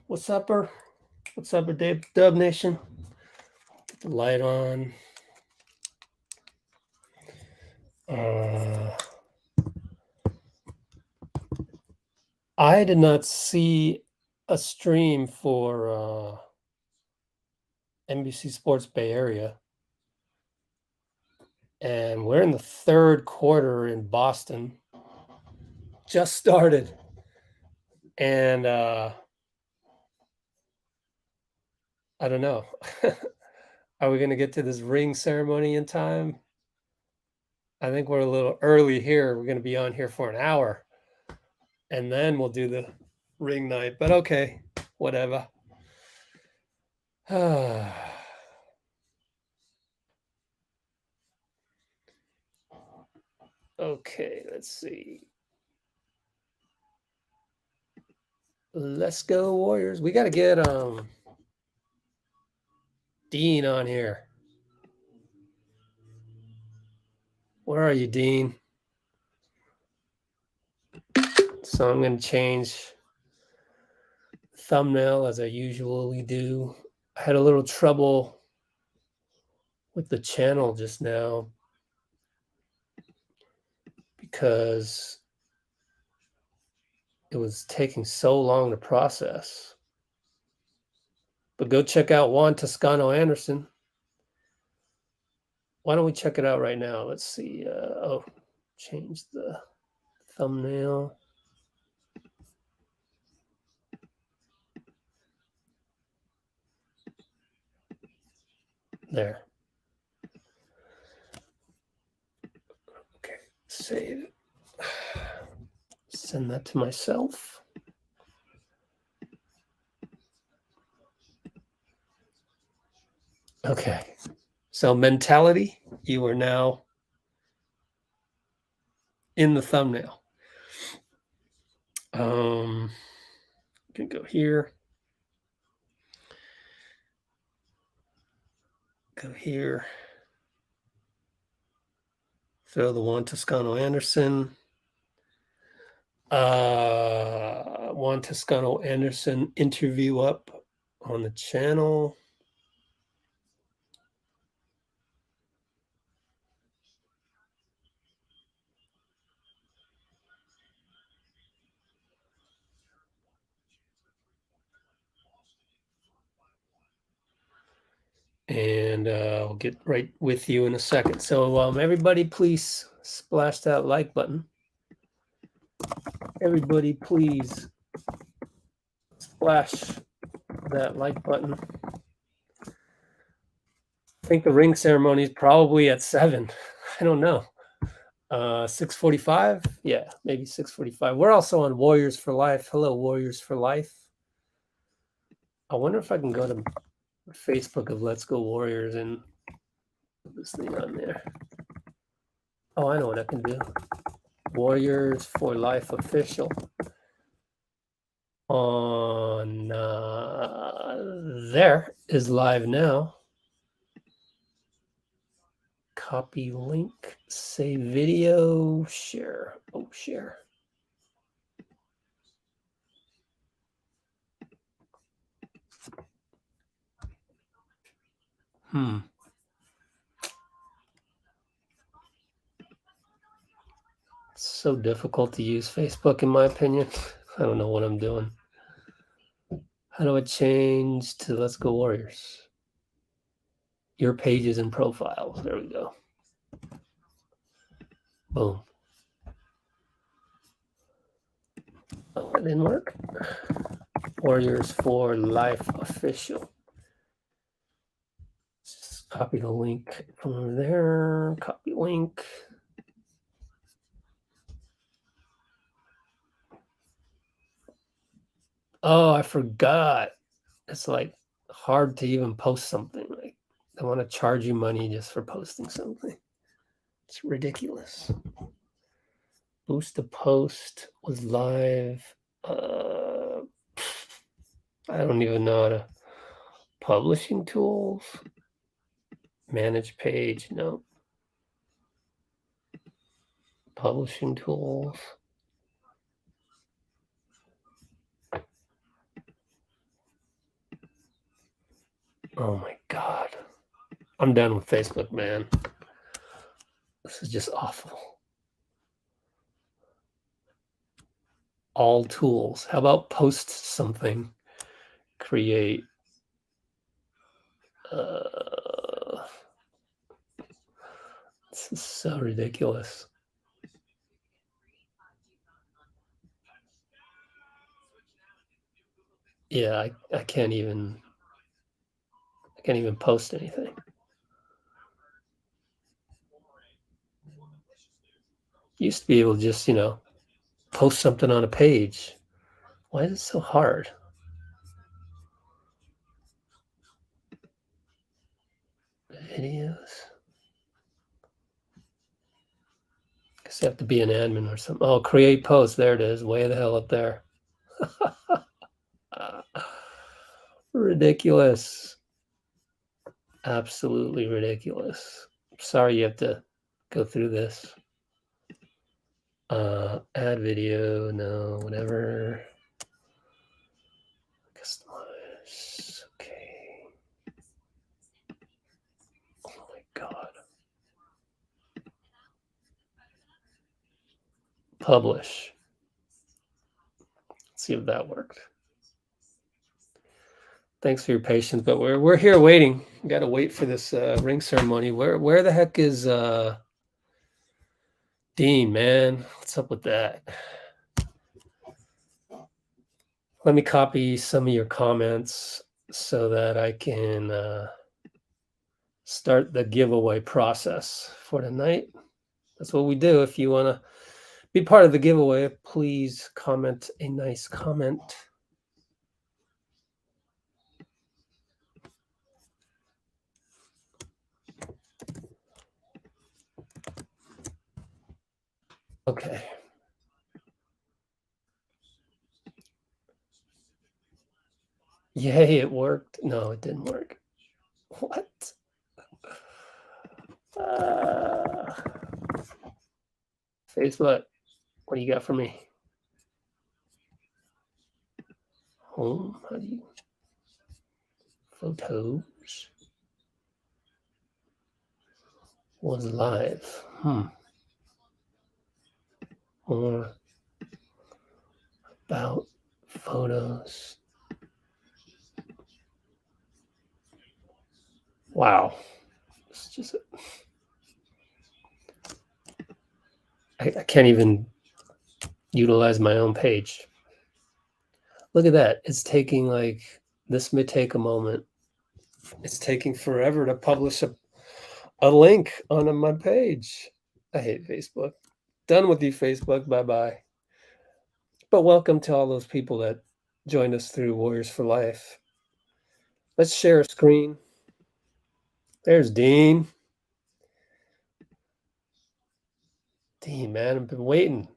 What's upper? What's upper, Dub Nation? Put the light on. I did not see a stream for NBC Sports Bay Area. And we're in the third quarter in Boston. Just started. And I don't know. Are we going to get to this ring ceremony in time? I think we're a little early here. We're going to be on here for an hour. And then we'll do the ring night. But okay, whatever. Okay, let's see. Let's go Warriors. We got to get Dean on here. Where are you, Dean? So I'm going to change thumbnail as I usually do. I had a little trouble with the channel just now because it was taking so long to process. But go check out Juan Toscano-Anderson. Why don't we check it out right now? Let's see. Change the thumbnail. There. Okay, save it. Send that to myself. Okay, so mentality, you are now in the thumbnail. You can go here. Go here. Throw the Juan Toscano-Anderson. Juan Toscano-Anderson interview up on the channel. And I'll get right with you in a second. So everybody, please splash that like button. Everybody, please splash that like button. I think the ring ceremony is probably at 7. I don't know. 6:45? Yeah, maybe 6:45. We're also on Warriors for Life. Hello, Warriors for Life. I wonder if I can go to Facebook of Let's Go Warriors and put this thing on there. Oh, I know what I can do. Warriors for Life official. On there is live now. Copy link, save video, share. Oh, share. It's so difficult to use Facebook, in my opinion. I don't know what I'm doing. How do I change to Let's Go Warriors? Your pages and profiles. There we go. Boom. Oh, that didn't work. Warriors for Life official. Just copy the link from over there. Copy link. Oh, I forgot. It's like hard to even post something. Like they want to charge you money just for posting something. It's ridiculous. Boost the post was live. I don't even know how to. Publishing tools. Manage page. No. Publishing tools. Oh my God. I'm done with Facebook, man. This is just awful. All tools. How about post something? Create. This is so ridiculous. Yeah, I can't even post anything. Used to be able to just, you know, post something on a page. Why is it so hard? Videos. Guess you have to be an admin or something. Oh, create post. There it is. Way the hell up there. Ridiculous. Absolutely ridiculous. Sorry you have to go through this. Add video, no, whatever. Customize. Okay. Oh my God. Publish. Let's see if that worked. Thanks for your patience, but we're here waiting. We got to wait for this ring ceremony. Where the heck is Dean, man? What's up with that? Let me copy some of your comments so that I can start the giveaway process for tonight. That's what we do. If you want to be part of the giveaway, please comment a nice comment. Okay. Yay, it worked. No, it didn't work. What? Facebook, what do you got for me? Home, how do you? Photos. Was live. More about photos. Wow. It's just I can't even utilize my own page. Look at that. It's taking like, this may take a moment. It's taking forever to publish a link on my page. I hate Facebook. Done with you, Facebook. Bye-bye. But welcome to all those people that joined us through Warriors for Life. Let's share a screen. There's Dean. Dean, man, I've been waiting.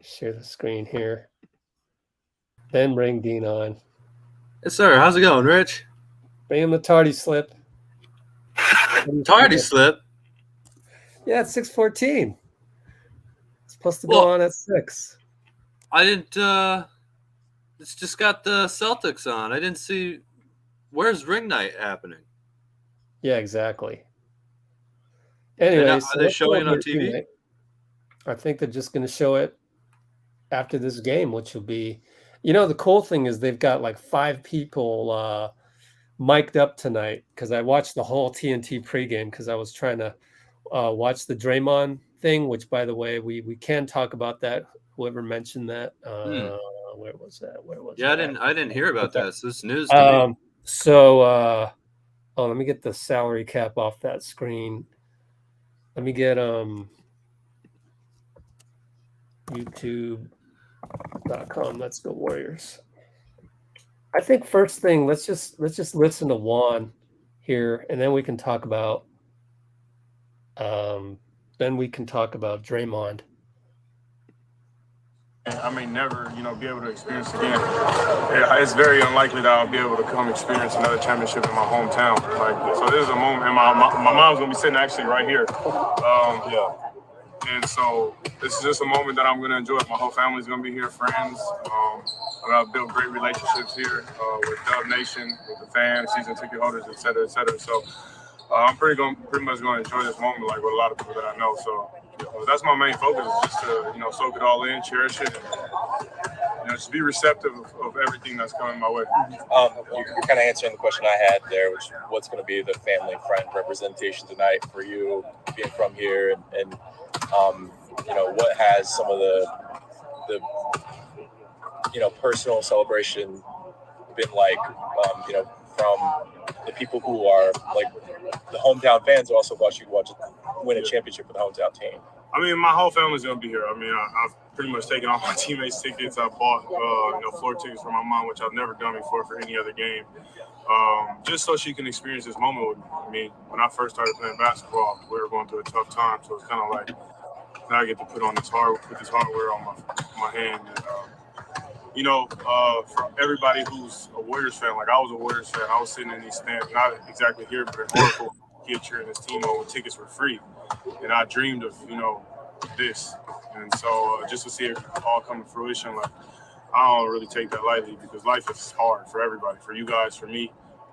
Share the screen here. Then bring Dean on. Yes, sir. How's it going, Rich? Bring him the tardy slip. Tardy slip? Yeah, it's 6:14. It's supposed to go on at 6. I didn't, it's just got the Celtics on. I didn't see, where's ring night happening? Yeah, exactly. Anyway, are they showing it on TV? Tonight. I think they're just going to show it after this game, which will be, you know, the cool thing is they've got like 5 people mic'd up tonight, because I watched the whole TNT pregame because I was trying to watch the Draymond thing, which, by the way, we can talk about that. Whoever mentioned that, where was that? Yeah, I didn't hear about that. So it's news to me. So, let me get the salary cap off that screen. Let me get YouTube.com. Let's go Warriors. I think first thing, let's just listen to Juan here, and then we can talk about Draymond. I may never, be able to experience it again. It's very unlikely that I'll be able to come experience another championship in my hometown. So this is a moment, and my mom's gonna be sitting actually right here. And so this is just a moment that I'm going to enjoy. My whole family's going to be here, friends. I've built great relationships here with Dub Nation, with the fans, season ticket holders, et cetera, et cetera. So I'm pretty much going to enjoy this moment like with a lot of people that I know. So that's my main focus, just to, soak it all in, cherish it, and just be receptive of everything that's coming my way. You're kind of answering the question I had there, which what's going to be the family and friend representation tonight for you being from here, and what has some of the personal celebration been like, from the people who are like the hometown fans who also watch you win a championship for the hometown team? I mean, my whole family's going to be here. I mean, I've pretty much taken all my teammates' tickets. I bought, floor tickets for my mom, which I've never done before for any other game, just so she can experience this moment with me. I mean, when I first started playing basketball, we were going through a tough time, so it's kind of like now I get to put this hardware on my hand. And, for everybody who's a Warriors fan, like I was a Warriors fan, I was sitting in these stands, not exactly here, but in Oracle, here cheering this team on when tickets were free. And I dreamed of, this. And so just to see it all come to fruition, like I don't really take that lightly, because life is hard for everybody, for you guys, for me.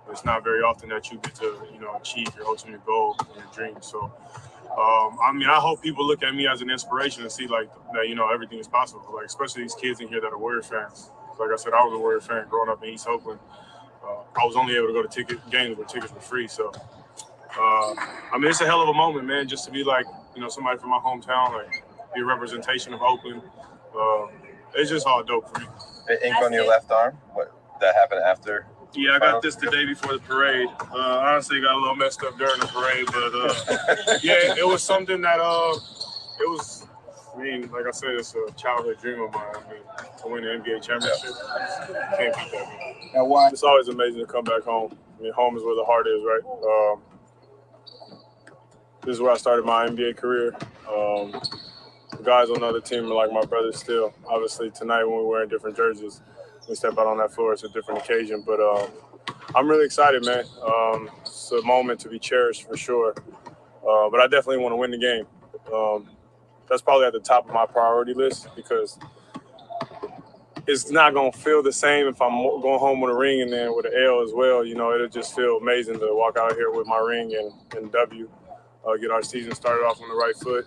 It's not very often that you get to, achieve your ultimate goal and your dream. So, I hope people look at me as an inspiration and see like that, everything is possible. Like, especially these kids in here that are Warriors fans. Like I said, I was a Warriors fan growing up in East Oakland. I was only able to go to games where tickets were free. So, it's a hell of a moment, man, just to be like, somebody from my hometown, like be a representation of Oakland. It's just all dope for me. The ink on your left arm? What that happened after? Yeah, I got this the day before the parade. Honestly, got a little messed up during the parade, but yeah, it was something that it was. Like I said, it's a childhood dream of mine. To win the NBA championship, can't beat that. Now, why? It's always amazing to come back home. Home is where the heart is, right? This is where I started my NBA career. The guys on the other team are like my brothers still. Obviously, tonight when we're wearing different jerseys, we step out on that floor, it's a different occasion. But I'm really excited, man. It's a moment to be cherished for sure. But I definitely want to win the game. That's probably at the top of my priority list, because it's not going to feel the same if I'm going home with a ring and then with an L as well. It'll just feel amazing to walk out here with my ring and W. Get our season started off on the right foot.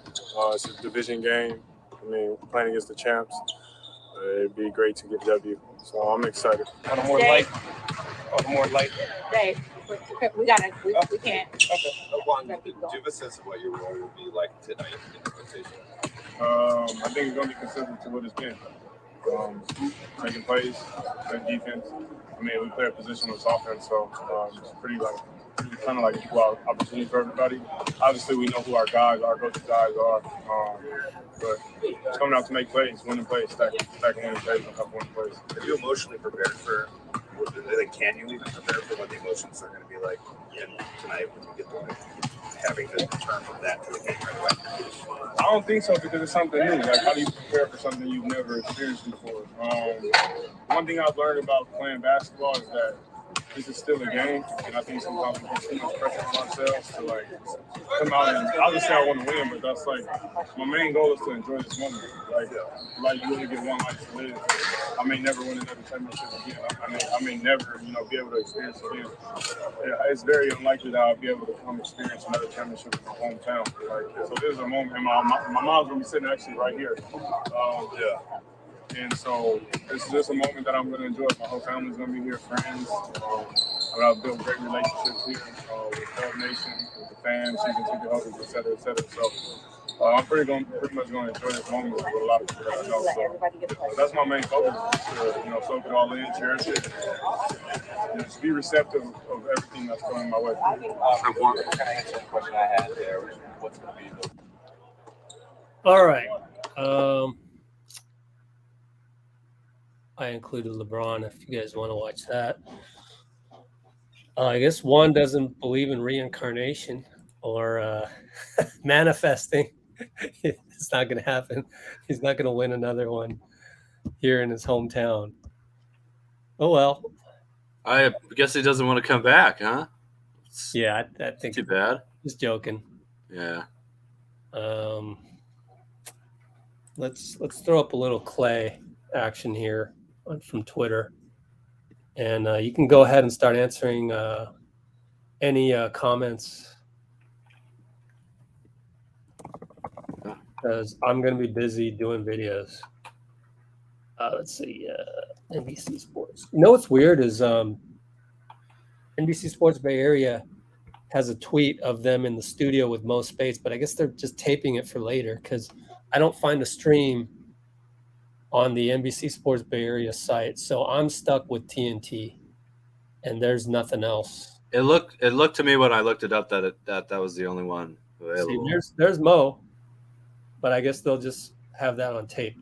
It's a division game. Playing against the champs. It'd be great to get W. So I'm excited. On a more light. Dave, we can't. Okay. Juan, do you have a sense of what your role will be like tonight in the rotation? I think it's going to be consistent to what it's been. Making plays, playing defense. We play a positionless offense, so it's pretty kind of like equal opportunity for everybody. Obviously, we know who our go-to guys are, but it's coming out to make plays, winning plays, stacking winning plays, and a couple winning plays. Are you emotionally prepared for? Can you even prepare for what the emotions are going to be like tonight when you get having to turn from that to the game right away? I don't think so, because it's something new. Like, how do you prepare for something you've never experienced before? One thing I've learned about playing basketball is that this is still a game, and I think sometimes we put too much pressure on ourselves to come out and obviously I want to win, but that's my main goal is to enjoy this moment. Like you only get one life to live. I may never win another championship again. I may never, be able to experience it again. Yeah, it's very unlikely that I'll be able to come experience another championship in my hometown. So this is a moment, and my mom's gonna be sitting actually right here. And so this is just a moment that I'm going to enjoy. My whole family's going to be here, friends. I've built great relationships here with Dub Nation, with the fans, season ticket holders, et cetera, et cetera. So I'm pretty much going to enjoy this moment with a lot of people that I know. So that's my main focus, to soak it all in, cherish it, and just be receptive of everything that's coming my way. Kind of answer the question I had there, which what's going to be the... All right. I included LeBron if you guys want to watch that. I guess Juan doesn't believe in reincarnation or manifesting. It's not going to happen. He's not going to win another one here in his hometown. Oh, well. I guess he doesn't want to come back, huh? Yeah, I think too bad. Just joking. Yeah. let's throw up a little Clay action here from Twitter, and you can go ahead and start answering any comments, because I'm going to be busy doing videos. Let's see, NBC Sports. You know what's weird is NBC Sports Bay Area has a tweet of them in the studio with Mo Speights, but I guess they're just taping it for later, because I don't find a stream on the NBC Sports Bay Area site, so I'm stuck with TNT, and there's nothing else. It looked to me when I looked it up that was the only one available. See, there's Mo, but I guess they'll just have that on tape.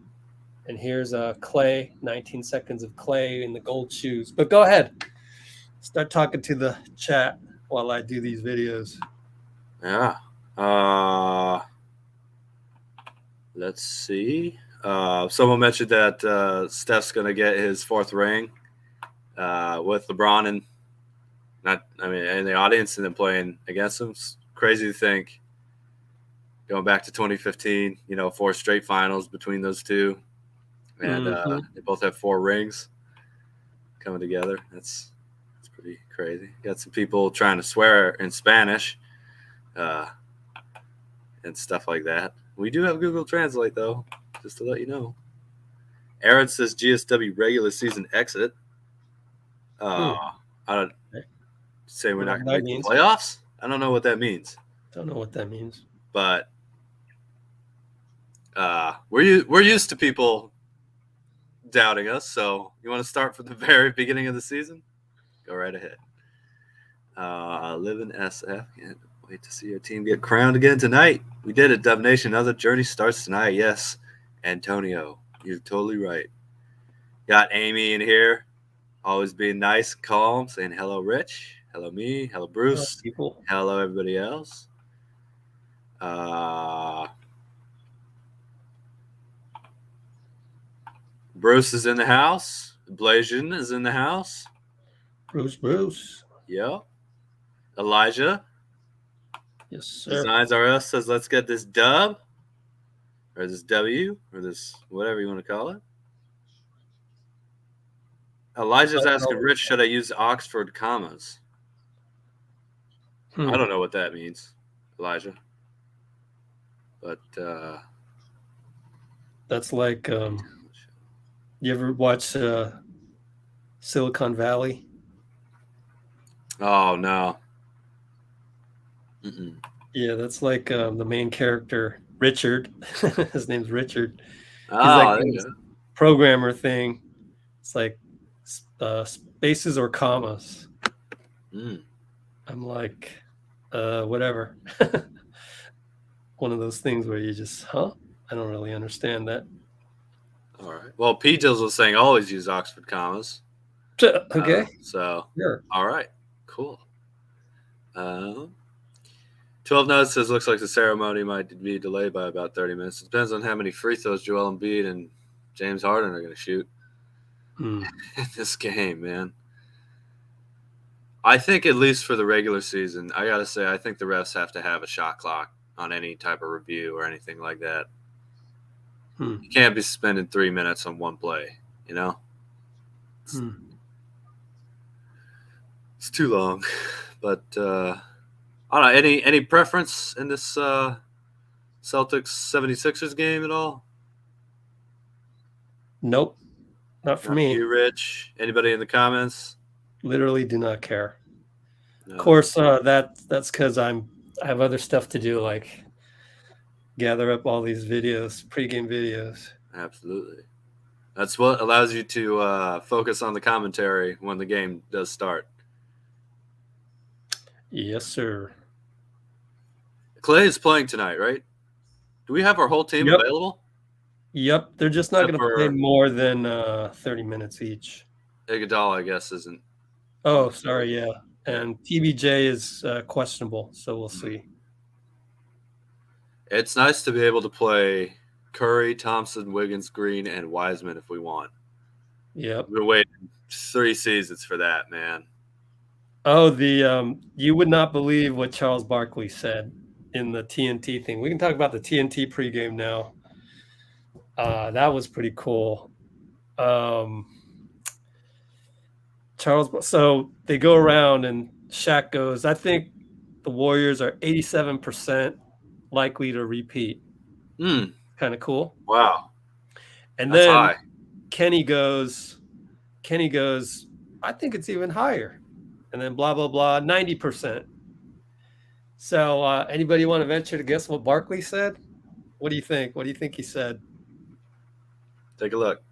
And here's Clay, 19 seconds of Clay in the gold shoes. But go ahead, start talking to the chat while I do these videos. Yeah. Let's see. Someone mentioned that Steph's going to get his 4th ring with LeBron and in the audience and then playing against him. It's crazy to think, going back to 2015, 4 straight finals between those two. And they both have 4 rings coming together. That's pretty crazy. Got some people trying to swear in Spanish and stuff like that. We do have Google Translate, though, just to let you know. Aaron says GSW regular season exit. I don't say we're not going to make the playoffs. I don't know what that means. Don't know what that means. But we're used to people doubting us, so you want to start from the very beginning of the season? Go right ahead. Live in SF. Can't wait to see your team get crowned again tonight. We did it, Dub Nation. Another journey starts tonight. Yes, Antonio, you're totally right. Got Amy in here, always being nice, calm, saying hello, Rich. Hello, me. Hello, Bruce. People. Hello, everybody else. Bruce is in the house. Blasian is in the house. Bruce. Yep. Elijah. Yes, sir. Designs RS says, let's get this dub. Or this W. Or this whatever you want to call it. Elijah's asking Rich, should I use Oxford commas? I don't know what that means, Elijah. But that's like you ever watch Silicon Valley? Oh no. Mm-mm. Yeah, that's like the main character, Richard. His name's Richard. He's like this programmer thing. It's like spaces or commas. I'm like, whatever. One of those things where you just, I don't really understand that. All right. Well, P. Dills was saying always use Oxford commas. Okay. So, sure. All right. Cool. 12 Notes says, looks like the ceremony might be delayed by about 30 minutes. It depends on how many free throws Joel Embiid and James Harden are going to shoot in this game, man. I think at least for the regular season, I got to say, I think the refs have to have a shot clock on any type of review or anything like that. You can't be spending 3 minutes on one play, It's too long. But I don't know, any preference in this Celtics 76ers game at all? Nope. Not for me. You, Rich? Anybody in the comments? Literally do not care. No. Of course, that's because I have other stuff to do, like gather up all these videos, pregame videos. Absolutely. That's what allows you to focus on the commentary when the game does start. Yes, sir. Clay is playing tonight, right? Do we have our whole team available? Yep. They're just not going to play more than 30 minutes each. Iguodala, I guess, isn't. Oh, sorry. Yeah. And TBJ is questionable, so we'll see. It's nice to be able to play Curry, Thompson, Wiggins, Green, and Wiseman if we want. Yep. We're waiting 3 seasons for that, man. Oh, you would not believe what Charles Barkley said in the TNT thing. We can talk about the TNT pregame now. That was pretty cool. Charles, so they go around and Shaq goes, I think the Warriors are 87% likely to repeat. Hmm. Kind of cool. Wow. And That's then high. Kenny goes, I think it's even higher. And then blah, blah, blah, 90%. So anybody want to venture to guess what Barkley said? What do you think? What do you think he said? Take a look.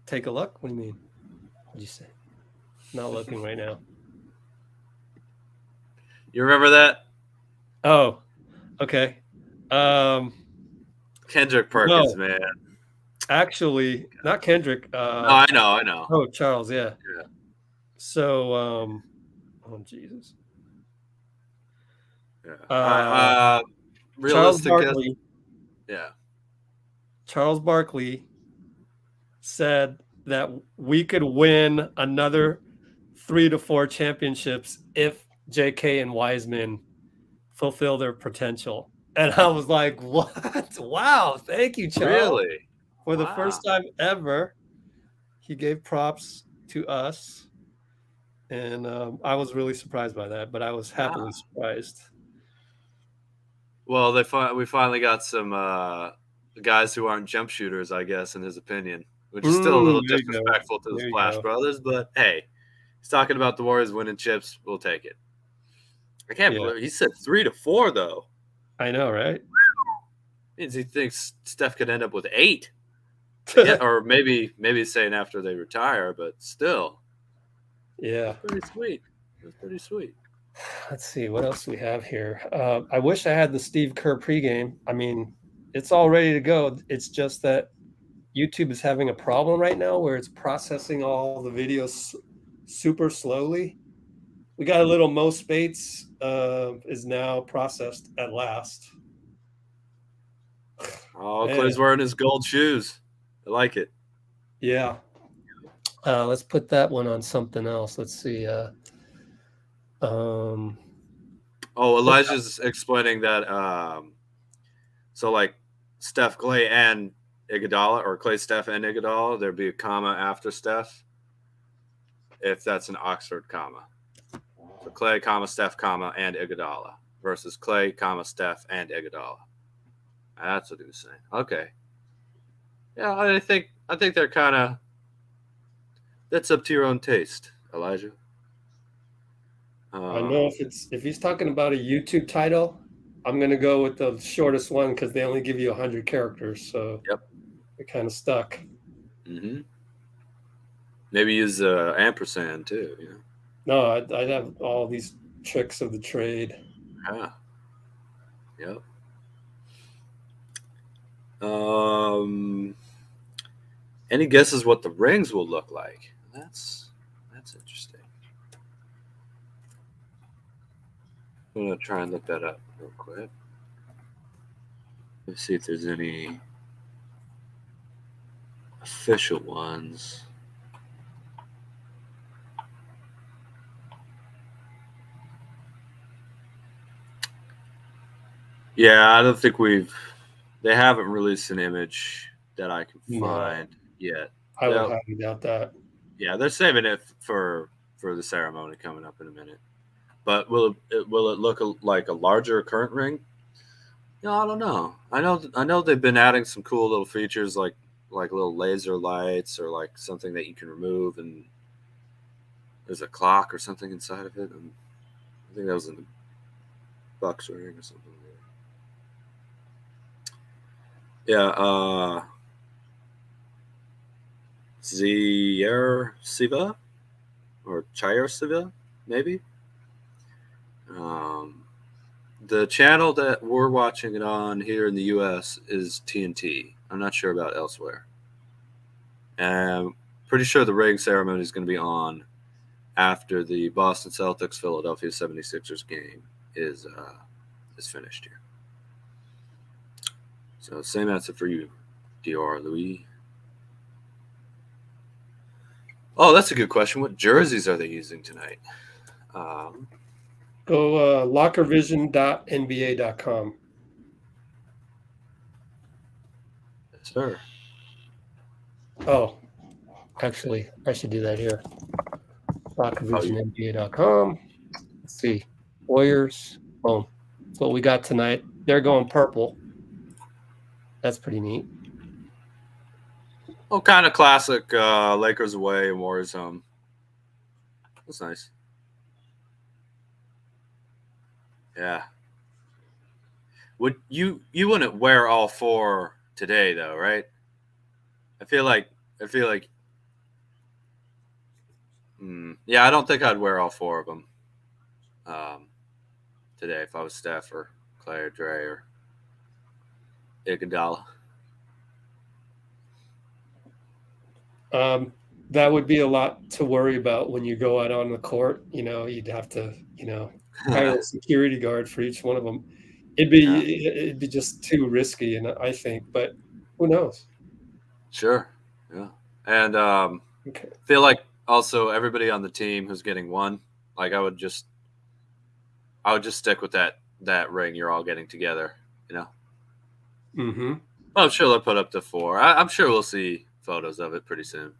Take a look. What do you mean? What'd you say? Not looking right now. You remember that? Oh, okay. Kendrick Perkins, No. man. Actually, not Kendrick. No, I know. Oh, Charles, yeah. Yeah. So, oh Jesus. Yeah. Charles Realistic. Barkley. Yeah. Charles Barkley said that we could win another 3 to 4 championships if JK and Wiseman fulfill their potential. And I was like, what? Wow. Thank you, Charles. Really? For the first time ever, he gave props to us. And I was really surprised by that, but I was happily surprised. Well, we finally got some guys who aren't jump shooters, I guess, in his opinion, which is still a little there you go. disrespectful to the There you Splash go. Brothers. But hey, he's talking about the Warriors winning chips. We'll take it. I can't Yeah. believe he said 3 to 4, though. I know, right? Means he thinks Steph could end up with 8. Yeah, or maybe he's saying after they retire, but still. Yeah. That's pretty sweet. That's pretty sweet. Let's see what else we have here. I wish I had the Steve Kerr pregame. I mean, it's all ready to go. It's just that YouTube is having a problem right now where it's processing all the videos super slowly. We got a little Mo Speights is now processed at last. Oh, Man. Clay's wearing his gold shoes. I like it. Yeah. Let's put that one on something else. Let's see. Elijah's explaining that so like Steph, Clay, and Iguodala, or Clay, Steph, and Iguodala, there'd be a comma after Steph if that's an Oxford comma. So Clay, comma, Steph, comma, and Iguodala versus Clay, comma, Steph, and Iguodala. That's what he was saying. Okay. Yeah, I think they're kind of, that's up to your own taste, Elijah. I know if he's talking about a YouTube title, I'm gonna go with the shortest one because they only give you 100 characters, so yep, they're kind of stuck. Mm-hmm. Maybe use ampersand too. You know. No, I'd have all these tricks of the trade. Yeah. Yep. Any guesses what the rings will look like? That's interesting. I'm gonna try and look that up real quick. Let's see if there's any official ones. Yeah, I don't think they haven't released an image that I can find yet. I would highly doubt that. Yeah, they're saving it for the ceremony coming up in a minute. But will it look like a larger current ring? No, I don't know. I know they've been adding some cool little features like little laser lights or like something that you can remove and there's a clock or something inside of it. And I think that was in the Bucks ring or something. Yeah, Zier Siva or Chair Siva, maybe. The channel that we're watching it on here in the U.S. is TNT. I'm not sure about elsewhere. And pretty sure the ring ceremony is going to be on after the Boston Celtics Philadelphia 76ers game is finished here. So same answer for you, Dior Louis. Oh, that's a good question. What jerseys are they using tonight? Go lockervision.nba.com. Sir. Oh, actually, I should do that here. BacaVisionNBA.com. Let's see. Warriors. Boom. That's what we got tonight. They're going purple. That's pretty neat. Oh, kind of classic. Lakers away and Warriors home. That's nice. Yeah. Would you wouldn't wear all 4 today though, right? I feel like yeah, I don't think I'd wear all 4 of them today if I was Steph or Clay or Dre or Iguodala. That would be a lot to worry about when you go out on the court. You'd have to, hire a security guard for each one of them. It'd be just too risky, and I think, but who knows? Sure. Yeah. And Okay. feel like also everybody on the team who's getting one, like I would just stick with that ring you're all getting together, Mm-hmm. Well, I'm sure they'll put up to 4. I'm sure we'll see photos of it pretty soon.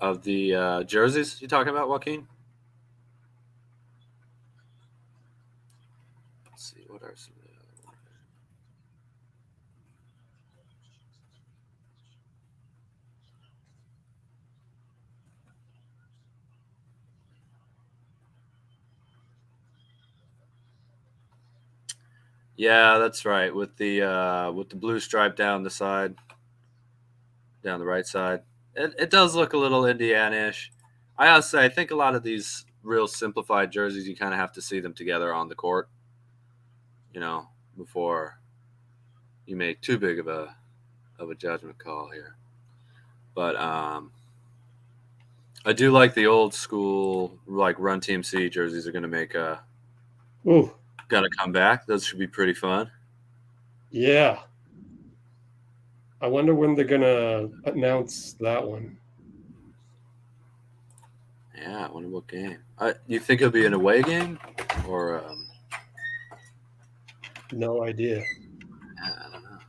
Of the jerseys you talking about, Joaquin? Let's see, what are some of the other ones? Yeah, that's right. With the blue stripe down the side, down the right side. It does look a little Indiana-ish. I think a lot of these real simplified jerseys, you kind of have to see them together on the court, before you make too big of a judgment call here. But I do like the old school, like Run TMC jerseys are going to make gonna come back. Those should be pretty fun. Yeah. I wonder when they're gonna announce that one. Yeah, I wonder what game. You think it'll be an away game or? No idea. I don't know.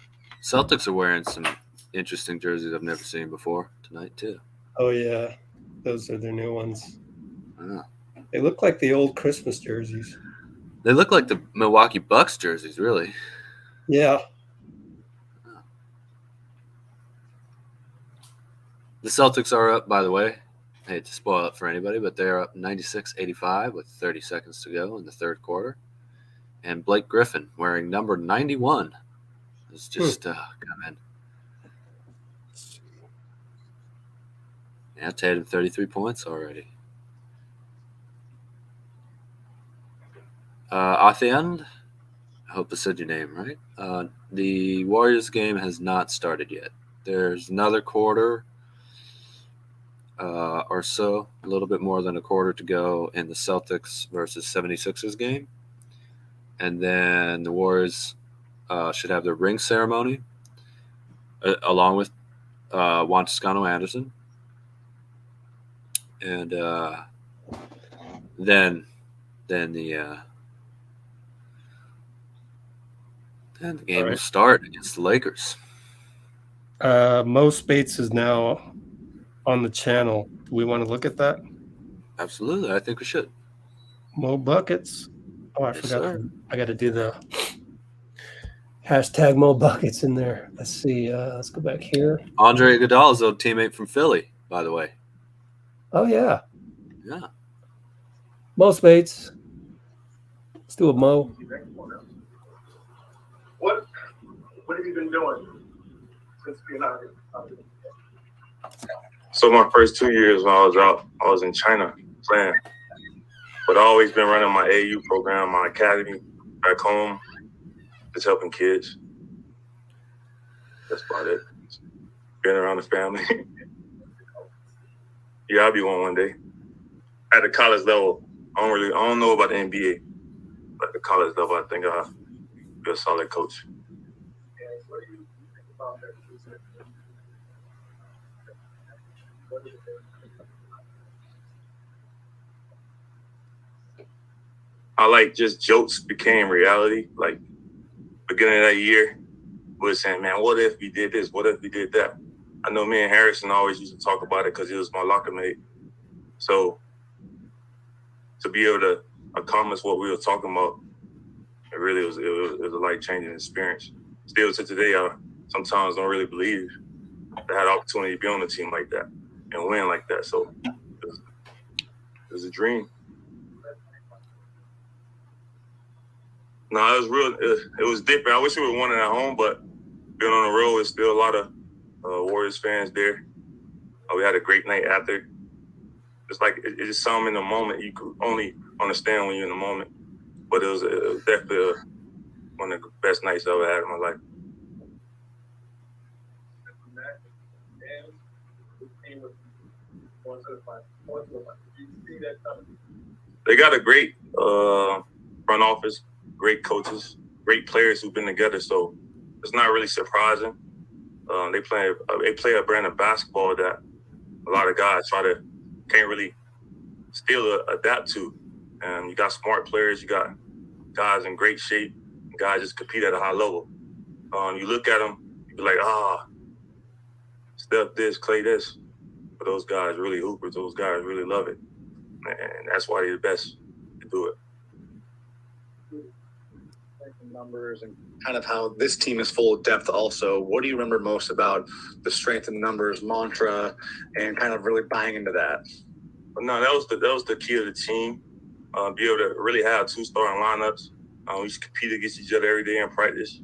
Celtics are wearing some interesting jerseys I've never seen before tonight too. Oh yeah, those are their new ones. Yeah. They look like the old Christmas jerseys. They look like the Milwaukee Bucks jerseys, really. Yeah. The Celtics are up, by the way. I hate to spoil it for anybody, but they're up 96-85 with 30 seconds to go in the third quarter. And Blake Griffin, wearing number 91, has just come in. Yeah, Tatum 33 points already. At the end, I hope I said your name right. The Warriors game has not started yet. There's another quarter or so, a little bit more than a quarter to go in the Celtics versus 76ers game. And then the Warriors should have their ring ceremony along with Juan Toscano-Anderson. And then the game will start against the Lakers. Mo Speights is now on the channel. Do we want to look at that? Absolutely. I think we should. Mo Buckets. Oh, I Yes, forgot. sir. I got to do the hashtag Mo Buckets in there. Let's see. Let's go back here. Andre Iguodala's old teammate from Philly, by the way. Oh, yeah. Yeah. Mo Speights. Let's do a Mo. What have you been doing since being out here? So my first 2 years when I was out, I was in China playing. But I always been running my AU program, my academy back home, just helping kids. That's about it. Being around the family. Yeah, I'll be one day. At the college level, I don't know about the NBA, but at the college level, I think I'll be a solid coach. What do you think about that? I like just jokes became reality. Like beginning of that year, we were saying, man, what if we did this? What if we did that? I know me and Harrison always used to talk about it because he was my locker mate. So to be able to accomplish what we were talking about, it really was a life-changing experience. Still to today, I sometimes don't really believe that I had the opportunity to be on a team like that and win like that. So it was a dream. No, it was real. It was different. I wish we would won it at home, but being on the road, there's still a lot of Warriors fans there. We had a great night after. It's like it's just something in the moment you could only understand when you're in the moment. But it was definitely one of the best nights I ever had in my life. They got a great front office, great coaches, great players who've been together. So it's not really surprising. They play a brand of basketball that a lot of guys can't really still adapt to. And you got smart players, you got guys in great shape, guys just compete at a high level. You look at them, you be like, Steph this, Clay this. But those guys really hoopers. Those guys really love it. And that's why they're the best to do it. Numbers and kind of how this team is full of depth also. What do you remember most about the strength in numbers mantra and kind of really buying into that? No, that was the key of the team. Be able to really have two starting lineups. We used to compete against each other every day in practice.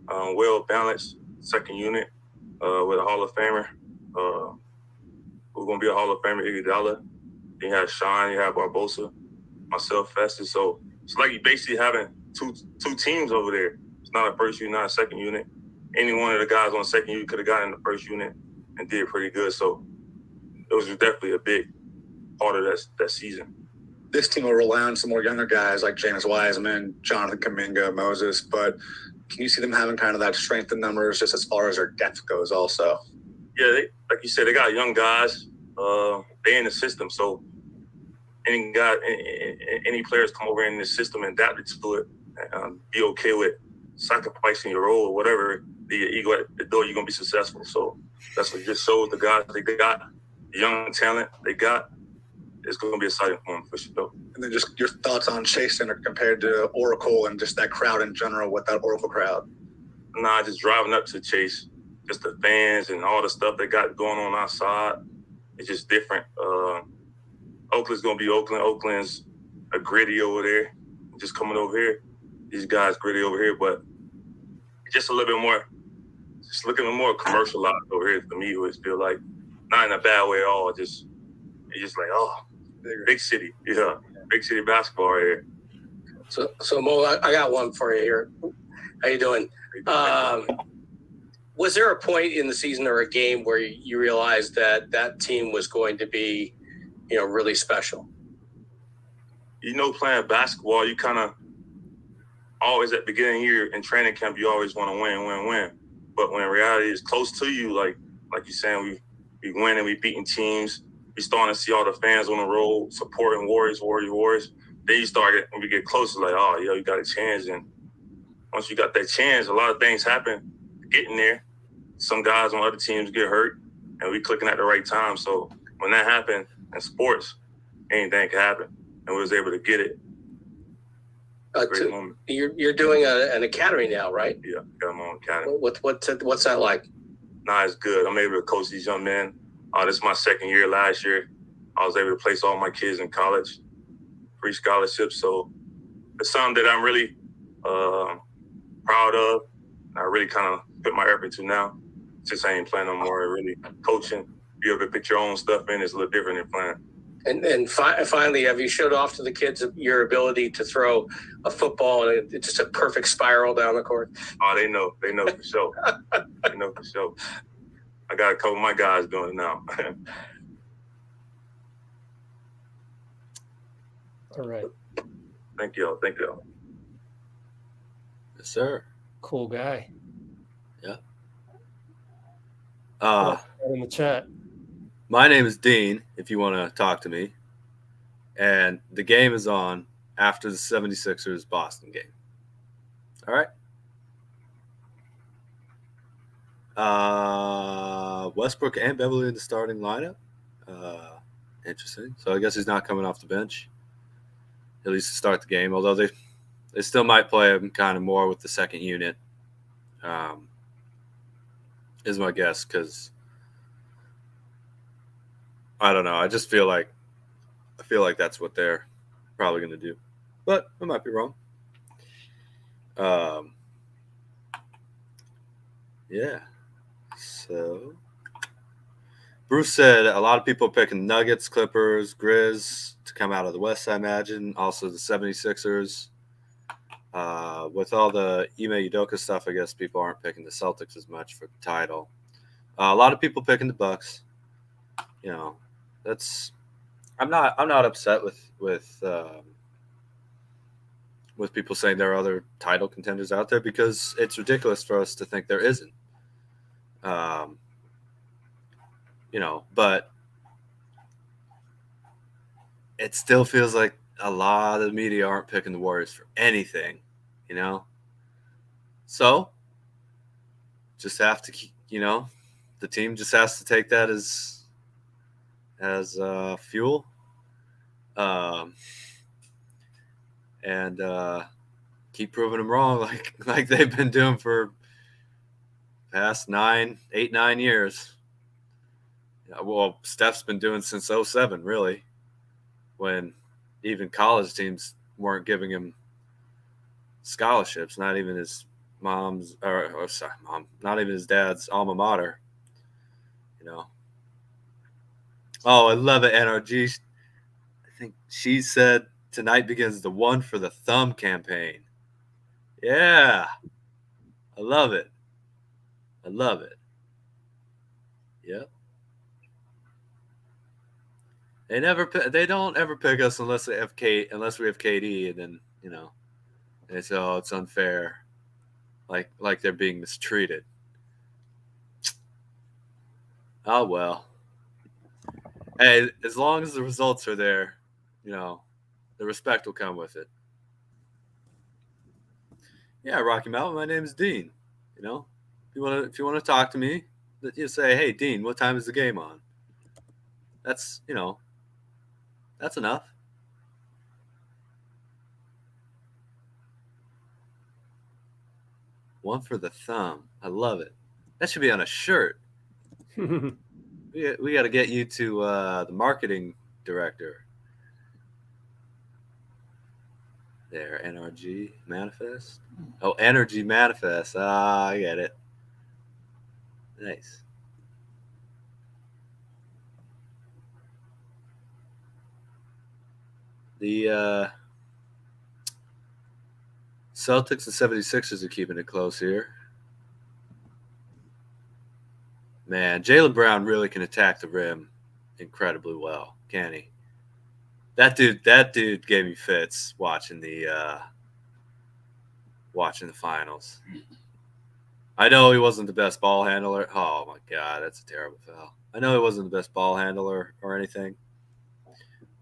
Well balanced second unit with a Hall of Famer. We're gonna be a Hall of Famer, Iguodala. Then you have Sean, you have Barbosa, myself, Festus. So it's like you basically having two teams over there. It's not a first unit, not a second unit. Any one of the guys on the second unit could have gotten in the first unit and did pretty good. So it was definitely a big part of that season. This team will rely on some more younger guys like James Wiseman, Jonathan Kuminga, Moses, but can you see them having kind of that strength in numbers just as far as their depth goes also? Yeah, like you said, they got young guys. They in the system, so any players come over in this system and adapt to it, be okay with sacrificing your role or whatever the ego at the door, you're gonna be successful. So that's what just shows the guys they got, the young talent they got. It's gonna be exciting for them for sure. And then just your thoughts on Chase Center compared to Oracle and just that crowd in general with that Oracle crowd. Nah, just driving up to Chase, just the fans and all the stuff they got going on outside. It's just different. Oakland's gonna be Oakland. Oakland's a gritty over there. Just coming over here, these guys gritty over here, but just a little bit more, just looking more commercialized over here for me. It would feel like not in a bad way at all. It's just like big city, big city basketball right here. So Mo, I got one for you here. How you doing? Was there a point in the season or a game where you realized that team was going to be, really special? Playing basketball, you kind of always at the beginning of the year in training camp, you always want to win. But when reality is close to you, like you're saying, we win and we beating teams. We starting to see all the fans on the road supporting Warriors. Then you start when we get closer, like, you got a chance. And once you got that chance, a lot of things happen getting there. Some guys on other teams get hurt, and we clicking at the right time. So when that happened in sports, anything can happen, and we was able to get it. Great moment. You're doing an academy now, right? Yeah, got my own academy. What's that like? Nah, it's good. I'm able to coach these young men. This is my second year. Last year, I was able to place all my kids in college, free scholarships. So it's something that I'm really proud of. I really kind of put my effort into now. Just ain't playing no more. Really coaching, be able to put your own stuff in is a little different than playing. And finally, have you showed off to the kids your ability to throw a football and it's just a perfect spiral down the court? Oh, they know for sure. They know for sure. I got a couple of my guys doing it now. All right. Thank y'all. Yes, sir. Cool guy. Yeah. In the chat. My name is Dean, if you want to talk to me. And the game is on. after the 76ers Boston game. All right. Westbrook and Beverly in the starting lineup. Interesting. So I guess he's not coming off the bench, at least to start the game, although they still might play him kind of more with the second unit, is my guess, because I don't know. I feel like that's what they're probably going to do, but I might be wrong. Yeah. So Bruce said a lot of people picking Nuggets, Clippers, Grizz to come out of the West, I imagine. Also the 76ers. With all the Ime Udoka stuff, I guess people aren't picking the Celtics as much for the title. A lot of people picking the Bucks. You know, I'm not upset with people saying there are other title contenders out there, because it's ridiculous for us to think there isn't. You know, but it still feels like a lot of the media aren't picking the Warriors for anything, you know? So just have to keep, you know, the team just has to take that as fuel. And keep proving them wrong like they've been doing for past 9 years. Well, Steph's been doing since 2007, really, when even college teams weren't giving him scholarships, not even his mom's, not even his dad's alma mater, you know. Oh, I love it, NRG. I think she said tonight begins the One for the Thumb campaign. Yeah. I love it. I love it. Yep. They don't ever pick us unless we have KD, and then, you know, they say, oh, it's unfair. Like they're being mistreated. Oh, well. Hey, as long as the results are there, you know, the respect will come with it. Yeah, Rocky Mountain, my name is Dean. You know, if you want to talk to me, you say, hey, Dean, what time is the game on? That's, you know, that's enough. One for the thumb. I love it. That should be on a shirt. We got to get you to the marketing director. There, NRG Manifest. Oh, Energy Manifest. Ah, I get it. Nice. The Celtics and 76ers are keeping it close here. Man, Jaylen Brown really can attack the rim incredibly well, can he? That dude gave me fits watching the finals. I know he wasn't the best ball handler. Oh my God, that's a terrible foul. I know he wasn't the best ball handler or anything,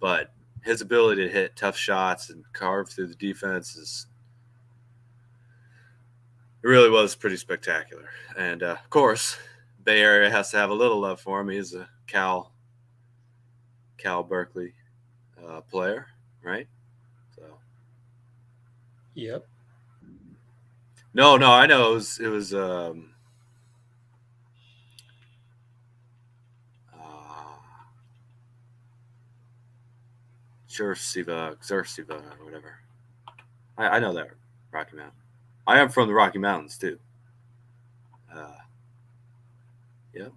but his ability to hit tough shots and carve through the defense it really was pretty spectacular. And of course, Bay Area has to have a little love for him. He's a Cal Berkeley player, right? So. Yep. No, I know it was Xersiva, or whatever. I know that Rocky Mountain. I am from the Rocky Mountains too. Yep.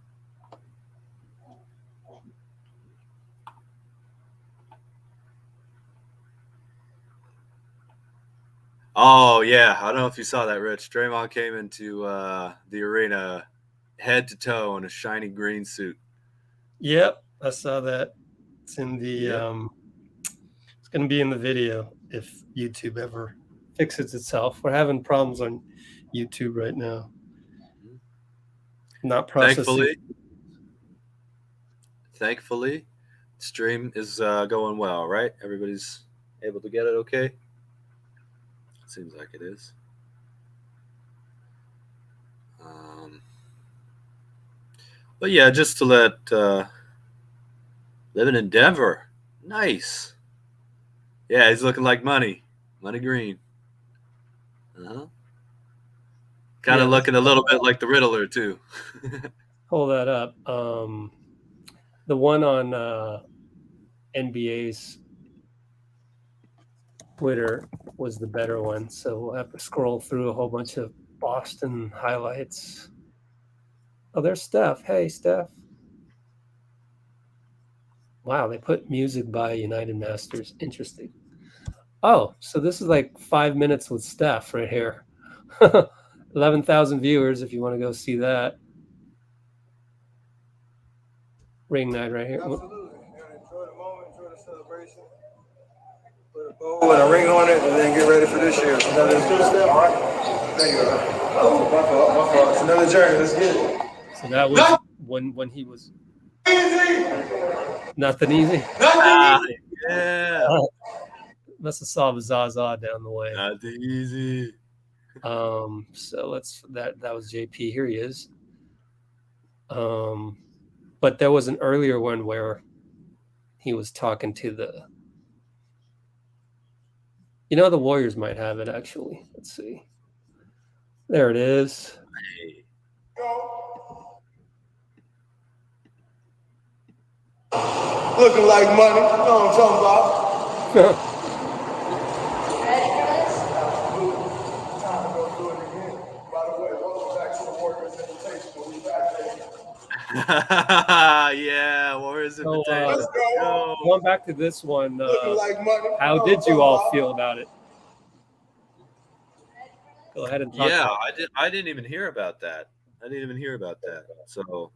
Oh yeah, I don't know if you saw that, Rich. Draymond came into the arena head to toe in a shiny green suit. Yep, I saw that. It's in the it's going to be in the video if YouTube ever fixes itself. We're having problems on YouTube right now. Not processing. Thankfully, stream is going well, right? Everybody's able to get it okay? Seems like it is. But yeah, just to let living in Denver, nice. Yeah, he's looking like money green. Kind Yeah, of looking a little bit like the Riddler too. pull that up. The one on NBA's Twitter was the better one, so we'll have to scroll through a whole bunch of Boston highlights. Oh, there's Steph. Hey, Steph. Wow, they put music by United Masters. Interesting. Oh, so this is like 5 minutes with Steph right here. 11,000 viewers if you want to go see that. Ring night right here. Absolutely. Enjoy the moment, enjoy the celebration. Put a bow and a ring on it, and then get ready for this year. So another step. All right. Thank you. Oh, my fault. It's another journey. Let's get it. So that was when he was nothing easy. Yeah. Must have saw Zaza down the way. Not easy. So let's that was JP. Here he is. But there was an earlier one where he was talking to the. The Warriors might have it actually. Let's see. There it is. Hey. Looking like money. You know what I'm talking about? Ready for this? Time to go through it again. By the way, welcome back to the Warriors invitation. We'll be back there. Yeah, Warriors So, invitation. Let's go. Going back to this one, Looking like money. how did you all feel about it? Go ahead and talk. Yeah, I didn't even hear about that. So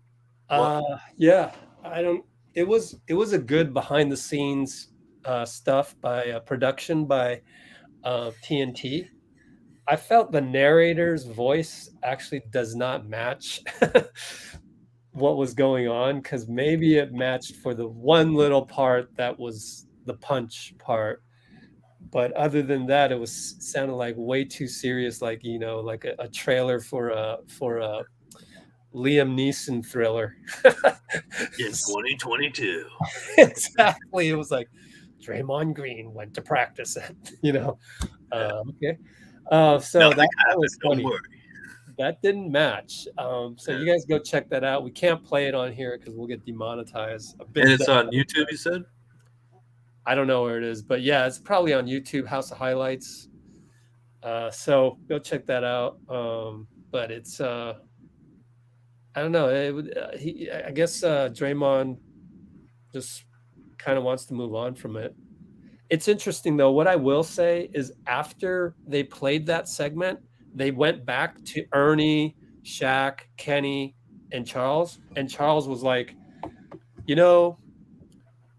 yeah, I don't. It was a good behind the scenes stuff by production by TNT. I felt the narrator's voice actually does not match what was going on, because maybe it matched for the one little part that was the punch part, but other than that, it sounded like way too serious, like like a trailer for a Liam Neeson thriller. in 2022. Exactly. It was like Draymond Green went to practice it, okay. So that was funny. That didn't match. So you guys go check that out. We can't play it on here because we'll get demonetized. And it's on YouTube, you said? I don't know where it is, but yeah, it's probably on YouTube, House of Highlights. So go check that out. But it's I don't know. I guess Draymond just kind of wants to move on from it. It's interesting though. What I will say is after they played that segment, they went back to Ernie, Shaq, Kenny, and Charles. And Charles was like, the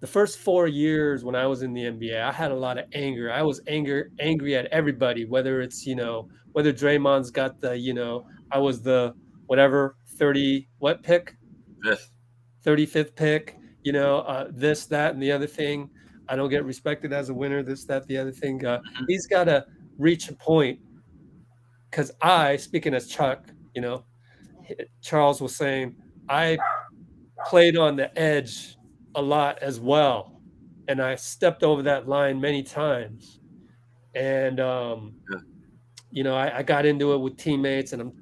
first 4 years when I was in the NBA, I had a lot of anger. I was angry at everybody, whether it's, whether Draymond's got the, I was the whatever 30 what pick? 35th pick, this, that, and the other thing. I don't get respected as a winner, this, that, the other thing. He's got to reach a point, because speaking as Chuck, Charles was saying, I played on the edge a lot as well, and I stepped over that line many times, and I got into it with teammates, and I'm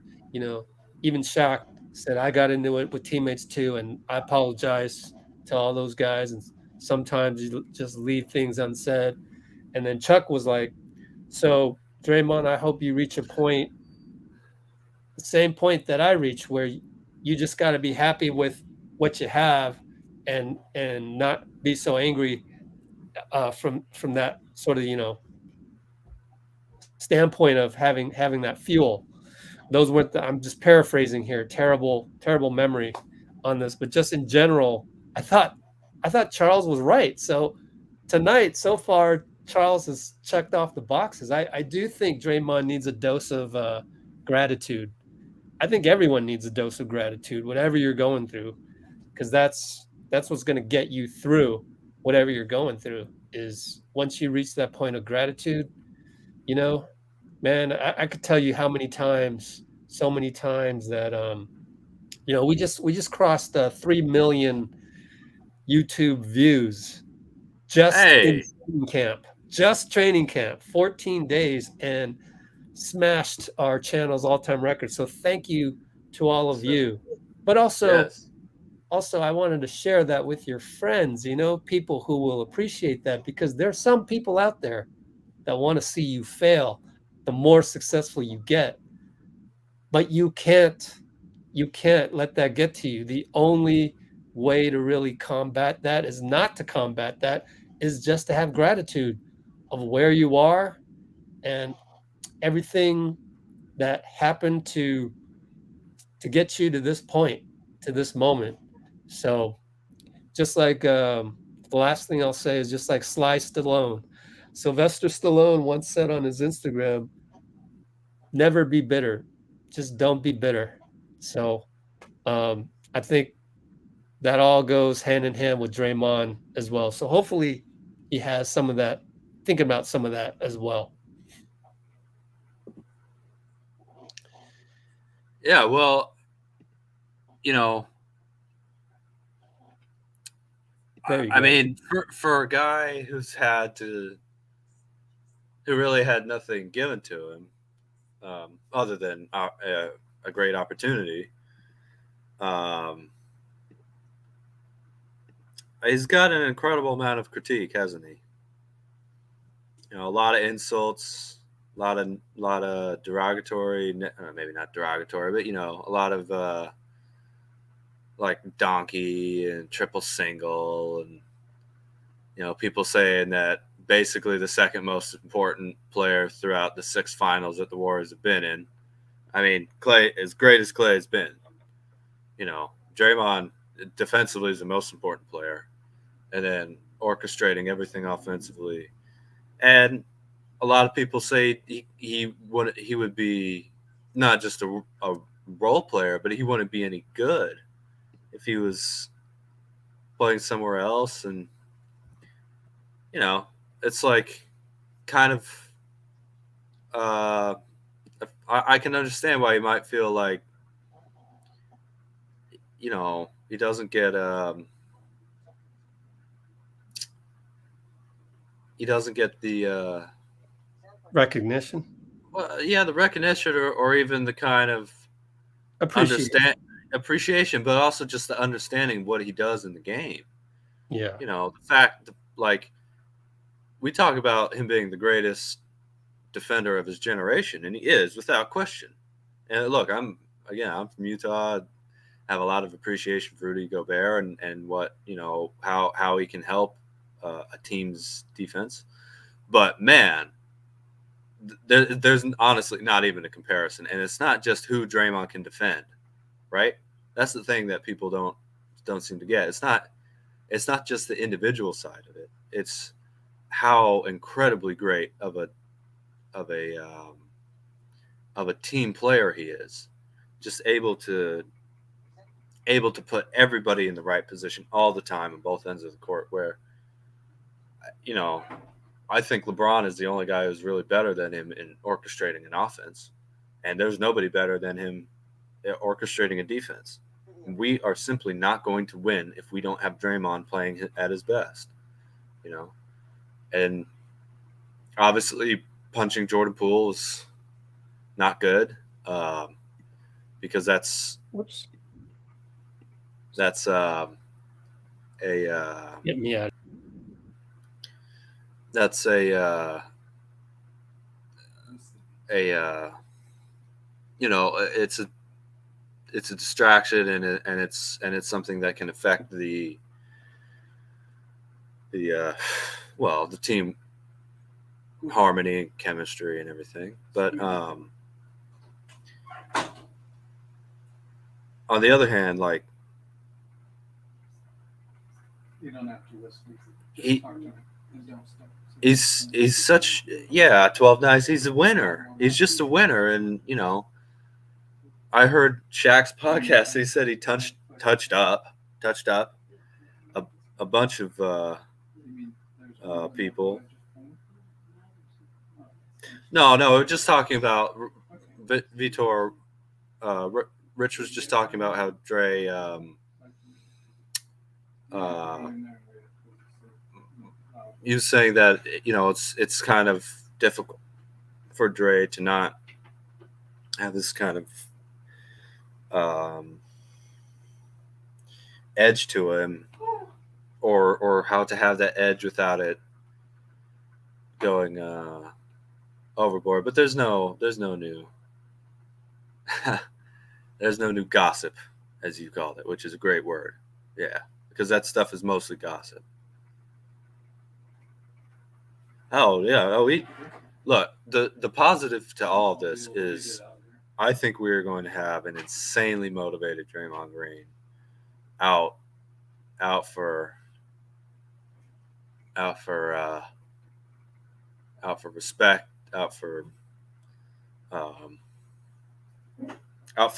even Shaq said I got into it with teammates too, and I apologize to all those guys, and sometimes you just leave things unsaid. And then Chuck was like, so Draymond, I hope you reach a point, the same point that I reached, where you just got to be happy with what you have, and not be so angry from that sort of standpoint of having that fuel. Those weren't I'm just paraphrasing here. Terrible memory on this, but just in general, I thought Charles was right. So tonight, so far, Charles has checked off the boxes. I do think Draymond needs a dose of gratitude. I think everyone needs a dose of gratitude, whatever you're going through, because that's what's going to get you through whatever you're going through. is once you reach that point of gratitude, you know, man, I could tell you how many times, so many times that you know, we just crossed 3 million YouTube views just in Hey, training camp, 14 days, and smashed our channel's all-time record. So thank you to all of you. But also yes. I wanted to share that with your friends, you know, people who will appreciate that, because there's some people out there that want to see you fail the more successful you get. But you can't let that get to you. The only way to really combat that is not to combat that, is just to have gratitude of where you are and everything that happened to get you to this point, to this moment. So just like the last thing I'll say is just like Sylvester Stallone once said on his Instagram, never be bitter. Just don't be bitter. So I think that all goes hand in hand with Draymond as well. So hopefully he has some of that, thinking about some of that as well. Yeah, well, you know, There you I go. mean, for a guy who really had nothing given to him, other than a great opportunity, he's got an incredible amount of critique, hasn't he? You know, a lot of insults, a lot of derogatory, maybe not derogatory, but you know, a lot of like donkey and triple single, and you know, people saying that basically the second most important player throughout the 6 finals that the Warriors have been in. I mean, Clay, as great as Clay has been, you know, Draymond defensively is the most important player, and then orchestrating everything offensively. And a lot of people say he would be not just a role player, but he wouldn't be any good if he was playing somewhere else. And you know, it's like kind of I can understand why he might feel like, you know, he doesn't get the Recognition, well, yeah, the recognition, or even the kind of appreciation, but also just the understanding what he does in the game. Yeah. You know, the fact, like, we talk about him being the greatest defender of his generation, and he is without question. And look, I'm from Utah. I have a lot of appreciation for Rudy Gobert and what, you know, how he can help a team's defense. But man, there's honestly not even a comparison, and it's not just who Draymond can defend, right? That's the thing that people don't seem to get. It's not just the individual side of it. It's how incredibly great of a team player he is. Just able to put everybody in the right position all the time on both ends of the court. Where, you know, I think LeBron is the only guy who's really better than him in orchestrating an offense, and there's nobody better than him orchestrating a defense. We are simply not going to win if we don't have Draymond playing at his best, you know. And obviously, punching Jordan Poole is not good, because that's Get me out. That's a you know, it's a distraction, and it's something that can affect the team harmony and chemistry and everything. But on the other hand, like, you don't have to listen. He's such 12 nights. He's a winner. He's just a winner. And you know, I heard Shaq's podcast. He said he touched up a bunch of people. No, we're just talking about Vitor. Rich was just talking about how Dre he was saying that it's kind of difficult for Dre to not have this kind of edge to him, or how to have that edge without it going overboard. But there's no new there's no new gossip, as you called it, which is a great word. Yeah, because that stuff is mostly gossip. Oh yeah. Look, the positive to all of this is I think we're going to have an insanely motivated Draymond Green out for respect, out for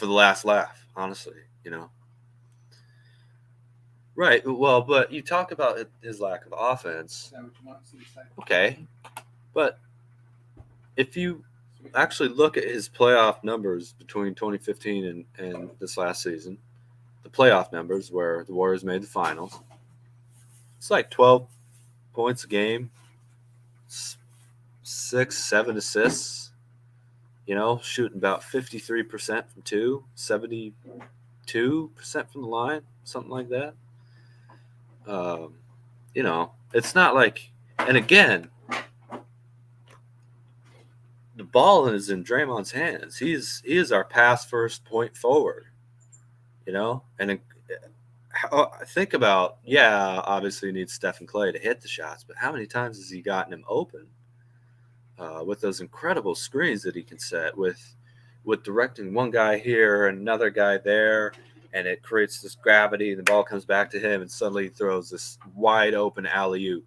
the last laugh, honestly, Right. Well, but you talk about his lack of offense. Okay. But if you actually look at his playoff numbers between 2015 and this last season, the playoff numbers where the Warriors made the finals, it's like 12 points a game, 6-7 assists, shooting about 53% from two, 72% from the line, something like that. It's not like, and again, the ball is in Draymond's hands. He is our pass first point forward, and think about, obviously you need Steph and Clay to hit the shots, but how many times has he gotten him open with those incredible screens that he can set with directing one guy here and another guy there, and it creates this gravity, and the ball comes back to him, and suddenly he throws this wide open alley-oop,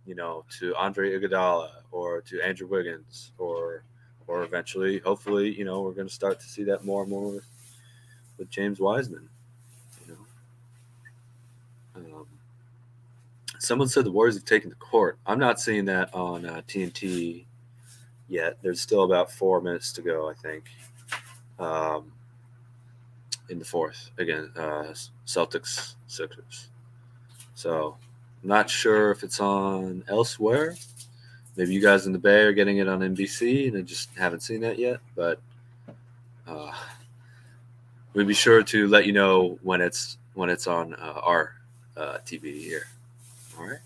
to Andre Iguodala or to Andrew Wiggins, or eventually, hopefully, we're going to start to see that more and more with James Wiseman. Someone said the Warriors have taken the court. I'm not seeing that on TNT yet. There's still about 4 minutes to go, I think, in the fourth. Again, Celtics, Sixers. So I'm not sure if it's on elsewhere. Maybe you guys in the Bay are getting it on NBC and I just haven't seen that yet. But we'll be sure to let you know when it's on our TV here. All right.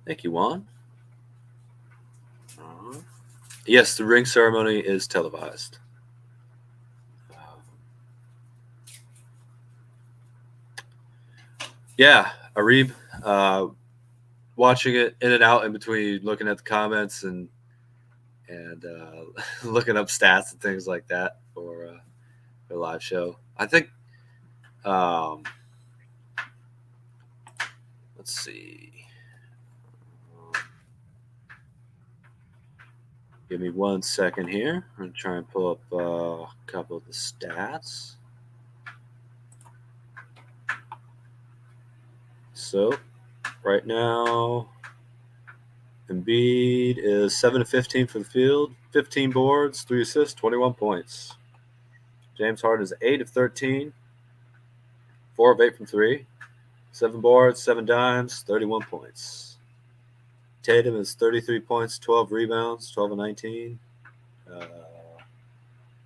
Thank you, Juan. Yes, the ring ceremony is televised. Arib, watching it in and out in between, looking at the comments and looking up stats and things like that for a live show. I think, let's see. Give me 1 second here. I'm going to try and pull up a couple of the stats. So, right now, Embiid is 7 of 15 from the field, 15 boards, 3 assists, 21 points. James Harden is 8 of 13, 4 of 8 from 3, 7 boards, 7 dimes, 31 points. Tatum is 33 points, 12 rebounds, 12 of 19.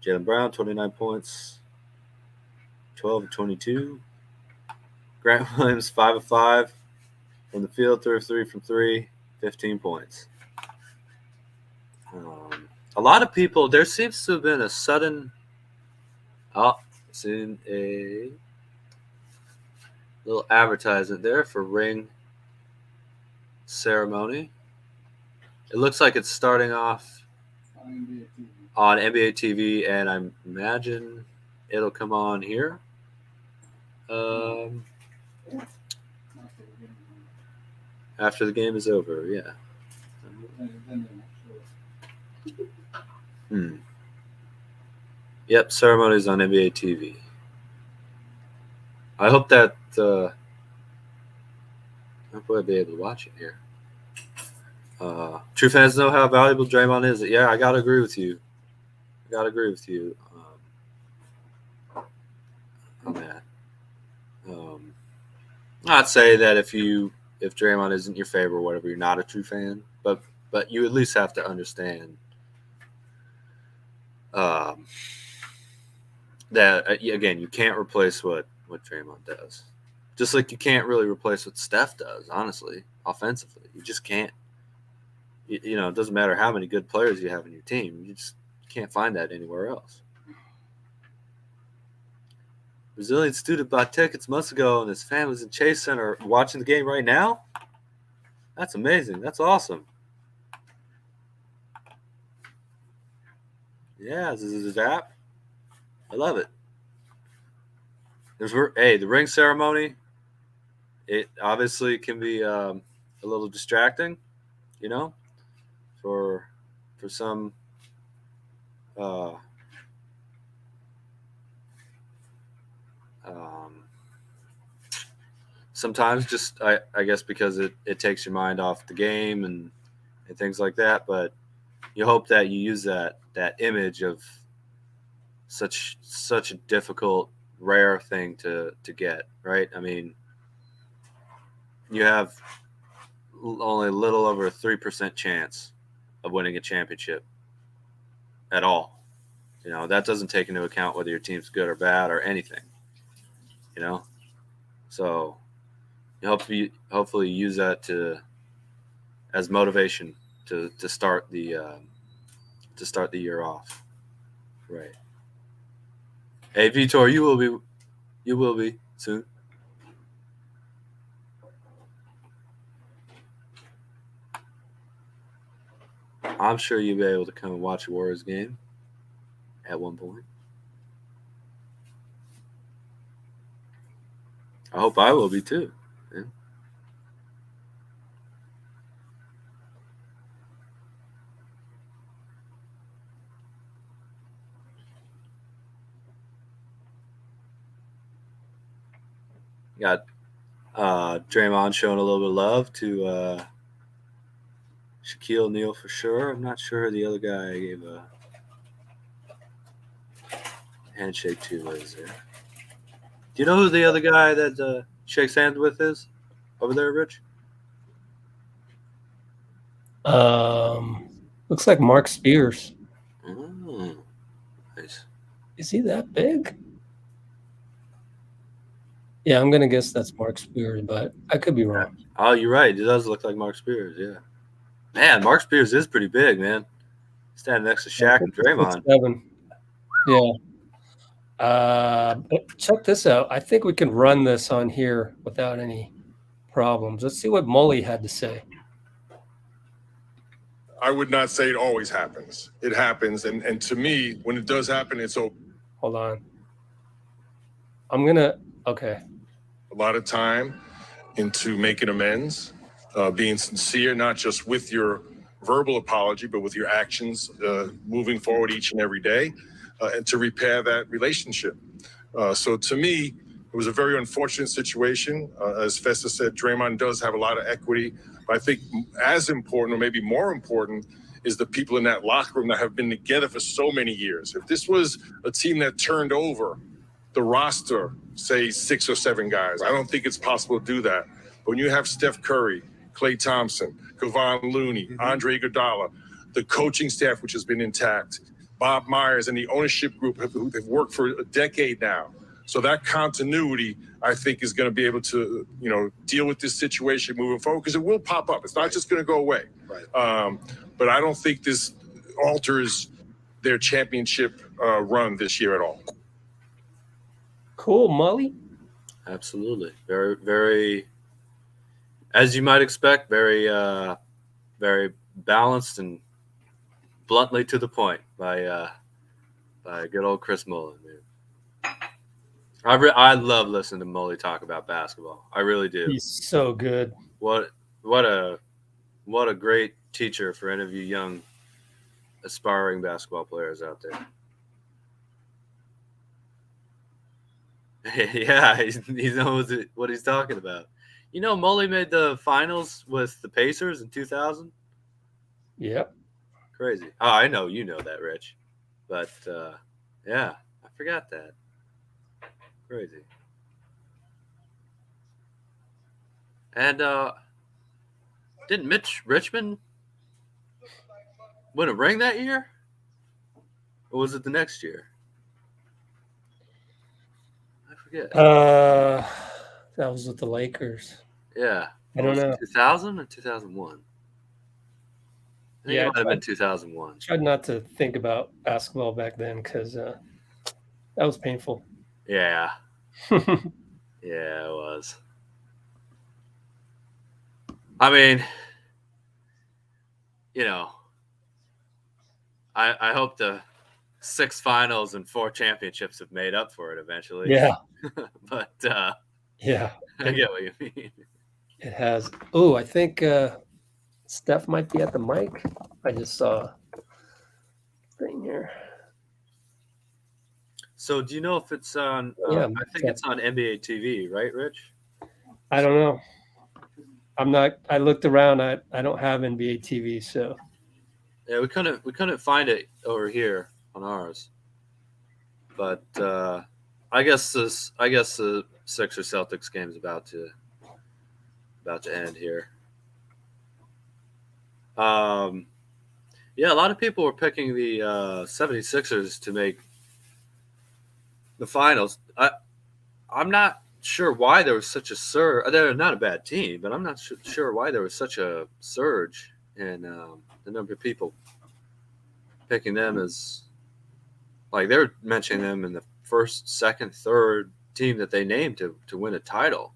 Jaylen Brown, 29 points, 12 of 22. Grant Williams, 5 of 5 from the field, 3 of 3 from 3, 15 points. A lot of people, there seems to have been a sudden, seen a little advertisement there for ring ceremony. It looks like it's starting off on NBA TV, and I imagine it'll come on here. After the game is over, yeah. Yep, ceremonies on NBA TV. I hope that I hope I'll be able to watch it here. True fans know how valuable Draymond is. Yeah, I gotta agree with you. On that. Not say that if Draymond isn't your favorite or whatever, you're not a true fan, but you at least have to understand that again, you can't replace what Draymond does. Just like you can't really replace what Steph does, honestly, offensively. You just can't. You know, it doesn't matter how many good players you have in your team. You just can't find that anywhere else. Brazilian student bought tickets months ago, and his family's in Chase Center watching the game right now. That's amazing. That's awesome. Yeah, this is his app. I love it. The ring ceremony. It obviously can be a little distracting, you know, for some. Sometimes just I guess because it takes your mind off the game and things like that. But you hope that you use that image of such a difficult, rare thing to get, right? I mean, you have only a little over a 3% chance of winning a championship at all. You know, that doesn't take into account whether your team's good or bad or anything, you know? So you hopefully use that as motivation to start the year off. Right. Hey, Vitor, you will be soon. I'm sure you'll be able to come and watch a Warriors game at one point. I hope I will be too. Yeah. Got Draymond showing a little bit of love to Shaquille O'Neal for sure. I'm not sure who the other guy I gave a handshake to was there. Do you know who the other guy that shakes hands with is over there, Rich? Looks like Mark Spears. Oh, nice. Is he that big? Yeah, I'm gonna guess that's Mark Spears, but I could be wrong. Oh, you're right. It does look like Mark Spears. Yeah, man, Mark Spears is pretty big, man. Standing next to Shaq and Draymond. 6'7". Yeah. But check this out. I think we can run this on here without any problems. Let's see what Mullin had to say. I would not say it always happens. It happens, and to me, when it does happen, it's a Hold on. Okay. A lot of time into making amends, being sincere, not just with your verbal apology, but with your actions, moving forward each and every day, and to repair that relationship. So to me, it was a very unfortunate situation. As Festa said, Draymond does have a lot of equity, but I think as important, or maybe more important, is the people in that locker room that have been together for so many years. If this was a team that turned over the roster, say 6 or 7 guys, I don't think it's possible to do that. But when you have Steph Curry, Klay Thompson, Kevon Looney, Andre Iguodala, the coaching staff, which has been intact, Bob Myers and the ownership group have worked for a decade now. So that continuity, I think, is going to be able to, deal with this situation moving forward, because it will pop up. It's not just going to go away. Right. But I don't think this alters their championship run this year at all. Cool, Mullin. Absolutely. Very, very, as you might expect, very, very balanced and bluntly to the point by good old Chris Mullin. I love listening to Mullin talk about basketball. I really do. He's so good. What a great teacher for any of you young aspiring basketball players out there. Yeah, he knows what he's talking about. You know, Mullin made the finals with the Pacers in 2000. Yep. Crazy. Oh, I know you know that, Rich. But yeah, I forgot that. Crazy. And didn't Mitch Richmond win a ring that year? Or was it the next year? I forget. That was with the Lakers. Yeah. I don't know. 2000 or 2001? I think it might have been 2001. Tried not to think about basketball back then because that was painful. Yeah. Yeah, it was. I mean, you know, I hope the 6 finals and 4 championships have made up for it eventually. Yeah. But yeah, I get what you mean. It has. Oh, I think Steph might be at the mic. I just saw a thing here. So do you know if it's on Yeah, I think it's on NBA TV, right, Rich? I don't know. I looked around. I don't have NBA TV, so Yeah, we couldn't find it over here on ours. But I guess the Sixers Celtics game is about to end here. Yeah, a lot of people were picking the 76ers to make the finals. I'm not sure why there was such a surge. They're not a bad team, but I'm not sure why there was such a surge in the number of people picking them as, like, they're mentioning them in the first, second, third team that they named to win a title.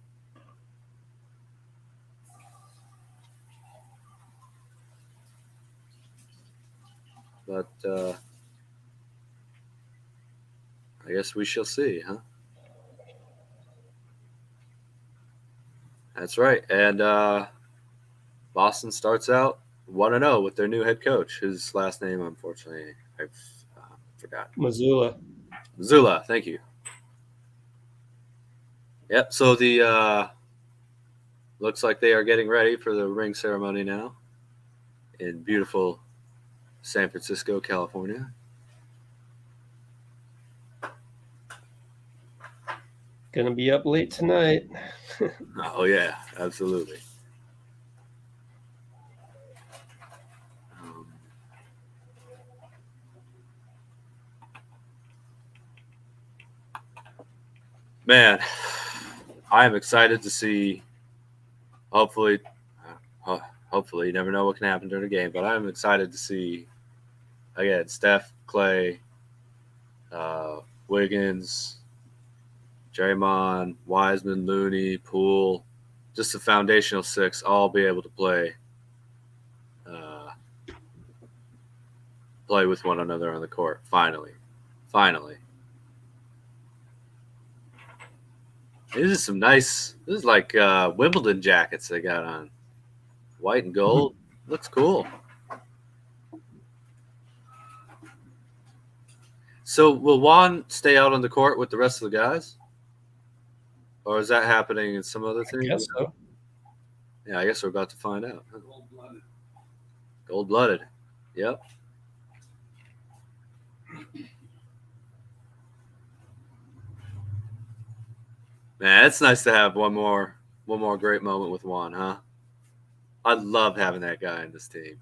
But I guess we shall see, huh? That's right. And Boston starts out 1-0 with their new head coach. His last name, unfortunately, I've forgotten. Mazzulla, thank you. Yep, so the looks like they are getting ready for the ring ceremony now in beautiful San Francisco, California. Gonna be up late tonight. Oh yeah, absolutely. Man, I am excited to see. Hopefully, you never know what can happen during a game, but I'm excited to see again Steph, Clay, Wiggins, Draymond, Wiseman, Looney, Poole, just the foundational 6 all be able to play with one another on the court. Finally. This is like Wimbledon jackets they got on. White and gold. Looks cool. So will Juan stay out on the court with the rest of the guys? Or is that happening in some other thing? I guess so. Yeah, I guess we're about to find out. Gold-blooded. Yep. Man, it's nice to have one more great moment with Juan, huh? I love having that guy in this team.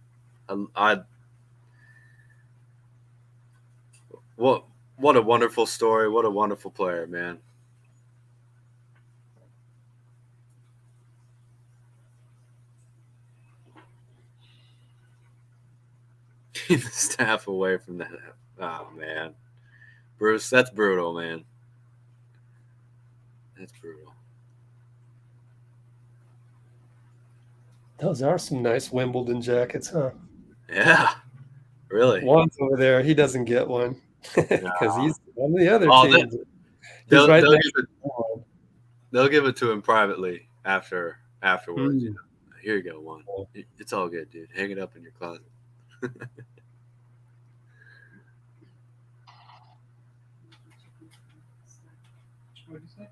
What a wonderful story. What a wonderful player, man. Keep the staff away from that. Oh, man. Bruce, that's brutal, man. That's brutal. Those are some nice Wimbledon jackets, huh? Yeah, really. Juan's over there. He doesn't get one because he's on the other team. They'll give it to him privately afterwards. You know? Here you go, Juan. It's all good, dude. Hang it up in your closet. What'd you say?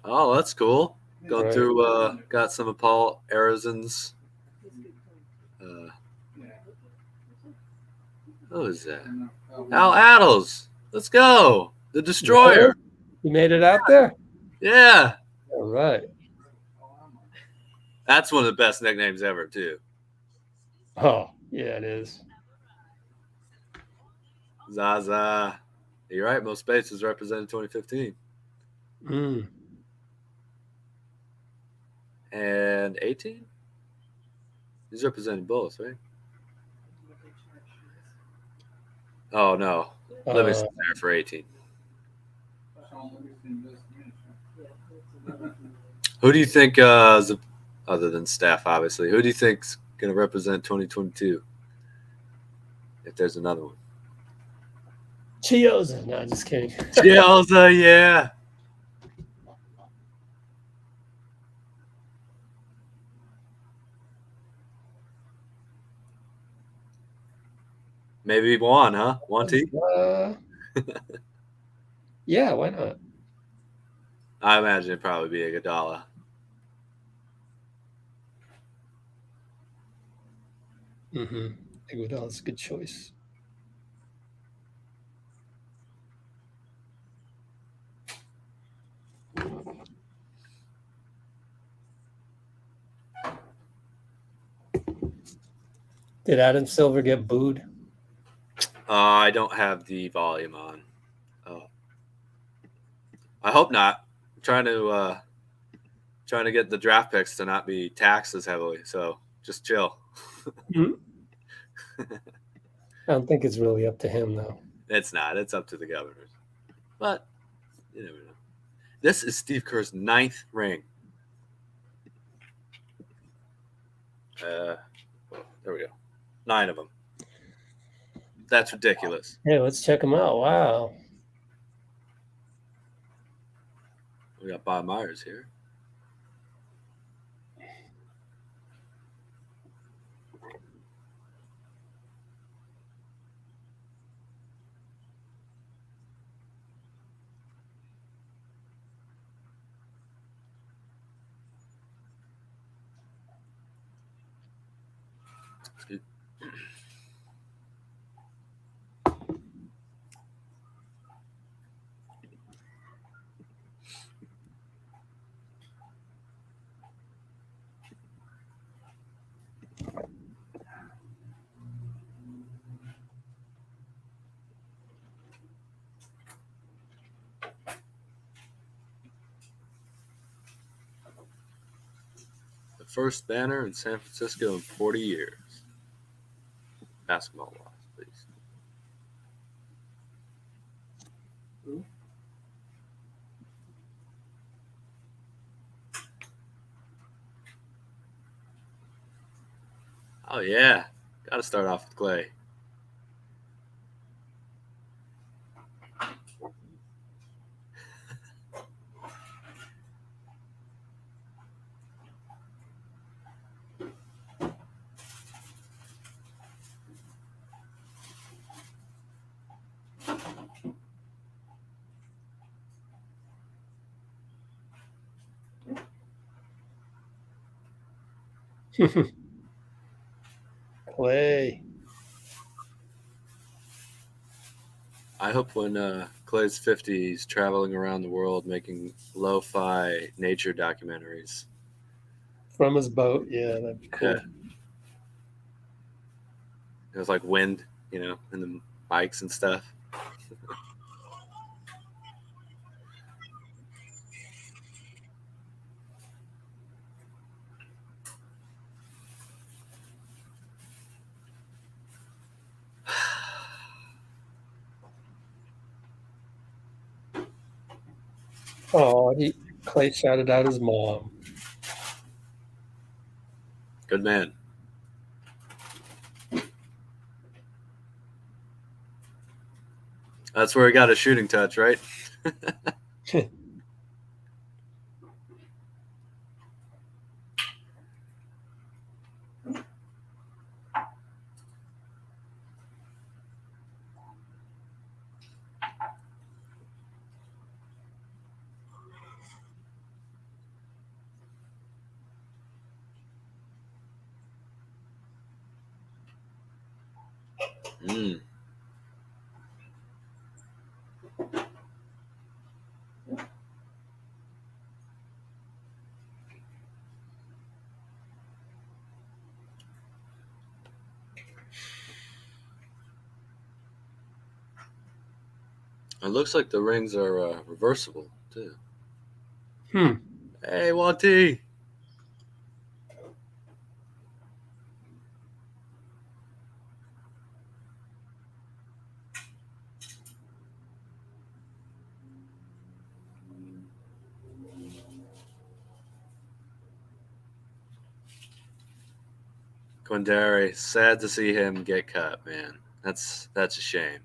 Oh, that's cool. Going Right. through, got some of Paul Arizon's. Who is that? Al Addles. Let's go. The Destroyer. You made it out there? Yeah. All right. That's one of the best nicknames ever, too. Oh, yeah, it is. Zaza. You're right. Most Speights was represented 2015. Mm. And 18? He's representing both, right? Oh, no. Livingston's there for 18. Who do you think, other than staff, obviously, who do you think's going to represent 2022? If there's another one. Chioza. No, just kidding. Chioza, yeah. Maybe Juan, huh? Juan T? Yeah, why not? I imagine it'd probably be Iguodala. Mm-hmm. Iguodala's a good choice. Did Adam Silver get booed? I don't have the volume on. Oh, I hope not. I'm trying to get the draft picks to not be taxed as heavily. So just chill. Mm-hmm. I don't think it's really up to him, though. It's not. It's up to the governors. But you never know. This is Steve Kerr's 9th ring. There we go. 9 of them. That's ridiculous. Hey, let's check him out. Wow. We got Bob Myers here. The first banner in San Francisco in 40 years. Basketball wise, please. Oh, yeah. Got to start off with Clay. Clay. I hope when Clay's 50, he's traveling around the world making lo-fi nature documentaries. From his boat. Yeah, that'd be cool. Yeah. It was like wind, and the mics and stuff. Oh, Clay shouted out his mom. Good man. That's where he got a shooting touch, right? Mm. It looks like the rings are reversible too. Hey, Wanty. Quindary, sad to see him get cut, man. That's a shame.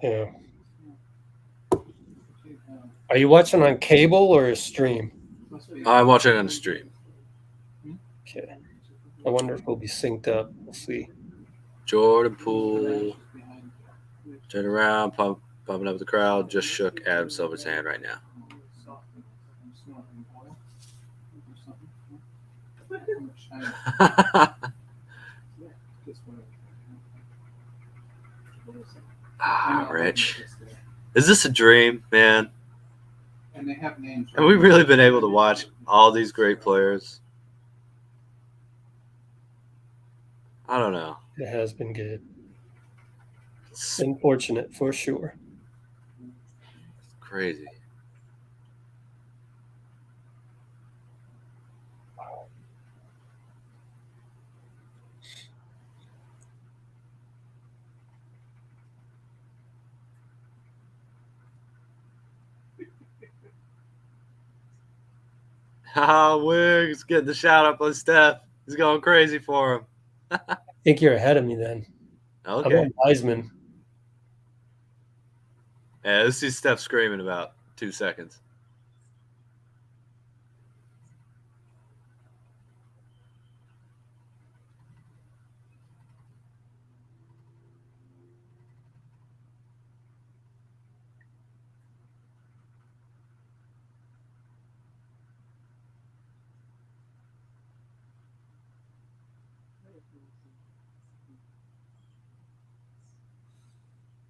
Yeah. Are you watching on cable or a stream? I'm watching on the stream. Okay. I wonder if we'll be synced up. We'll see. Jordan Poole, turn around, pumping up the crowd. Just shook Adam Silver's hand right now. Rich. Is this a dream, man? And they have names. Have we really been able to watch all these great players? I don't know. It has been good. It's unfortunate for sure. Crazy. Wiggs getting the shout out on Steph. He's going crazy for him. I think you're ahead of me then. Okay. I'm on Wiseman. Yeah, let's see Steph screaming about 2 seconds.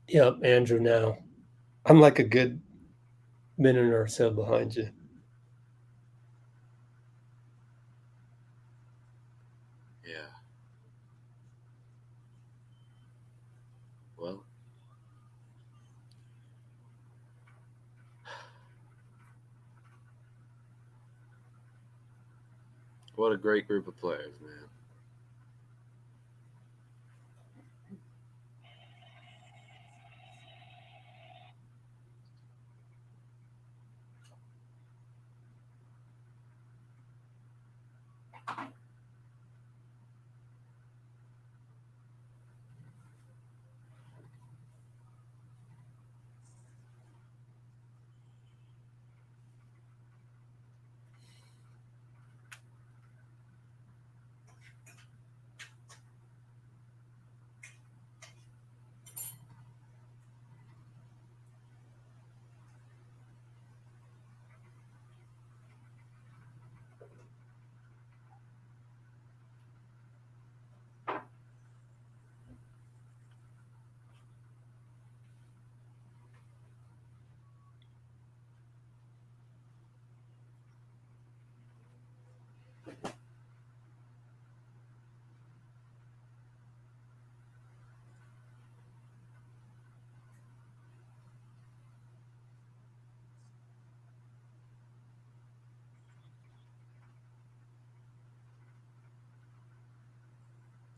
Yep, Andrew now. I'm like a good minute or so behind you. Yeah. Well. What a great group of players, man.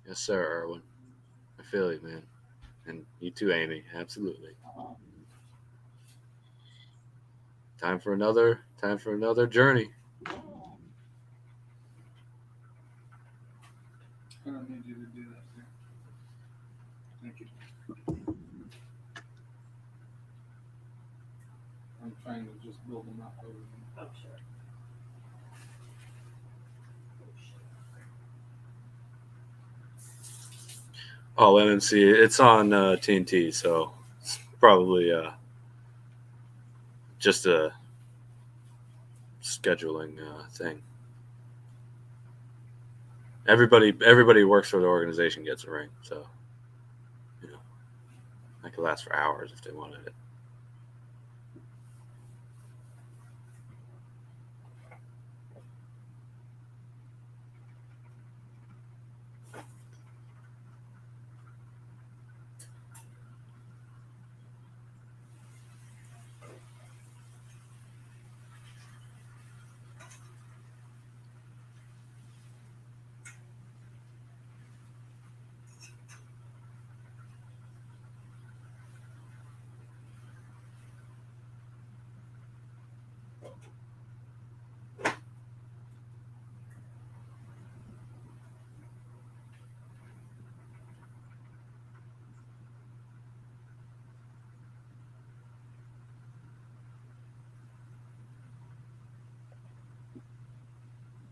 Yes, sir, Erwin. I feel you, man. And you too, Amy. Absolutely. Time for another journey. I don't need you to do that, sir. Thank you. I'm trying to just build them up. Oh, sure. Oh, MMC. It's on TNT, so it's probably just a scheduling thing. Everybody who works for the organization gets a ring, so you know, that could last for hours if they wanted it.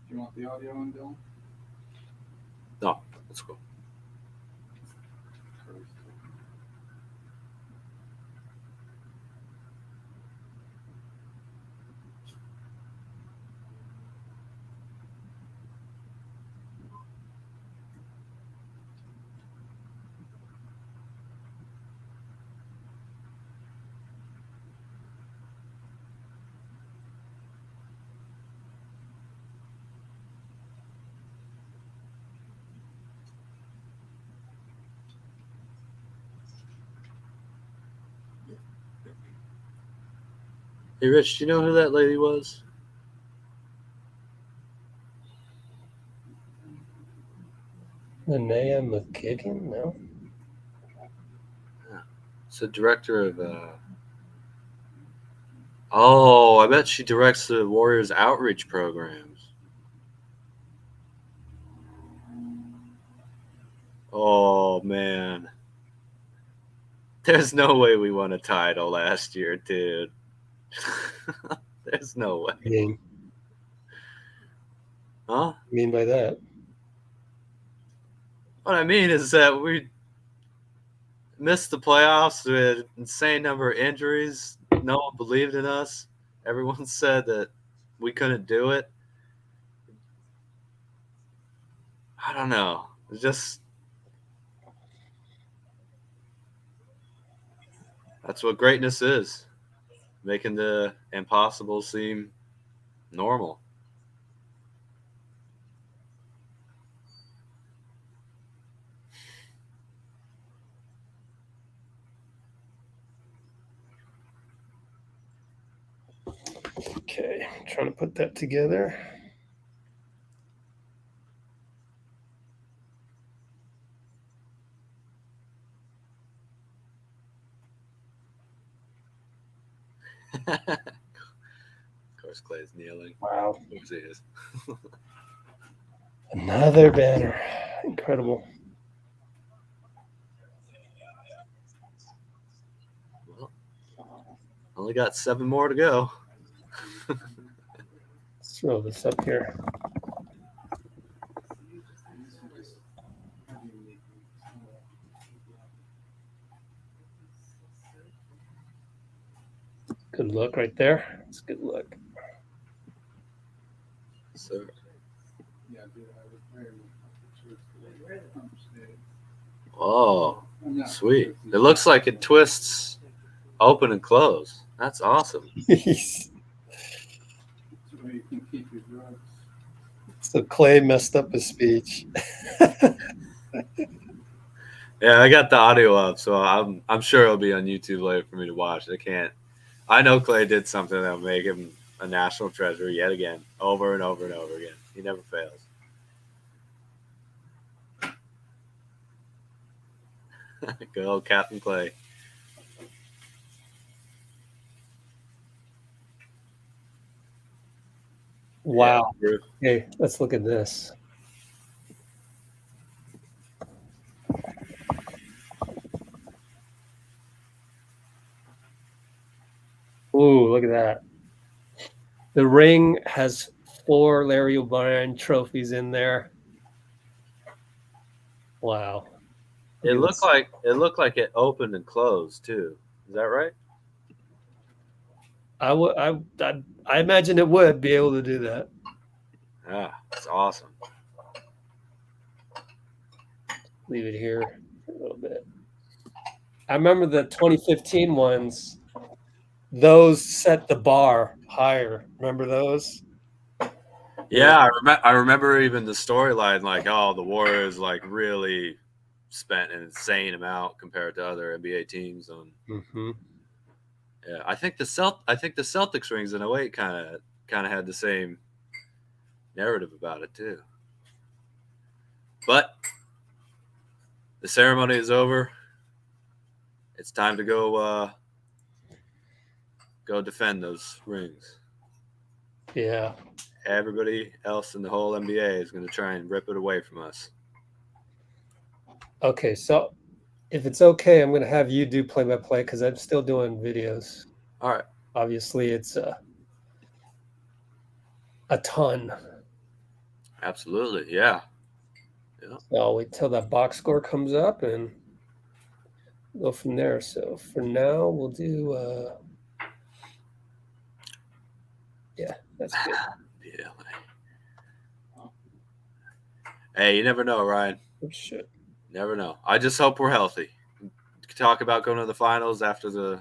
Do you want the audio on, Dylan? No, that's cool. Hey, Rich, do you know who that lady was? Linnea McKigan? No. It's the director of. Oh, I bet she directs the Warriors outreach programs. Oh man, there's no way we won a title last year, dude. There's no way. Game. Huh? What do you mean by that? What I mean is that we missed the playoffs with an insane number of injuries. No one believed in us. Everyone said that we couldn't do it. I don't know. It's just that's what greatness is. Making the impossible seem normal. Okay, I'm trying to put that together. Of course, Clay's kneeling. Wow. Of course he is. Another banner. Incredible. Well, only got 7 more to go. Let's throw this up here. Good look right there. It's a good look. Sir. Yeah, dude, I was very Oh, sweet. It looks like it twists open and close. That's awesome. Where you can keep your drugs. So Clay messed up his speech. Yeah, I got the audio up, so I'm sure it'll be on YouTube later for me to watch. I know Clay did something that'll make him a national treasure yet again, over and over and over again. He never fails. Good old Captain Clay. Wow. Yeah, Okay, let's look at this. Ooh, look at that. The ring has 4 Larry O'Brien trophies in there. Wow. It looked like it opened and closed too. Is that right? I imagine it would be able to do that. Yeah, that's awesome. Leave it here for a little bit. I remember the 2015 ones. Those set the bar higher. Remember those? Yeah, I remember even the storyline, like, oh, the Warriors like really spent an insane amount compared to other NBA teams. Yeah, I think the Celtics rings in 08 kind of had the same narrative about it too. But the ceremony is over. It's time to go defend those rings. Yeah. Everybody else in the whole NBA is going to try and rip it away from us. Okay, so if it's okay, I'm going to have you do play-by-play because I'm still doing videos. All right. Obviously, it's a ton. Absolutely, yeah. So I'll wait till that box score comes up and go from there. So for now, we'll do. Yeah, that's good. Yeah. Hey, you never know, Ryan. Oh, shit. Never know. I just hope we're healthy. Talk about going to the finals after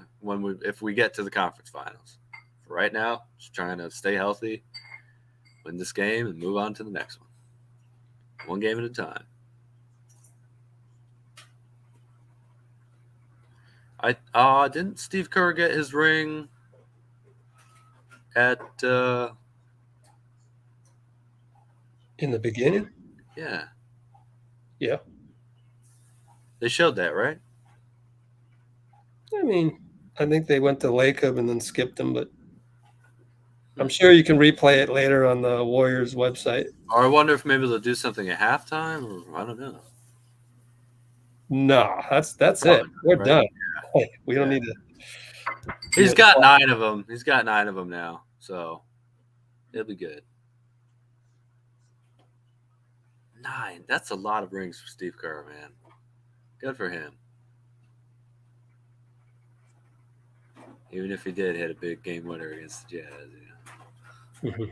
if we get to the conference finals. For right now, just trying to stay healthy, win this game, and move on to the next one. One game at a time. Didn't Steve Kerr get his ring at in the beginning? Yeah. Yeah. They showed that, right? I mean, I think they went to Lacob and then skipped them, but I'm sure you can replay it later on the Warriors website. Or I wonder if maybe they'll do something at halftime, or I don't know. No, that's it. We're done. Hey, we don't need to. He's got 9 of them. He's got 9 of them now, so it'll be good. 9. That's a lot of rings for Steve Kerr, man. Good for him. Even if he did hit a big game winner against the Jazz. Yeah.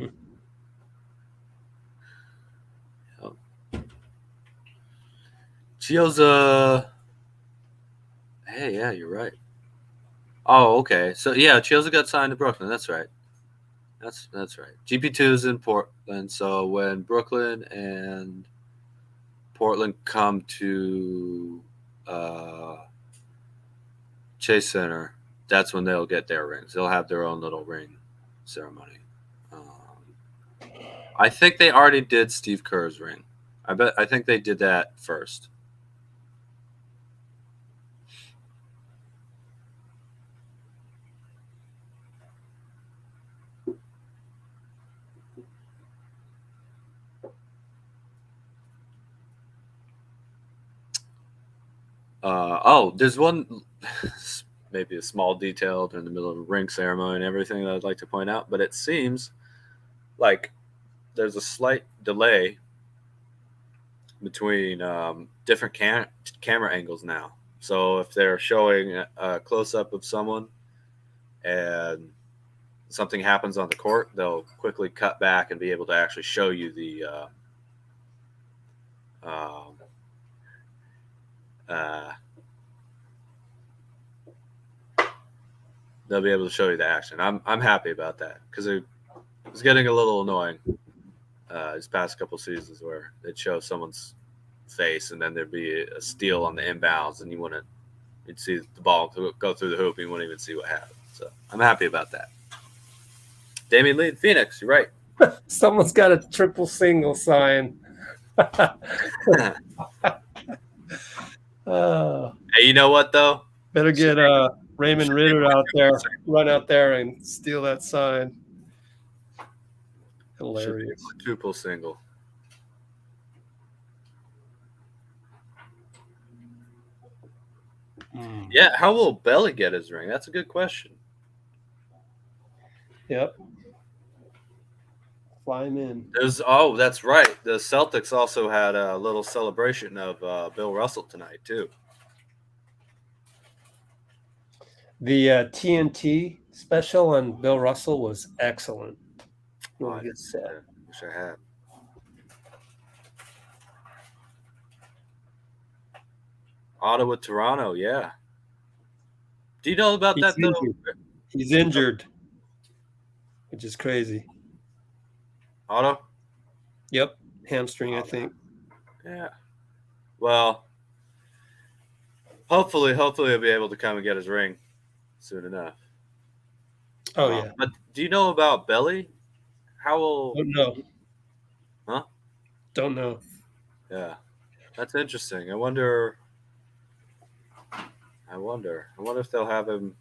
Chioza. Hey, yeah, you're right. Oh, okay. So yeah, Chioza got signed to Brooklyn. That's right. That's right. GP2's in Portland. So when Brooklyn and Portland come to Chase Center, that's when they'll get their rings. They'll have their own little ring ceremony. I think they already did Steve Kerr's ring. I think they did that first. There's one, maybe a small detail in the middle of a ring ceremony and everything that I'd like to point out, but it seems like there's a slight delay between different camera angles now. So if they're showing a close-up of someone and something happens on the court, they'll quickly cut back and be able to actually show you the they'll be able to show you the action. I'm happy about that because it was getting a little annoying these past couple seasons where they'd show someone's face and then there'd be a steal on the inbounds and you'd see the ball go through the hoop and you wouldn't even see what happened. So I'm happy about that. Damian Lee, Phoenix, you're right. Someone's got a triple single sign. Hey, you know what though? Better get Raymond Ritter out there, run out there and steal that sign. Hilarious. Quadruple single. Yeah, how will Belly get his ring? That's a good question. Yep. Fly him in. That's right. The Celtics also had a little celebration of Bill Russell tonight too. The TNT special on Bill Russell was excellent. You want to get set? Wish I had. Ottawa, Toronto, yeah. Do you know about that though? He's injured, which is crazy. Otto? Yep, hamstring, I think. Yeah. Well, hopefully he'll be able to come and get his ring soon enough. Oh yeah. But do you know about Belly? How will? Don't know. Huh? Don't know. Yeah, that's interesting. I wonder if they'll have him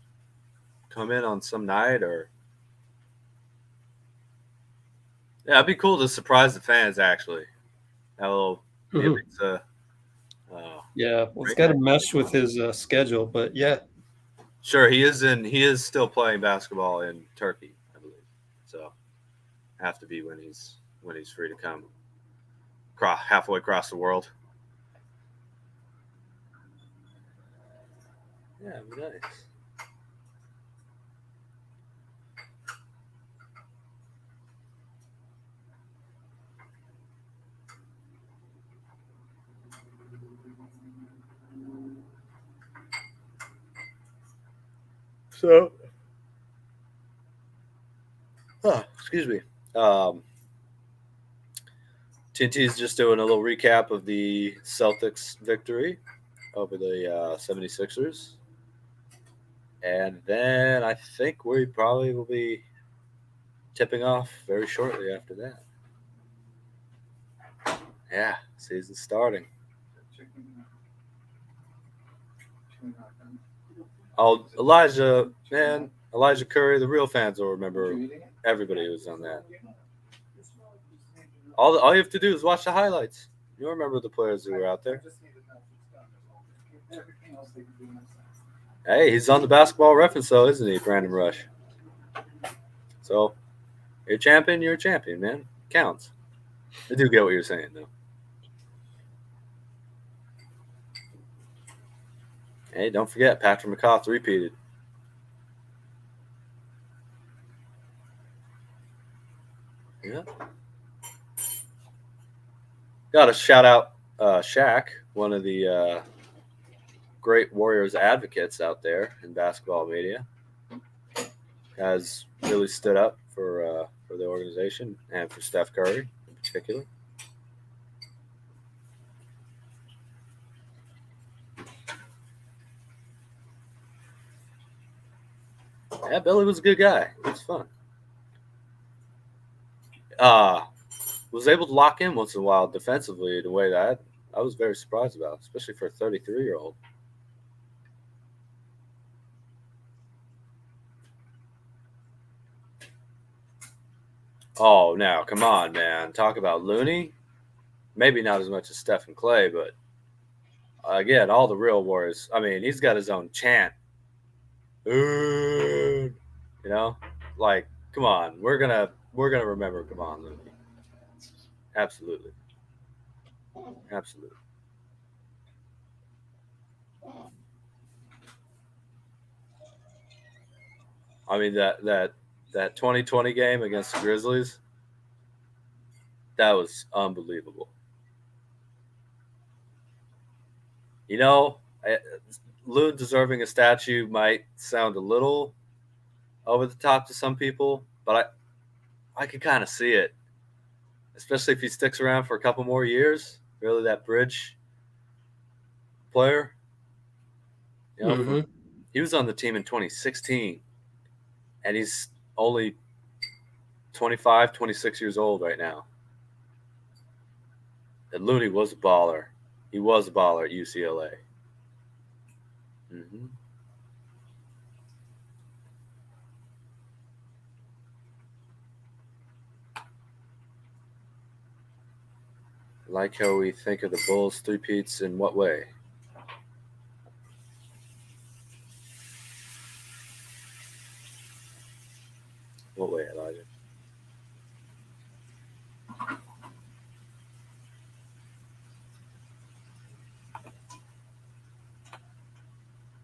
come in on some night or. Yeah, it'd be cool to surprise the fans. Actually, that will. Yeah, well, it's got to mesh with his schedule, but yeah. Sure, he is still playing basketball in Turkey, I believe. So, have to be when he's free to come halfway across the world. Yeah, nice. So, excuse me. TNT is just doing a little recap of the Celtics victory over the 76ers. And then I think we probably will be tipping off very shortly after that. Yeah, season's starting. Oh, Elijah Curry, the real fans will remember everybody who was on that. All you have to do is watch the highlights. You'll remember the players who were out there. Hey, he's on the basketball reference, though, isn't he, Brandon Rush? So, you're a champion, man. Counts. I do get what you're saying, though. Hey, don't forget, Patrick McCaw repeated. Yeah. Got to shout out Shaq, one of the great Warriors advocates out there in basketball media. Has really stood up for the organization and for Steph Curry in particular. Yeah, Billy was a good guy. It was fun. Was able to lock in once in a while defensively in a way that I was very surprised about, especially for a 33-year-old. Oh, now, come on, man. Talk about Looney. Maybe not as much as Steph and Clay, but again, all the real Warriors. I mean, he's got his own chant. You know, like, come on, we're gonna remember. Come on, Looney. Absolutely. I mean that 2020 game against the Grizzlies, that was unbelievable. You know, Loon deserving a statue might sound a little over the top to some people, but I could kind of see it, especially if he sticks around for a couple more years. Really, that bridge player. You know, he was on the team in 2016, and he's only 25, 26 years old right now. And Looney was a baller. He was a baller at UCLA. Mm-hmm. Like how we think of the Bulls three-peats in what way? What way,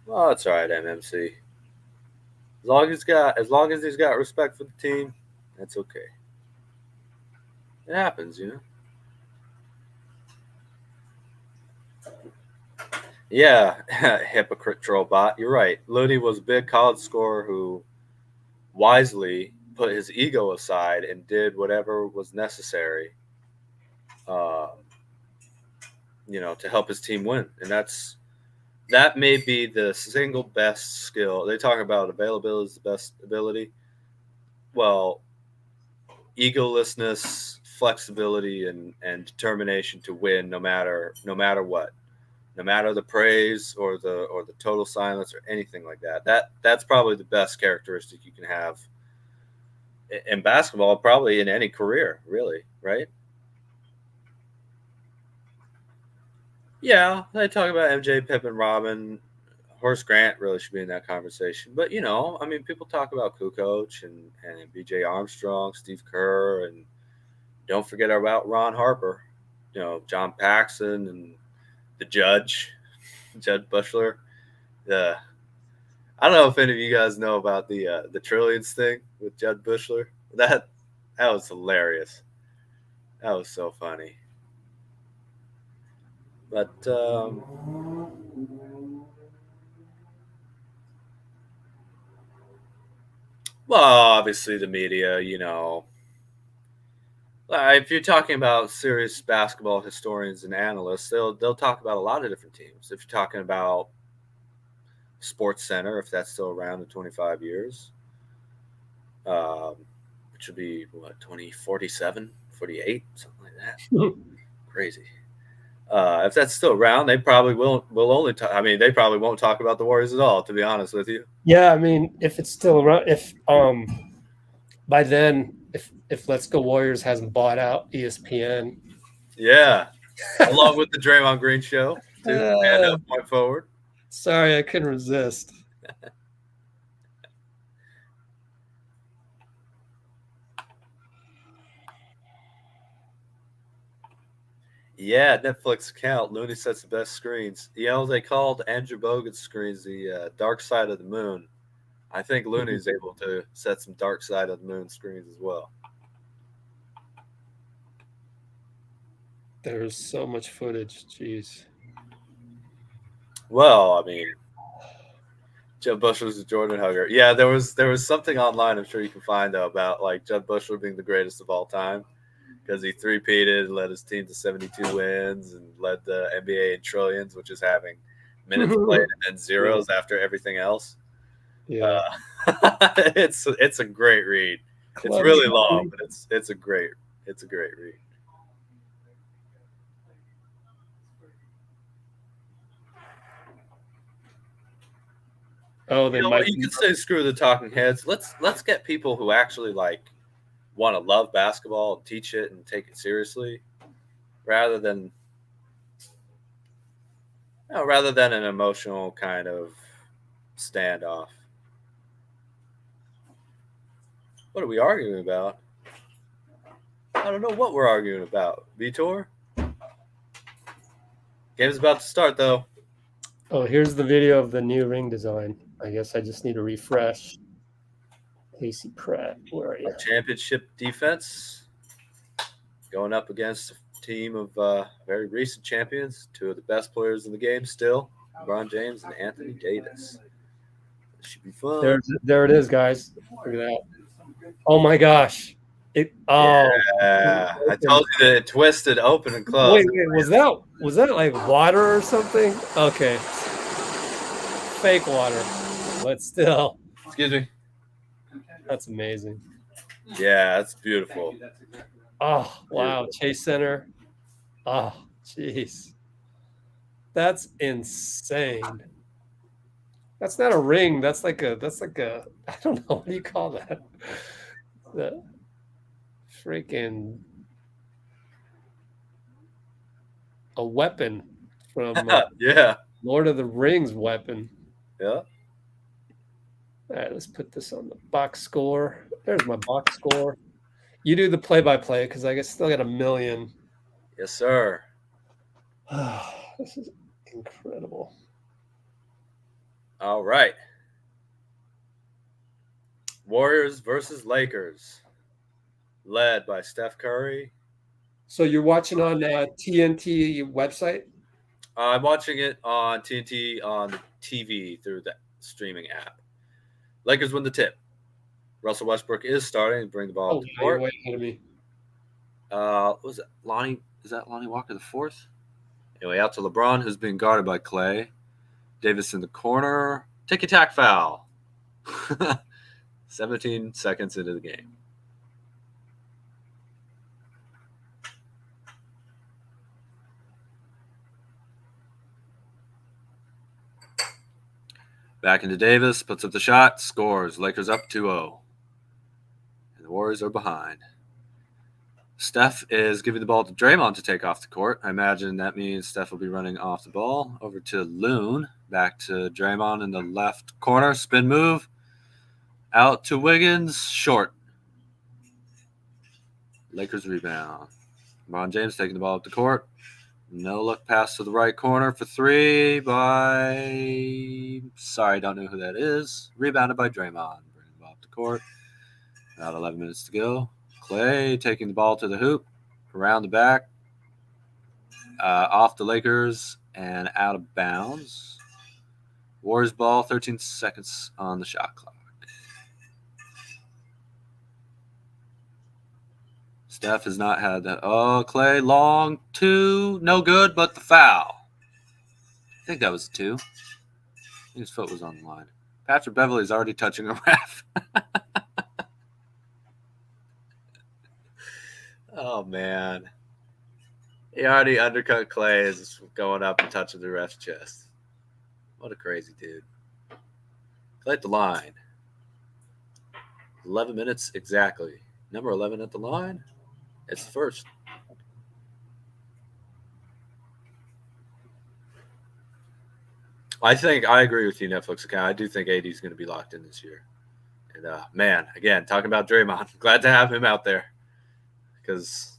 Well, that's all right, MMC. As long as he's got respect for the team, that's okay. It happens, you know. Yeah, hypocrite troll bot. You're right. Looney was a big college scorer who wisely put his ego aside and did whatever was necessary, uh, to help his team win. And that may be the single best skill. They talk about availability is the best ability. Well, egolessness, flexibility, and determination to win no matter what. No matter the praise or the total silence or anything like that. That's probably the best characteristic you can have in basketball, probably in any career, really, right? Yeah, they talk about MJ, Pippen, Robin, Horace Grant really should be in that conversation. But people talk about Kukoc and BJ Armstrong, Steve Kerr, and don't forget about Ron Harper, John Paxson and the Judge Bushler. I don't know if any of you guys know about the Trillions thing with Judd Bushler. That was hilarious. That was so funny. But well, obviously the media, if you're talking about serious basketball historians and analysts, they'll talk about a lot of different teams. If you're talking about Sports Center, if that's still around in 25 years, which would be 2047, 48, something like that. Crazy. If that's still around, they probably will only talk. I mean, they probably won't talk about the Warriors at all, to be honest with you. Yeah, I mean, if it's still around, if by then, if Let's Go Warriors hasn't bought out ESPN, yeah, along with the Draymond Green show, and up point forward. Sorry, I couldn't resist. Yeah, Netflix account. Looney sets the best screens. They called Andrew Bogut's screens the dark side of the moon. I think Looney's able to set some dark side of the moon screens as well. There's so much footage. Jeez. Well, I mean, Jud Bushler's a Jordan hugger. Yeah, there was something online I'm sure you can find though about like Jud Bushler being the greatest of all time because he three-peated and led his team to 72 wins and led the NBA in trillions, which is having minutes played and zeros after everything else. Yeah, it's a great read. It's really long, but it's a great read. Oh, they might. You can say screw the talking heads. Let's get people who actually want to love basketball and teach it and take it seriously, rather than an emotional kind of standoff. What are we arguing about? I don't know what we're arguing about. Vitor? Game's about to start though. Oh, here's the video of the new ring design. I guess I just need a refresh. Casey Pratt, where are you? Championship defense going up against a team of very recent champions, two of the best players in the game still, LeBron James and Anthony Davis. It should be fun. There it is, guys. Look at that. Oh my gosh. Yeah, I told you that it twisted open and closed. Wait, was that like water or something? Okay. Fake water. But still. Excuse me. That's amazing. Yeah, that's beautiful. Oh, wow. Chase Center. Oh, jeez. That's insane. That's not a ring. That's like a I don't know, what do you call that? The freaking a weapon from yeah. Lord of the Rings weapon. Yeah. All right, let's put this on the box score. There's my box score. You do the play-by-play because I still got 1 million. Yes, sir. This is incredible. All right. Warriors versus Lakers, led by Steph Curry. So you're watching on TNT website? I'm watching it on TNT on the TV through the streaming app. Lakers win the tip. Russell Westbrook is starting to bring the ball Oh, up the yeah, you're court. way ahead of me. Was it Lonnie? Is that Lonnie Walker the fourth? Anyway, out to LeBron, who's being guarded by Clay. Davis in the corner. Ticky-tack foul. 17 seconds into the game. Back into Davis, puts up the shot, scores. Lakers up 2-0. And the Warriors are behind. Steph is giving the ball to Draymond to take off the court. I imagine that means Steph will be running off the ball. Over to Loon. Back to Draymond in the left corner. Spin move. Out to Wiggins. Short. Lakers rebound. LeBron James taking the ball up the court. No look pass to the right corner for three by... Sorry, don't know who that is. Rebounded by Draymond. Bringing the ball up the court. About 11 minutes to go. Clay taking the ball to the hoop. Around the back. Off the Lakers and out of bounds. Warriors ball, 13 seconds on the shot clock. Steph has not had that. Oh, Clay, long two. No good, but the foul. I think that was a two. I think his foot was on the line. Patrick Beverley's already touching a ref. Oh, man. He already undercut Clay as going up and touching the ref's chest. What a crazy dude. Clay at the line. 11 minutes exactly. Number 11 at the line. It's the first. I agree with you, Netflix account. I do think AD is going to be locked in this year. And, man, again, talking about Draymond, glad to have him out there. Because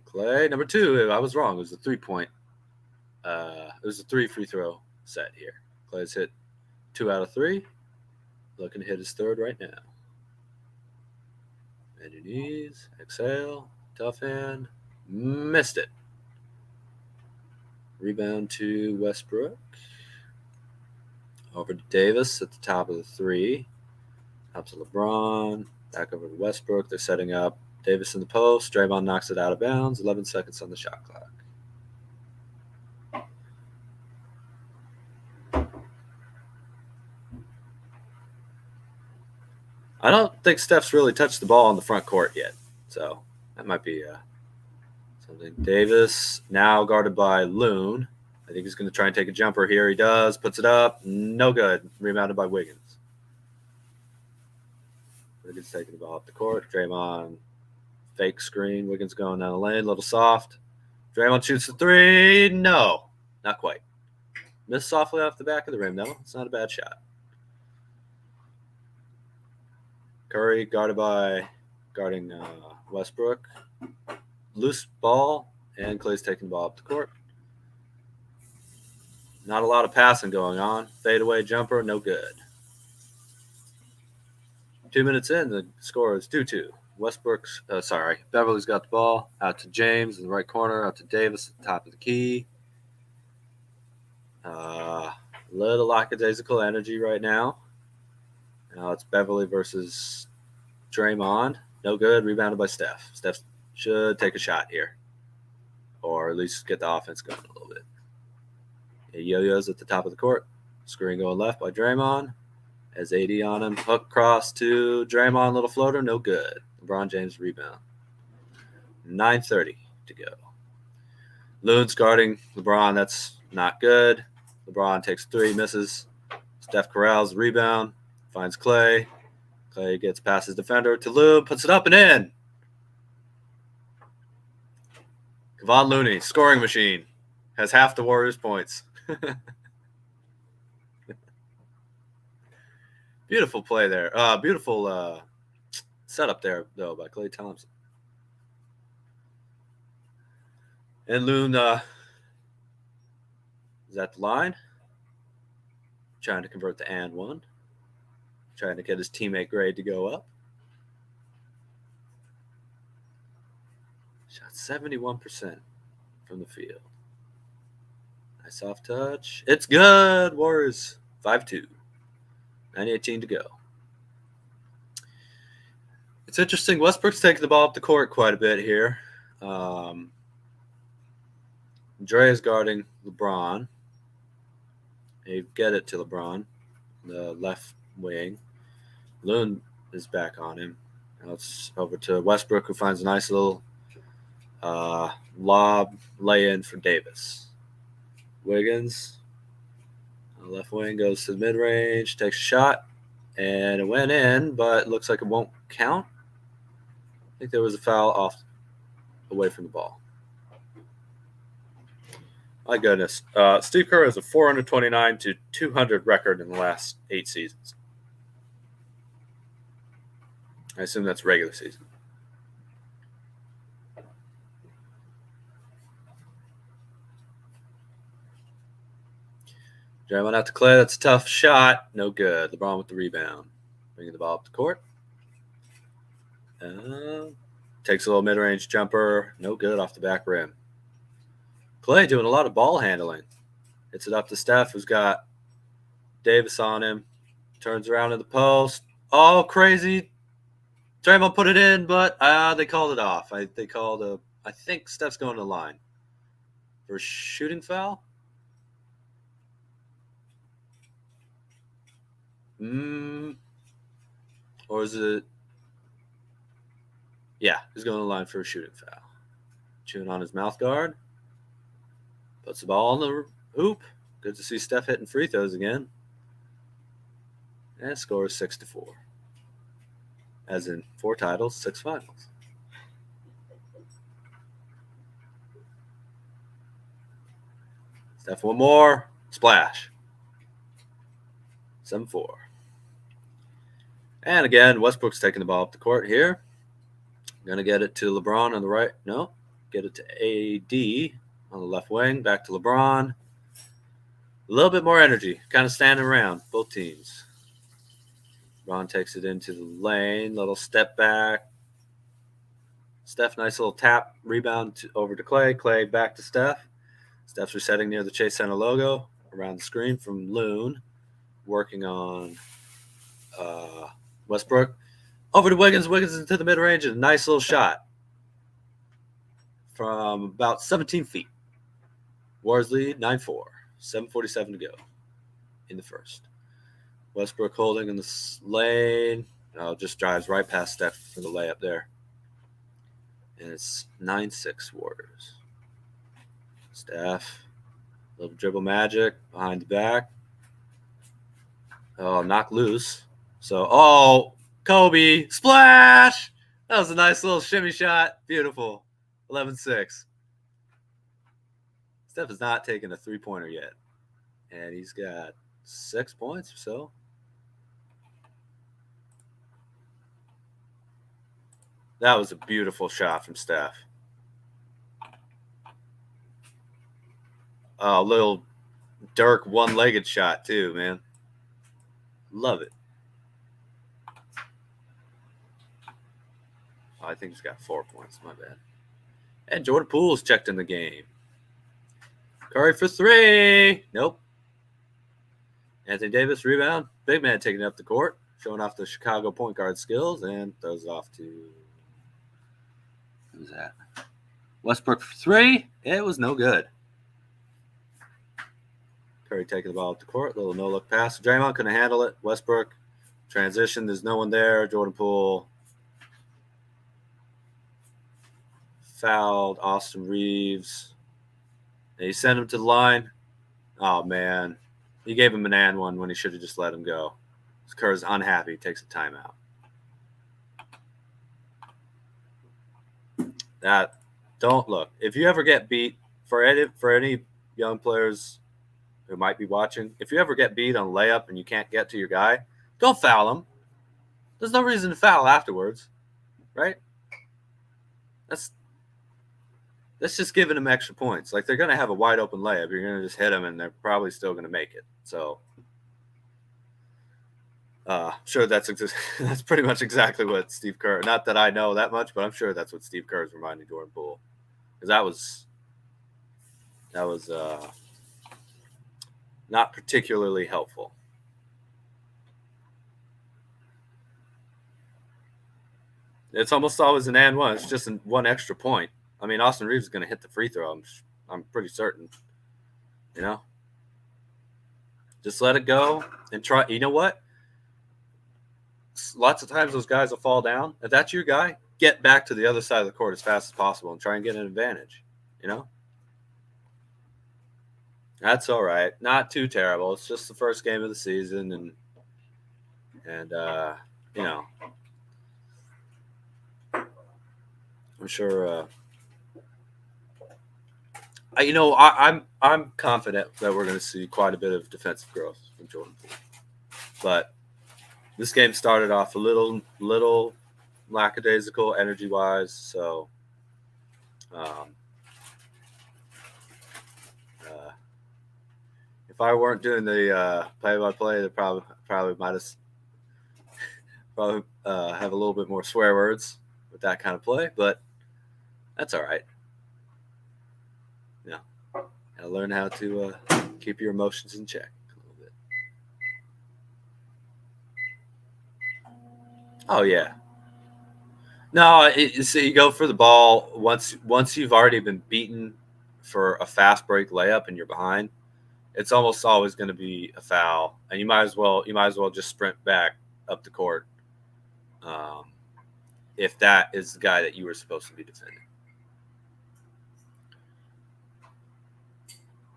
Clay, number two, I was wrong. It was a 3-point. It was a 3 free throw set here. Clay's hit 2 out of 3. Looking to hit his third right now. Bend your knees. Exhale. Tough hand. Missed it. Rebound to Westbrook. Over to Davis at the top of the 3. Up to LeBron. Back over to Westbrook. They're setting up. Davis in the post. Draymond knocks it out of bounds. 11 seconds on the shot clock. I don't think Steph's really touched the ball on the front court yet. So that might be something. Davis now guarded by Loon. I think he's going to try and take a jumper here. He does. Puts it up. No good. Rebounded by Wiggins. Wiggins taking the ball up the court. Draymond fake screen. Wiggins going down the lane. A little soft. Draymond shoots the 3. No. Not quite. Missed softly off the back of the rim, though. It's not a bad shot. Curry guarding Westbrook. Loose ball, and Clay's taking the ball up the court. Not a lot of passing going on. Fadeaway jumper, no good. 2 minutes in, the score is 2-2. Beverly's got the ball. Out to James in the right corner. Out to Davis at the top of the key. Little lackadaisical energy right now. Now it's Beverly versus Draymond. No good. Rebounded by Steph. Steph should take a shot here. Or at least get the offense going a little bit. Yo-yo's at the top of the court. Screen going left by Draymond. Has AD on him. Hook cross to Draymond. Little floater. No good. LeBron James rebound. 9:30 to go. Loon's guarding LeBron. That's not good. LeBron takes 3. Misses. Steph corrals the rebound. Finds Clay. Clay gets past his defender to Loon. Puts it up and in. Kevon Looney, scoring machine, has half the Warriors' points. Beautiful play there. Beautiful setup there, though, by Klay Thompson. And Loon is at the line. Trying to convert the and one. Trying to get his teammate grade to go up. Shot 71% from the field. Nice soft touch. It's good. Warriors 5-2. 9:18 to go. It's interesting. Westbrook's taking the ball up the court quite a bit here. Dre is guarding LeBron. They get it to LeBron, the left wing. Loon is back on him. Now it's over to Westbrook, who finds a nice little lob lay-in for Davis. Wiggins, left wing, goes to the mid-range, takes a shot, and it went in, but it looks like it won't count. I think there was a foul away from the ball. My goodness. Steve Kerr has a 429 to 200 record in the last 8 seasons. I assume that's regular season. Draymond out to Clay. That's a tough shot. No good. LeBron with the rebound. Bringing the ball up the court. Takes a little mid-range jumper. No good off the back rim. Clay doing a lot of ball handling. Hits it up to Steph, who's got Davis on him. Turns around in the post. Oh, crazy. Draymond put it in, but they called it off. I think Steph's going to the line for a shooting foul. Or is it? Yeah, he's going to the line for a shooting foul. Chewing on his mouth guard. Puts the ball on the hoop. Good to see Steph hitting free throws again. And scores 6-4. As in 4 titles, 6 finals. Steph one more. Splash. 7-4. And again, Westbrook's taking the ball up the court here. Going to get it to LeBron on the right. No. Get it to AD on the left wing. Back to LeBron. A little bit more energy. Kind of standing around, both teams. LeBron takes it into the lane. Little step back. Steph, nice little tap. Rebound over to Clay. Clay back to Steph. Steph's resetting near the Chase Center logo. Around the screen from Loon. Working on Westbrook. Over to Wiggins. Wiggins into the mid-range. And a nice little shot from about 17 feet. Warriors lead 9-4. 7:47 to go in the first. Westbrook holding in the lane. Just drives right past Steph for the layup there. And it's 9-6 Warriors. Steph. Little dribble magic behind the back. Oh, knocked loose. So, Kobe. Splash! That was a nice little shimmy shot. Beautiful. 11-6. Steph has not taken a three-pointer yet. And he's got 6 points or so. That was a beautiful shot from Steph. Oh, little Dirk one-legged shot too, man. Love it. Oh, I think he's got 4 points. My bad. And Jordan Poole's checked in the game. Curry for 3. Nope. Anthony Davis, rebound. Big man taking it up the court. Showing off the Chicago point guard skills. And throws it off to... Who's that? Westbrook for 3. It was no good. Curry taking the ball up the court. Little no-look pass. Draymond couldn't handle it. Westbrook. Transition. There's no one there. Jordan Poole. Fouled Austin Reeves. And he sent him to the line. Oh, man. He gave him an and one when he should have just let him go. Kerr's unhappy. Takes a timeout. Don't look. If you ever get beat, for any young players who might be watching, if you ever get beat on layup and you can't get to your guy, don't foul him. There's no reason to foul afterwards, right? That's just giving them extra points. Like, they're going to have a wide open layup. You're going to just hit them, and they're probably still going to make it. So, sure, that's pretty much exactly what Steve Kerr. Not that I know that much, but I'm sure that's what Steve Kerr is reminding Jordan Poole, because that was not particularly helpful. It's almost always an and one. It's just one extra point. I mean, Austin Reeves is going to hit the free throw. I'm pretty certain. You know, just let it go and try. You know what? Lots of times those guys will fall down. If that's your guy, get back to the other side of the court as fast as possible and try and get an advantage. You know, that's all right. Not too terrible. It's just the first game of the season, and you know, I'm sure. I'm confident that we're going to see quite a bit of defensive growth from Jordan Poole. But this game started off a little lackadaisical energy-wise, so if I weren't doing the play-by-play, they probably might have have a little bit more swear words with that kind of play, but that's all right. Yeah, gotta learn how to keep your emotions in check a little bit. Oh yeah. No, so you go for the ball once you've already been beaten for a fast break layup and you're behind. It's almost always going to be a foul, and you might as well just sprint back up the court if that is the guy that you were supposed to be defending.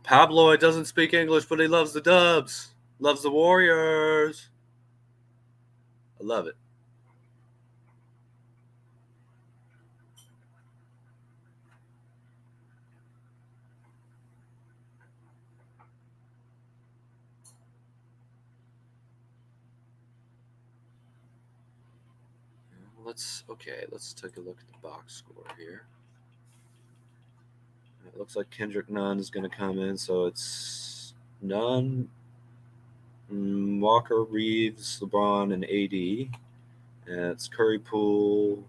Pablo doesn't speak English, but he loves the Dubs, loves the Warriors. I love it. Let's take a look at the box score here. It looks like Kendrick Nunn is going to come in, so it's Nunn, Walker, Reeves, LeBron, and AD. And it's Curry, Poole,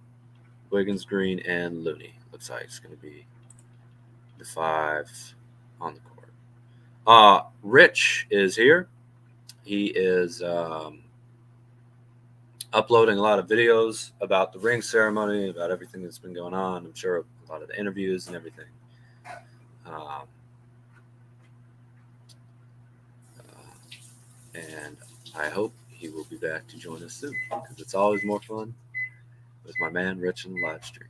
Wiggins, Green, and Looney. Looks like it's going to be the 5 on the court. Rich is here. He is uploading a lot of videos about the ring ceremony, about everything that's been going on. I'm sure a lot of the interviews and everything. And I hope he will be back to join us soon, because it's always more fun with my man Rich in the live stream.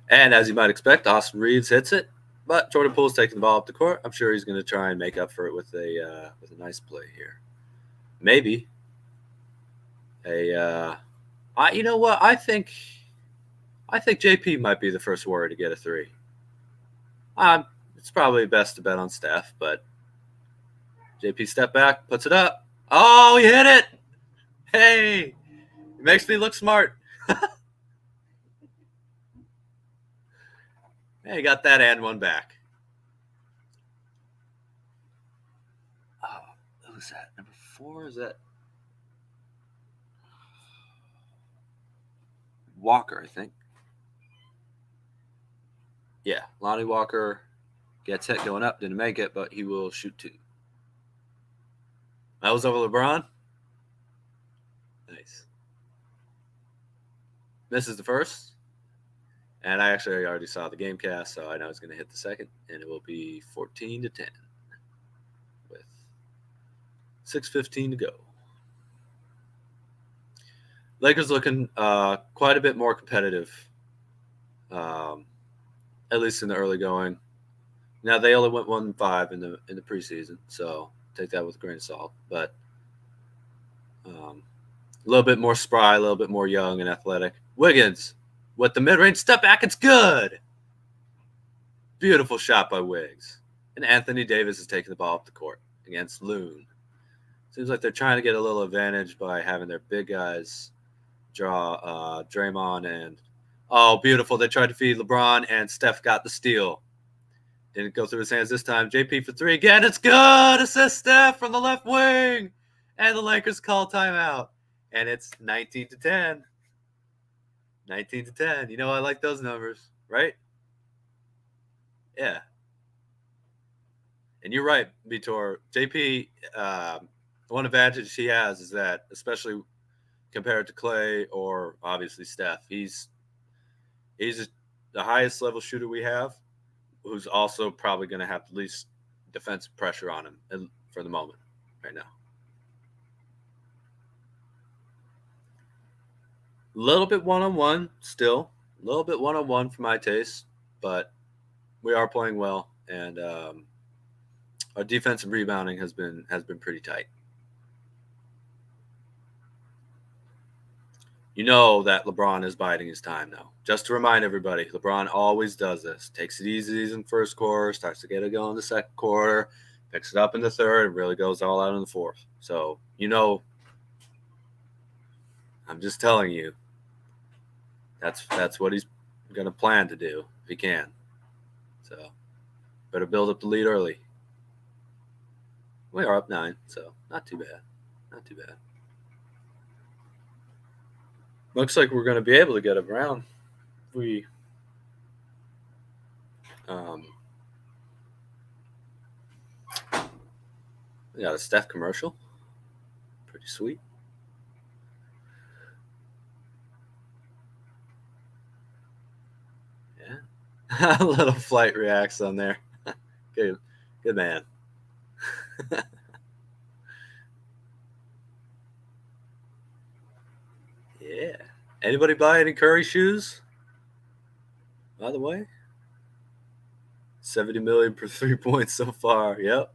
And as you might expect, Austin Reeves hits it, but Jordan Poole's taking the ball up the court. I'm sure he's going to try and make up for it with a nice play here. Maybe you know what? I think JP might be the first Warrior to get a 3. It's probably best to bet on Steph, but JP step back, puts it up. Oh, he hit it! Hey, it makes me look smart. Hey, got that and one back. Oh, who's that? Number 4? Is that Walker, I think. Yeah, Lonnie Walker gets hit going up, didn't make it, but he will shoot 2. That was over LeBron. Nice. Misses the first. And I actually already saw the game cast, so I know he's going to hit the second, and it will be 14-10 with 6:15 to go. Lakers looking quite a bit more competitive, at least in the early going. Now they only went 1-5 in the preseason, so take that with a grain of salt. But a little bit more spry, a little bit more young and athletic. Wiggins with the mid-range step back, it's good. Beautiful shot by Wiggs. And Anthony Davis is taking the ball up the court against Loon. Seems like they're trying to get a little advantage by having their big guys draw Draymond and Oh, beautiful. They tried to feed LeBron, and Steph got the steal. Didn't go through his hands this time. JP for three again. It's good. Assist Steph from the left wing. And the Lakers call timeout. And it's 19-10. 19-10. You know, I like those numbers, right? Yeah. And you're right, Vitor. JP, one advantage he has is that, especially compared to Clay or obviously Steph, he's the highest level shooter we have, who's also probably going to have the least defensive pressure on him for the moment right now. A little bit one-on-one still. A little bit one-on-one for my taste, but we are playing well, and our defensive rebounding has been pretty tight. You know that LeBron is biding his time now. Just to remind everybody, LeBron always does this. Takes it easy in the first quarter, starts to get it going in the second quarter, picks it up in the third, and really goes all out in the fourth. So, you know, I'm just telling you, that's what he's going to plan to do if he can. So, better build up the lead early. We are up 9, so not too bad. Not too bad. Looks like we're going to be able to get it around. We got a Steph commercial. Pretty sweet. Yeah. A little flight reacts on there. Good man. Yeah. Anybody buy any Curry shoes? By the way, 70 million per 3 points so far. Yep.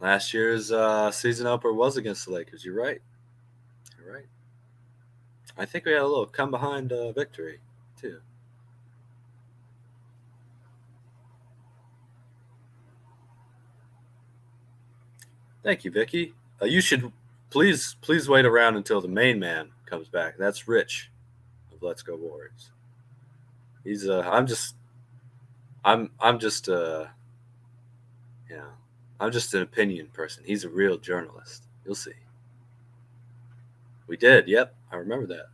Last year's season opener was against the Lakers. You're right. You're right. I think we had a little come behind victory too. Thank you, Vicky. You should please wait around until the main man comes back. That's Rich of Let's Go Warriors. He's I'm just an opinion person. He's a real journalist. You'll see. We did. Yep, I remember that.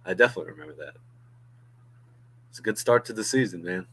I definitely remember that. It's a good start to the season, man.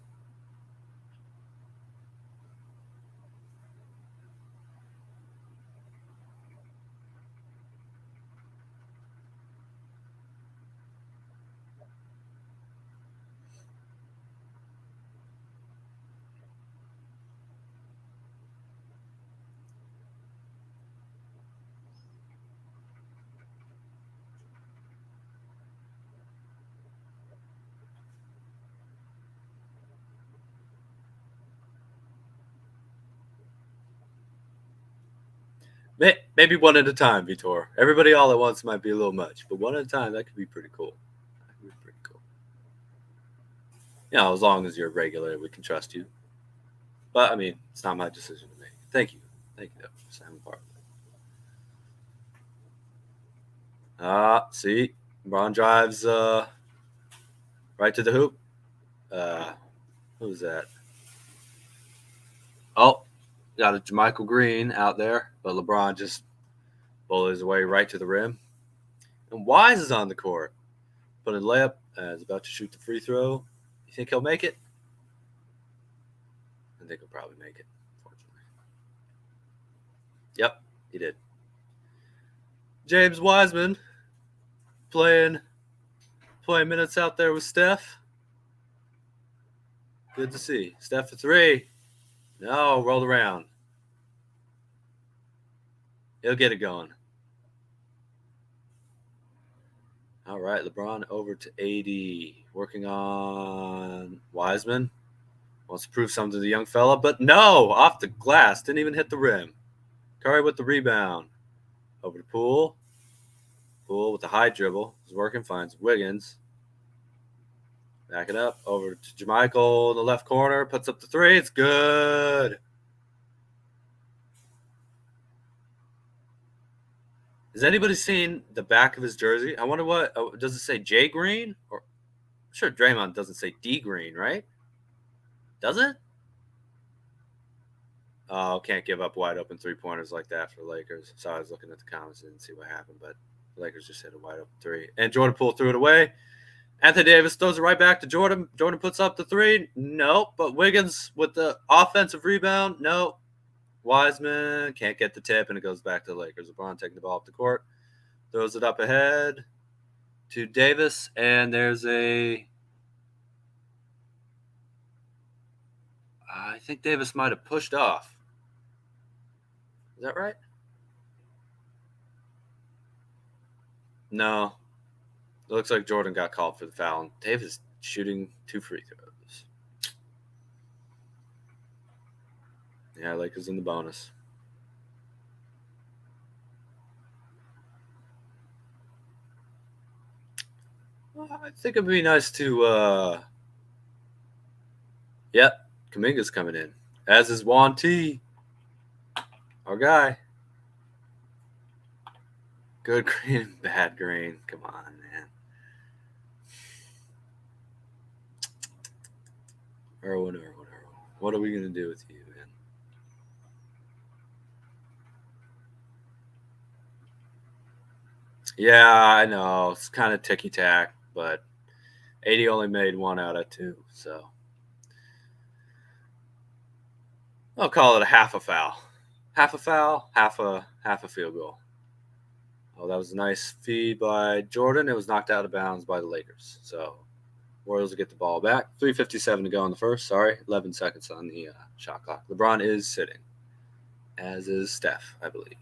Maybe one at a time, Vitor. Everybody all at once might be a little much, but one at a time, that could be pretty cool. That could be pretty cool. You know, as long as you're regular, we can trust you. But, I mean, it's not my decision to make. Thank you. Thank you, though, for signing part of it. See? LeBron drives right to the hoop. Who's that? Oh, got a Jermichael Green out there, but LeBron just bowled his way right to the rim. And Wise is on the court. Put a layup and is about to shoot the free throw. You think he'll make it? I think he'll probably make it, unfortunately. Yep, he did. James Wiseman playing minutes out there with Steph. Good to see. Steph for 3. No, rolled around. He'll get it going. All right, LeBron over to AD. Working on Wiseman. Wants to prove something to the young fella, but no, off the glass. Didn't even hit the rim. Curry with the rebound. Over to Poole. Poole with the high dribble. He's working, finds Wiggins. Back it up. Over to Jermichael in the left corner. Puts up the 3. It's good. Has anybody seen the back of his jersey? I wonder what does it say? J Green? Or I'm sure Draymond doesn't say D Green, right? Does it? Oh, can't give up wide open 3-pointers like that for the Lakers. So I was looking at the comments and didn't see what happened, but the Lakers just hit a wide open 3. And Jordan Poole threw it away. Anthony Davis throws it right back to Jordan. Jordan puts up the 3. Nope. But Wiggins with the offensive rebound. Nope. Wiseman can't get the tip, and it goes back to the Lakers. LeBron taking the ball up the court. Throws it up ahead to Davis, and there's I think Davis might have pushed off. Is that right? No. It looks like Jordan got called for the foul, and Davis shooting 2 free throws. Yeah, Lakers in the bonus. Well, I think it'd be nice to yep, Kuminga's coming in. As is Juan T. Our guy. Good green, bad green. Come on, man. Irwin. What are we going to do with you, man? Yeah, I know. It's kind of ticky-tack, but 80 only made 1 out of 2, so I'll call it a half a foul. Half a foul, half a field goal. Oh, that was a nice feed by Jordan. It was knocked out of bounds by the Lakers. So Royals will get the ball back. 3:57 to go in the first. Sorry, 11 seconds on the shot clock. LeBron is sitting, as is Steph, I believe.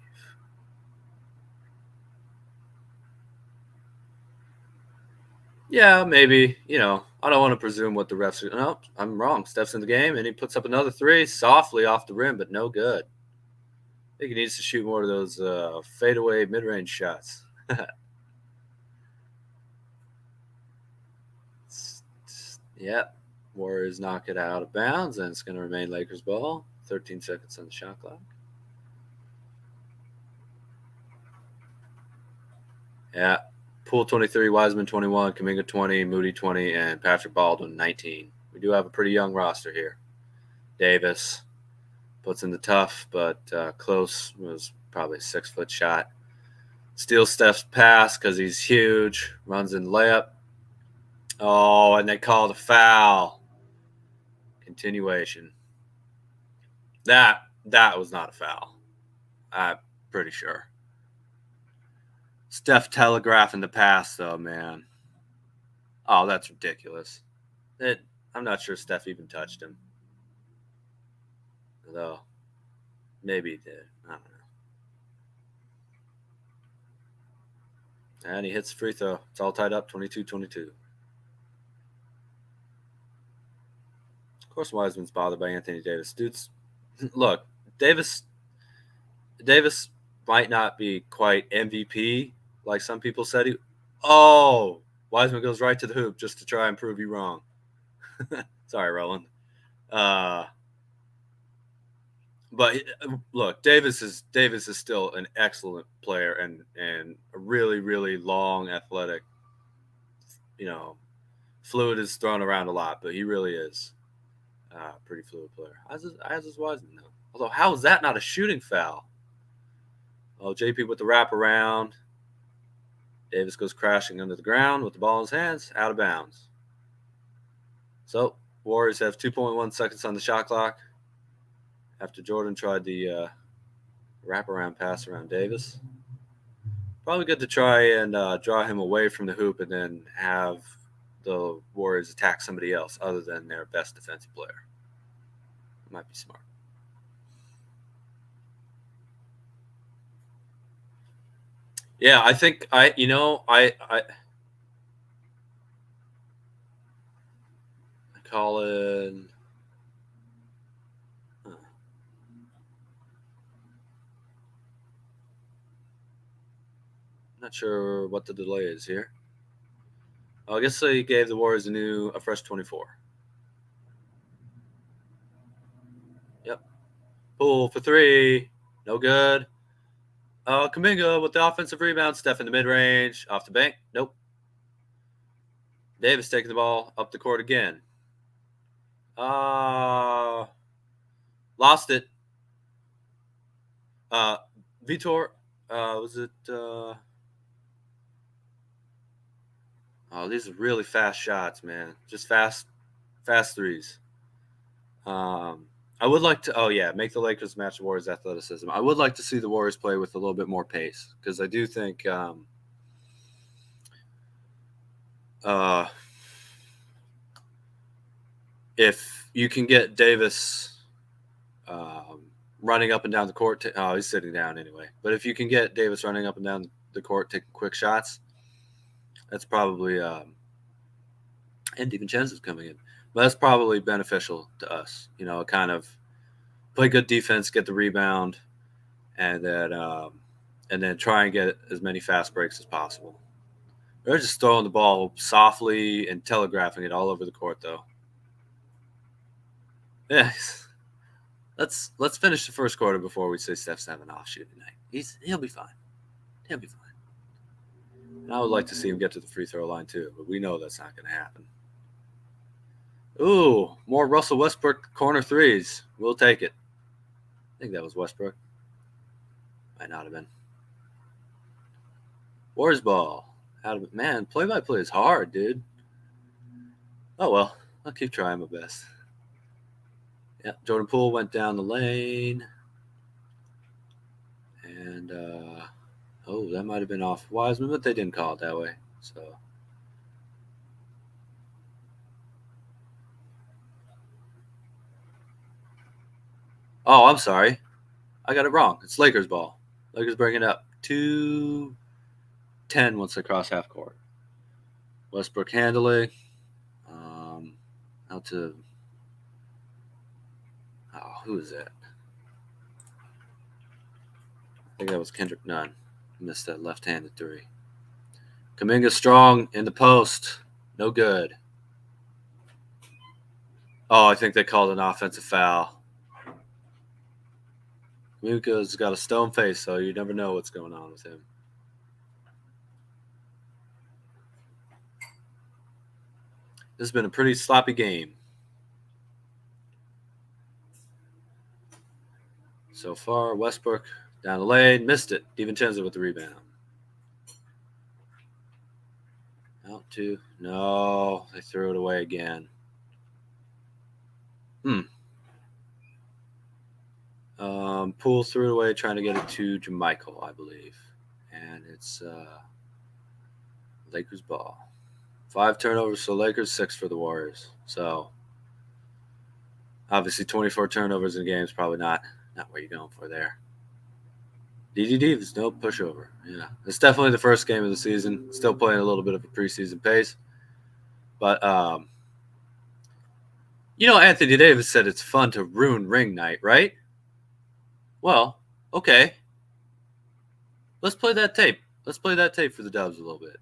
Yeah, maybe. You know, I don't want to presume what the refs are. No, I'm wrong. Steph's in the game, and he puts up another 3 softly off the rim, but no good. I think he needs to shoot more of those fadeaway mid-range shots. Yep. Warriors knock it out of bounds, and it's going to remain Lakers ball. 13 seconds on the shot clock. Yeah. Poole 23, Wiseman 21, Kuminga 20, Moody 20, and Patrick Baldwin 19. We do have a pretty young roster here. Davis puts in the tough, but close. Was probably a 6-foot shot. Steals Steph's pass because he's huge. Runs in layup. Oh, and they called a foul. Continuation. That was not a foul. I'm pretty sure. Steph telegraphing the pass, though, man. Oh, that's ridiculous. I'm not sure Steph even touched him. Although, maybe he did. I don't know. And he hits the free throw. It's all tied up, 22-22. Of course, Wiseman's bothered by Anthony Davis. Dudes, look, Davis might not be quite MVP like some people said he. Oh, Wiseman goes right to the hoop just to try and prove you wrong. Sorry, Roland. But look, Davis is still an excellent player and a really, really long, athletic. You know, fluid is thrown around a lot, but he really is a pretty fluid player. As is Wiseman, though. Although, how is that not a shooting foul? Oh, JP with the wraparound. Davis goes crashing under the ground with the ball in his hands, out of bounds. So, Warriors have 2.1 seconds on the shot clock after Jordan tried the wraparound pass around Davis. Probably good to try and draw him away from the hoop and then have the Warriors attack somebody else other than their best defensive player. It might be smart. Yeah, I think I call it. Not sure what the delay is here. I guess he gave the Warriors a fresh 24. Yep. Poole for 3. No good. Kuminga with the offensive rebound. Steph in the mid-range. Off the bank. Nope. Davis taking the ball up the court again. Lost it. Vitor. Was it? Oh, these are really fast shots, man. Just fast threes. I would like to. Oh yeah, make the Lakers match the Warriors' athleticism. I would like to see the Warriors play with a little bit more pace because I do think if you can get Davis running up and down the court, he's sitting down anyway. But if you can get Davis running up and down the court, taking quick shots, that's probably and DiVincenzo's coming in. But that's probably beneficial to us. You know, kind of play good defense, get the rebound, and then try and get as many fast breaks as possible. They're just throwing the ball softly and telegraphing it all over the court, though. Yeah, let's finish the first quarter before we say Steph's having an off shooting night. He'll be fine. He'll be fine. And I would like to see him get to the free throw line too, but we know that's not going to happen. Ooh, more Russell Westbrook corner threes. We'll take it. I think that was Westbrook. Might not have been. Warriors ball. Man, play-by-play is hard, dude. Oh, well. I'll keep trying my best. Yeah, Jordan Poole went down the lane. And, that might have been off Wiseman, but they didn't call it that way. So... Oh, I'm sorry. I got it wrong. It's Lakers ball. Lakers bring it up. 2-10 once they cross half court. Westbrook handling. Out to... Oh, who is that? I think that was Kendrick Nunn. Missed that left-handed three. Kuminga strong in the post. No good. Oh, I think they called an offensive foul. Kuminga's got a stone face, so you never know what's going on with him. This has been a pretty sloppy game. So far, Westbrook down the lane, missed it. DiVincenzo with the rebound. Out to, no, they threw it away again. Poole threw it away, trying to get it to JaMychal, I believe. And it's Lakers ball. 5 turnovers for Lakers, 6 for the Warriors. So, obviously, 24 turnovers in a game is probably not what you're going for there. DDD is no pushover. Yeah, it's definitely the first game of the season. Still playing a little bit of a preseason pace. But, Anthony Davis said it's fun to ruin ring night, right? Well, okay. Let's play that tape. Let's play that tape for the Dubs a little bit.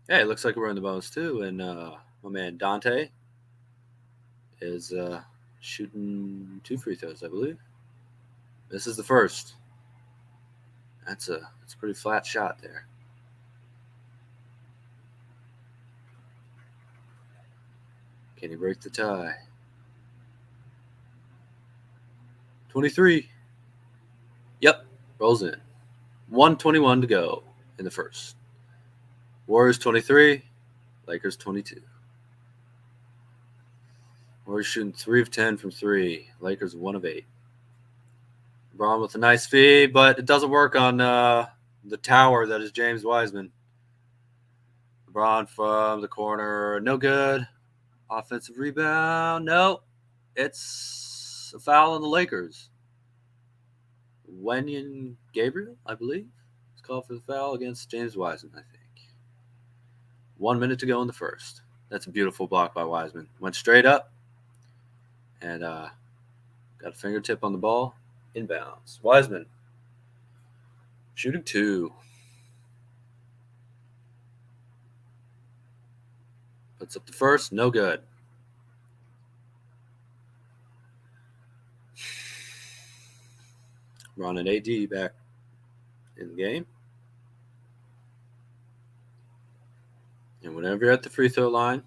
Hey, it looks like we're in the bonus too, and my man Dante is shooting 2 free throws, I believe. This is the first. That's a pretty flat shot there. Can he break the tie? 23. Yep, rolls in. 1:21 to go in the first. Warriors 23, Lakers 22. Warriors shooting 3 of 10 from 3. Lakers 1 of 8. LeBron with a nice feed, but it doesn't work on the tower that is James Wiseman. LeBron from the corner, no good. Offensive rebound, no. It's a foul on the Lakers. Wenyen Gabriel, I believe, is called for the foul against James Wiseman, I think. 1 minute to go in the first. That's a beautiful block by Wiseman. Went straight up and got a fingertip on the ball. Inbounds. Wiseman shooting 2. Puts up the first, no good. Ron and AD back in the game. And whenever you're at the free throw line,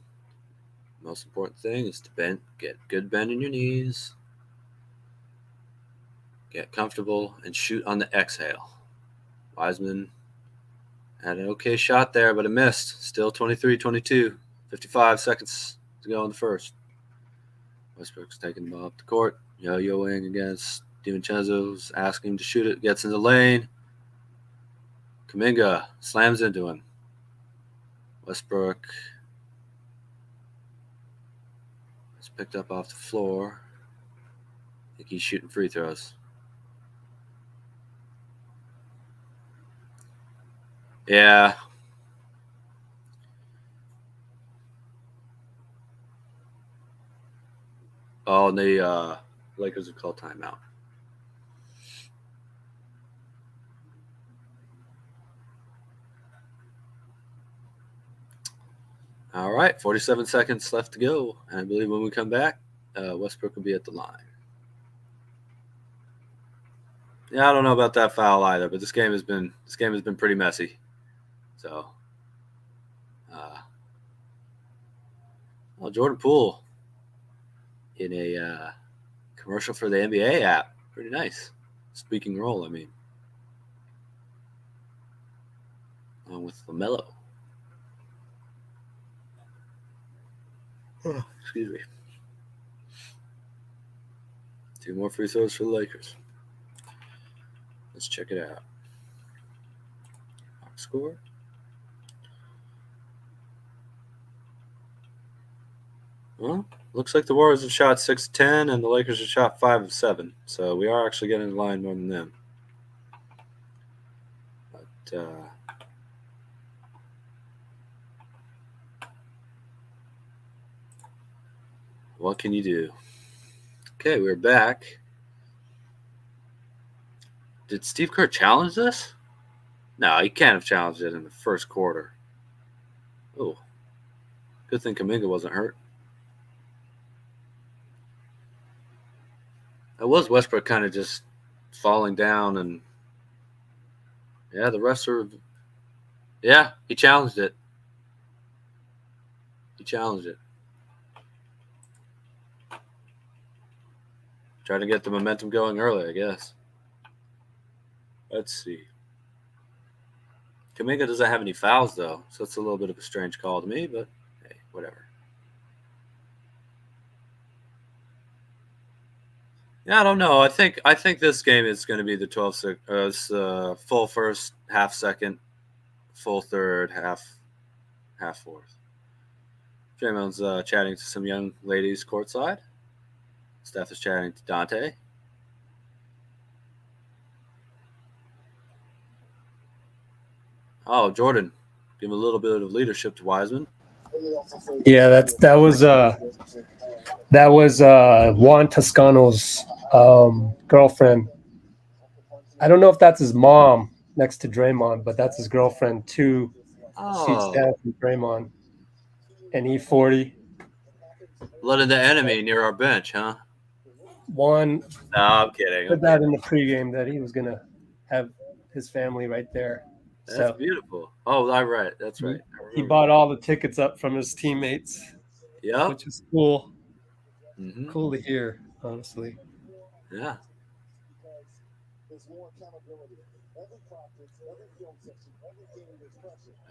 the most important thing is to get good bend in your knees, get comfortable, and shoot on the exhale. Wiseman had an okay shot there, but it missed. Still 23-22, 55 seconds to go in the first. Westbrook's taking the ball up the court, yo-yoing against DiVincenzo's, asking him to shoot it, gets in the lane. Kuminga slams into him. Westbrook is picked up off the floor. I think he's shooting free throws. Yeah. Oh, and the Lakers have called timeout. All right, 47 seconds left to go. And I believe when we come back, Westbrook will be at the line. Yeah, I don't know about that foul either, but this game has been pretty messy. So, Jordan Poole in a commercial for the NBA app, pretty nice. Speaking role, I mean, along with LaMelo. Oh, excuse me. 2 more free throws for the Lakers. Let's check it out. Box score. Well, looks like the Warriors have shot 6 of 10 and the Lakers have shot 5 of 7. So we are actually getting in line more than them. But what can you do? Okay, we're back. Did Steve Kerr challenge this? No, he can't have challenged it in the first quarter. Oh, good thing Kuminga wasn't hurt. That was Westbrook kind of just falling down, and yeah, the rest are. Yeah, he challenged it. Trying to get the momentum going early, I guess. Let's see. Kuminga doesn't have any fouls, though, so it's a little bit of a strange call to me, but hey, whatever. Yeah, I don't know. I think this game is going to be the 12 full first, half second, full third, half fourth. Draymond's chatting to some young ladies courtside. Steph is chatting to Dante. Oh, Jordan, give him a little bit of leadership to Wiseman. Yeah, that was Juan Toscano's girlfriend. I don't know if that's his mom next to Draymond, but that's his girlfriend too. She's down from Draymond. And E40. Letting the enemy near our bench, huh? Juan. No, I'm kidding. Put that in the pregame that he was going to have his family right there. That's beautiful. Oh, right. That's right. He bought all the tickets up from his teammates. Yeah. Which is cool. Mm-hmm. Cool to hear, honestly. Yeah.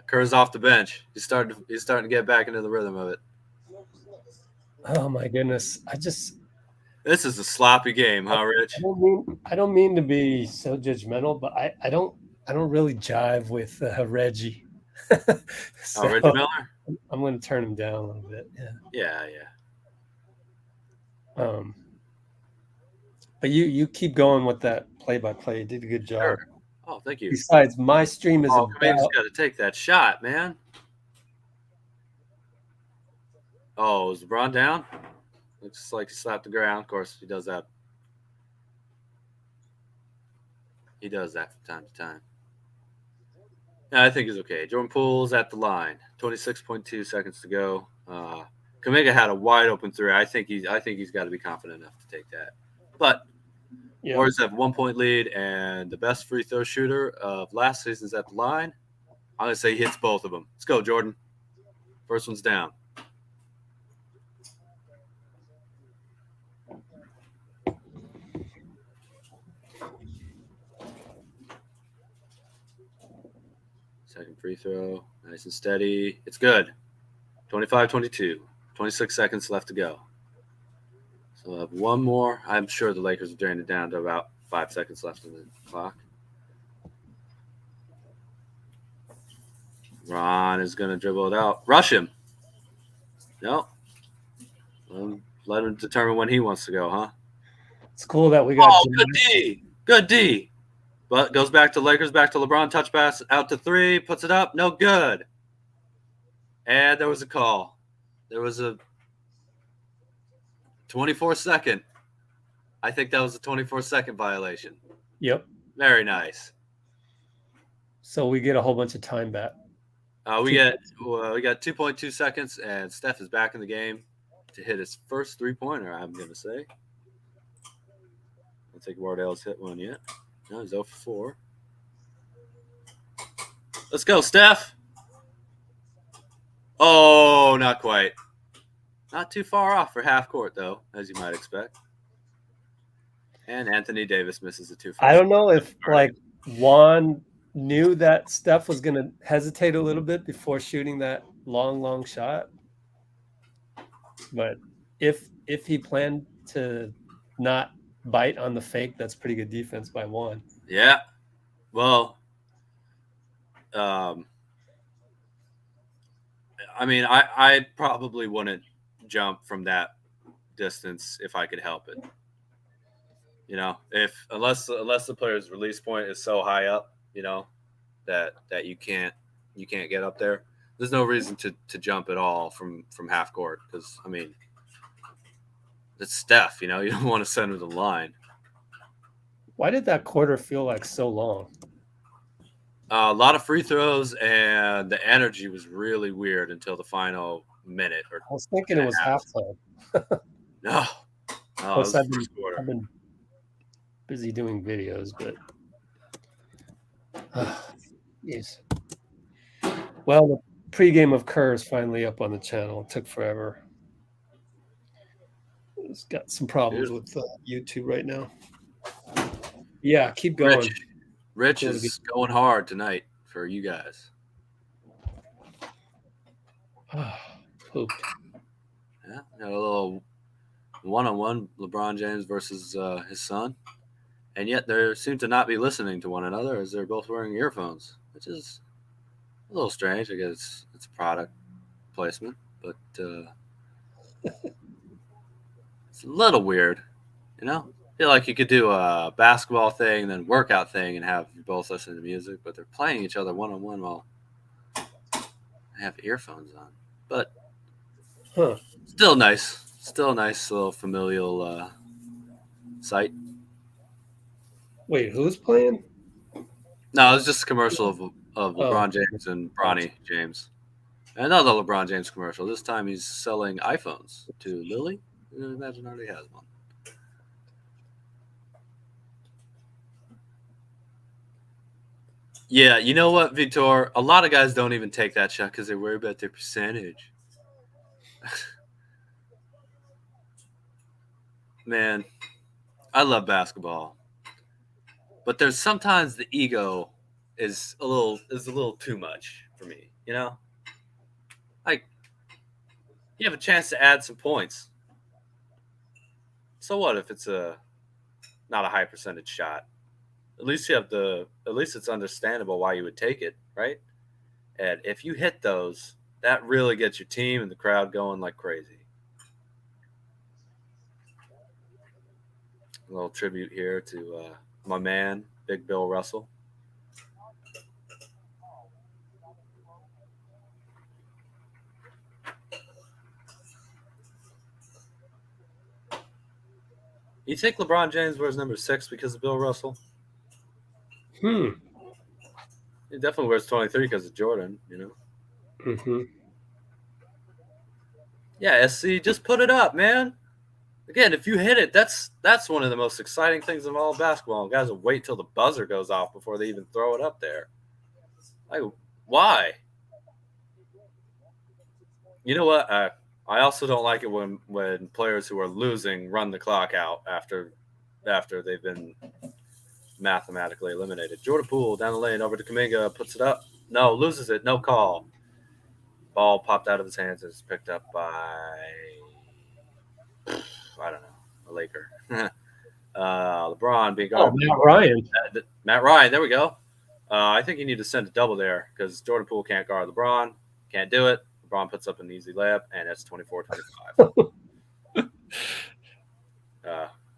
Kerr's off the bench. He's starting to get back into the rhythm of it. Oh my goodness. This is a sloppy game, huh, Rich? I don't mean to be so judgmental, but I don't really jive with Reggie. So, Reggie Miller? I'm going to turn him down a little bit. Yeah. But you keep going with that play-by-play. You did a good job. Sure. Oh, thank you. Besides, my stream is Kuminga's got to take that shot, man. Oh, is LeBron down? Looks like he slapped the ground. Of course, he does that. He does that from time to time. I think he's okay. Jordan Poole's at the line. 26.2 seconds to go. Kuminga had a wide open three. I think he's got to be confident enough to take that. But Warriors have 1 point lead, and the best free throw shooter of last season's at the line. I'm gonna say he hits both of them. Let's go, Jordan. First one's down. Second free throw, nice and steady. It's good. 25-22. 26 seconds left to go. So we'll have one more. I'm sure the Lakers are drained it down to about 5 seconds left in the clock. Ron is going to dribble it out. Rush him. No. Let him determine when he wants to go, huh? It's cool that we got. Good D. Good D. But goes back to Lakers, back to LeBron. Touch pass out to three. Puts it up. No good. And there was a call. There was a 24-second. I think that was a 24-second violation. Yep. Very nice. So we get a whole bunch of time back. We got 2.2 seconds, and Steph is back in the game to hit his first three-pointer, I'm going to say. I don't think Wardell's hit one yet. No, he's 0 for 4. Let's go, Steph. Oh, not quite. Not too far off for half court, though, as you might expect. And Anthony Davis misses a 2-4. I don't know if, Juan knew that Steph was going to hesitate a little bit before shooting that long shot. But if he planned to not bite on the fake, that's pretty good defense by Juan. Yeah. Well, I mean, I probably wouldn't jump from that distance if I could help it. You know, unless the player's release point is so high up, you know, that you can't get up there. There's no reason to jump at all from half court because, I mean, it's Steph, you know, you don't want to send him to the line. Why did that quarter feel like so long? A lot of free throws, and the energy was really weird until the final minute. I was thinking it was halftime. No, it was the first quarter. I've been busy doing videos, but yes. Well, the pregame of Kerr is finally up on the channel. It took forever. It's got some problems with YouTube right now. Yeah, keep going. Rich is going hard tonight for you guys. Pooped. Yeah, got a little one-on-one LeBron James versus his son. And yet they seem to not be listening to one another as they're both wearing earphones, which is a little strange. I guess it's product placement, but it's a little weird, you know? I feel like you could do a basketball thing, then workout thing, and have you both listen to music, but they're playing each other one-on-one while they have earphones on. But still nice. Still a nice little familial sight. Wait, who's playing? No, it was just a commercial of LeBron James and Bronny James. Another LeBron James commercial. This time he's selling iPhones to Lily. I imagine already has one. Yeah, you know what, Vitor? A lot of guys don't even take that shot because they worry about their percentage. Man, I love basketball, but there's sometimes the ego is a little too much for me. You know, like you have a chance to add some points. So what if it's not a high percentage shot? At least it's understandable why you would take it, right? And if you hit those, that really gets your team and the crowd going like crazy. A little tribute here to my man, Big Bill Russell. You think LeBron James wears number 6 because of Bill Russell? He definitely wears 23 because of Jordan, you know. Mm-hmm. Yeah, SC, just put it up, man. Again, if you hit it, that's one of the most exciting things of all basketball. Guys will wait till the buzzer goes off before they even throw it up there. Like, why? You know what? I also don't like it when players who are losing run the clock out after they've been mathematically eliminated. Jordan Poole down the lane over to Kuminga, puts it up. No, loses it. No call. Ball popped out of his hands and is picked up by, I don't know, a Laker. LeBron being guarded. Matt Ryan. Matt Ryan, there we go. I think you need to send a double there because Jordan Poole can't guard LeBron. Can't do it. LeBron puts up an easy layup, and it's 24-25.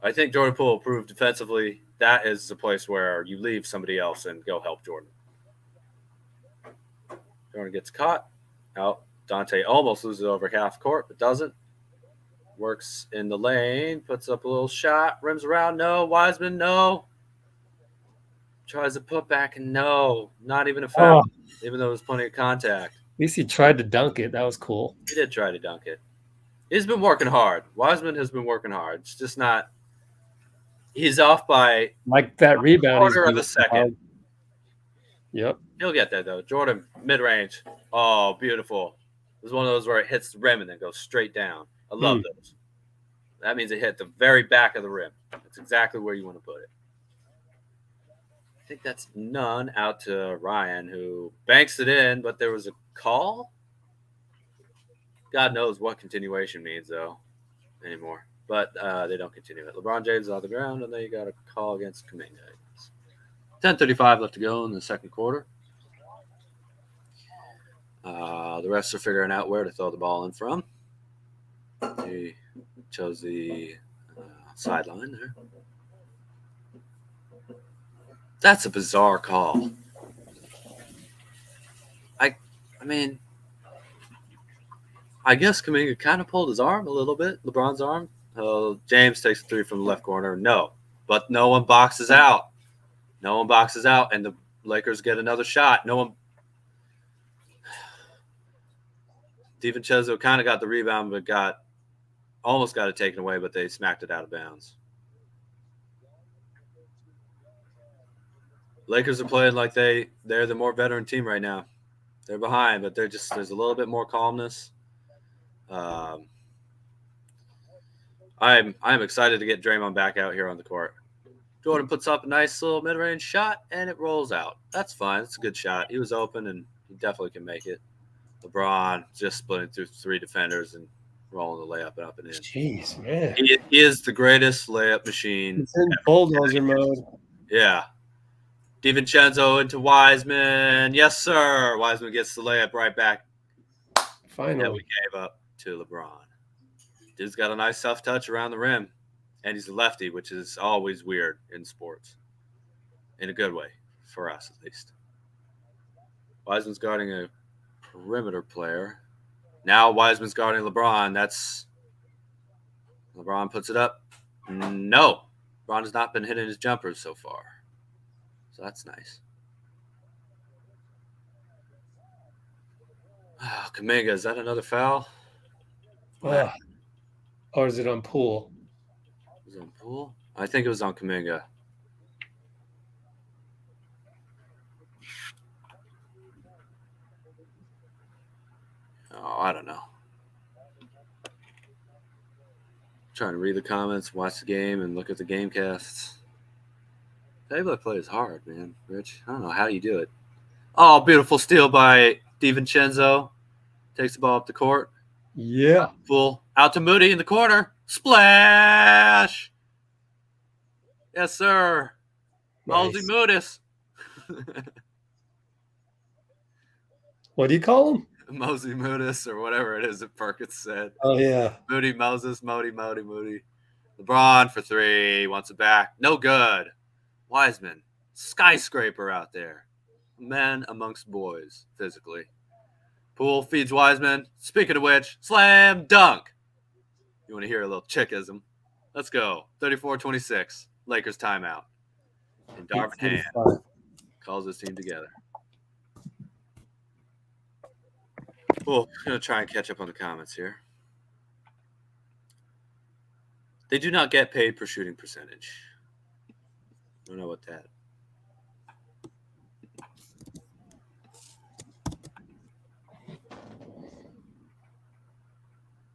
I think Jordan Poole proved defensively that is the place where you leave somebody else and go help Jordan. Jordan gets caught. Out. Dante almost loses over half court, but doesn't. Works in the lane, puts up a little shot, rims around, no. Wiseman, no. Tries to put back, and no. Not even a foul, even though there's plenty of contact. At least he tried to dunk it. That was cool. He did try to dunk it. He's been working hard. Wiseman has been working hard. It's just not – he's off by like that rebound. Quarter of a second. Hard. Yep. He'll get there, though. Jordan, mid-range. Oh, beautiful. It was one of those where it hits the rim and then goes straight down. I love those. That means it hit the very back of the rim. That's exactly where you want to put it. I think that's none out to Ryan, who banks it in, but there was a call. God knows what continuation means, though, anymore. But they don't continue it. LeBron James is on the ground, and then you got a call against Kuminga. 10:35 left to go in the second quarter. The refs are figuring out where to throw the ball in from. He chose the sideline there. That's a bizarre call. I mean, I guess Kuminga kind of pulled his arm a little bit, LeBron's arm. James takes a three from the left corner. No, but no one boxes out. No one boxes out, and the Lakers get another shot. No one. DiVincenzo kind of got the rebound, but almost got it taken away, but they smacked it out of bounds. Lakers are playing like they're the more veteran team right now. They're behind, but there's a little bit more calmness. I'm excited to get Draymond back out here on the court. Jordan puts up a nice little mid-range shot, and it rolls out. That's fine. It's a good shot. He was open, and he definitely can make it. LeBron just splitting through three defenders and rolling the layup up and in. Jeez, man. He is the greatest layup machine. It's in bulldozer mode. Yeah. DiVincenzo into Wiseman. Yes, sir. Wiseman gets the layup right back. Finally. Yeah, we gave up to LeBron. Dude's got a nice soft touch around the rim. And he's a lefty, which is always weird in sports. In a good way, for us at least. Wiseman's guarding a perimeter player. Now Wiseman's guarding LeBron. LeBron puts it up. No. LeBron has not been hitting his jumpers so far. So that's nice. Kuminga, is that another foul? Or is it on Poole? Was it on Poole? I think it was on Kuminga. Oh, I don't know. Trying to read the comments, watch the game, and look at the game casts. Play-by-play is hard, man, Rich. I don't know how you do it. Oh, beautiful steal by DiVincenzo. Takes the ball up the court. Yeah. Full out to Moody in the corner. Splash! Yes, sir. Nice. Mosey Moodis. What do you call him? Mosey Moodis or whatever it is that Perkins said. Oh, yeah. Moody Moses, Moody. LeBron for three. Wants it back. No good. Wiseman. Skyscraper out there. Men amongst boys, physically. Poole feeds Wiseman. Speaking of which, slam dunk. You want to hear a little chickism? Let's go. 34-26. Lakers timeout. And Darvin Ham calls his team together. Well, I'm going to try and catch up on the comments here. They do not get paid per shooting percentage. I don't know what that.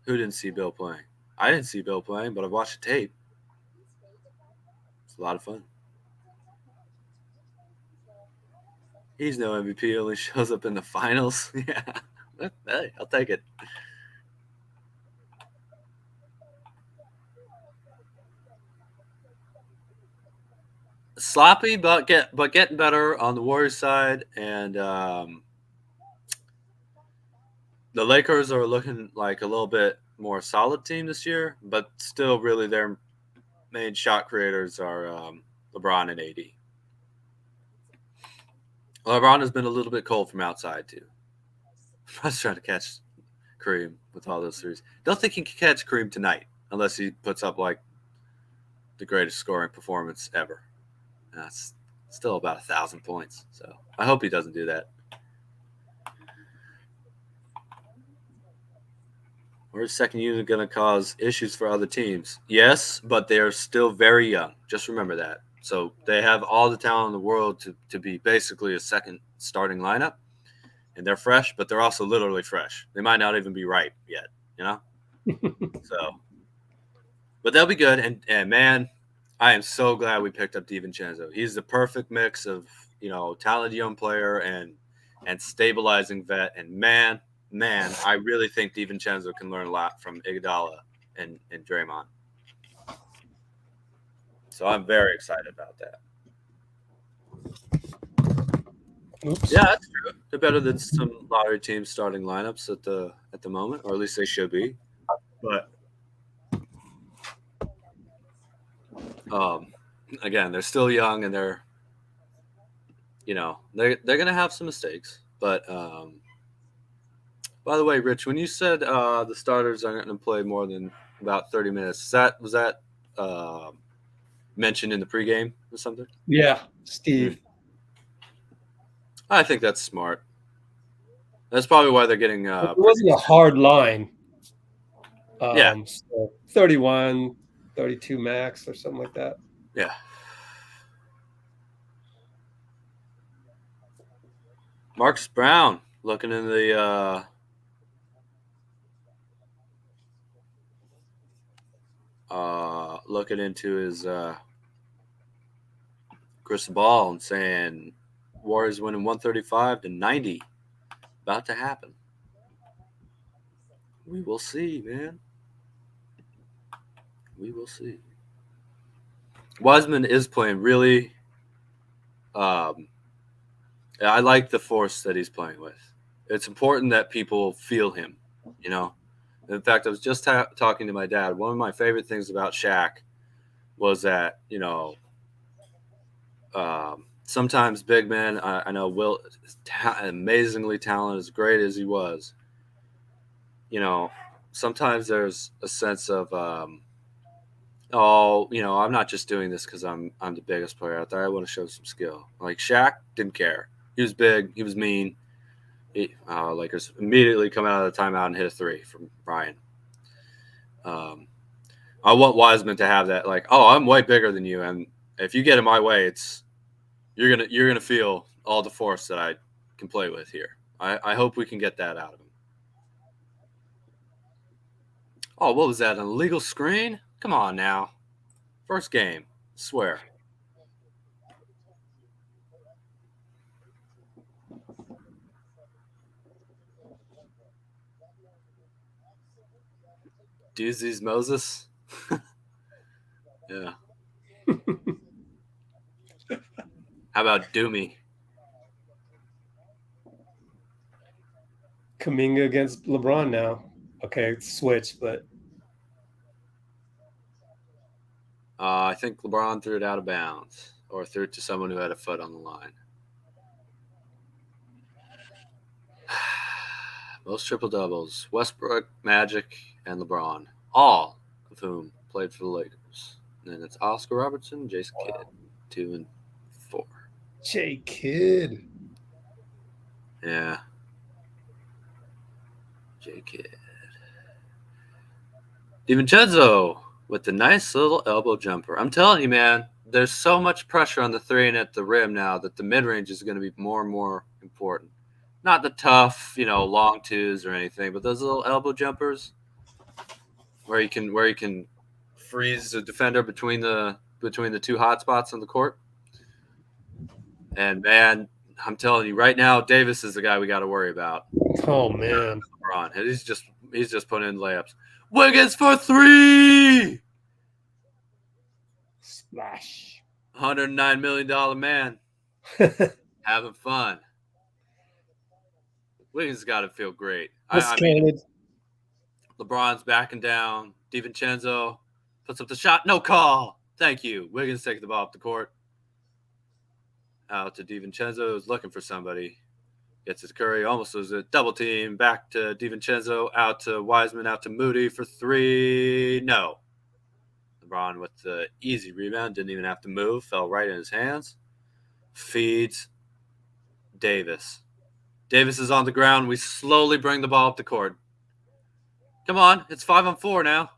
Who didn't see Bill playing? I didn't see Bill playing, but I've watched the tape. It's a lot of fun. He's no MVP, only shows up in the finals. Yeah. Hey, I'll take it. Sloppy, but getting better on the Warriors side, and the Lakers are looking like a little bit more solid team this year, but still, really, their main shot creators are LeBron and AD. LeBron has been a little bit cold from outside too. I was trying to catch Kareem with all those threes. Don't think he can catch Kareem tonight unless he puts up like the greatest scoring performance ever. That's still about 1,000 points. So I hope he doesn't do that. Or is second unit going to cause issues for other teams? Yes, but they are still very young. Just remember that. So they have all the talent in the world to be basically a second starting lineup. And they're fresh, but they're also literally fresh. They might not even be ripe yet, you know? So, but they'll be good. And man, I am so glad we picked up DiVincenzo. He's the perfect mix of, talented young player and stabilizing vet. And man, I really think DiVincenzo can learn a lot from Iguodala and Draymond. So I'm very excited about that. Oops. Yeah, that's true. They're better than some lottery teams starting lineups at the moment, or at least they should be. But again, they're still young, and they're gonna have some mistakes. But by the way, Rich, when you said the starters aren't going to play more than about 30 minutes, was that mentioned in the pregame or something? Yeah, Steve. I think that's smart. That's probably why they're getting. It wasn't a hard line. Yeah. So 31, 32 max or something like that. Yeah. Marcus Brown looking in the looking into his crystal ball and saying Warriors winning 135-90. About to happen. We will see, man. We will see. Wiseman is playing really. I like the force that he's playing with. It's important that people feel him, In fact, I was just talking to my dad. One of my favorite things about Shaq was that, sometimes big men, I know Will is amazingly talented, as great as he was. Sometimes there's a sense of, I'm not just doing this because I'm the biggest player out there. I want to show some skill. Like Shaq didn't care. He was big. He was mean. Lakers immediately come out of the timeout and hit a three from Brian. I want Wiseman to have that, like, oh, I'm way bigger than you, and if you get in my way, you're gonna feel all the force that I can play with here. I hope we can get that out of him. Oh, what was that? An illegal screen? Come on now. First game. I swear. Doozy's Moses. Yeah. How about Doomy? Kuminga against LeBron now. Okay, switch, but I think LeBron threw it out of bounds or threw it to someone who had a foot on the line. Most triple doubles: Westbrook, Magic, and LeBron, all of whom played for the Lakers. And then it's Oscar Robertson, Jason Kidd, 2 and 4. J. Kidd. Yeah. J-Kid. DiVincenzo with the nice little elbow jumper. I'm telling you, man, there's so much pressure on the 3 and at the rim now that the mid-range is going to be more and more important. Not the tough, long twos or anything, but those little elbow jumpers where you can freeze the defender between the 2 hot spots on the court. And man, I'm telling you right now, Davis is the guy we got to worry about. Oh man, LeBron. He's just putting in layups. Wiggins for 3. Splash. $109 million man. Having fun. Wiggins got to feel great. I mean, LeBron's backing down. DiVincenzo puts up the shot. No call. Thank you. Wiggins taking the ball up the court. Out to DiVincenzo, who's looking for somebody. Gets his Curry, almost loses it. Double team, back to DiVincenzo, out to Wiseman, out to Moody for 3. No. LeBron with the easy rebound, didn't even have to move, fell right in his hands. Feeds Davis. Davis is on the ground. We slowly bring the ball up the court. Come on, it's 5-on-4 now.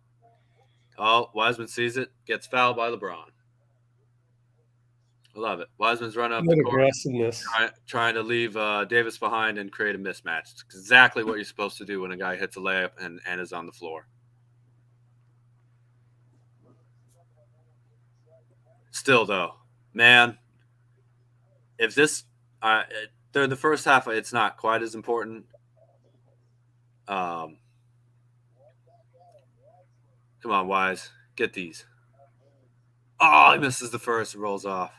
Oh, Wiseman sees it, gets fouled by LeBron. I love it. Wiseman's running up the court, trying to leave Davis behind and create a mismatch. It's exactly what you're supposed to do when a guy hits a layup and is on the floor. Still, though, man, if this during the first half, it's not quite as important. Come on, Wise, get these. Oh, he misses the first, rolls off.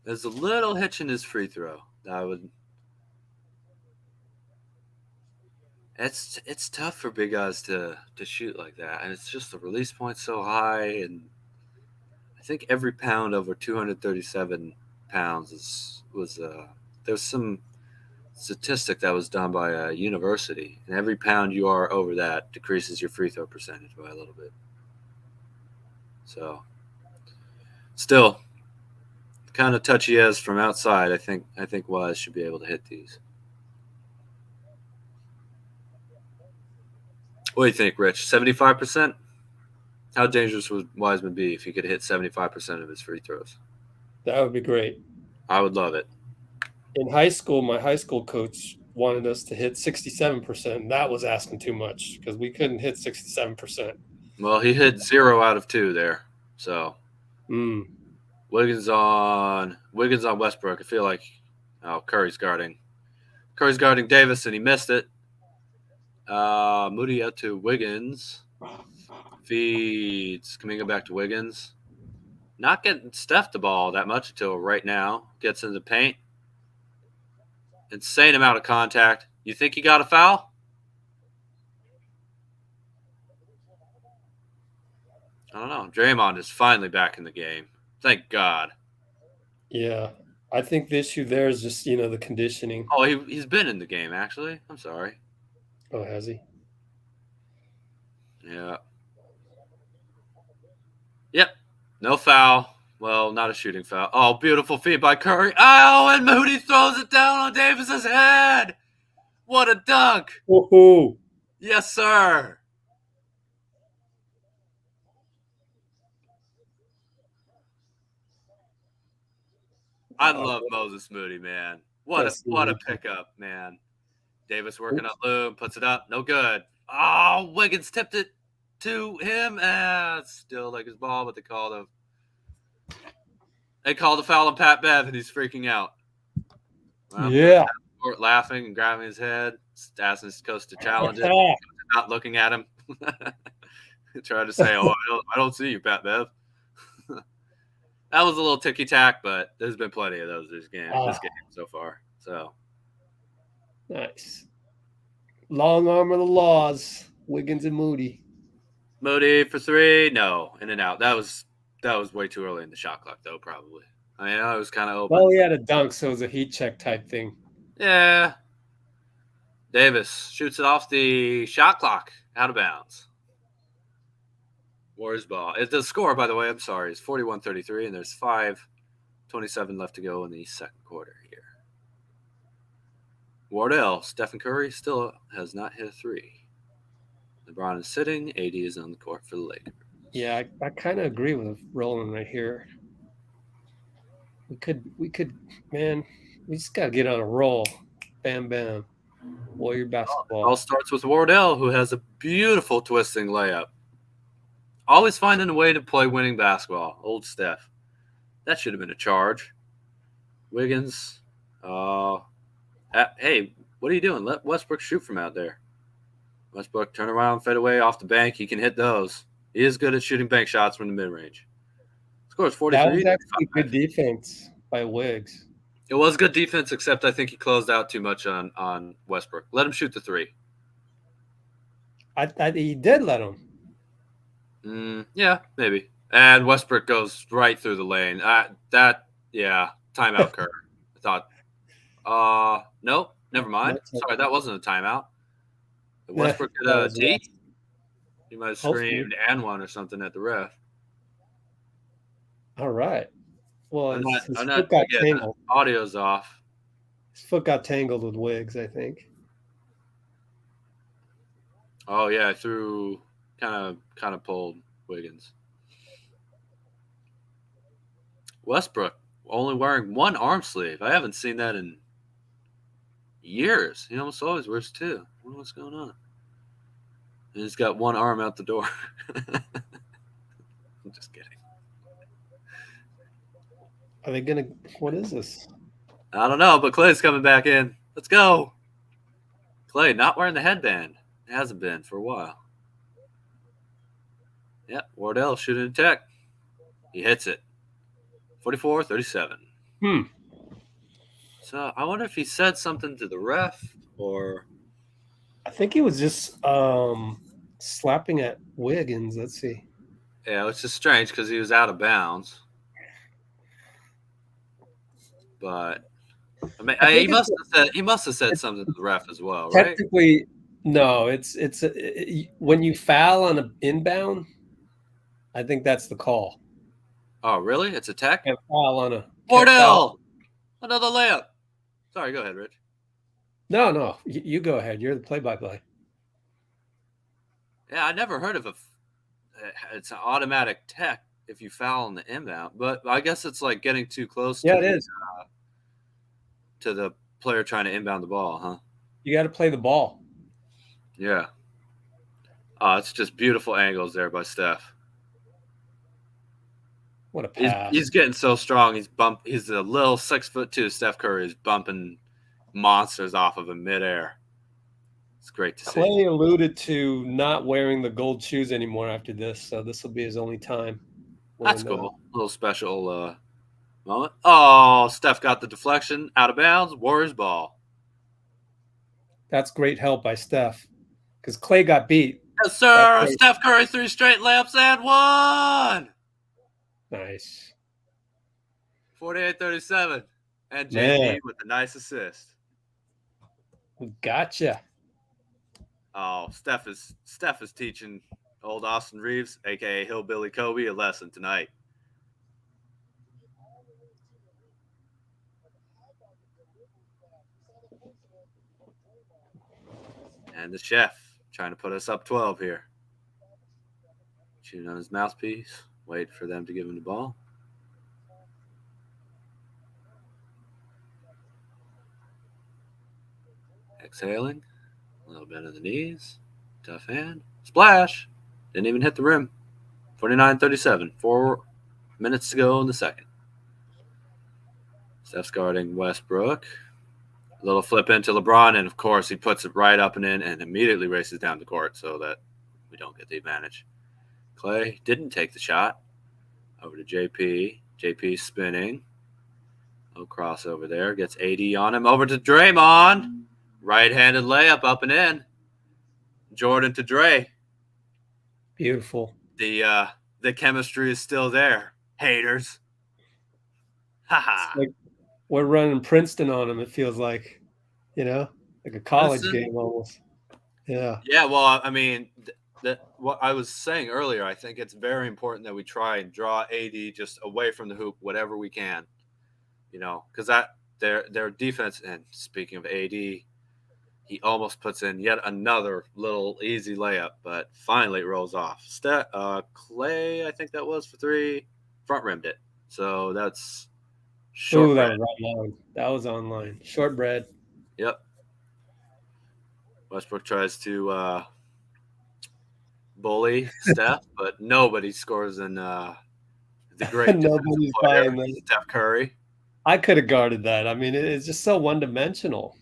There's a little hitch in his free throw. It's tough for big guys to shoot like that, and it's just the release point so high, and I think every pound over 237 pounds was there's some statistic that was done by a university, and every pound you are over that decreases your free throw percentage by a little bit. So, still, kind of touchy as from outside. I think Wise should be able to hit these. What do you think, Rich? 75%? How dangerous would Wiseman be if he could hit 75% of his free throws? That would be great. I would love it. In high school, my high school coach wanted us to hit 67%. And that was asking too much because we couldn't hit 67%. Well, he hit 0 out of 2 there. So Wiggins on Westbrook. I feel like Curry's guarding Davis, and he missed it. Moody out to Wiggins. Feeds Kuminga back to Wiggins. Not getting Steph the ball that much until right now. Gets in the paint. Insane amount of contact. You think he got a foul? I don't know. Draymond is finally back in the game. Thank God. Yeah. I think the issue there is just, the conditioning. Oh, he's been in the game, actually. I'm sorry. Oh, has he? Yeah. Yep. No foul. Well, not a shooting foul. Oh, beautiful feed by Curry. Oh, and Moody throws it down on Davis's head. What a dunk. Woohoo. Yes, sir. I love Moses Moody, man. What a pickup, man. Davis working up loom, puts it up. No good. Oh, Wiggins tipped it to him. Still like his ball, but they called a foul on Pat Bev, and he's freaking out. Well, yeah. Laughing and grabbing his head, asking his coach to challenge it, not looking at him. Trying to say, I don't see you, Pat Bev. That was a little ticky-tack, but there's been plenty of those this game so far. So nice. Long arm of the laws, Wiggins and Moody. Moody for 3, no, in and out. That was way too early in the shot clock, though, probably. I mean, I was kind of open. Well, he had a dunk, so it was a heat check type thing. Yeah. Davis shoots it off the shot clock, out of bounds. Warriors ball. The score, by the way, I'm sorry, is 41-33, and there's 5:27 left to go in the second quarter here. Wardell, Stephen Curry still has not hit a three. LeBron is sitting. AD is on the court for the Lakers. Yeah, I kind of agree with Roland right here. We could, man. We just gotta get on a roll. Bam, bam. Warrior basketball. All starts with Wardell, who has a beautiful twisting layup. Always finding a way to play winning basketball. Old Steph. That should have been a charge. Wiggins. Hey, what are you doing? Let Westbrook shoot from out there. Westbrook, turn around, fade away off the bank. He can hit those. He is good at shooting bank shots from the mid-range. Scores 43. That was actually good defense by Wiggs. It was good defense, except I think he closed out too much on Westbrook. Let him shoot the three. He did let him. Yeah, maybe. And Westbrook goes right through the lane. Timeout, Kerr. I thought, no, never mind. Sorry, that wasn't a timeout. Westbrook did a T. He might have screamed and one or something at the ref. All right. Well, I'm his not foot got tangled. Audio's off. His foot got tangled with Wiggs, I think. Oh yeah, I threw kind of pulled Wiggins. Westbrook only wearing one arm sleeve. I haven't seen that in years. He almost always wears two. I wonder what's going on. And he's got one arm out the door. I'm just kidding. Are they gonna? What is this? I don't know, but Clay's coming back in. Let's go. Clay not wearing the headband. It hasn't been for a while. Yep, Wardell shooting tech. He hits it. 44-37. So I wonder if he said something to the ref or. I think he was just slapping at Wiggins. Let's see. Yeah, which is strange because he was out of bounds. But I mean, he must have said something to the ref as well, right? Technically, no. It's when you foul on an inbound, I think that's the call. Oh, really? It's a tech? And foul on a Wardell! Another layup. Sorry, go ahead, Rich. No. You go ahead. You're the play-by-play. Yeah, I never heard of it's an automatic tech if you foul on the inbound, but I guess it's like getting too close to the player trying to inbound the ball, huh? You got to play the ball. Yeah. It's just beautiful angles there by Steph. What a pass. He's getting so strong. He's a little 6'2" Steph Curry is bumping monsters off of him midair. It's great to see. Clay alluded to not wearing the gold shoes anymore after this, so this will be his only time. That's cool. A little special moment. Oh, Steph got the deflection out of bounds. Warriors ball. That's great help by Steph because Clay got beat. Yes, sir. Steph Curry 3 straight layups and one. Nice. 48-37. And JP with a nice assist. Gotcha. Oh, Steph is teaching old Austin Reeves, a.k.a. Hillbilly Kobe, a lesson tonight. And the chef trying to put us up 12 here. Shooting on his mouthpiece. Wait for them to give him the ball. Exhaling. A little bit of the knees. Tough hand. Splash. Didn't even hit the rim. 49-37. 4 minutes to go in the second. Steph's guarding Westbrook. A little flip into LeBron, and of course he puts it right up and in and immediately races down the court so that we don't get the advantage. Clay didn't take the shot. Over to JP. JP spinning. Little crossover there. Gets AD on him. Over to Draymond. Right-handed layup up and in. Jordan to Dre. Beautiful. The chemistry is still there. Haters. Like we're running Princeton on him, it feels like, like a college game almost. Yeah. Yeah, well, I mean, what I was saying earlier, I think it's very important that we try and draw AD just away from the hoop, whatever we can, because that their defense. And speaking of AD, He almost puts in yet another little easy layup, but finally it rolls off. Clay, I think that was for 3, front rimmed it. So that's short. Ooh, that was online. That was online. Shortbread. Yep. Westbrook tries to bully Steph, but nobody scores in the great Nobody's player, buying that. Steph Curry. I could have guarded that. I mean, it's just so one-dimensional.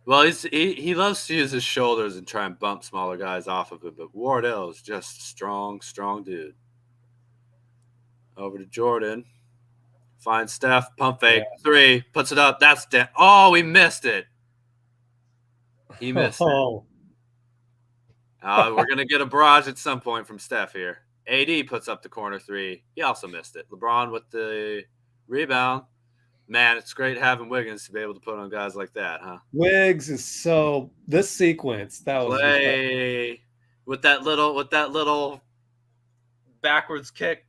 Well, he loves to use his shoulders and try and bump smaller guys off of him, but Wardell is just a strong dude. Over to Jordan. Finds Steph, pump fake, 3, puts it up. That's dead. Oh, he missed it. He missed it. We're going to get a barrage at some point from Steph here. AD puts up the corner 3. He also missed it. LeBron with the rebound. Man, it's great having Wiggins to be able to put on guys like that, huh? Wiggs is so this sequence that was Clay with that little backwards kick.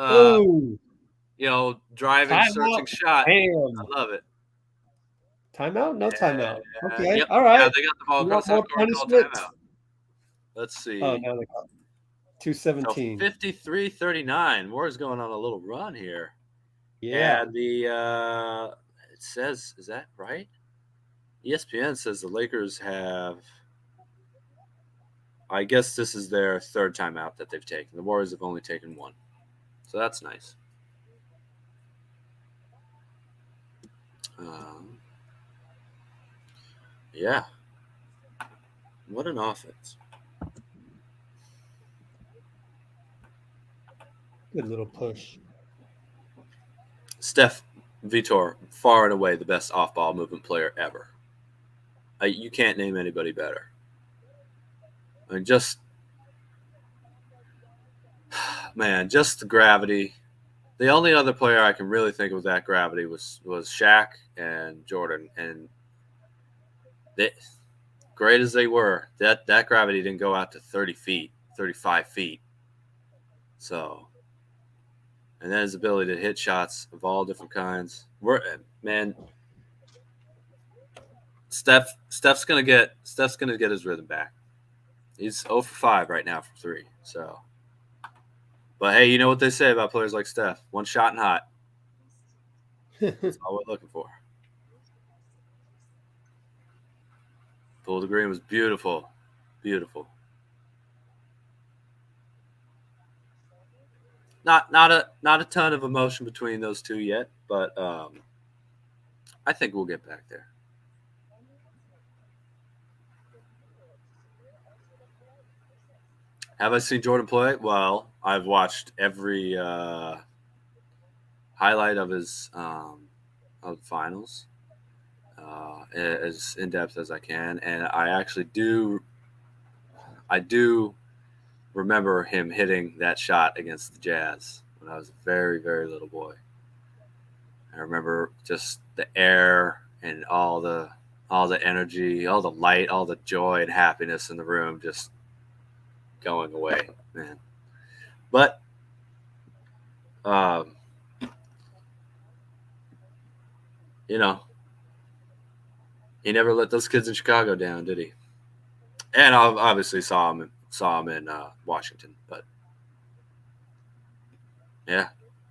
Ooh. Driving, searching shot. Damn. I love it. Timeout? No timeout. Okay. Yep. All right. Yeah, they got the ball. You want more punishment? Let's see. Oh, no, they got 217. 53-39. Moore's going on a little run here. Yeah. And it says, is that right? ESPN says the Lakers have, I guess this is their 3rd timeout that they've taken. The Warriors have only taken 1. So that's nice. Yeah. What an offense. Good little push. Steph Vitor, far and away the best off-ball movement player ever. You can't name anybody better. I mean, just the gravity. The only other player I can really think of with that gravity was Shaq and Jordan. And great as they were, that gravity didn't go out to 30 feet, 35 feet. So, and then his ability to hit shots of all different kinds. Steph's gonna get his rhythm back. He's 0 for 5 right now from 3. So, but hey, you know what they say about players like Steph? One shot and hot. That's all we're looking for. Pull the green was beautiful. Beautiful. Not a ton of emotion between those two yet, but I think we'll get back there. Have I seen Jordan play? Well, I've watched every highlight of his of the finals as in depth as I can, and I actually do remember him hitting that shot against the Jazz when I was a very, very little boy. I remember just the air and all the energy, all the light, all the joy and happiness in the room just going away, man. But he never let those kids in Chicago down, did he? And I obviously saw him in Washington, but yeah.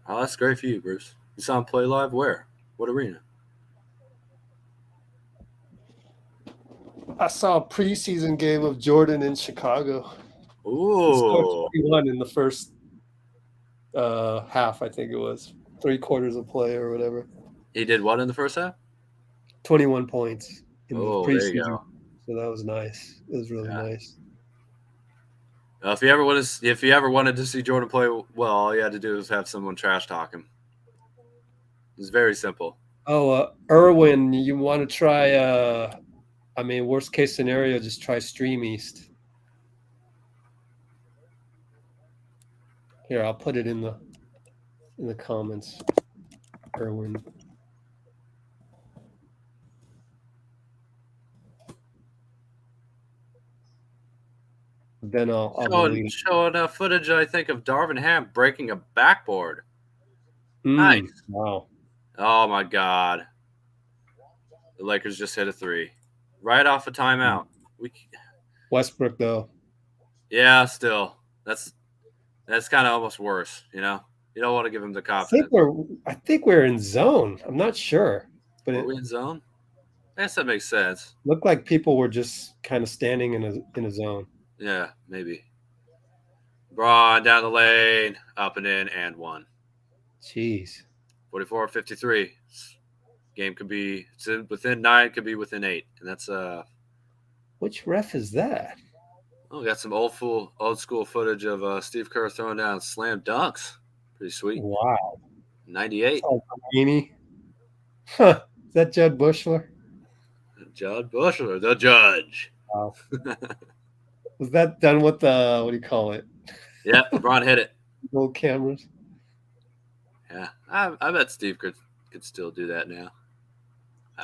Oh, that's great for you, Bruce. You saw him play live where? What arena? I saw a preseason game of Jordan in Chicago. Ooh. He scored 21 in the first half, I think it was. 3 quarters of play or whatever. He did what in the first half? 21 points in the preseason. There you go. So that was nice. It was really nice. If you ever wanted to see Jordan play well, all you had to do was have someone trash talk him. It's very simple. Oh, Irwin, you want to try? Worst case scenario, just try Stream East. Here, I'll put it in the comments. Irwin. Then I'll showing footage, I think, of Darvin Ham breaking a backboard. Nice. Wow. Oh my God. The Lakers just hit a 3 right off a timeout. Westbrook though. Yeah, still that's kind of almost worse. You know, you don't want to give him the I confidence. think we're in zone. I'm not sure, but Are it we in zone? I guess that makes sense. looked like people were just kind of standing in a zone. Yeah, maybe. Braun down the lane, up and in, and 1. Jeez. 44-53. Game could be within 9, could be within 8, and that's Which ref is that? Oh, we got some old school footage of Steve Kerr throwing down slam dunks. Pretty sweet. Wow. 98. Huh. Is that Judd Bushler? Judd Bushler, the judge. Wow. Was that done with the, what do you call it? Yeah, LeBron hit it. Old cameras. Yeah, I bet Steve could still do that now.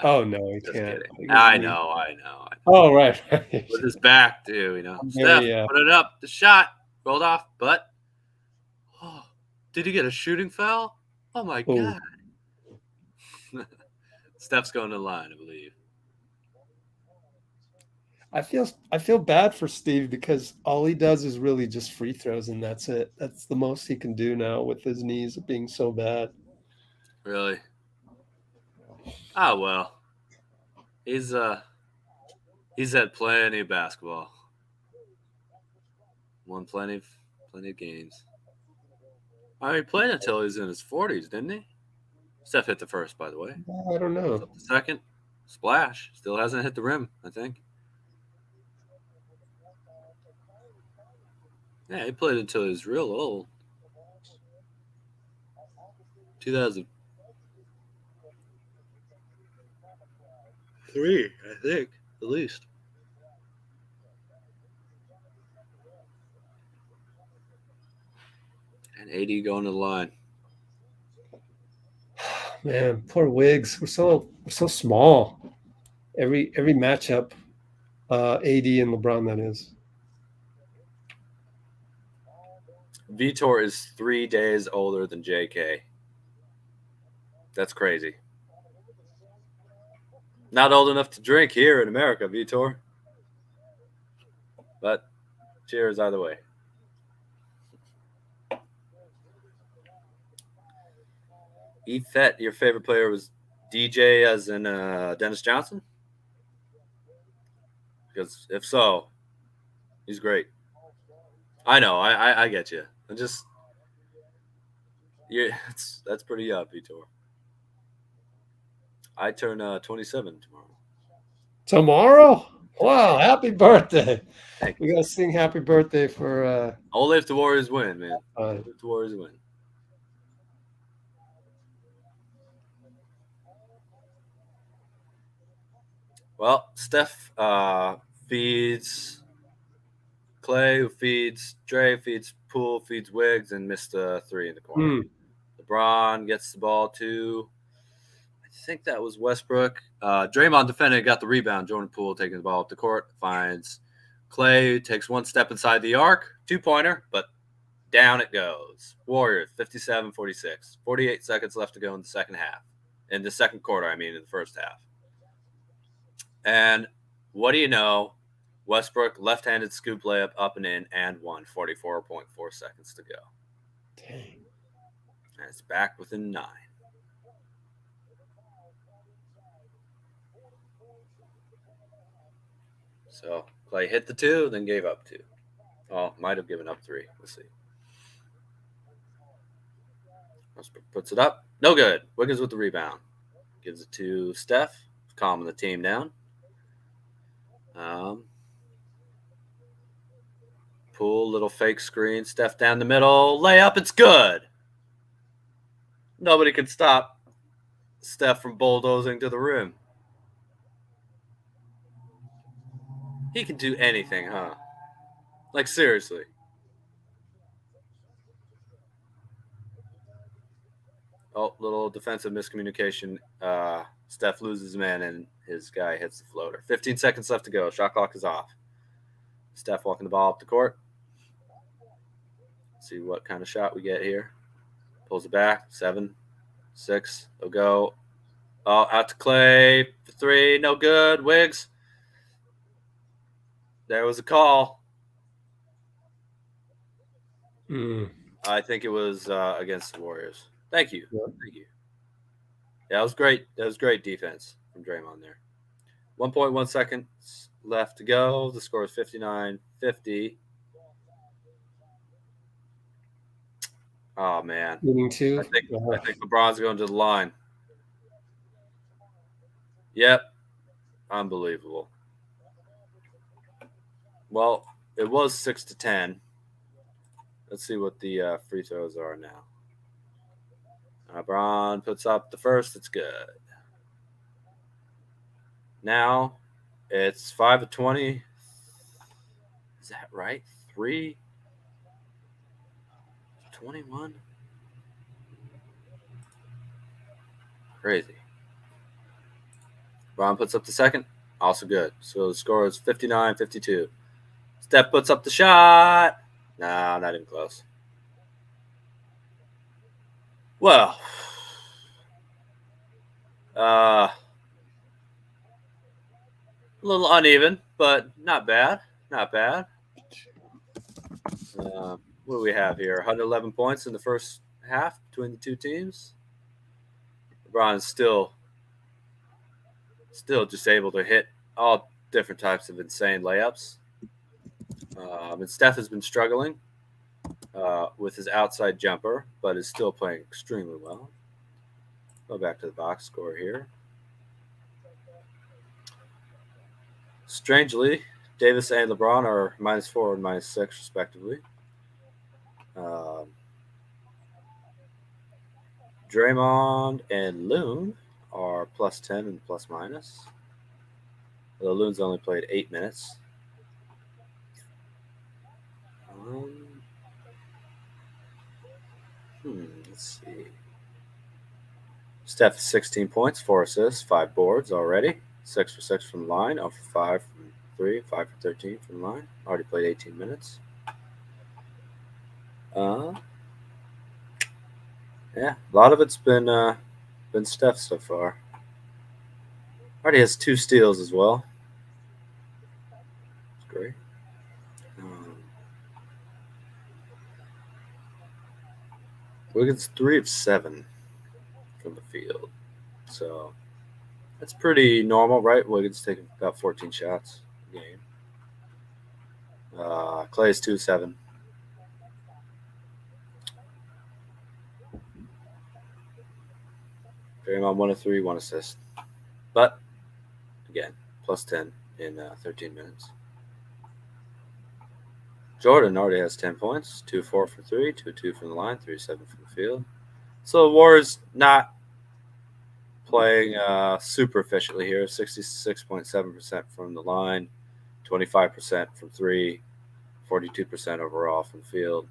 Oh no, he Just can't. kidding. I know. Oh right. With his back too, you know. Very, Steph put it up, the shot rolled off, but did he get a shooting foul? Oh my god! Steph's going to the line, I believe. I feel bad for Steve because all he does is really just free throws, and that's it. That's the most he can do now with his knees being so bad. Really? Oh well. He's had plenty of basketball. Won plenty of games. He played until he was in his 40s, didn't he? Steph hit the first, by the way. I don't know. The second, splash. Still hasn't hit the rim, I think. Yeah, he played until he was real old. 2003, I think, at least. And AD going to the line. Man, poor Wiggs. We're so small. Every matchup, AD and LeBron, that is. Vitor is 3 days older than JK. That's crazy. Not old enough to drink here in America, Vitor. But cheers either way. Ethet, your favorite player was DJ as in Dennis Johnson? Because if so, he's great. I know, I get you. That's pretty young, Vitor. I turn 27 tomorrow. Tomorrow? Wow, happy birthday. Thank we got to sing happy birthday for... Only if the Warriors win, man. Only if the Warriors win. Well, Steph feeds Clay, who feeds Dre, feeds Poole, feeds Wiggs, and missed a 3 in the corner. LeBron gets the ball to, I think that was Westbrook. Draymond defended, got the rebound. Jordan Poole taking the ball up the court, finds Clay, takes one step inside the arc, 2-pointer, but down it goes. Warriors, 57-46. 48 seconds left to go in the second half. In the second quarter, in the first half. And what do you know? Westbrook, left-handed scoop layup up and in and 1. 44.4 seconds to go. Dang. And it's back within 9. So Clay hit the 2, then gave up 2. Oh, might have given up 3. We'll see. Westbrook puts it up. No good. Wiggins with the rebound. Gives it to Steph, calming the team down. Poole, little fake screen. Steph down the middle. Layup, it's good. Nobody can stop Steph from bulldozing to the rim. He can do anything, huh? Like, seriously. Oh, little defensive miscommunication. Steph loses man, and his guy hits the floater. 15 seconds left to go. Shot clock is off. Steph walking the ball up the court. See what kind of shot we get here. Pulls it back. 7, 6. He'll go. Oh, out to Clay for 3. No good. Wiggs. There was a call. I think it was against the Warriors. Thank you. Yep. Thank you. Yeah, that was great. That was great defense from Draymond there. 1.1 seconds left to go. The score is 59-50. Oh, man. Winning 2. I think LeBron's going to the line. Yep. Unbelievable. Well, it was 6-10. Let's see what the free throws are now. LeBron puts up the first. It's good. Now it's 5 of 20. Is that right? 3 21. Crazy. Brown puts up the second. Also good. So the score is 59-52. Steph puts up the shot. No, not even close. Well, a little uneven, but not bad. Not bad. What do we have here? 111 points in the first half between the two teams. LeBron is still just able to hit all different types of insane layups. And Steph has been struggling with his outside jumper, but is still playing extremely well. Go back to the box score here. Strangely, Davis and LeBron are -4 and -6 respectively. Draymond and Loon are +10 and ±. Although Loon's only played 8 minutes. Let's see. Steph 16 points, 4 assists, 5 boards already. 6 for 6 from the line, 0 for 5 from 3, 5 for 13 from the line. Already played 18 minutes. Yeah, a lot of it's been Steph so far. Already has 2 steals as well. That's great. Wiggins 3 of 7 from the field. So that's pretty normal, right? Wiggins taking about 14 shots a game. Clay's 2 of 7. Draymond 1 of 3, 1 assist. But again, +10 in 13 minutes. Jordan already has 10 points, 2 4 for 3, 2 2 from the line, 3 7 from the field. So the Warriors not playing super efficiently here. 66.7% from the line, 25% from 3, 42% overall from the field.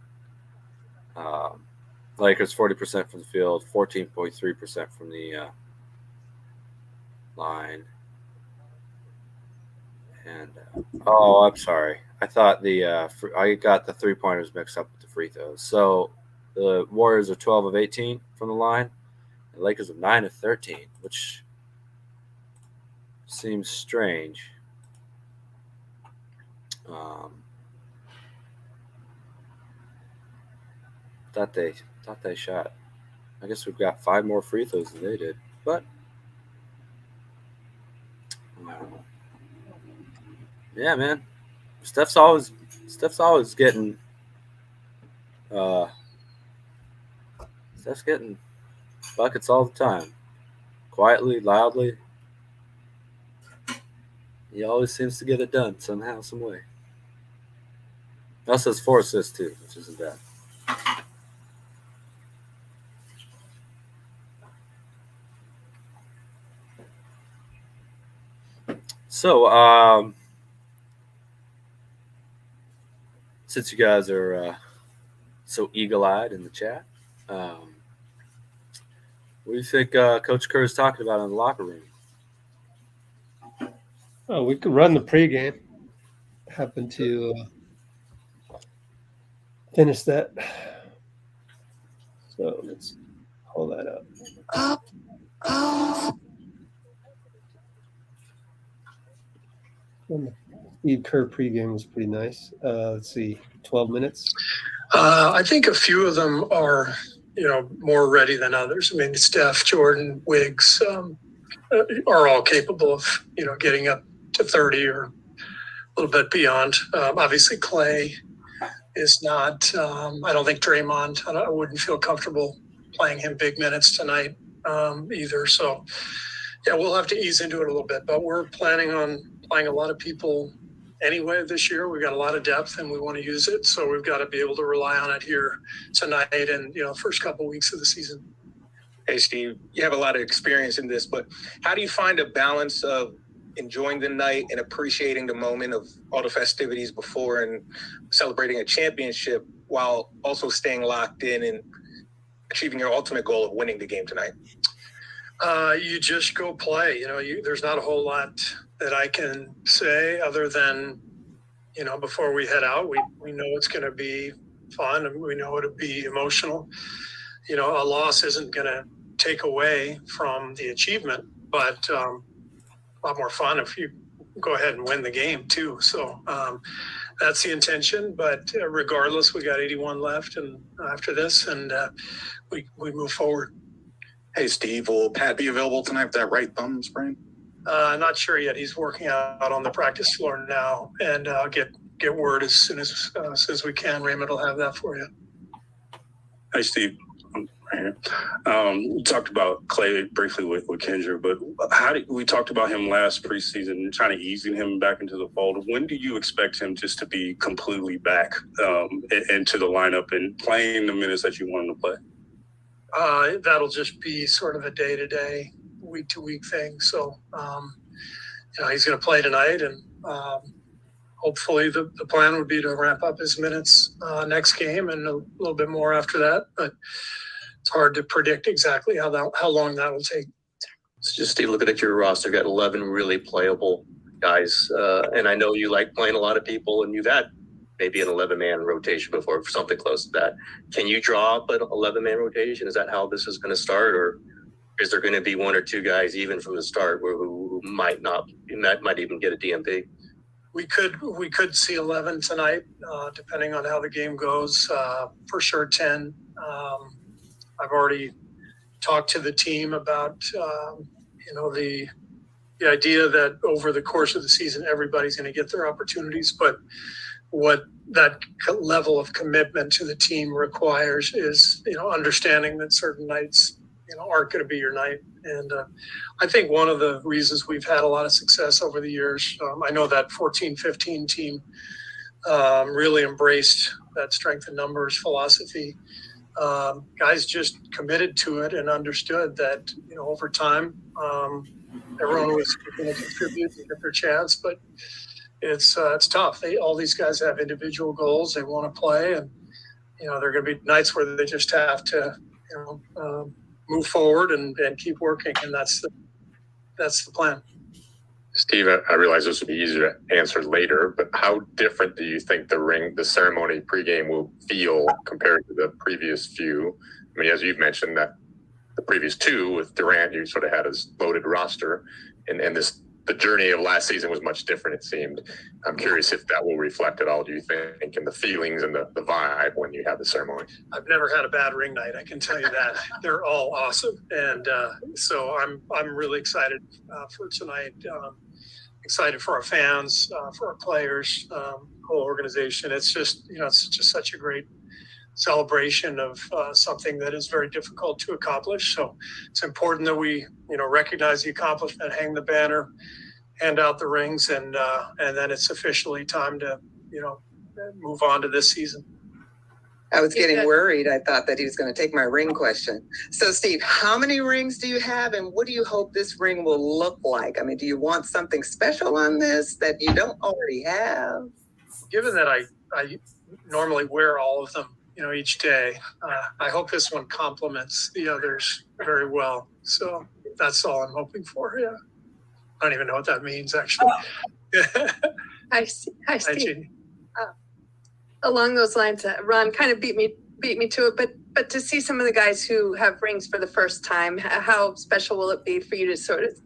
Lakers 40% from the field, 14.3% from the line. And I'm sorry. I thought I got the 3-pointers mixed up with the free throws. So the Warriors are 12 of 18 from the line. The Lakers are 9 of 13, which seems strange. Thought they shot. I guess we've got 5 more free throws than they did, but yeah, man. Steph's always getting Steph's getting buckets all the time. Quietly, loudly. He always seems to get it done somehow, some way. He also has 4 assists too, which isn't bad. So, since you guys are so eagle-eyed in the chat, what do you think Coach Kerr is talking about in the locker room? Oh, we could run the pregame. Happen to finish that. So let's pull that up. Steve Kerr pregame was pretty nice. Let's see, 12 minutes. I think a few of them are, more ready than others. I mean, Steph, Jordan, Wiggs are all capable of, getting up to 30 or a little bit beyond. Obviously, Clay is not. I don't think Draymond. I wouldn't feel comfortable playing him big minutes tonight either. So, yeah, we'll have to ease into it a little bit. But we're planning on playing a lot of people anyway this year. We've got a lot of depth and we want to use it. So we've got to be able to rely on it here tonight and, first couple of weeks of the season. Hey, Steve, you have a lot of experience in this, but how do you find a balance of enjoying the night and appreciating the moment of all the festivities before and celebrating a championship while also staying locked in and achieving your ultimate goal of winning the game tonight? You just go play. There's not a whole lot that I can say other than, before we head out, we know it's going to be fun and we know it'll be emotional. A loss isn't going to take away from the achievement, but a lot more fun if you go ahead and win the game too. So that's the intention. But regardless, we got 81 left and after this, and we move forward. Hey, Steve, will Pat be available tonight with that right thumb sprain? Not sure yet. He's working out on the practice floor now, and I'll get word as soon as we can. Raymond will have that for you. Hey, Steve. We talked about Clay briefly with Kendra, but we talked about him last preseason, trying to ease him back into the fold. When do you expect him just to be completely back into the lineup and playing the minutes that you want him to play? That'll just be sort of a day-to-day, week-to-week thing. So, he's going to play tonight, and hopefully the plan would be to ramp up his minutes next game and a little bit more after that. But it's hard to predict exactly how long that will take. So just Steve, looking at your roster, got 11 really playable guys. And I know you like playing a lot of people, and you've had maybe an 11-man rotation before, for something close to that. Can you draw up an 11-man rotation? Is that how this is going to start, or is there going to be one or two guys even from the start who might even get a DMP? We could see 11 tonight, depending on how the game goes. For sure, 10. I've already talked to the team about the idea that over the course of the season everybody's going to get their opportunities, but what that level of commitment to the team requires is understanding that certain nights aren't going to be your night. And I think one of the reasons we've had a lot of success over the years, I know that 14-15 team really embraced that strength in numbers philosophy. Guys just committed to it and understood that over time everyone was going to contribute and get their chance, but it's tough. All these guys have individual goals. They want to play, and there are going to be nights where they just have to move forward and keep working, and that's the plan. Steve, I realize this would be easier to answer later, but how different do you think the ceremony pregame will feel compared to the previous few? I mean, as you've mentioned, that the previous two with Durant, you sort of had his loaded roster, and the journey of last season was much different, it seemed. I'm curious if that will reflect at all, do you think, in the feelings and the vibe when you have the ceremony? I've never had a bad ring night, I can tell you that. They're all awesome. And so I'm really excited for tonight. Excited for our fans, for our players, whole organization. It's just, it's just such a great celebration of something that is very difficult to accomplish. So it's important that we, recognize the accomplishment, hang the banner, hand out the rings, and then it's officially time to, move on to this season. I was getting worried. I thought that he was going to take my ring question. So, Steve, how many rings do you have, and what do you hope this ring will look like? I mean, do you want something special on this that you don't already have? Given that I normally wear all of them, each day, I hope this one complements the others very well. So that's all I'm hoping for. Yeah, I don't even know what that means, actually. Hi, Steve. Along those lines, Ron kind of beat me to it, but to see some of the guys who have rings for the first time, how special will it be for you to sort of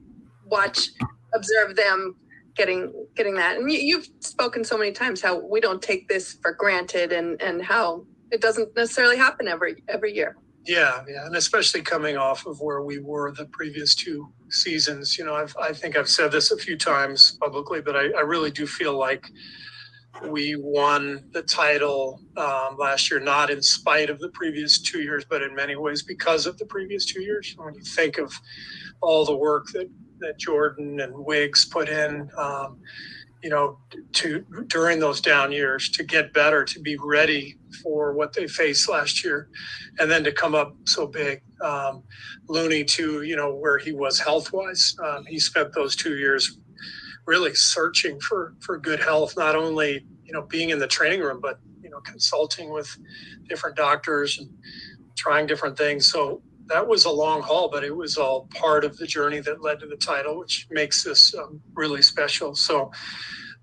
observe them getting getting that. And you've spoken so many times how we don't take this for granted, and how it doesn't necessarily happen every year. Yeah, and especially coming off of where we were the previous 2 seasons. I think I've said this a few times publicly, but I really do feel like we won the title last year, not in spite of the previous 2 years, but in many ways because of the previous 2 years. When you think of all the work that Jordan and Wiggs put in, during those down years to get better, to be ready for what they faced last year, and then to come up so big. Looney too, where he was health-wise. He spent those 2 years really searching for good health, not only, being in the training room, but, consulting with different doctors and trying different things. So that was a long haul, but it was all part of the journey that led to the title, which makes this really special. So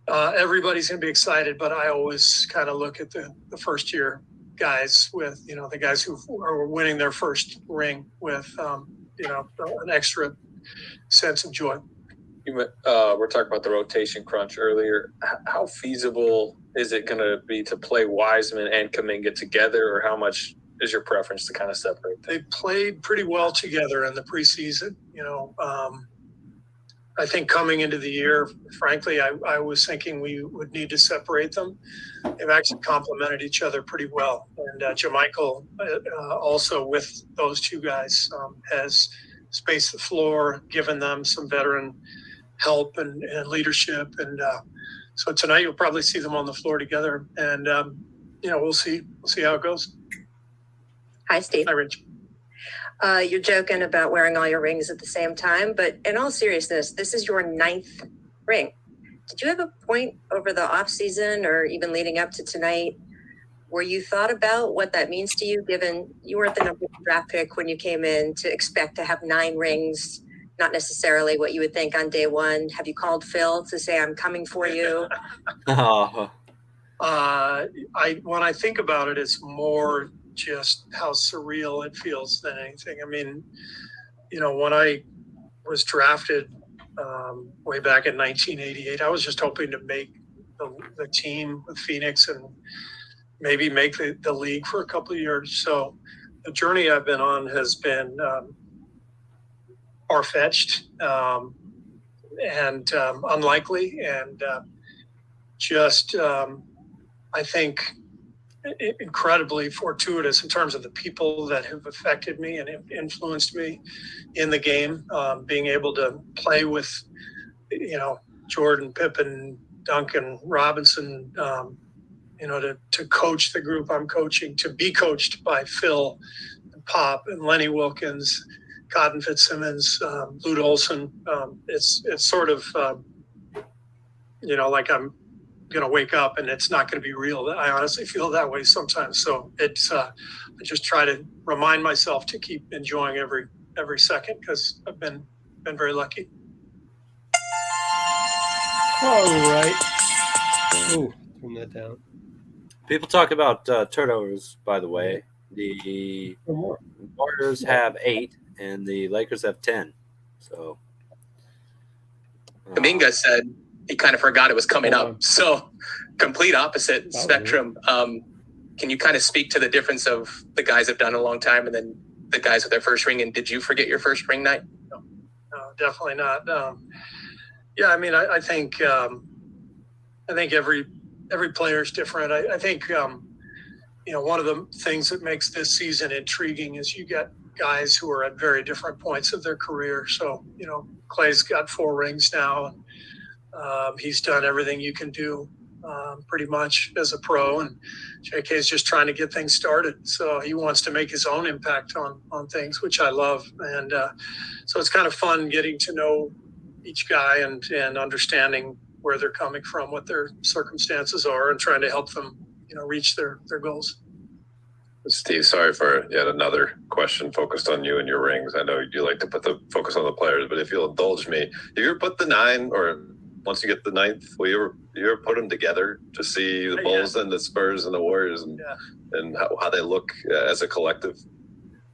everybody's going to be excited, but I always kind of look at the first year guys with, the guys who are winning their first ring with, an extra sense of joy. We're talking about the rotation crunch earlier. How feasible is it going to be to play Wiseman and Kuminga together, or how much is your preference to kind of separate them? They played pretty well together in the preseason. I think coming into the year, frankly, I was thinking we would need to separate them. They've actually complemented each other pretty well. And Jermichael, also with those 2 guys, has spaced the floor, given them some veteran help and leadership. And so tonight you'll probably see them on the floor together. And, we'll see how it goes. Hi, Steve. Hi, Rich. You're joking about wearing all your rings at the same time, but in all seriousness, this is your 9th ring. Did you have a point over the off season or even leading up to tonight where you thought about what that means to you, given you weren't the number 1 draft pick when you came in, to expect to have 9 rings, not necessarily what you would think on day 1? Have you called Phil to say, I'm coming for you? When I think about it, it's more just how surreal it feels than anything. I mean, when I was drafted way back in 1988, I was just hoping to make the team with Phoenix and maybe make the league for a couple of years. So the journey I've been on has been far-fetched and unlikely, and I think incredibly fortuitous in terms of the people that have affected me and influenced me in the game. Being able to play with, Jordan, Pippen, Duncan, Robinson, to coach the group I'm coaching, to be coached by Phil and Pop and Lenny Wilkins, Cotton Fitzsimmons, Lute Olson. It's sort of, like I'm going to wake up and it's not going to be real. I honestly feel that way sometimes. So it's I just try to remind myself to keep enjoying every second, because I've been very lucky. All right. Oh, turn that down. People talk about turnovers, by the way. The Warriors have 8 and the Lakers have 10. So Kuminga said he kind of forgot it was coming up. So complete opposite spectrum. Can you kind of speak to the difference of the guys that have done it a long time and then the guys with their first ring? And did you forget your first ring night? No, definitely not. Yeah, I mean, I think every player is different. I think one of the things that makes this season intriguing is you get guys who are at very different points of their career. So Clay's got 4 rings now. He's done everything you can do pretty much as a pro, and JK is just trying to get things started. So he wants to make his own impact on things, which I love. And so it's kind of fun getting to know each guy and understanding where they're coming from, what their circumstances are, and trying to help them, reach their goals. Steve, sorry for yet another question focused on you and your rings. I know you like to put the focus on the players, but if you'll indulge me, you ever put the 9, or once you get the 9th, will you ever put them together to see the Bulls and the Spurs and the Warriors and how they look as a collective?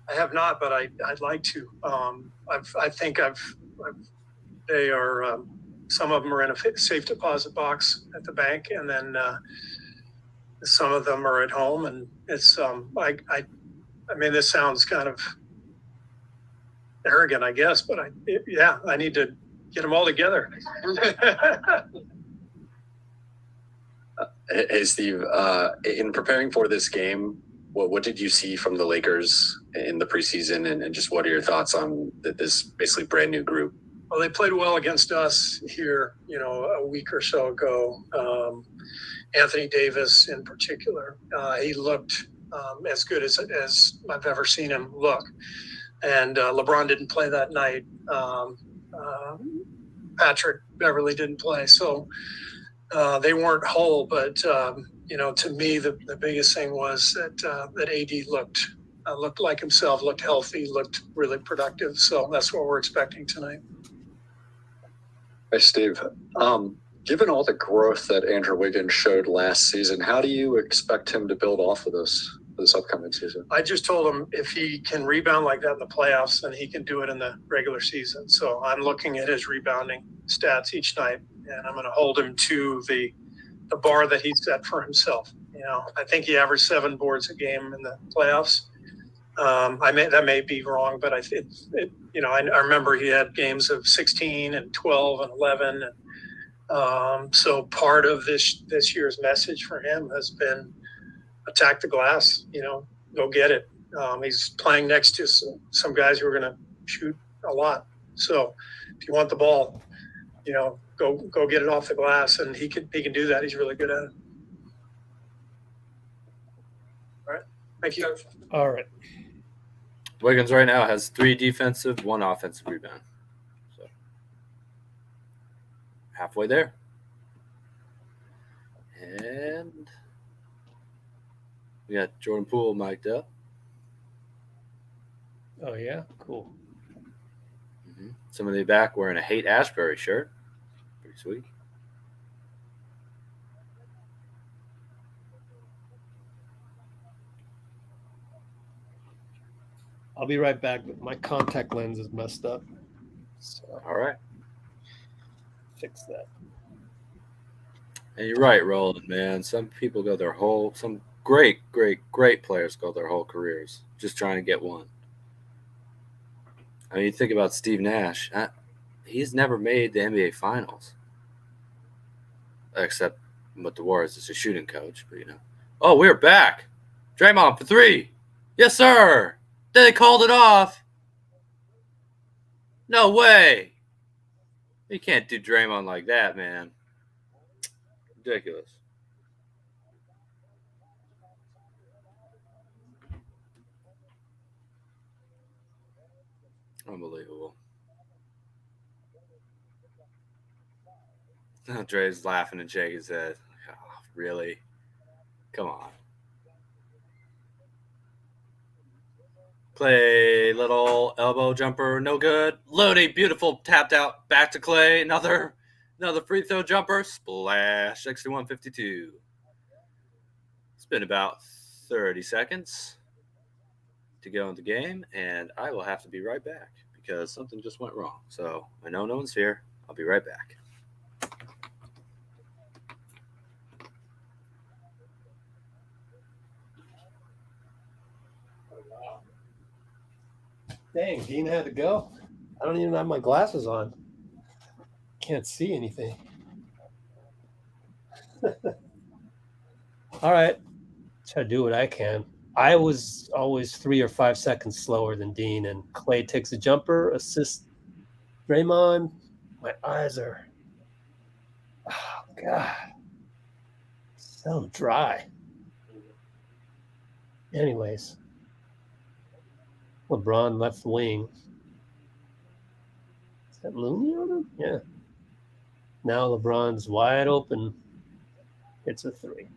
I have not, but I'd like to. I think they are Some of them are in a safe deposit box at the bank, and then some of them are at home. And it's I mean, this sounds kind of arrogant, I guess, but I need to get them all together. Hey, Steve, in preparing for this game, what did you see from the Lakers in the preseason, and just what are your thoughts on this basically brand new group? Well, they played well against us here, a week or so ago. Anthony Davis in particular, he looked as good as I've ever seen him look. And LeBron didn't play that night. Patrick Beverly didn't play. So they weren't whole, but to me, the biggest thing was that AD looked like himself, looked healthy, looked really productive. So that's what we're expecting tonight. Hey, Steve. Given all the growth that Andrew Wiggins showed last season, how do you expect him to build off of this upcoming season? I just told him if he can rebound like that in the playoffs, then he can do it in the regular season. So I'm looking at his rebounding stats each night, and I'm going to hold him to the bar that he set for himself. I think he averaged 7 boards a game in the playoffs. That may be wrong, but I remember he had games of 16 and 12 and 11. And so part of this year's message for him has been attack the glass, go get it. He's playing next to some guys who are going to shoot a lot. So if you want the ball, go get it off the glass, and he can do that. He's really good at it. All right. Thank you. All right. Wiggins right now has 3 defensive, 1 offensive rebound. So halfway there. And we got Jordan Poole mic'd up. Oh, yeah? Cool. Mm-hmm. Somebody back wearing a Hate Ashbury shirt. Pretty sweet. I'll be right back, but my contact lens is messed up. So all right. Fix that. And you're right, Roland, man. Some people go some great players go their whole careers just trying to get one. I mean, you think about Steve Nash. He's never made the NBA Finals. Except with the Warriors as a shooting coach. But, Oh, we're back. Draymond for 3. Yes, sir. Then they called it off. No way. You can't do Draymond like that, man. Ridiculous. Unbelievable. Dre's laughing and shaking his head. Oh, really? Come on. Clay, little elbow jumper, no good. Looney, beautiful, tapped out, back to Clay. Another free throw jumper, splash, 61-52. It's been about 30 seconds to go in the game, and I will have to be right back because something just went wrong. So I know no one's here. I'll be right back. Dang, Dean had to go. I don't even have my glasses on. Can't see anything. All right. Try to do what I can. I was always 3 or 5 seconds slower than Dean, and Clay takes a jumper, assists Draymond. My eyes are, oh, God, so dry. Anyways, LeBron left wing. Is that Looney on him? Yeah. Now LeBron's wide open. Hits a 3.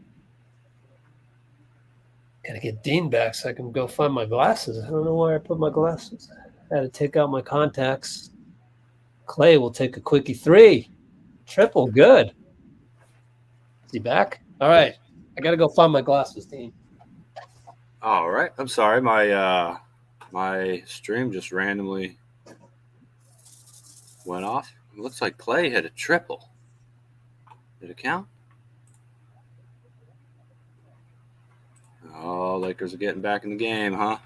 Gotta get Dean back so I can go find my glasses. I don't know where I put my glasses. I had to take out my contacts. Clay will take a quickie 3. Triple, good. Is he back? All right. I gotta go find my glasses, Dean. All right. I'm sorry. My stream just randomly went off. It looks like Clay hit a triple. Did it count? Oh, Lakers are getting back in the game, huh?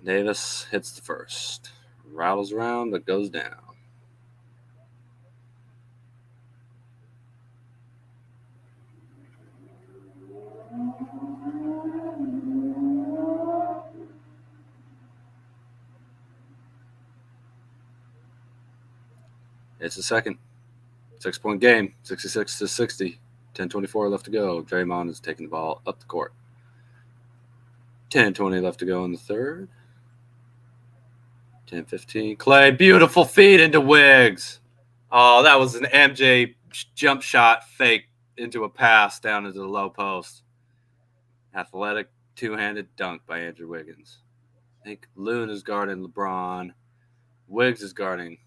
Davis hits the first. Rattles around, but goes down. It's the second. 6-point game, 66-60. 10:24 left to go. Draymond is taking the ball up the court. 10:20 left to go in the third. 10:15. Clay, beautiful feed into Wiggs. Oh, that was an MJ jump shot fake into a pass down into the low post. Athletic two-handed dunk by Andrew Wiggins. I think Loon is guarding LeBron. Wiggs is guarding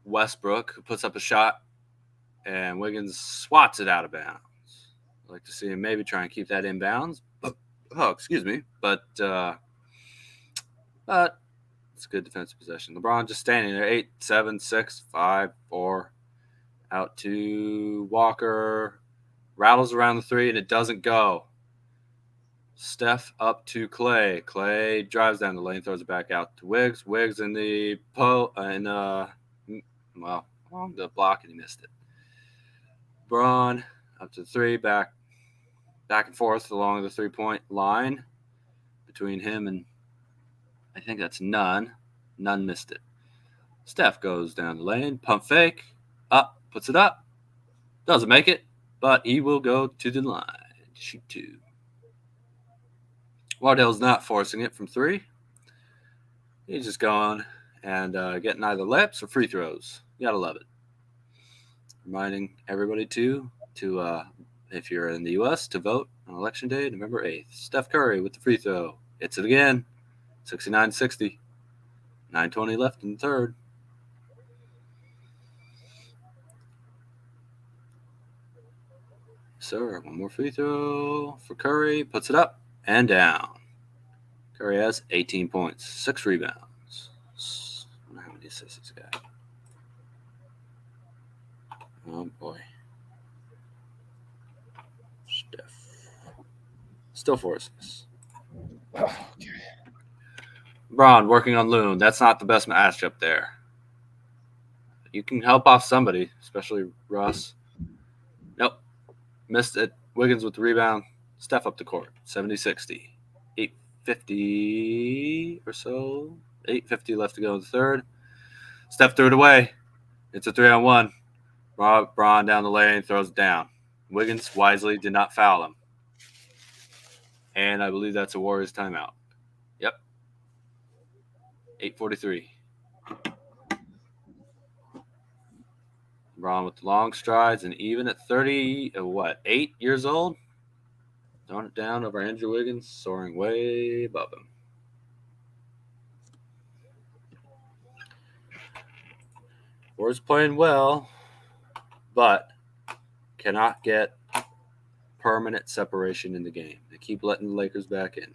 Westbrook, who puts up a shot, and Wiggins swats it out of bounds. I'd like to see him maybe try and keep that in bounds. Oh, excuse me. But it's a good defensive possession. LeBron just standing there, 8, 7, 6, 5, 4. Out to Walker. Rattles around the three, and it doesn't go. Steph up to Clay. Clay drives down the lane, throws it back out to Wiggs. Wiggs in the the block, and he missed it. Braun up to the three, back and forth along the three-point line between him and I think that's Nunn. Nunn missed it. Steph goes down the lane, pump fake, up, puts it up, doesn't make it, but he will go to the line to shoot two. Wardell's not forcing it from three. He's just going and getting either layups or free throws. You gotta love it. Reminding everybody to if you're in the U.S., to vote on Election Day, November 8th. Steph Curry with the free throw. Hits it again. 69-60. 9:20 left in the third. Sir, one more free throw for Curry. Puts it up and down. Curry has 18 points, 6 rebounds. I wonder how many assists he's got. Oh, boy. Steph. Still 4 assists. Oh, okay. LeBron working on Loon. That's not the best matchup there. You can help off somebody, especially Russ. Nope. Missed it. Wiggins with the rebound. Steph up the court. 70-60. 8:50 or so. 8:50 left to go in the third. Steph threw it away. It's a 3-on-1. Braun down the lane, throws it down. Wiggins wisely did not foul him. And I believe that's a Warriors timeout. Yep. 8:43. Braun with the long strides, and even at 8 years old, throwing it down over Andrew Wiggins, soaring way above him. Warriors playing well, but cannot get permanent separation in the game. They keep letting the Lakers back in.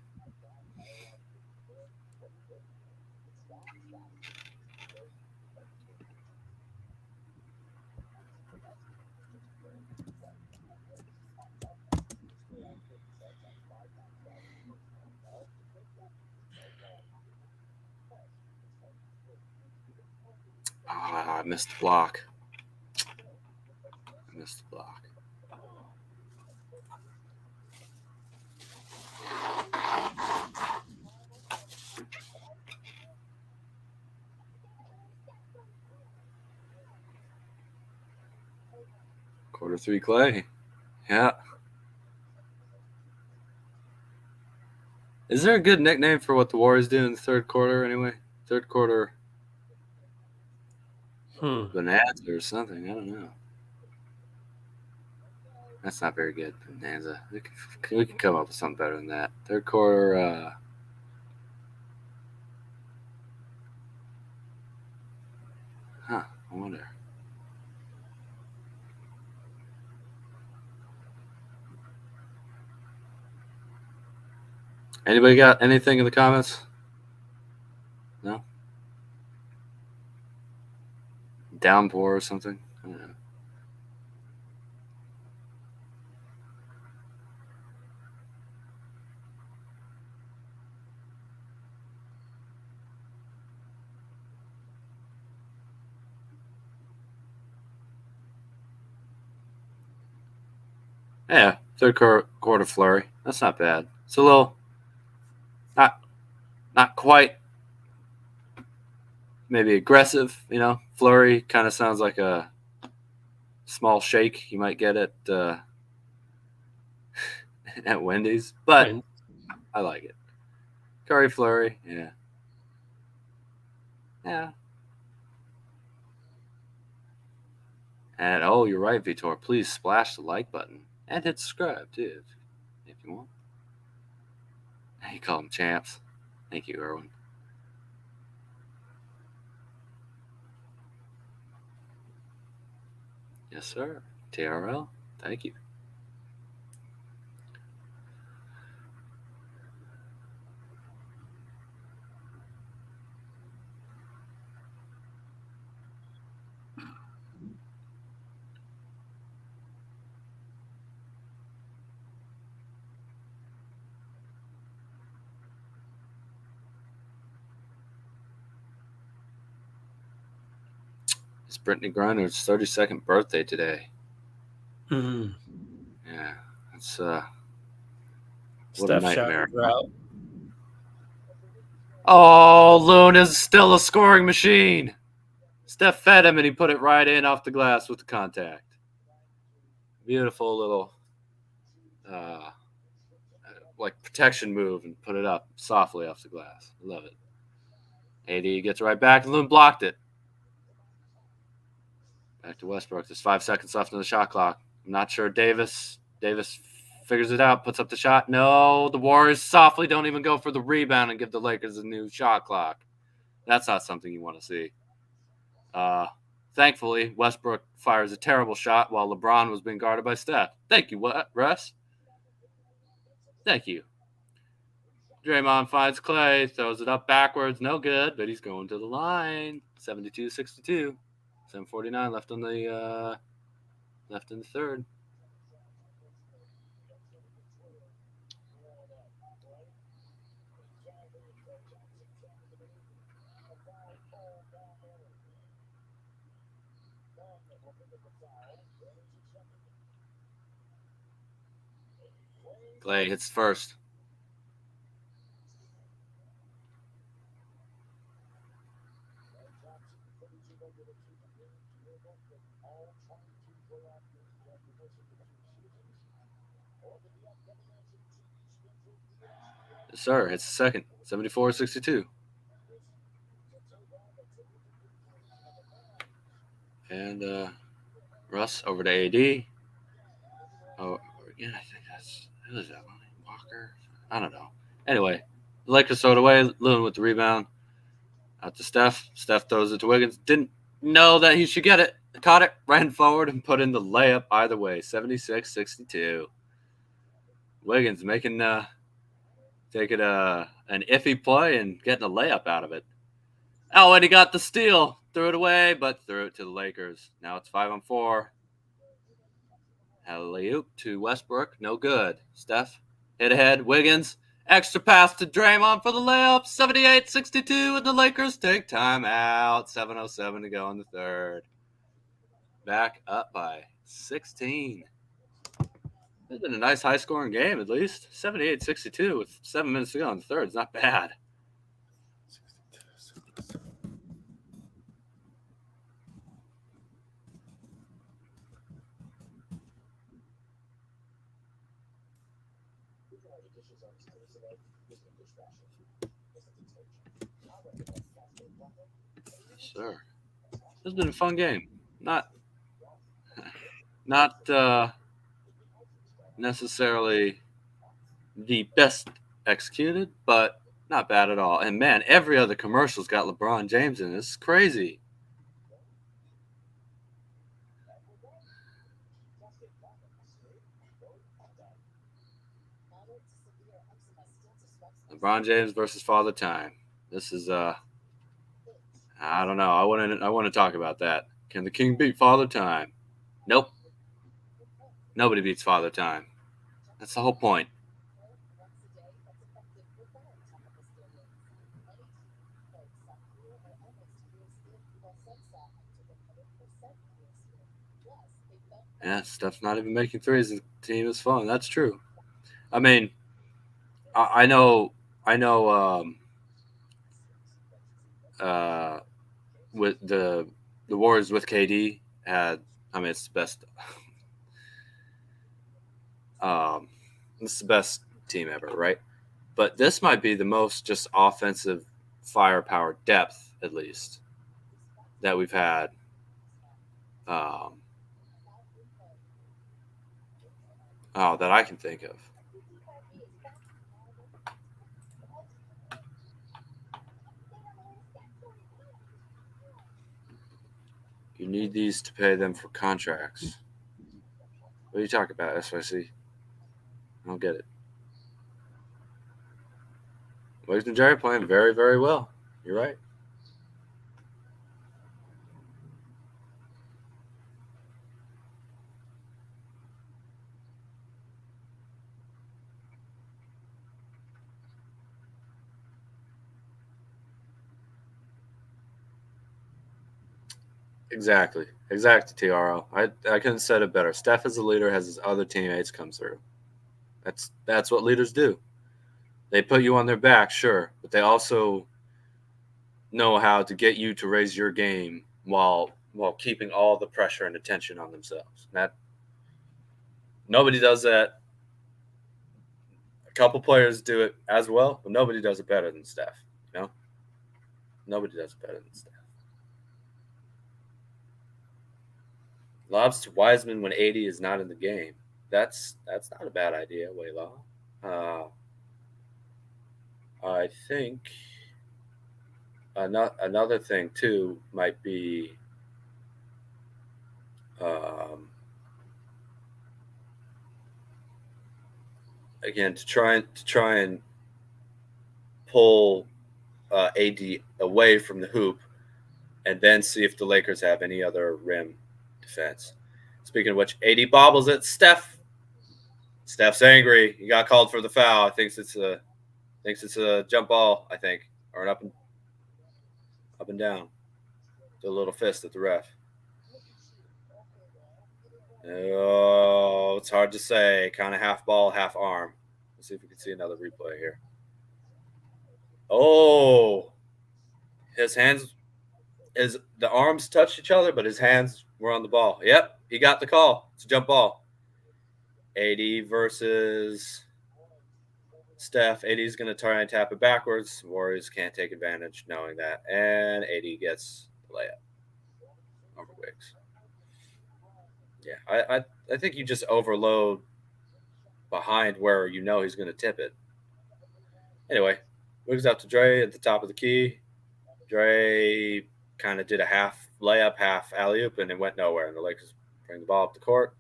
I missed the block. Quarter 3 Clay. Yeah. Is there a good nickname for what the Warriors do in the third quarter anyway? Third quarter bonanza or something. I don't know. That's not very good, bonanza. We can come up with something better than that. Third quarter. I wonder. Anybody got anything in the comments? No? downpour or something. I don't know. Yeah, third quarter flurry. That's not bad. It's a little, not quite, maybe aggressive. You know, flurry kind of sounds like a small shake you might get at at Wendy's, but I like it. Curry flurry, yeah. And oh, you're right, Vitor. Please splash the like button and hit subscribe too, if you want. You call them champs. Thank you, Erwin. Yes, sir. TRL. Thank you. It's Brittany Griner's 32nd birthday today. Mm-hmm. Yeah, it's what Steph a nightmare. shouted her out. Oh, Loon is still a scoring machine. Steph fed him and he put it right in off the glass with the contact. Beautiful little like protection move and put it up softly off the glass. I love it. AD gets right back and Loon blocked it. Back to Westbrook. There's 5 seconds left on the shot clock. I'm not sure Davis figures it out, puts up the shot. No, the Warriors softly don't even go for the rebound and give the Lakers a new shot clock. That's not something you want to see. Thankfully, Westbrook fires a terrible shot while LeBron was being guarded by Steph. Thank you, Russ. Thank you. Draymond finds Clay, throws it up backwards. No good, but he's going to the line. 72-62. 7:49 left on the left in the third. Clay hits first. Yes, sir. Hits the second. 74-62. And Russ over to AD. Oh, yeah, I think that's who is that? Walker? I don't know. Anyway, the Lakers throw it away. Loon with the rebound. Out to Steph. Steph throws it to Wiggins. Didn't know that he should get it. Caught it, ran forward, and put in the layup either way. 76-62. Wiggins making taking an iffy play and getting a layup out of it. Oh, and he got the steal. Threw it away, but threw it to the Lakers. Now it's 5-on-4. Alley-oop to Westbrook. No good. Steph hit ahead. Wiggins. Extra pass to Draymond for the layup. 78-62, and the Lakers take time out. 7:07 to go in the third. Back up by 16. It's been a nice high-scoring game, at least. 78-62 with 7 minutes to go in the third. It's not bad. Sure. This has been a fun game. Not necessarily the best executed, but not bad at all. And man, every other commercial's got LeBron James in it. It's crazy. LeBron James versus Father Time. This is I don't know. I want to talk about that. Can the king beat Father Time? Nope. Nobody beats Father Time. That's the whole point. Yeah, Steph's not even making threes. The team is fun. That's true. I mean, I know. With the Warriors with KD had. I mean, it's the best. It's the best team ever, right? But this might be the most just offensive firepower depth, at least, that we've had. That I can think of. You need these to pay them for contracts. What are you talking about, SYC? I don't get it. Williams and Jerry playing very, very well. You're right. Exactly, TRL. I couldn't have said it better. Steph as a leader has his other teammates come through. That's what leaders do. They put you on their back, sure, but they also know how to get you to raise your game while keeping all the pressure and attention on themselves. Nobody does that. A couple players do it as well, but nobody does it better than Steph. You know, nobody does it better than Steph. Lobs to Wiseman when 80 is not in the game. That's not a bad idea, Waylaw. I think another thing too might be again to try and pull AD away from the hoop, and then see if the Lakers have any other rim defense. Speaking of which, AD bobbles it. Steph's angry. He got called for the foul. Thinks it's a jump ball, I think, or an up and down. Do a little fist at the ref. Oh, it's hard to say. Kind of half ball, half arm. Let's see if we can see another replay here. Oh, the arms touched each other, but his hands were on the ball. Yep, he got the call. It's a jump ball. AD versus Steph. AD is going to try and tap it backwards. Warriors can't take advantage knowing that. And AD gets the layup over Wiggs. Yeah, I think you just overload behind where you know he's going to tip it. Anyway, Wiggs out to Dre at the top of the key. Dre kind of did a half layup, half alley-oop, and it went nowhere. And the Lakers bring the ball up the court.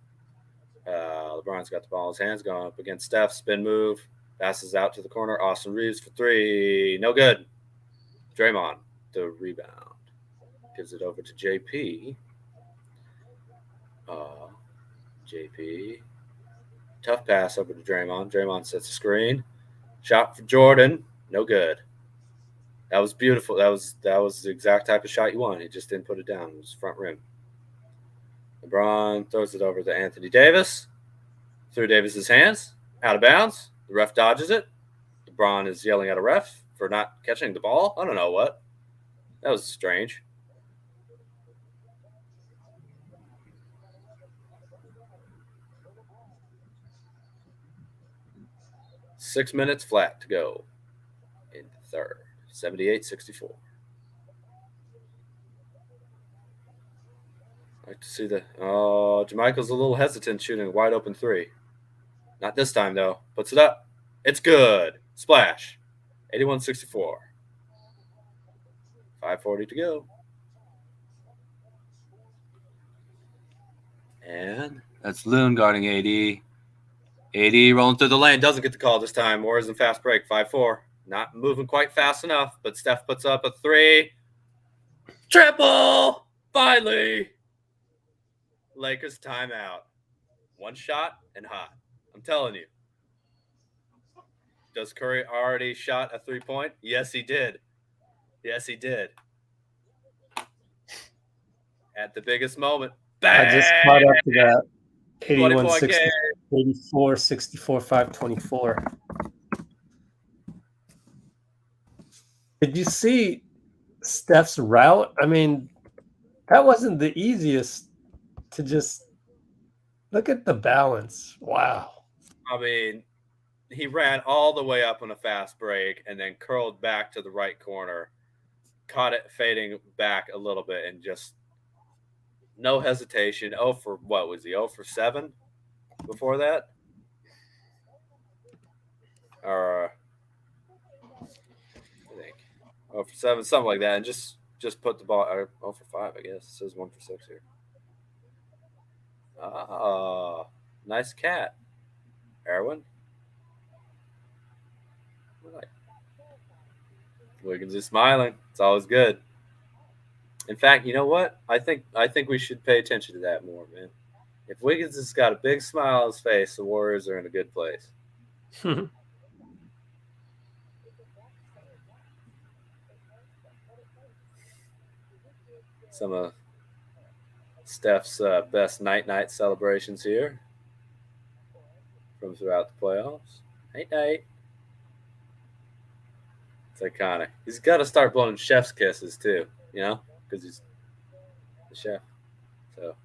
LeBron's got the ball in his hands, going up against Steph. Spin move. Passes out to the corner. Austin Reeves for three. No good. Draymond, the rebound. Gives it over to JP. JP. Tough pass over to Draymond. Draymond sets a screen. Shot for Jordan. No good. That was beautiful. That was the exact type of shot you want. He just didn't put it down. It was front rim. LeBron throws it over to Anthony Davis. Through Davis's hands. Out of bounds. The ref dodges it. LeBron is yelling at a ref for not catching the ball. I don't know what. That was strange. Six minutes flat to go in the third. 78-64. I like to see Jermichael's a little hesitant shooting a wide open three. Not this time, though. Puts it up. It's good. Splash. 81-64. 5:40 to go. And that's Loon guarding AD. AD rolling through the lane. Doesn't get the call this time. Warriors in fast break. 5-4. Not moving quite fast enough, but Steph puts up a three. Triple! Finally! Lakers timeout. One shot and hot. I'm telling you. Does Curry already shot a 3-point? Yes, he did. Yes, he did. At the biggest moment. Bang! I just caught up to that. 20-point 81, 60, game. 84, 64, 524. Did you see Steph's route? I mean, that wasn't the easiest to just look at the balance. Wow. I mean, he ran all the way up on a fast break and then curled back to the right corner, caught it fading back a little bit, and just no hesitation. Oh, for what was he? 0 for 7 before that? Or I think 0 for 7, something like that, and just put the ball 0 for 5, I guess. It says 1 for 6 here. Ah, nice cat, Erwin. Wiggins is smiling. It's always good. In fact, you know what? I think we should pay attention to that more, man. If Wiggins has got a big smile on his face, the Warriors are in a good place. Some of Steph's best night celebrations here from throughout the playoffs. Night. It's iconic. He's got to start blowing chef's kisses too, you know, because he's the chef. So.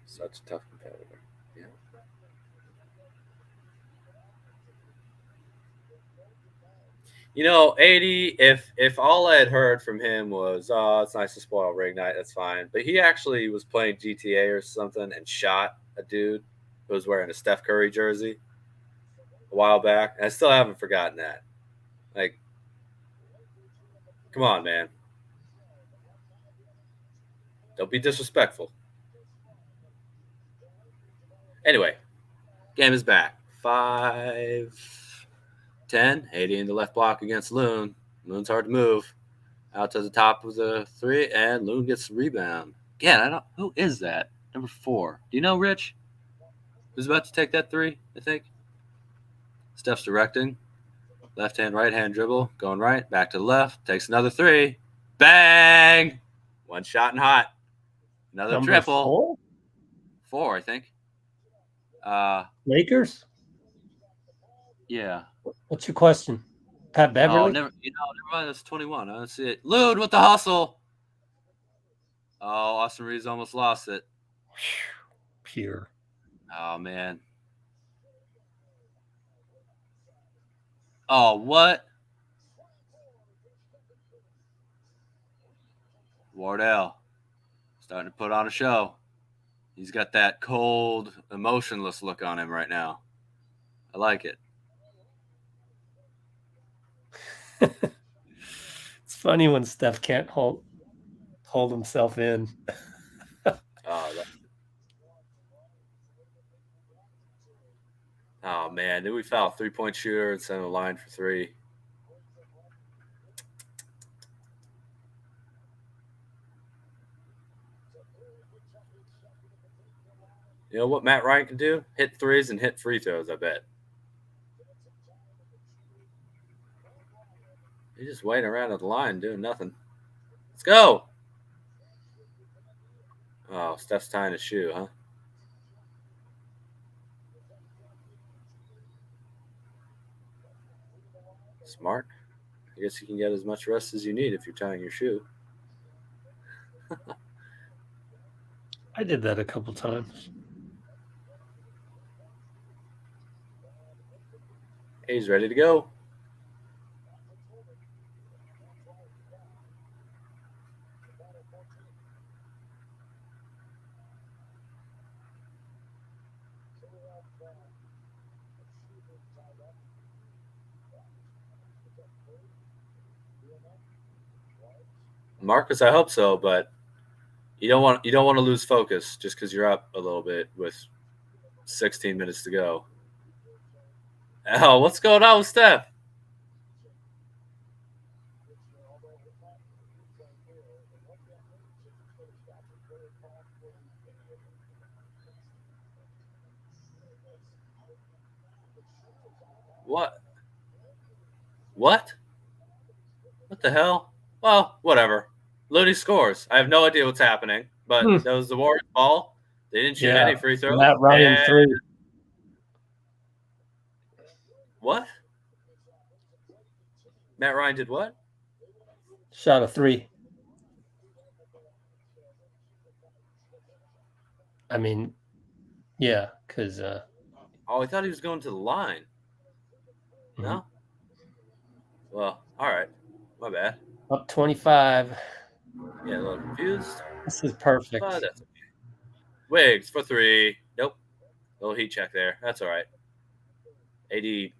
Such a tough competitor. Yeah. You know, 80, if all I had heard from him was, oh, it's nice to spoil ring night, that's fine. But he actually was playing GTA or something and shot a dude who was wearing a Steph Curry jersey a while back. And I still haven't forgotten that. Like, come on, man. Don't be disrespectful. Anyway, game is back. 5-10. 80 in the left block against Loon. Loon's hard to move. Out to the top of the 3, and Loon gets the rebound. Again, who is that? Number 4. Do you know, Rich? Who's about to take that 3, I think? Steph's directing. Left hand, right hand dribble. Going right, back to the left. Takes another 3. Bang! One shot and hot. Another Number triple. 4, I think. Lakers? Yeah. What's your question? Pat Beverly? Oh, never mind. That's 21. I don't see it. Loon with the hustle. Oh, Austin Reeves almost lost it. Pure. Oh, man. Oh, what? Wardell starting to put on a show. He's got that cold, emotionless look on him right now. I like it. It's funny when Steph can't hold himself in. Oh, man. Did we foul 3-point shooter and send a line for 3? You know what Matt Ryan can do? Hit 3s and hit free throws, I bet. He's just waiting around at the line doing nothing. Let's go. Oh, Steph's tying his shoe, huh? Smart. I guess you can get as much rest as you need if you're tying your shoe. I did that a couple times. He's ready to go. Marcus, I hope so, but you don't want to lose focus just because you're up a little bit with 16 minutes to go. Oh, what's going on with Steph? What? What? What the hell? Well, whatever. Looney scores. I have no idea what's happening, but that was the Warriors' ball. They didn't shoot any free throws. Matt Ryan and... 3. What? Matt Ryan did what? Shot a 3. I mean, yeah, because oh, I thought he was going to the line. No? Well, all right. My bad. Up 25. Yeah, a little confused. This is perfect. But that's okay. Wiggs for 3. Nope. Little heat check there. That's all right. AD, it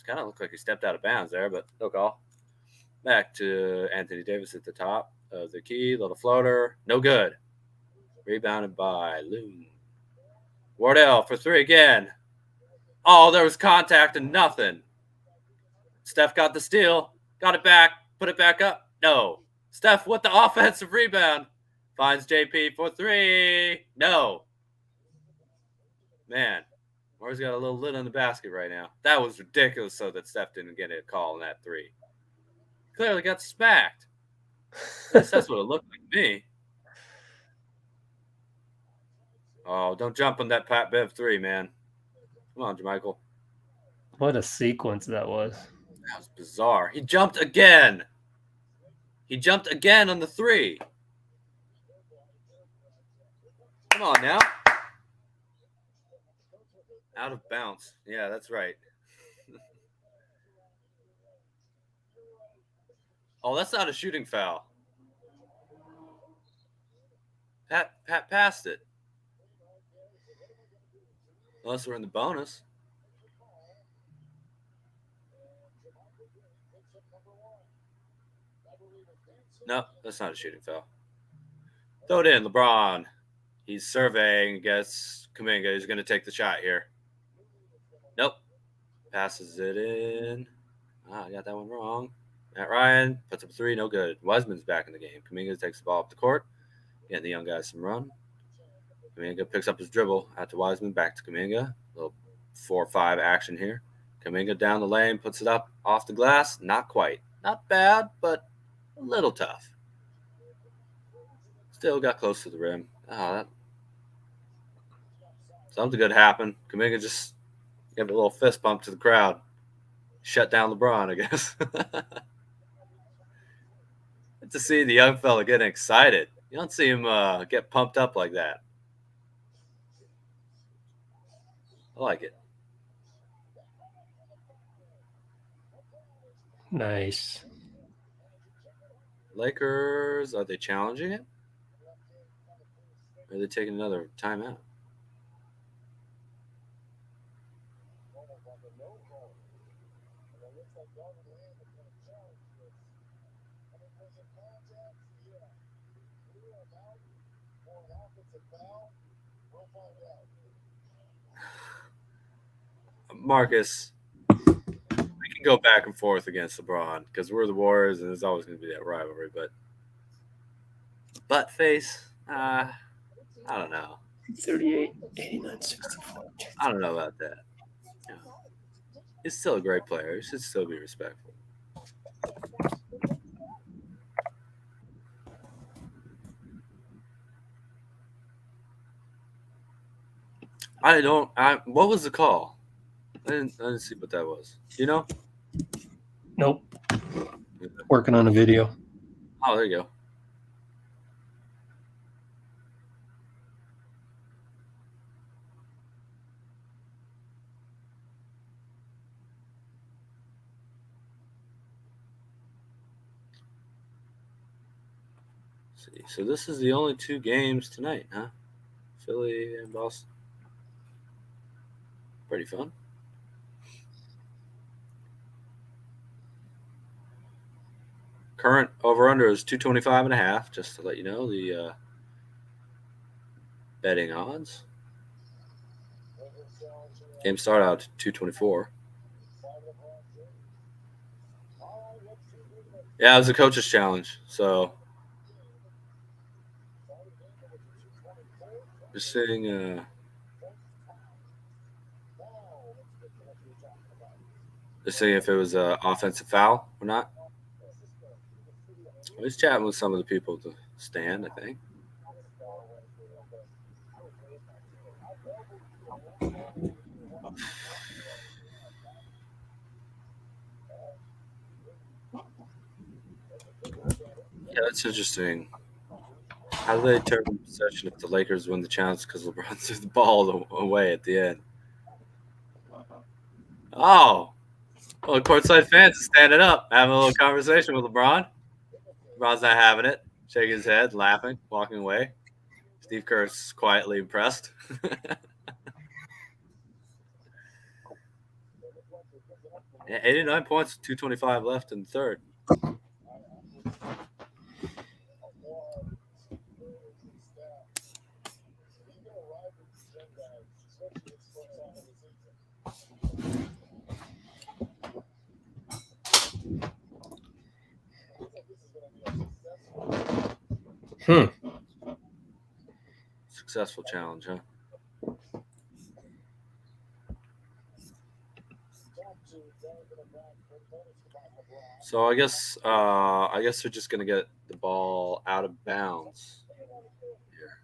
kind of looked like he stepped out of bounds there, but no call. Back to Anthony Davis at the top of the key. Little floater. No good. Rebounded by Loon. Wardell for 3 again. Oh, there was contact and nothing. Steph got the steal. Got it back. Put it back up. No. Steph with the offensive rebound. Finds JP for 3. No. Man, Warriors got a little lid on the basket right now. That was ridiculous so that Steph didn't get a call on that 3. Clearly got smacked. That's what it looked like to me. Oh, don't jump on that Pat Bev 3, man. Come on, Jermichael. What a sequence that was. That was bizarre. He jumped again. He jumped again on the 3. Come on now. Out of bounds. Yeah, that's right. Oh, that's not a shooting foul. Pat passed it. Unless we're in the bonus. No, that's not a shooting foul. Throw it in, LeBron. He's surveying, gets Kuminga. He's going to take the shot here. Nope. Passes it in. I got that one wrong. Matt Ryan puts up 3, no good. Wiseman's back in the game. Kuminga takes the ball up the court. Getting the young guys some run. Kuminga picks up his dribble out to Wiseman, back to Kuminga. A little 4-5 action here. Kuminga down the lane, puts it up off the glass. Not quite. Not bad, but a little tough. Still got close to the rim. Something good happened. Kuminga just gave a little fist bump to the crowd. Shut down LeBron, I guess. Good to see the young fella getting excited. You don't see him get pumped up like that. I like it. Nice. Lakers, are they challenging it? Or are they taking another timeout? Marcus, we can go back and forth against LeBron because we're the Warriors and there's always going to be that rivalry. But butt face, I don't know. 38, 89, 64. I don't know about that. He's still a great player. He should still be respectful. What was the call? I didn't see what that was. You know? Nope. Working on a video. Oh, there you go. Let's see. So this is the only 2 games tonight, huh? Philly and Boston. Pretty fun. Current over-under is 225.5, just to let you know the betting odds. Game start out to 224. Yeah, it was a coach's challenge, so just saying Just seeing if it was an offensive foul or not. He's chatting with some of the people at the stand, I think. Yeah, that's interesting. How do they determine possession if the Lakers win the challenge because LeBron threw the ball away at the end? Oh, well, courtside fans are standing up, having a little conversation with LeBron. LeBron's not having it, shaking his head, laughing, walking away. Steve Kerr's quietly impressed. 89 points, 2:25 left in the third. Successful challenge, huh? So I guess they're just gonna get the ball out of bounds here.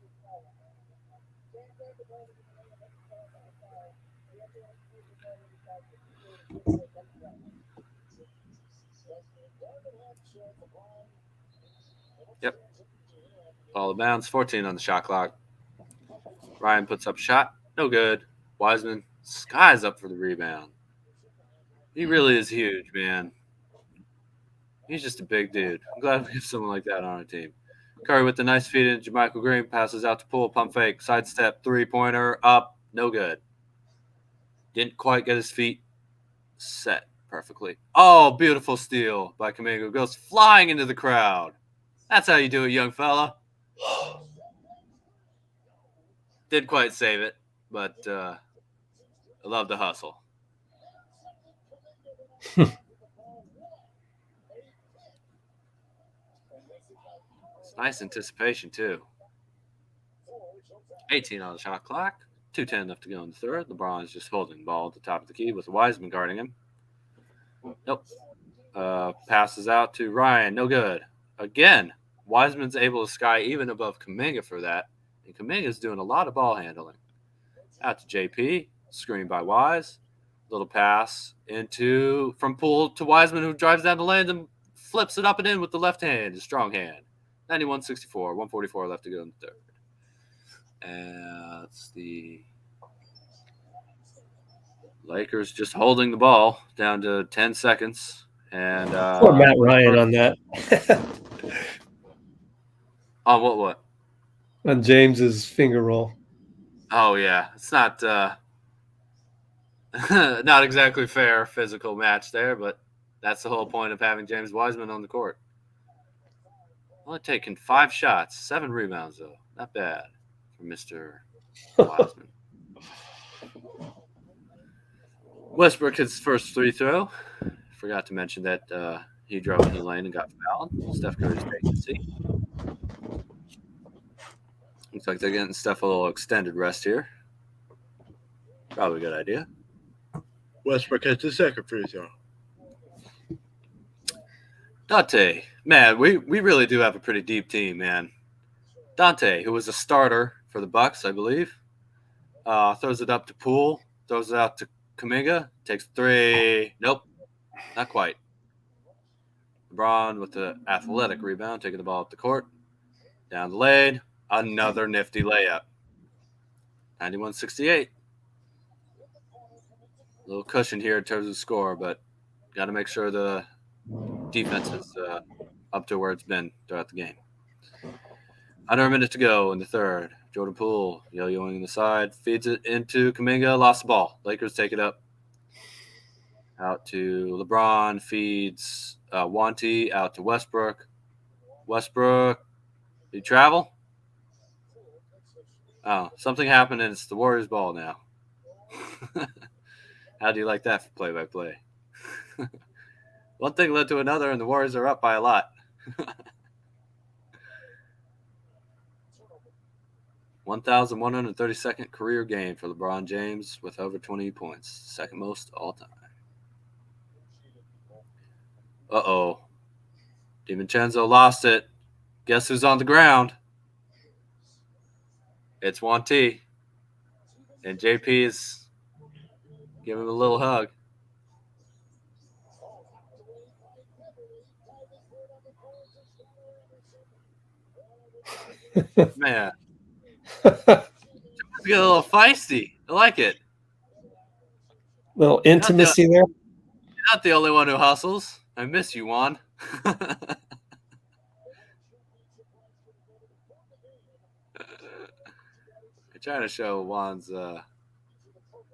Yep. Ball out of bounds. 14 on the shot clock. Ryan puts up a shot. No good. Wiseman skies up for the rebound. He really is huge, man. He's just a big dude. I'm glad we have someone like that on our team. Curry with the nice feed in. JaMychal Green passes out to Poole. Pump fake. Sidestep. Three-pointer. Up. No good. Didn't quite get his feet set perfectly. Oh, beautiful steal by Kuminga. Goes flying into the crowd. That's how you do it, young fella. Didn't quite save it, but I love the hustle. It's nice anticipation, too. 18 on the shot clock. 2:10 left to go in the third. LeBron is just holding the ball at the top of the key with Wiseman guarding him. Nope. Passes out to Ryan. No good. Again, Wiseman's able to sky even above Kuminga for that. And Kuminga's doing a lot of ball handling. Out to JP. Screen by Wise. Little pass from Poole to Wiseman, who drives down the lane and flips it up and in with the left hand, his strong hand. 91-64, 144 left to go in the third. And that's the Lakers just holding the ball down to 10 seconds. And poor Matt Ryan on that. On what? On James's finger roll. Oh yeah, it's not not exactly fair physical match there, but that's the whole point of having James Wiseman on the court. Only taking 5 shots, 7 rebounds though, not bad for Mr. Wiseman. Westbrook hits his first free throw. Forgot to mention that he drove in the lane and got fouled. Steph Curry's vacancy. Looks like they're getting Steph a little extended rest here. Probably a good idea. Westbrook hits the second free throw. Dante, man, we really do have a pretty deep team, man. Dante, who was a starter for the Bucks, I believe, throws it up to Poole, throws it out to Kuminga, takes 3. Nope, not quite. LeBron with the athletic rebound, taking the ball up the court. Down the lane, another nifty layup. 91-68. A little cushion here in terms of score, but got to make sure the defense is up to where it's been throughout the game. Under a minute to go in the third. Jordan Poole yo-yoing the side, feeds it into Kuminga, lost the ball. Lakers take it up. Out to LeBron, feeds Wanty, out to Westbrook. Westbrook, did he travel? Oh, something happened and it's the Warriors' ball now. How do you like that for play-by-play? One thing led to another, and the Warriors are up by a lot. 1,132nd career game for LeBron James with over 20 points, second most all time. Uh-oh. DiVincenzo lost it. Guess who's on the ground? It's Juan T. And JP is giving him a little hug. Man. It's getting a little feisty. I like it. Little intimacy there. You're not the only one who hustles. I miss you, Juan. I'm trying to show Juan's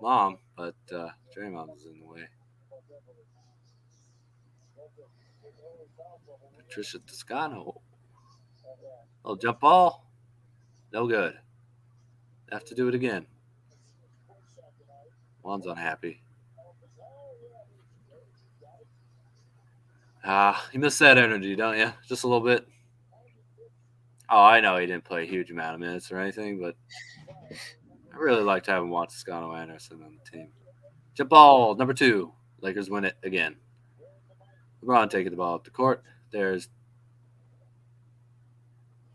mom, but Draymond was in the way. Patricia Toscano. Oh, jump ball. No good. Have to do it again. Juan's unhappy. You miss that energy, don't you? Just a little bit. Oh, I know he didn't play a huge amount of minutes or anything, but I really liked having Juan Toscano-Anderson on the team. Jump ball, number 2. Lakers win it again. LeBron taking the ball up the court. There's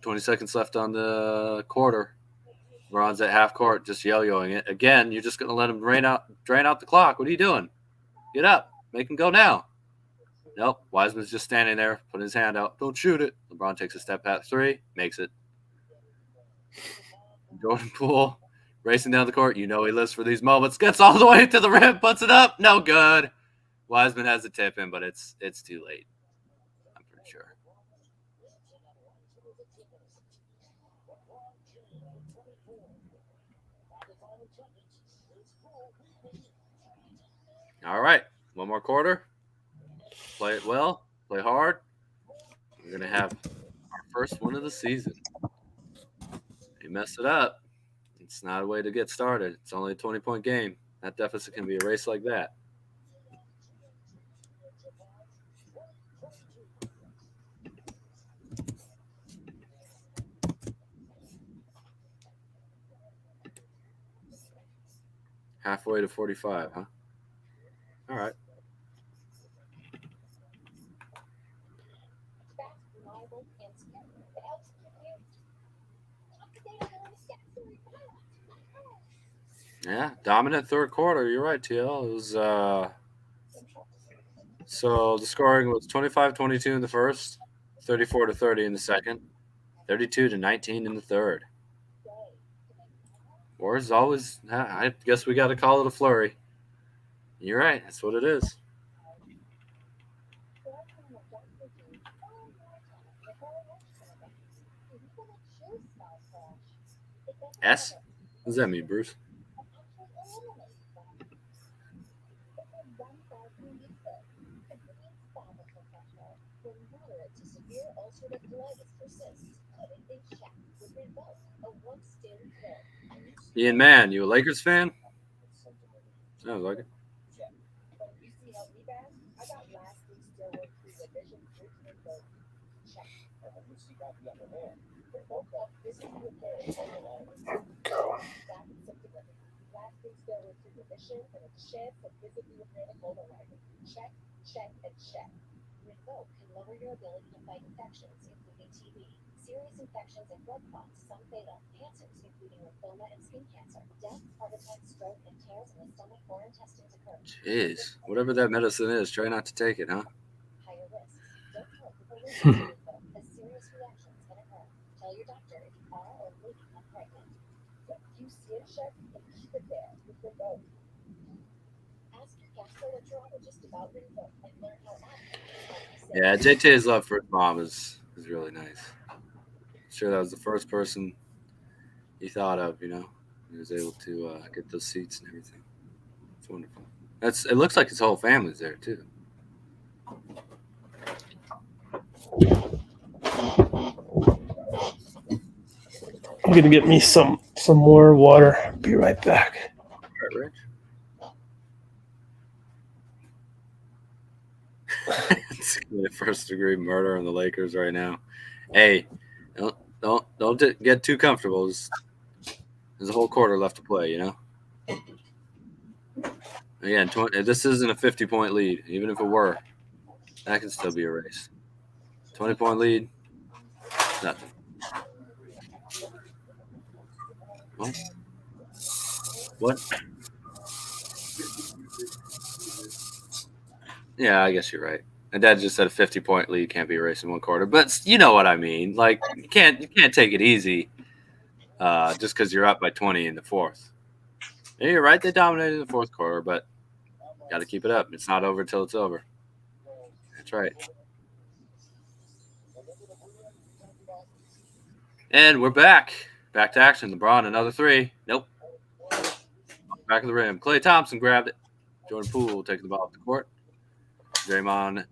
20 seconds left on the quarter. LeBron's at half court, just yo-yoing it. Again, you're just going to let him drain out the clock. What are you doing? Get up. Make him go now. Nope. Wiseman's just standing there, putting his hand out. Don't shoot it. LeBron takes a step back 3, makes it. Jordan Poole racing down the court. You know he lives for these moments. Gets all the way to the rim, puts it up. No good. Wiseman has a tip in, but it's too late. I'm pretty sure. All right. One more quarter. Play it well. Play hard. We're going to have our first win of the season. You mess it up, it's not a way to get started. It's only a 20-point game. That deficit can be erased like that. Halfway to 45, huh? All right. Yeah, dominant third quarter. You're right, TL. It was so the scoring was 25-22 in the first, 34-30 in the second, 32-19 in the third. Warriors always. I guess we got to call it a flurry. You're right. That's what it is. S? What does that mean, Bruce? Ian Mann, you a Lakers fan? Sounds like it. Go. Revoke can lower your ability to fight infections, including TB, serious infections and blood clots, some fatal, cancers, including lymphoma and skin cancer, death, heart attack, stroke, and tears in the stomach or intestines occur. Jeez, whatever that medicine is, try not to take it, huh? Higher risks. Don't cope with a risk of Revoke, as serious reactions can occur. Tell your doctor if you are or will become pregnant. If you see a check, then keep it there with Revoke. Ask your gastroenterologist about Revoke and learn how Yeah, JT's love for his mom is really nice. I'm sure that was the first person he thought of, you know. He was able to get those seats and everything. It's wonderful. It looks like his whole family's there too. I'm gonna get me some more water. Be right back. All right, Rich. It's first degree murder on the Lakers right now. Hey, don't get too comfortable. There's a whole quarter left to play, you know. Again, this isn't a 50-point lead, even if it were. That can still be a race. 20-point lead. Nothing. What? Yeah, I guess you're right. My dad just said a 50-point lead can't be a race in one quarter, but you know what I mean. Like you can't take it easy just because you're up by 20 in the fourth. Yeah, you're right. They dominated the fourth quarter, but got to keep it up. It's not over until it's over. That's right. And we're back. Back to action. LeBron, another three. Nope. Back of the rim. Klay Thompson grabbed it. Jordan Poole taking the ball off the court. Draymond,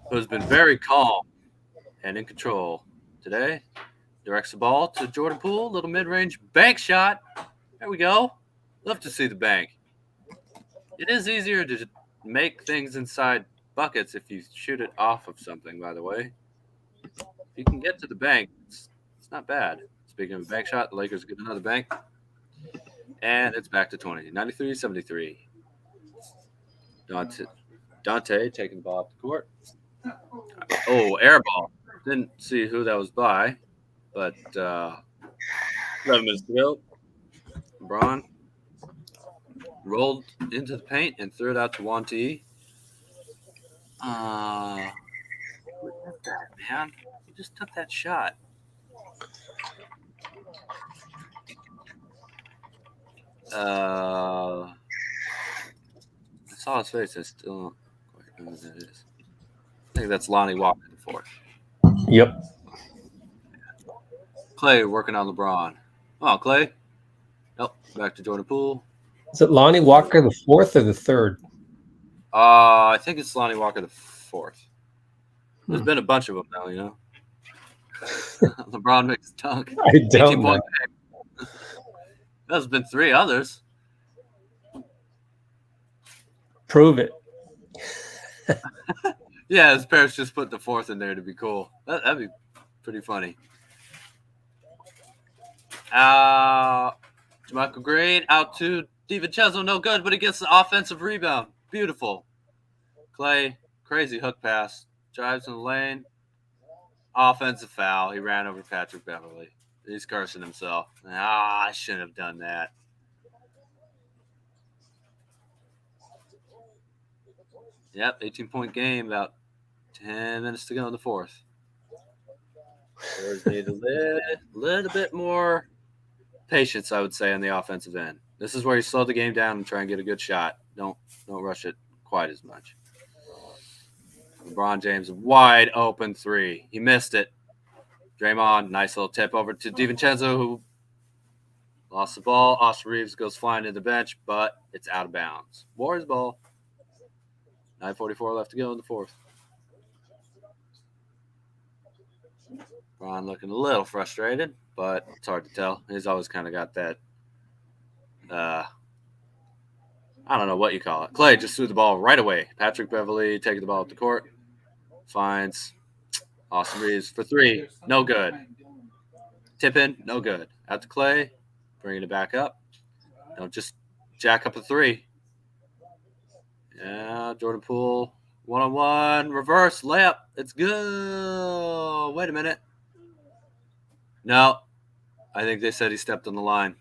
who's been very calm and in control today, directs the ball to Jordan Poole. Little mid-range bank shot. There we go. Love to see the bank. It is easier to make things inside buckets if you shoot it off of something, by the way. If you can get to the bank, it's not bad. Speaking of a bank shot, the Lakers get another bank. And it's back to 20. 93-73. Dante taking the ball up the court. Oh, air ball. Didn't see who that was by, but 11 minutes to go. LeBron rolled into the paint and threw it out to Juan T. What is that, man? He just took that shot. I saw his face. I still don't quite know who that is. I think that's Lonnie Walker the fourth. Yep. Klay working on LeBron. Oh, Klay. Nope. Back to Jordan Poole. Is it Lonnie Walker the fourth or the third? I think it's Lonnie Walker the fourth. There's been a bunch of them now, you know. LeBron makes a dunk. I don't know. There's been three others. Prove it. Yeah, his parents just put the fourth in there to be cool. That'd be pretty funny. Michael Green out to DiVincenzo, no good, but he gets the offensive rebound. Beautiful. Klay, crazy hook pass. Drives in the lane. Offensive foul. He ran over Patrick Beverly. He's cursing himself. I shouldn't have done that. Yep, 18-point game, about 10 minutes to go in the fourth. Warriors need a little bit more patience, I would say, on the offensive end. This is where you slow the game down and try and get a good shot. Don't rush it quite as much. LeBron James, wide open three. He missed it. Draymond, nice little tip over to DiVincenzo, who lost the ball. Austin Reeves goes flying to the bench, but it's out of bounds. Warriors ball. 9:44 left to go in the fourth. LeBron looking a little frustrated, but it's hard to tell. He's always kind of got that, I don't know what you call it. Klay just threw the ball right away. Patrick Beverly taking the ball up the court. Finds Austin Reeves for three. No good. Tip in. No good. Out to Klay. Bringing it back up. Don't just jack up a three. Yeah, Jordan Poole. One-on-one. Reverse. Layup. It's good. Wait a minute. No. I think they said he stepped on the line.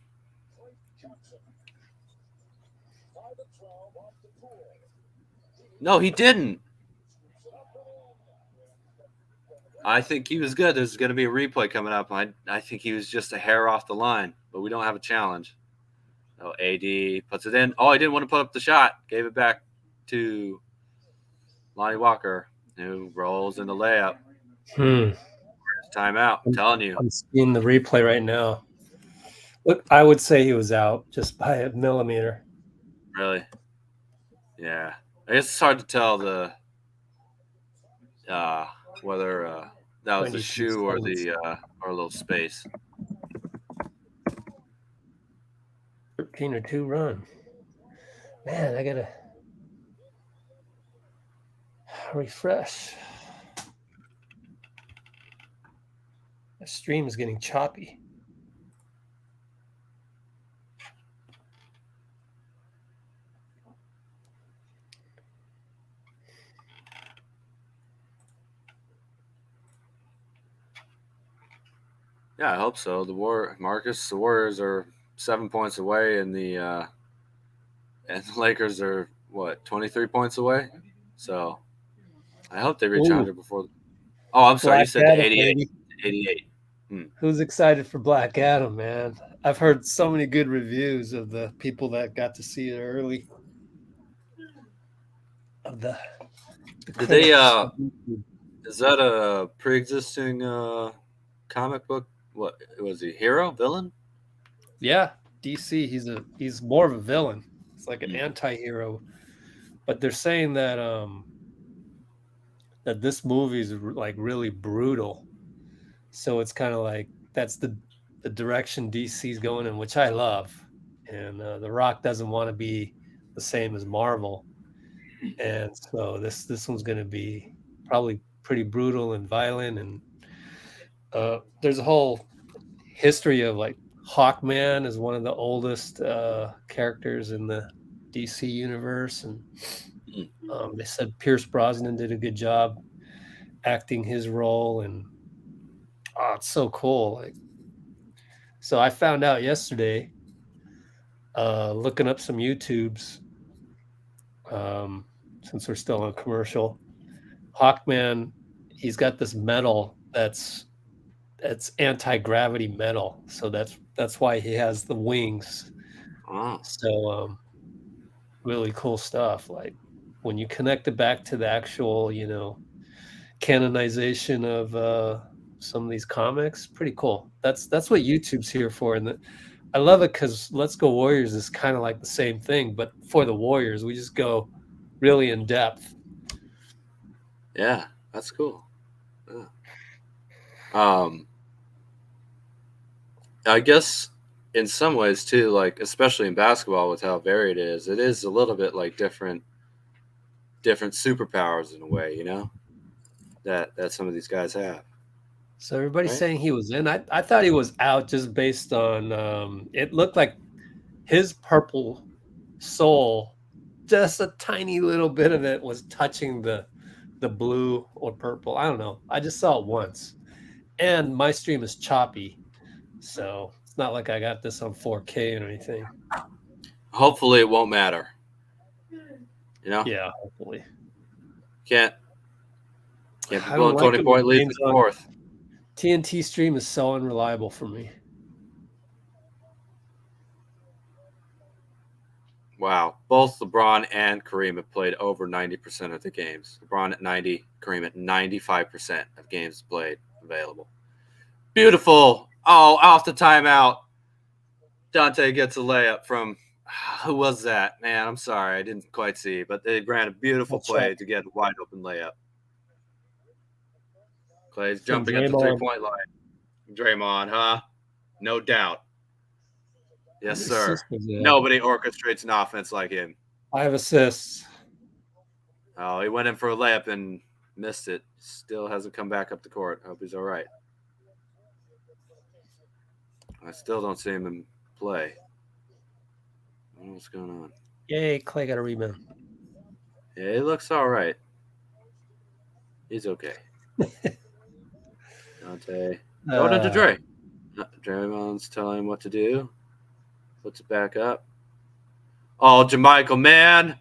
No, he didn't. I think he was good. There's going to be a replay coming up. I think he was just a hair off the line, but we don't have a challenge. So AD puts it in. Oh, he didn't want to put up the shot. Gave it back to Lonnie Walker, who rolls in the layup. Timeout. I'm telling you. I'm seeing the replay right now. Look, I would say he was out just by a millimeter. Really? Yeah. I guess it's hard to tell whether that was the shoe or or a little space. 13-2 run. Man, I gotta refresh. The stream is getting choppy. Yeah, I hope so. The Warriors are 7 points away, and the Lakers are what 23 points away. So I hope they reach Ooh. 100 before. Oh, I'm sorry. You Black said the Adam, 88. baby. 88. Who's excited for Black Adam, man? I've heard so many good reviews of the people that got to see it early. Of the Did they? critics. Is that a pre-existing comic book? What was he? Hero, villain? Yeah, DC. He's more of a villain. It's like an anti-hero. But they're saying that that this movie is like really brutal. So it's kind of like that's the direction DC's going in, which I love. And The Rock doesn't want to be the same as Marvel, and so this one's going to be probably pretty brutal and violent. And there's a whole history of like Hawkman is one of the oldest characters in the DC universe, and they said Pierce Brosnan did a good job acting his role, and it's so cool. Like, so I found out yesterday, looking up some YouTubes, since we're still on commercial, Hawkman, he's got this metal that's anti-gravity metal, so that's why he has the wings. So really cool stuff. Like when you connect it back to the actual, canonization of some of these comics, pretty cool. That's what YouTube's here for, and I love it because Let's Go Warriors is kind of like the same thing, but for the Warriors, we just go really in depth. Yeah, that's cool. Yeah. I guess in some ways too, like especially in basketball with how varied it is a little bit like different superpowers in a way, that some of these guys have. So everybody's Right? saying he was in. I thought he was out just based on it looked like his purple soul, just a tiny little bit of it was touching the blue or purple. I don't know. I just saw it once. And my stream is choppy. So it's not like I got this on 4K or anything. Hopefully it won't matter. Yeah, hopefully. Can't be blowing 20-point leads in the fourth. TNT stream is so unreliable for me. Wow. Both LeBron and Kareem have played over 90% of the games. LeBron at 90, Kareem at 95% of games played available. Beautiful. Oh, off the timeout. Dante gets a layup from who was that? Man, I'm sorry. I didn't quite see, but they ran a beautiful play to get a wide open layup. Clay's jumping at the 3-point line. Draymond, huh? No doubt. Yes, sir. Nobody orchestrates an offense like him. 5 assists. Oh, he went in for a layup and missed it. Still hasn't come back up the court. Hope he's all right. I still don't see him in play. I don't know what's going on. Yay, Clay got a rebound. Yeah, he looks all right. He's okay. Dante. Throw it into Dre. Draymond's telling him what to do. Puts it back up. Oh, JaMychal, man.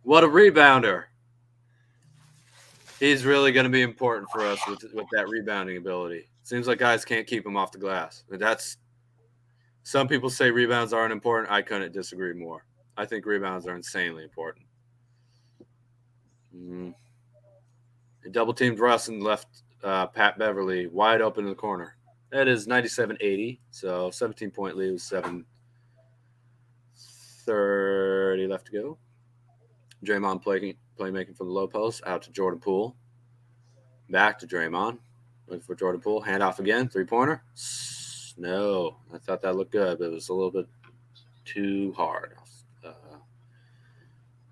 What a rebounder. He's really going to be important for us with that rebounding ability. Seems like guys can't keep him off the glass. Some people say rebounds aren't important. I couldn't disagree more. I think rebounds are insanely important. He double-teamed Russ and left Pat Beverly wide open in the corner. That is 97-80, so 17-point lead with 7:30 left to go. Draymond playmaking from the low post, out to Jordan Poole. Back to Draymond. Looking for Jordan Poole. Hand off again. 3-pointer. No. I thought that looked good, but it was a little bit too hard.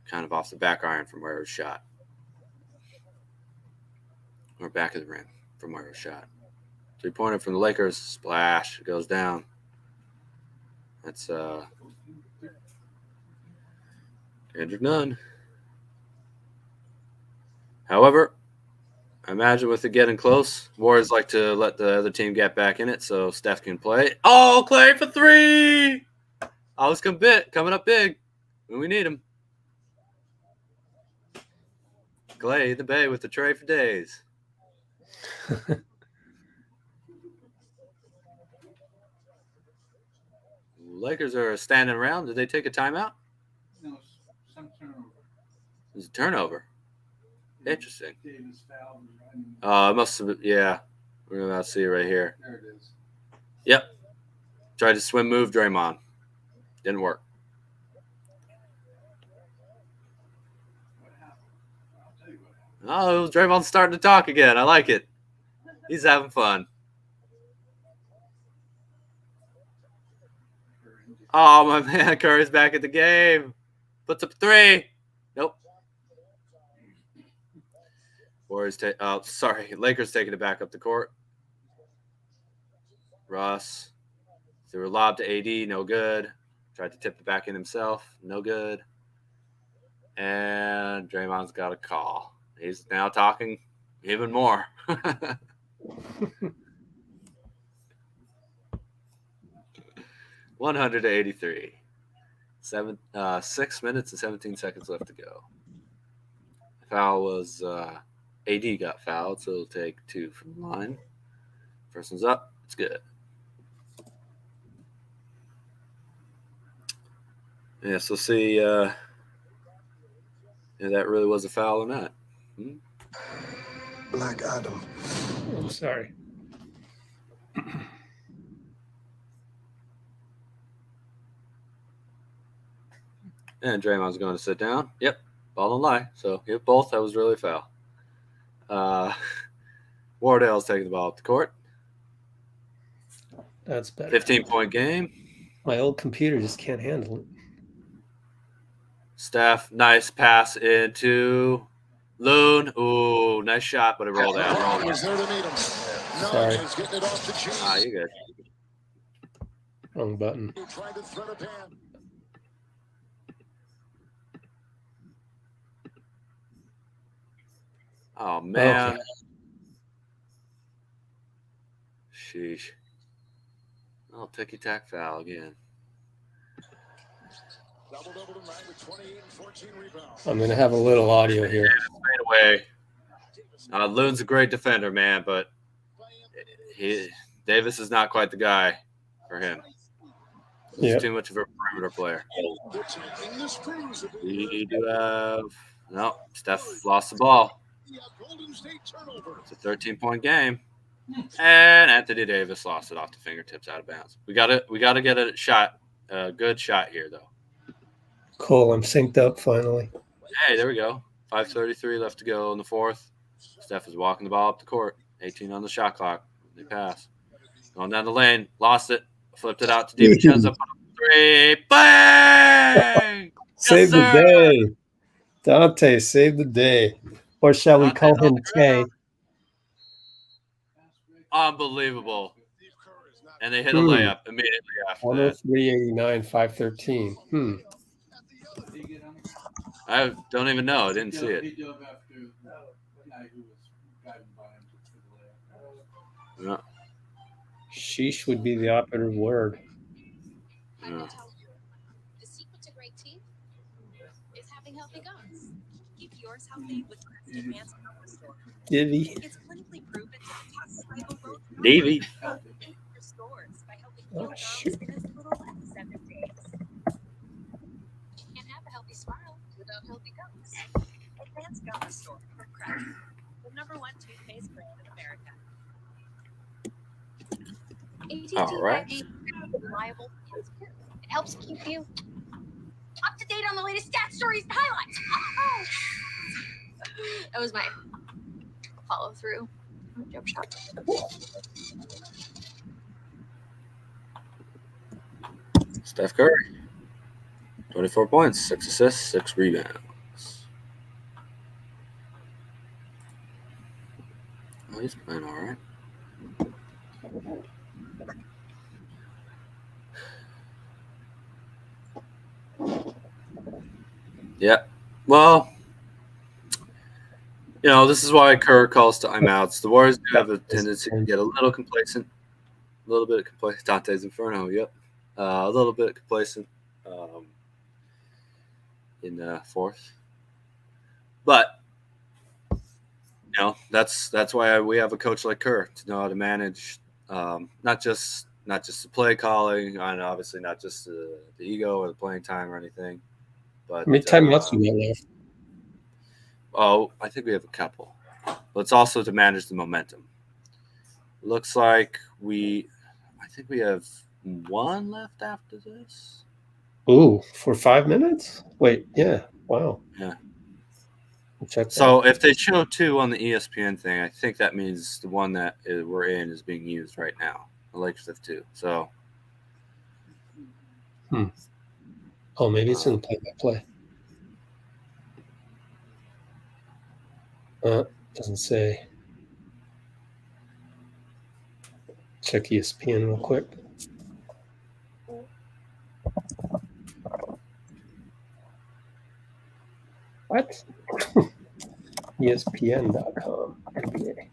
Kind of off the back iron from where it was shot. Or back of the rim from where it was shot. 3-pointer from the Lakers. Splash. It goes down. That's Kendrick Nunn. However, I imagine with it getting close, Warriors like to let the other team get back in it so Steph can play. Oh, Clay for 3! Always coming up big when we need him. Clay, the Bay with the tray for days. Lakers are standing around. Did they take a timeout? No, some turnover. It was a turnover. Interesting. Davis fouled and running. It must have been, yeah. We're about to see it right here. There it is. Yep. Tried to swim move Draymond. Didn't work. What happened? I'll tell you what happened. Oh, Draymond's starting to talk again. I like it. He's having fun. Oh, my man, Curry's back at the game. Puts up 3. Nope. Warriors Lakers taking it back up the court. Russ. Threw a lob to AD, no good. Tried to tip it back in himself, no good. And Draymond's got a call. He's now talking even more. 100-83. 6 minutes and 17 seconds left to go. Foul was AD got fouled, so it'll take 2 from the line. First one's up. It's good. Yeah, so see if that really was a foul or not. Black Adam. I'm sorry. And Draymond's going to sit down. Yep, ball don't lie. So, yep, both. That was really a foul. Wardell's taking the ball up the court. That's better. 15-point game. My old computer just can't handle it. Steph, nice pass into Loon. Ooh, nice shot, but it rolled out. Sorry. You're good. Wrong button. Oh, man. Okay. Sheesh. Oh, ticky-tack foul again. I'm going to have a little audio here. Away. Loon's a great defender, man, but Davis is not quite the guy for him. He's too much of a perimeter player. We do have no. Steph lost the ball. It's a 13-point game, and Anthony Davis lost it off the fingertips out of bounds. We got to get a shot, a good shot here though. Cool. I'm synced up finally. Hey, there we go. 5:33 left to go in the fourth. Steph is walking the ball up the court. 18 on the shot clock. They pass. Going down the lane. Lost it. Flipped it out to DiVincenzo. 3. Bang! Save the day. Dante, save the day. Or shall we call him Tay? Unbelievable. And they hit a layup immediately after that. 103.89, 513. I don't even know. I didn't see it. No. Sheesh would be the operative word. No. The secret to great teeth is having healthy gums. Keep yours healthy with Crest Advanced Gum Restore. Divvy. It's clinically proven to detox cycle growth. Davey. Restores by helping Oh, heal shoot. gums in as little as 7 days. You can't have a healthy smile without healthy gums. Advanced Gum Restore from Crest, the #1 toothpaste brand in America. All right. AT&T 5G reliable and secure. It helps keep you up to date on the latest stat stories and highlights. Oh. That was my follow through. Jump shot. Steph Curry. 24 points, 6 assists, 6 rebounds. Oh, he's playing all right. Yeah. Well, You know, this is why Kerr calls timeouts. The Warriors do have a tendency to get a little complacent. A little bit complacent. Dante's Inferno, yep. A little bit complacent in fourth. But, you know, that's why we have a coach like Kerr to know how to manage not just the play calling, and obviously not just the ego or the playing time or anything. But How many timeouts do we have left? Oh, I think we have a couple. But it's also to manage the momentum. Looks like I think we have one left after this. Ooh, for 5 minutes? Wait, yeah. Wow. Yeah. Check So if they show 2 on the ESPN thing, I think that means the one that we're in is being used right now. The Lakers have 2. So. Oh, maybe it's in the play-by-play. Doesn't say. Check ESPN real quick. What? ESPN.com. NBA.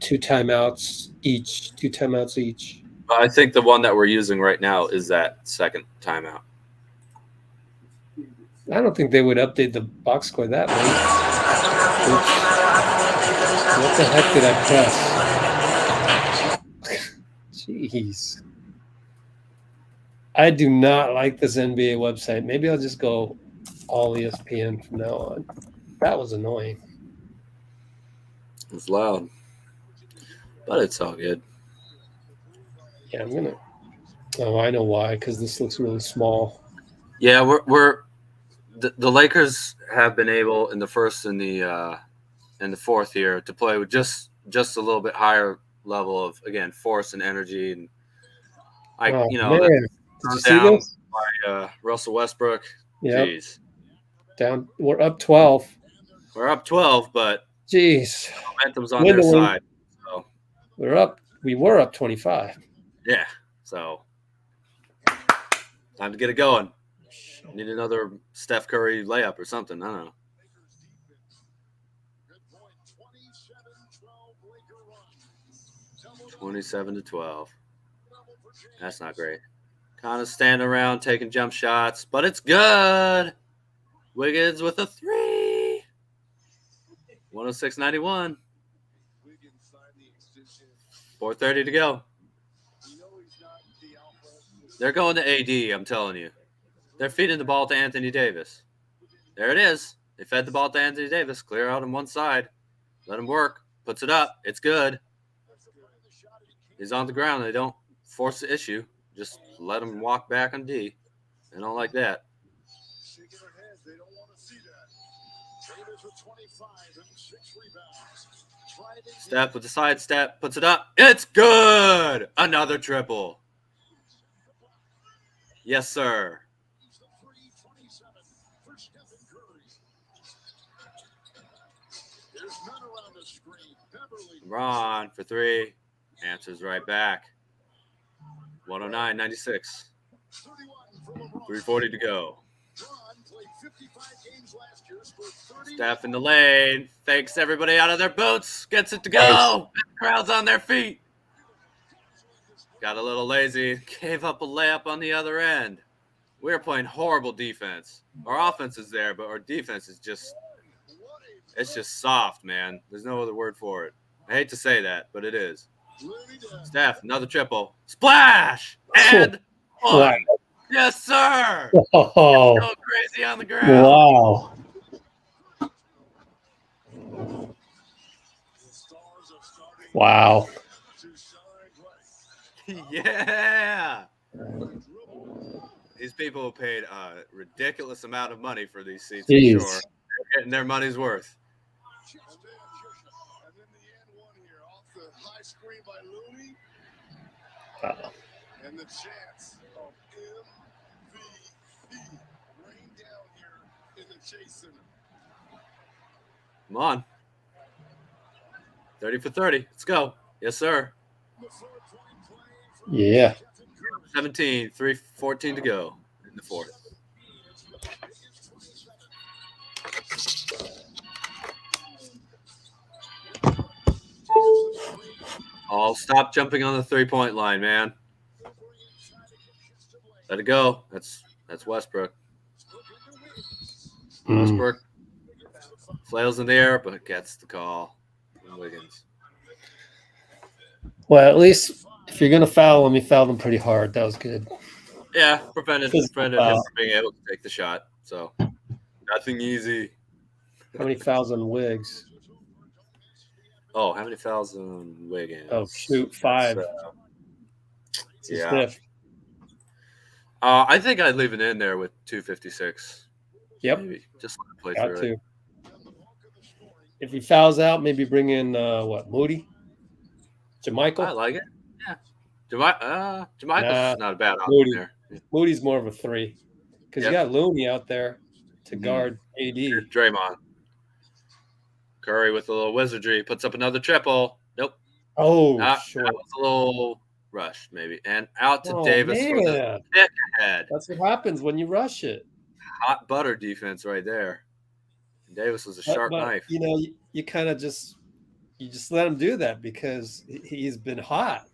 Two timeouts each. 2 timeouts each. I think the one that we're using right now is that second timeout. I don't think they would update the box score that late. Oops. What the heck did I press? Jeez. I do not like this NBA website. Maybe I'll just go all ESPN from now on. That was annoying. It's loud. But it's all good. Yeah, I'm going to. Oh, I know why. Because this looks really small. Yeah, the Lakers have been able in the first and the fourth here to play with just a little bit higher level of, again, force and energy, and Man. Did you see this? By Russell Westbrook. Yeah. Jeez. Down. We're up 12. We're up 12, but jeez, momentum's on their side. So we were up 25. Yeah. So time to get it going. Need another Steph Curry layup or something. I don't know. 27-12. That's not great. Kind of standing around taking jump shots, but it's good. Wiggins with a 3. 106-91. 4:30 to go. They're going to AD, I'm telling you. They're feeding the ball to Anthony Davis. There it is. They fed the ball to Anthony Davis. Clear out on one side. Let him work. Puts it up. It's good. He's on the ground. They don't force the issue. Just let him walk back on D. They don't like that. Steph with the side step. Puts it up. It's good. Another triple. Yes, sir. Ron for 3. Answers right back. 109-96. 3:40 to go. Steph in the lane. Fakes everybody out of their boots. Gets it to go. Crowd's on their feet. Got a little lazy. Gave up a layup on the other end. We're playing horrible defense. Our offense is there, but our defense is just – it's just soft, man. There's no other word for it. I hate to say that, but it is. Steph, another triple. Splash! And one. Wow. Yes, sir. Oh. Go crazy on the ground. Wow. Wow. Yeah. These people paid a ridiculous amount of money for these seats, for sure. They're getting their money's worth. And the chance of MVP rain down here in the Chase Center. Come on. 30 for 30. Let's go. Yes, sir. Yeah. 17, 3:14 to go in the fourth. Oh, stop jumping on the 3-point line, man. Let it go. That's Westbrook. Westbrook flails in the air, but gets the call from Wiggins. Well, at least if you're gonna foul them, you fouled them pretty hard. That was good. Yeah, prevented him Foul. from being able to take the shot. So nothing easy. How many fouls on Wiggs? Oh, how many fouls on Wiggins? Oh, shoot, 5. Yeah. Stiff. I think I'd leave it in there with 2:56. Yep. Maybe. Just let it play Got through to. it. If he fouls out, maybe bring in Moody? Jermichael? I like it. Yeah. Jermichael's not a bad option Moody. there. Moody's more of a 3. Because Yep. you got Looney out there to guard AD. Draymond. Curry with a little wizardry puts up another triple. Nope. Oh, That was a little rushed, maybe. And out to Davis for the man. pick ahead. That's what happens when you rush it. Hot butter defense right there. And Davis was a sharp knife. You know, you kind of just let him do that because he's been hot.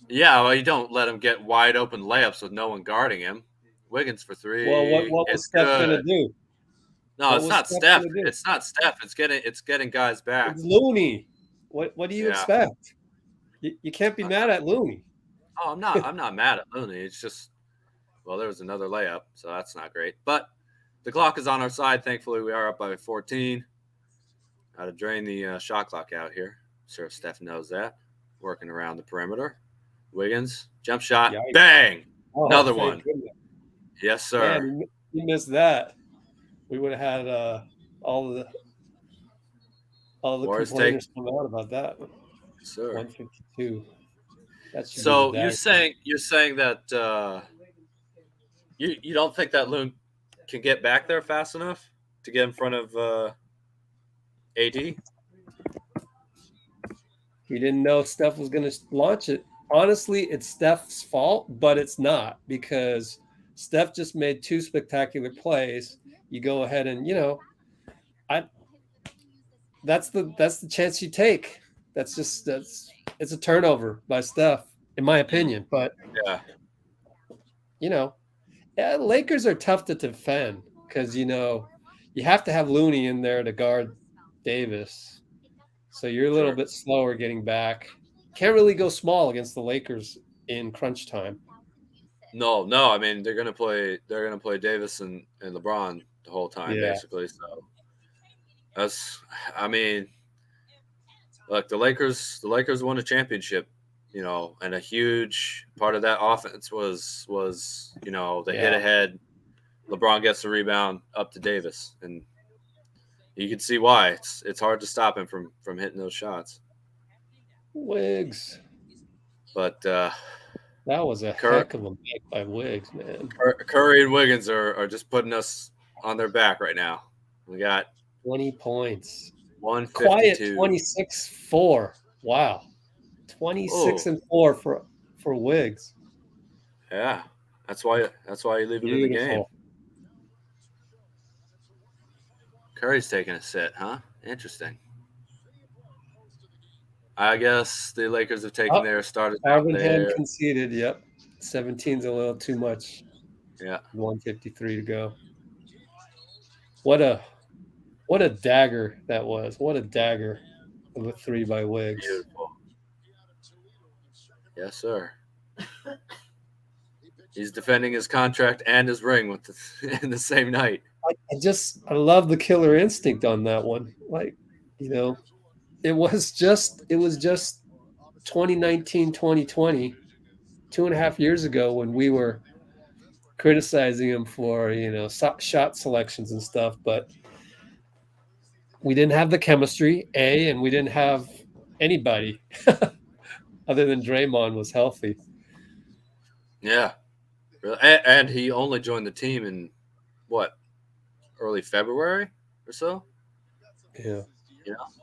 Yeah, well, you don't let him get wide open layups with no one guarding him. Wiggins for 3. Well, what was Steph gonna do? No, What it's was not Steph Steph. gonna do? It's not Steph. It's getting guys back. It's Looney. What do you Yeah. expect? You can't be mad at Looney. Oh, I'm not mad at Looney. It's just, well, there was another layup, so that's not great. But the clock is on our side. Thankfully, we are up by 14. Got to drain the shot clock out here. I'm sure Steph knows that. Working around the perimeter. Wiggins, jump shot, Yikes. Bang! Oh, Another thank one. goodness. Yes, sir. Man, you missed that. We would have had all the Warriors complainers come out about that. Yes, sir. 152. That should So be the you're saying that you don't think that Loon can get back there fast enough to get in front of AD? He didn't know Steph was going to launch it. Honestly, it's Steph's fault, but it's not because Steph just made 2 spectacular plays. You go ahead and, that's the chance you take. It's a turnover by Steph, in my opinion. But yeah, Lakers are tough to defend because you have to have Looney in there to guard Davis. So you're a little bit slower getting back. Can't really go small against the Lakers in crunch time. No. I mean, they're gonna play Davis and LeBron the whole time, basically. So look, the Lakers won a championship, and a huge part of that offense was the hit ahead. LeBron gets the rebound up to Davis, and you can see why it's hard to stop him from hitting those shots. Wiggs. But that was a heck of a make by Wiggs, man. Curry and Wiggins are just putting us on their back right now. We got 20 points. 152. Quiet 26-4. Wow. 26-4 for Wiggs. Yeah. That's why you leave him in the game. Curry's taking a sit, huh? Interesting. I guess the Lakers have taken their starters out there. Conceded, yep. 17's a little too much. Yeah. 153 to go. What a dagger that was. What a dagger of a 3 by Wiggs. Beautiful. Yes, sir. He's defending his contract and his ring in the same night. I love the killer instinct on that one. It was just 2019, 2020, 2.5 years ago when we were criticizing him for, shot selections and stuff, but we didn't have the chemistry, and we didn't have anybody other than Draymond was healthy. Yeah. Really. And he only joined the team in early February or so? Yeah.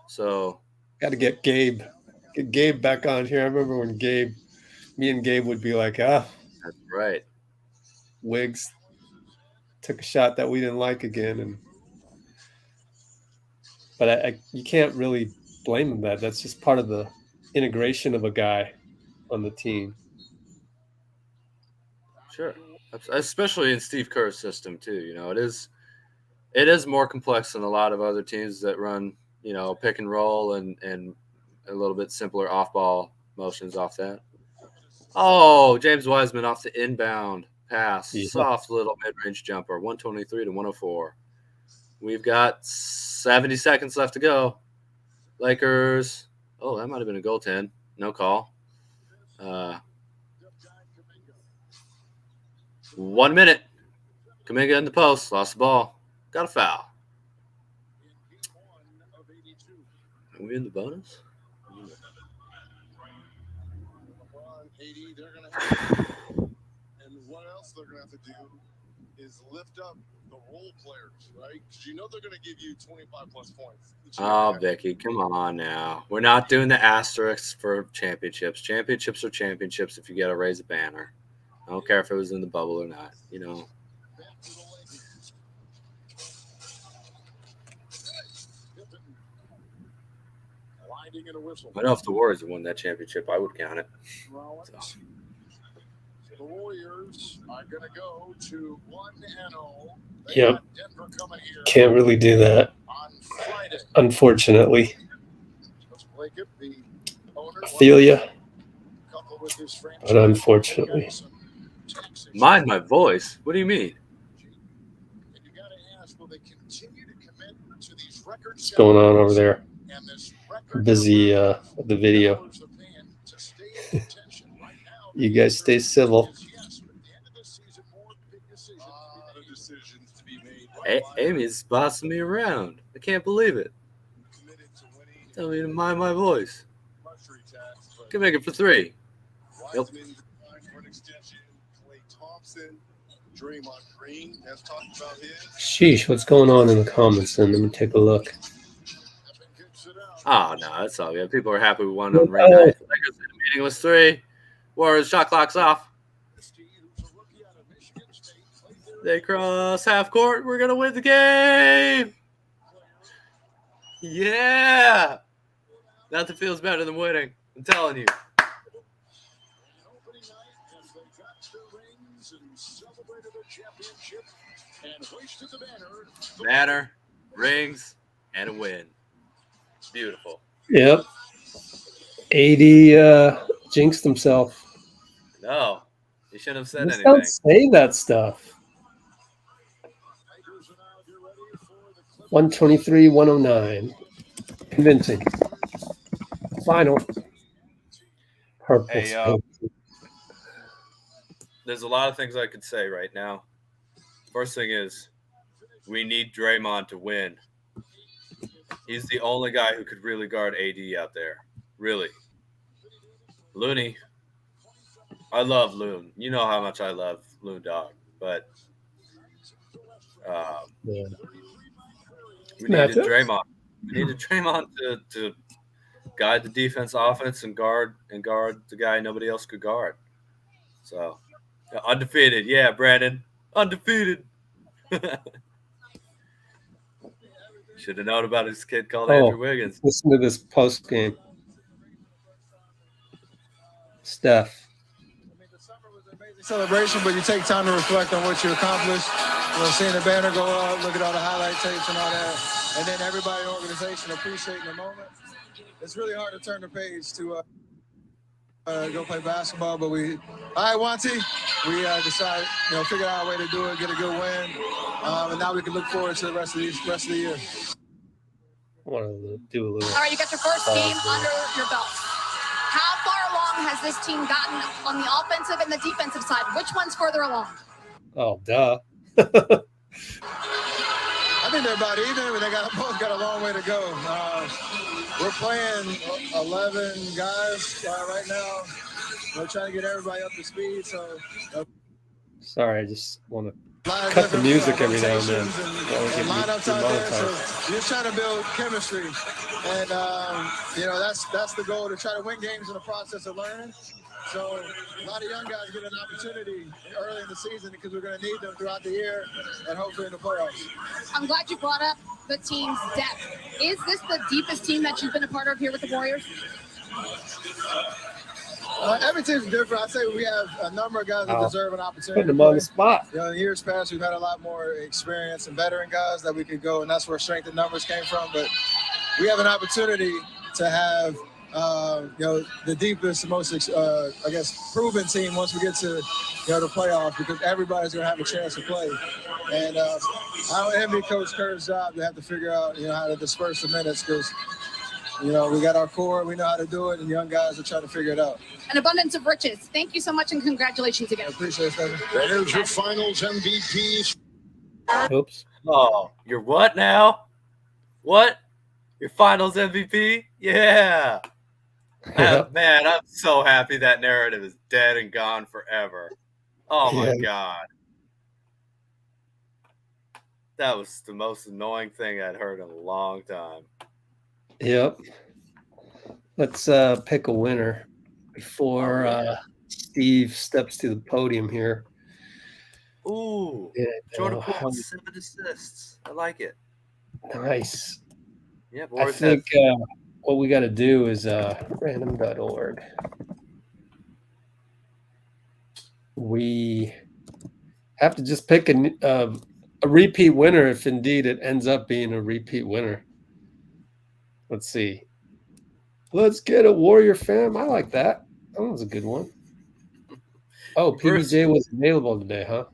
So got to get Gabe back on here. I remember when me and Gabe would be like, That's right. Wiggs took a shot that we didn't like again, but you can't really blame him. That's just part of the integration of a guy on the team. Sure, especially in Steve Kerr's system too. It is more complex than a lot of other teams that run, pick and roll and a little bit simpler off-ball motions off that. Oh, James Wiseman off the inbound pass. Yeah. Soft little mid-range jumper, 123 to 104. We've got 70 seconds left to go. Lakers. Oh, that might have been a goaltend. No call. 1 minute. Kuminga in the post. Lost the ball. Got a foul. Are we in the bonus? And what else they're going to have to do is lift up the role players, right? Because they're going to give you 25-plus points. Oh, Vicky, come on now. We're not doing the asterisks for championships. Championships are championships if you got to raise a banner. I don't care if it was in the bubble or not, I know if the Warriors had won that championship, I would count it. So. The Warriors are going to go to 1-0. Yep. Can't really do that, unfortunately. I feel you, but unfortunately. Mind my voice? What do you mean? What's going on over there? Busy with the video. You guys stay civil. Amy's bossing me around. I can't believe it. Tell me to mind my voice. Can make it for 3. Yep. Sheesh, what's going on in the comments then? Let me take a look. Oh, no, that's all good. People are happy we won on ring night. The meeting was 3. Warriors shot clock's off. They cross half court. We're going to win the game. Yeah. Nothing feels better than winning. I'm telling you. Banner, rings, and a win. Beautiful. Yep. AD jinxed himself. No, he shouldn't have said anything. Don't say that stuff. 123-109. Convincing. Final. Purple. Hey, there's a lot of things I could say right now. First thing is, we need Draymond to win. He's the only guy who could really guard AD out there. Really. Looney. I love Loon. You know how much I love Loon Dog. But we needed Draymond. We needed Draymond to guide the defense, offense, and guard the guy nobody else could guard. So, undefeated. Yeah, Brandon. Undefeated. Should have known about his kid called Andrew Wiggins. Listen to this post game. Steph. Celebration, but you take time to reflect on what you accomplished. Seeing the banner go up, look at all the highlight tapes and all that, and then everybody in the organization appreciating the moment. It's really hard to turn the page to go play basketball, but all right, Wanty, we decided, figured out a way to do it, get a good win, and now we can look forward to the rest of the year. I want to do a little. All right, you got your first game under your belt. How far along has this team gotten on the offensive and the defensive side? Which one's further along? Oh, duh. I think they're about even, but they both got a long way to go. We're playing 11 guys right now. We're trying to get everybody up to speed. So, sorry, I just want to cut the music every now and then. And lineups out there. So you're just trying to build chemistry, and that's the goal, to try to win games in the process of learning. So a lot of young guys get an opportunity early in the season because we're going to need them throughout the year and hopefully in the playoffs. I'm glad you brought up the team's depth. Is this the deepest team that you've been a part of here with the Warriors? Every team's different. I'd say we have a number of guys that deserve an opportunity. Putting them on the spot. You know, in years past, we've had a lot more experience and veteran guys that we could go, and that's where strength in numbers came from. But we have an opportunity to have, you know, the deepest, most, I guess, proven team once we get to, you know, the playoffs, because everybody's going to have a chance to play. And I don't envy Coach Kerr's job to have to figure out, you know, how to disperse the minutes, because, you know, we got our core, we know how to do it, and young guys are trying to figure it out. An abundance of riches. Thank you so much, and congratulations again. I appreciate it, Stephen. That is your finals MVP. Oops. Oh, you're what now? What? Your finals MVP? Yeah. Man, I'm so happy that narrative is dead and gone forever. Oh, my God. That was the most annoying thing I'd heard in a long time. Yep. Let's pick a winner before Steve steps to the podium here. Ooh. Yeah, Jordan Poole with 7 assists. I like it. Nice. Yeah, I think what we got to do is random.org. We have to just pick a repeat winner if indeed it ends up being a repeat winner. Let's see. Let's get a Warrior fam. I like that. That was a good one. Oh, PBJ was available today, huh?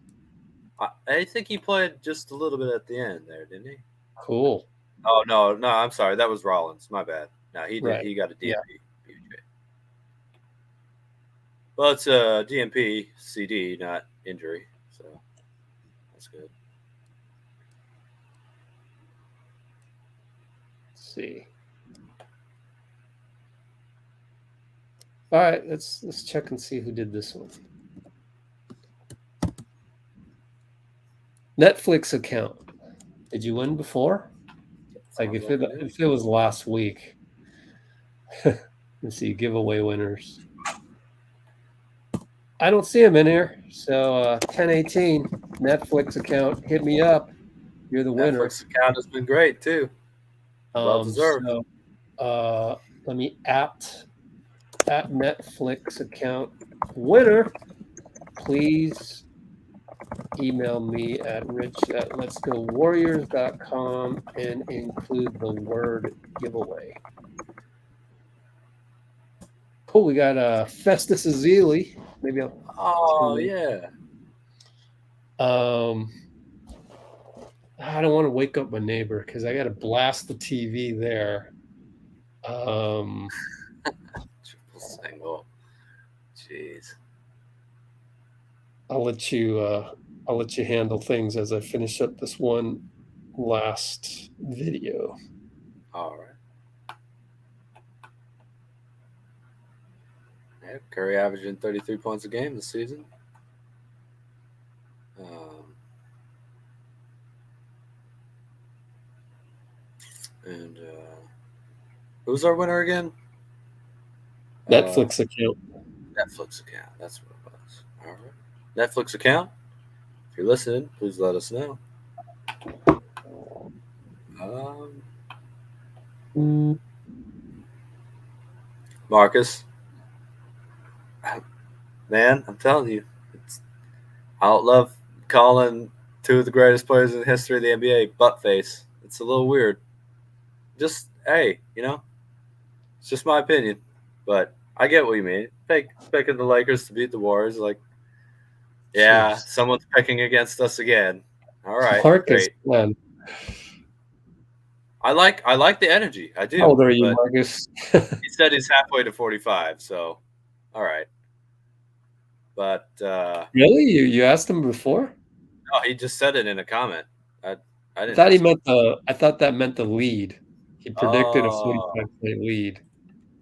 I think he played just a little bit at the end there, didn't he? Cool. Oh, no, I'm sorry. That was Rollins. My bad. No, he did. Right. He got a DNP. Yeah. Well, it's a DNP CD, not injury. So that's good. Let's see. All right, let's check and see who did this one. Netflix account. Did you win before? Like if it was last week. Let's see, giveaway winners. I don't see him in here. So 1018 Netflix account, hit me up. You're the winner. Netflix account has been great too. Well deserved. So, let me at Netflix account winner. Please email me at rich@letsgowarriors.com and include the word giveaway. Cool. We got Festus Azili. Maybe I'll. Oh yeah. I don't want to wake up my neighbor because I got to blast the TV there. Triple single. Jeez. I'll let you handle things as I finish up this one last video. All right. Yeah, Curry averaging 33 points a game this season. And who's our winner again? Netflix account. Netflix account. That's what it was. All right. Netflix account. If you're listening, please let us know. Marcus. Man, I'm telling you, I don't love calling two of the greatest players in the history of the NBA butt face. It's a little weird. Just, hey, you know, it's just my opinion. But I get what you mean. Picking the Lakers to beat the Warriors, like, yeah, someone's picking against us again. All right, Marcus, great. Man. I like the energy. I do. How old are you, Marcus? He said he's halfway to 45, so all right. But really, you asked him before? No, he just said it in a comment. I didn't. I thought that meant the lead. He predicted a 45-point lead.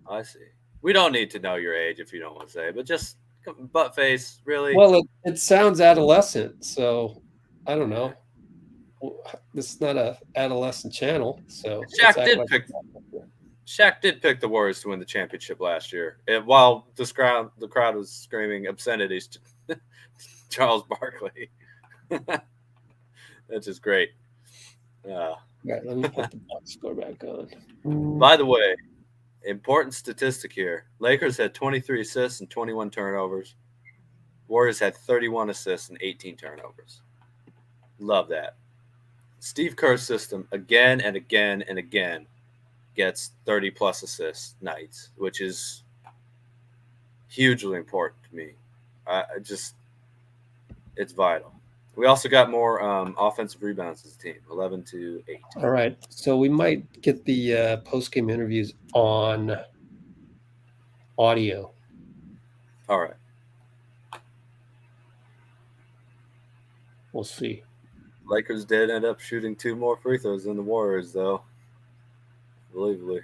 I see. We don't need to know your age if you don't want to say, but just butt face, really. Well, it sounds adolescent, so I don't know. This is not a adolescent channel, so Shaq did pick. Shaq did pick the Warriors to win the championship last year. And while the crowd was screaming obscenities to Charles Barkley. That's just great. Right, let me put the box score back on. By the way, important statistic here. Lakers had 23 assists and 21 turnovers. Warriors had 31 assists and 18 turnovers. Love that. Steve Kerr's system again and again and again gets 30-plus assist nights, which is hugely important to me. It's vital. We also got more offensive rebounds as a team, 11-8. All right, so we might get the post-game interviews on audio. All right. We'll see. Lakers did end up shooting 2 more free throws than the Warriors, though. Unbelievably.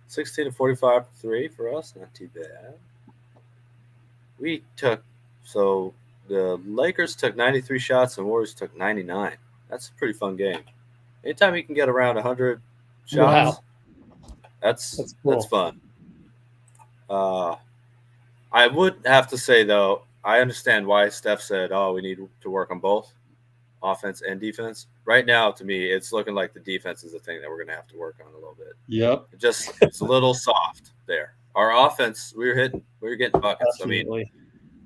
16-45 3 for us, not too bad. The Lakers took 93 shots and Warriors took 99. That's a pretty fun game. Anytime you can get around 100 shots, that's cool. That's fun. I would have to say, though, I understand why Steph said, we need to work on both offense and defense. Right now, to me, it's looking like the defense is the thing that we're going to have to work on a little bit. Yep. It's a little soft there. Our offense, we were getting buckets. Absolutely. I mean,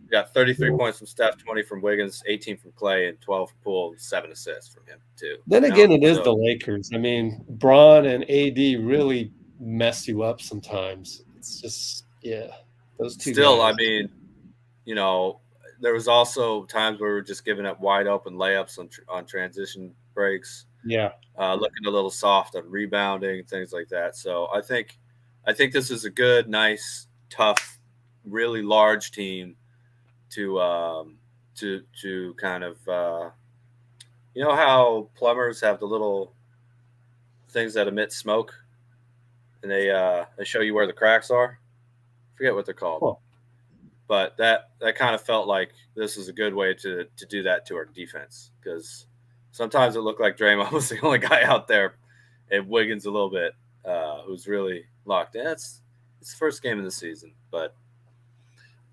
we got 33 points from Steph, 20 from Wiggins, 18 from Clay, and 12 from Poole, 7 assists from him, too. Then again, it is the Lakers. I mean, Bron and AD really mess you up sometimes. It's just, those two Still, guys. I mean, there was also times where we were just giving up wide open layups on transition breaks. Yeah. Looking a little soft on rebounding, things like that. So I think this is a good, nice, tough, really large team to kind of how plumbers have the little things that emit smoke and they show you where the cracks are. I forget what they're called. Cool. But that kind of felt like this is a good way to do that to our defense, because sometimes it looked like Draymond was the only guy out there, and Wiggins a little bit, who's really locked in. It's the first game of the season, but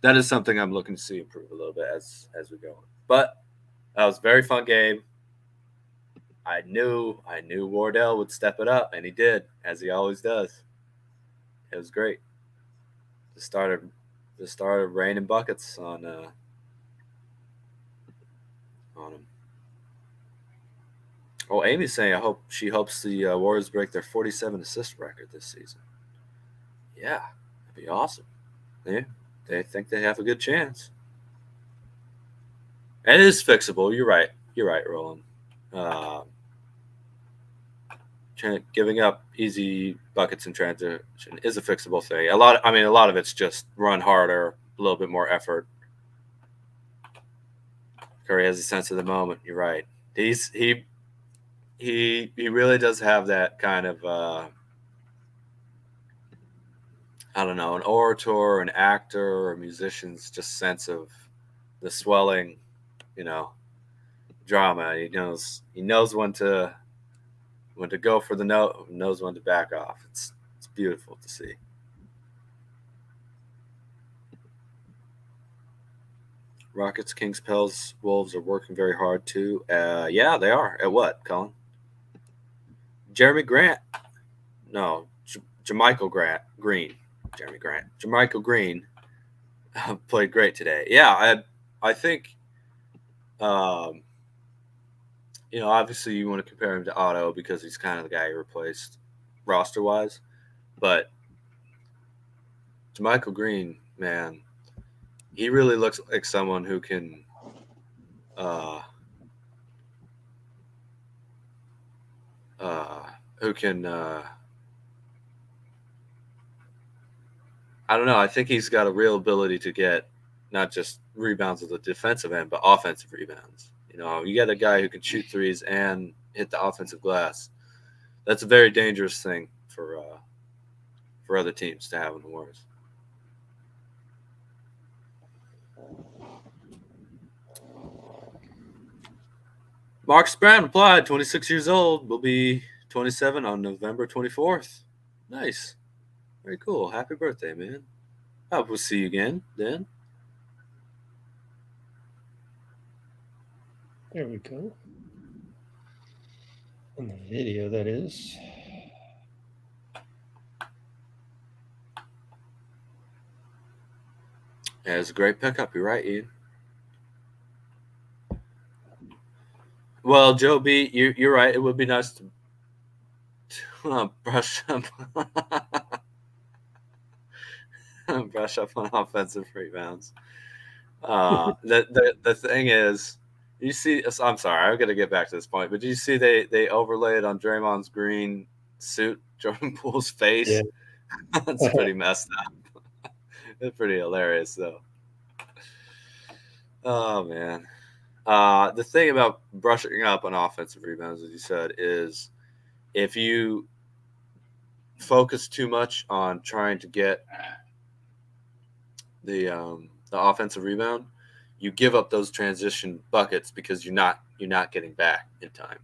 that is something I'm looking to see improve a little bit as we go on. But that was a very fun game. I knew Wardell would step it up, and he did, as he always does. It was great. Just started raining buckets on him. Oh, Amy's saying she hopes the Warriors break their 47 assist record this season. Yeah, that'd be awesome. Yeah, they think they have a good chance. And it is fixable. You're right, Roland. Giving up easy buckets in transition is a fixable thing. A lot of it's just run harder, a little bit more effort. Curry has a sense of the moment. You're right. He really does have that kind of an orator, an actor, or a musician's just sense of the swelling, drama. He knows when to go for the note, knows when to back off. It's beautiful to see. Rockets, Kings, Pels, Wolves are working very hard too. Yeah, they are. At what, Colin? Jeremy Grant. No, Jermichael Green. Jeremy Grant. Jermichael Green played great today. Yeah, I think obviously you want to compare him to Otto because he's kind of the guy he replaced roster-wise. But Jermichael Green, man, he really looks like someone who can I don't know. I think he's got a real ability to get not just rebounds at the defensive end, but offensive rebounds. You got a guy who can shoot threes and hit the offensive glass. That's a very dangerous thing for other teams to have in the Warriors. Marcus Brown replied, 26 years old, will be 27 on November 24th. Nice. Very cool. Happy birthday, man. Hope we'll see you again then. There we go. In the video, that is. Yeah, it's a great pickup. You're right, Ian. Well, Joe B, you're right. It would be nice to brush up on offensive rebounds. The thing is, you see, I'm sorry, I'm gonna get back to this point, but do you see they overlaid on Draymond's green suit Jordan Poole's face? Yeah. That's pretty messed up. It's pretty hilarious though. Oh man. The thing about brushing up on offensive rebounds, as you said, is if you focus too much on trying to get the offensive rebound, you give up those transition buckets because you're not getting back in time,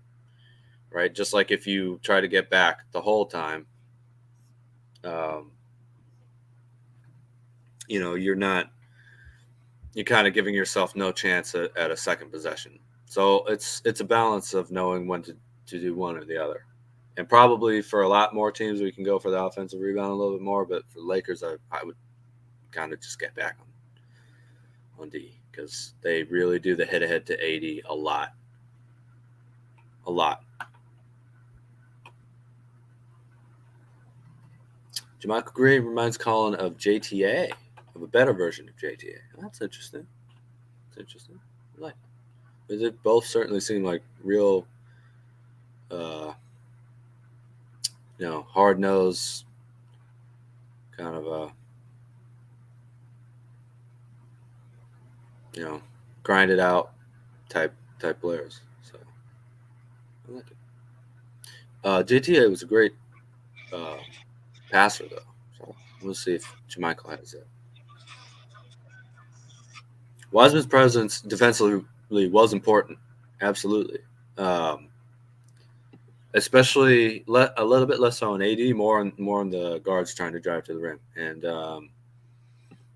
right? Just like if you try to get back the whole time, you're kind of giving yourself no chance at a second possession. So it's a balance of knowing when to do one or the other. And probably for a lot more teams, we can go for the offensive rebound a little bit more. But for the Lakers, I would kind of just get back on D because they really do the hit ahead to 80 a lot. A lot. Jermichael Green reminds Colin of JTA, of a better version of JTA. That's interesting. That's interesting. I like it. They both certainly seem like real, hard-nosed, kind of grind it out type players. So I like it. JTA was a great passer though. So we'll see if Jermichael has it. Wiseman's presence defensively was important, absolutely. Especially a little bit less on AD, more on the guards trying to drive to the rim, and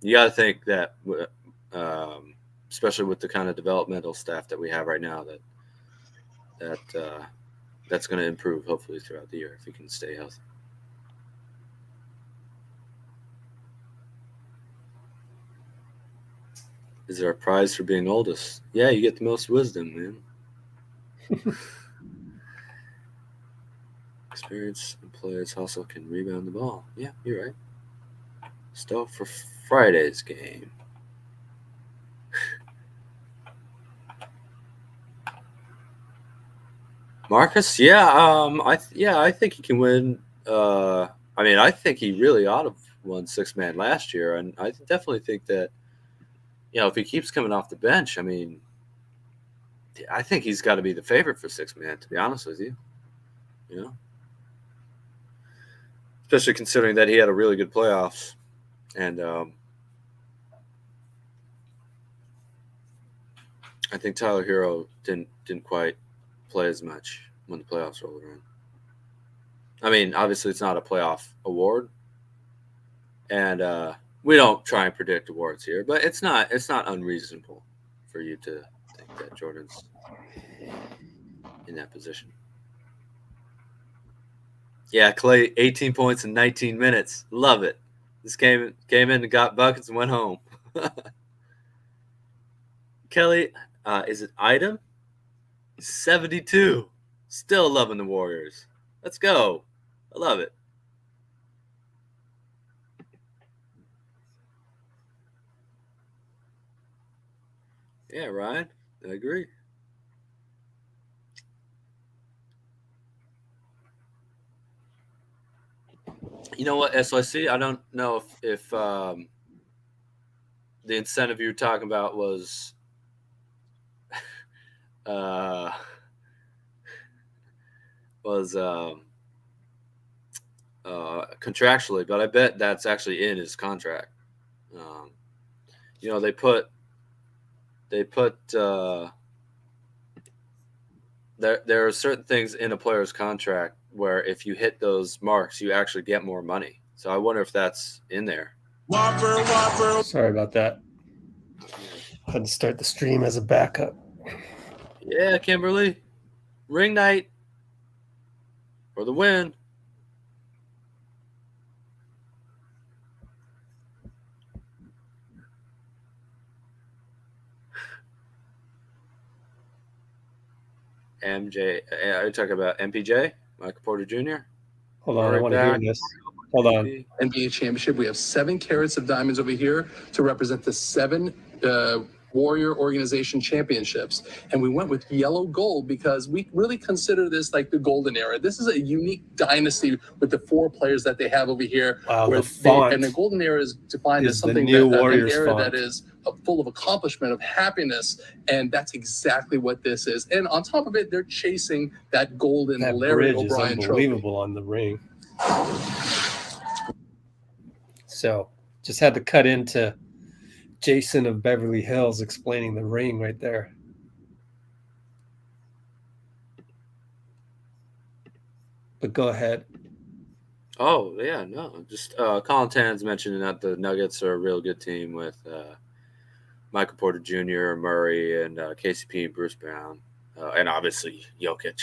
you got to think that, especially with the kind of developmental staff that we have right now, that's going to improve hopefully throughout the year if he can stay healthy. Is there a prize for being oldest? Yeah, you get the most wisdom, man. Experience and players also can rebound the ball. Yeah, you're right. Still for Friday's game. Marcus, I think he can win. I think he really ought to have won sixth man last year, and I definitely think that, if he keeps coming off the bench, I think he's got to be the favorite for sixth man, to be honest with you. Especially considering that he had a really good playoffs, and I think Tyler Hero didn't quite play as much when the playoffs rolled around. Obviously it's not a playoff award, and we don't try and predict awards here, but it's not unreasonable for you to think that Jordan's in that position. Yeah, Clay, 18 points in 19 minutes. Love it. This came in and got buckets and went home. Kelly, is it item? 72. Still loving the Warriors. Let's go. I love it. Yeah, Ryan, I agree. You know what, SYC? I don't know if the incentive you were talking about was contractually, but I bet that's actually in his contract. They put there are certain things in a player's contract where if you hit those marks, you actually get more money. So I wonder if that's in there. Sorry about that. I had to start the stream as a backup. Yeah, Kimberly. Ring night for the win. MJ, are you talking about MPJ, Michael Porter Jr.? Hold on, I want to hear this. Hold on. NBA championship. We have 7 carats of diamonds over here to represent the 7 Warrior Organization championships. And we went with yellow gold because we really consider this like the golden era. This is a unique dynasty with the 4 players that they have over here. Wow, where the font and the golden era is defined as is the something new that Warriors an era font. that is full of accomplishment, of happiness, and that's exactly what this is. And on top of it, they're chasing that golden That Larry bridge is O'Brien trophy. unbelievable on the ring. So just had to cut into Jason of Beverly Hills explaining the ring right there. But go ahead. Oh, yeah, no. Just Colin Tann's mentioning that the Nuggets are a real good team with Michael Porter Jr., Murray, and KCP and Bruce Brown, and obviously Jokic.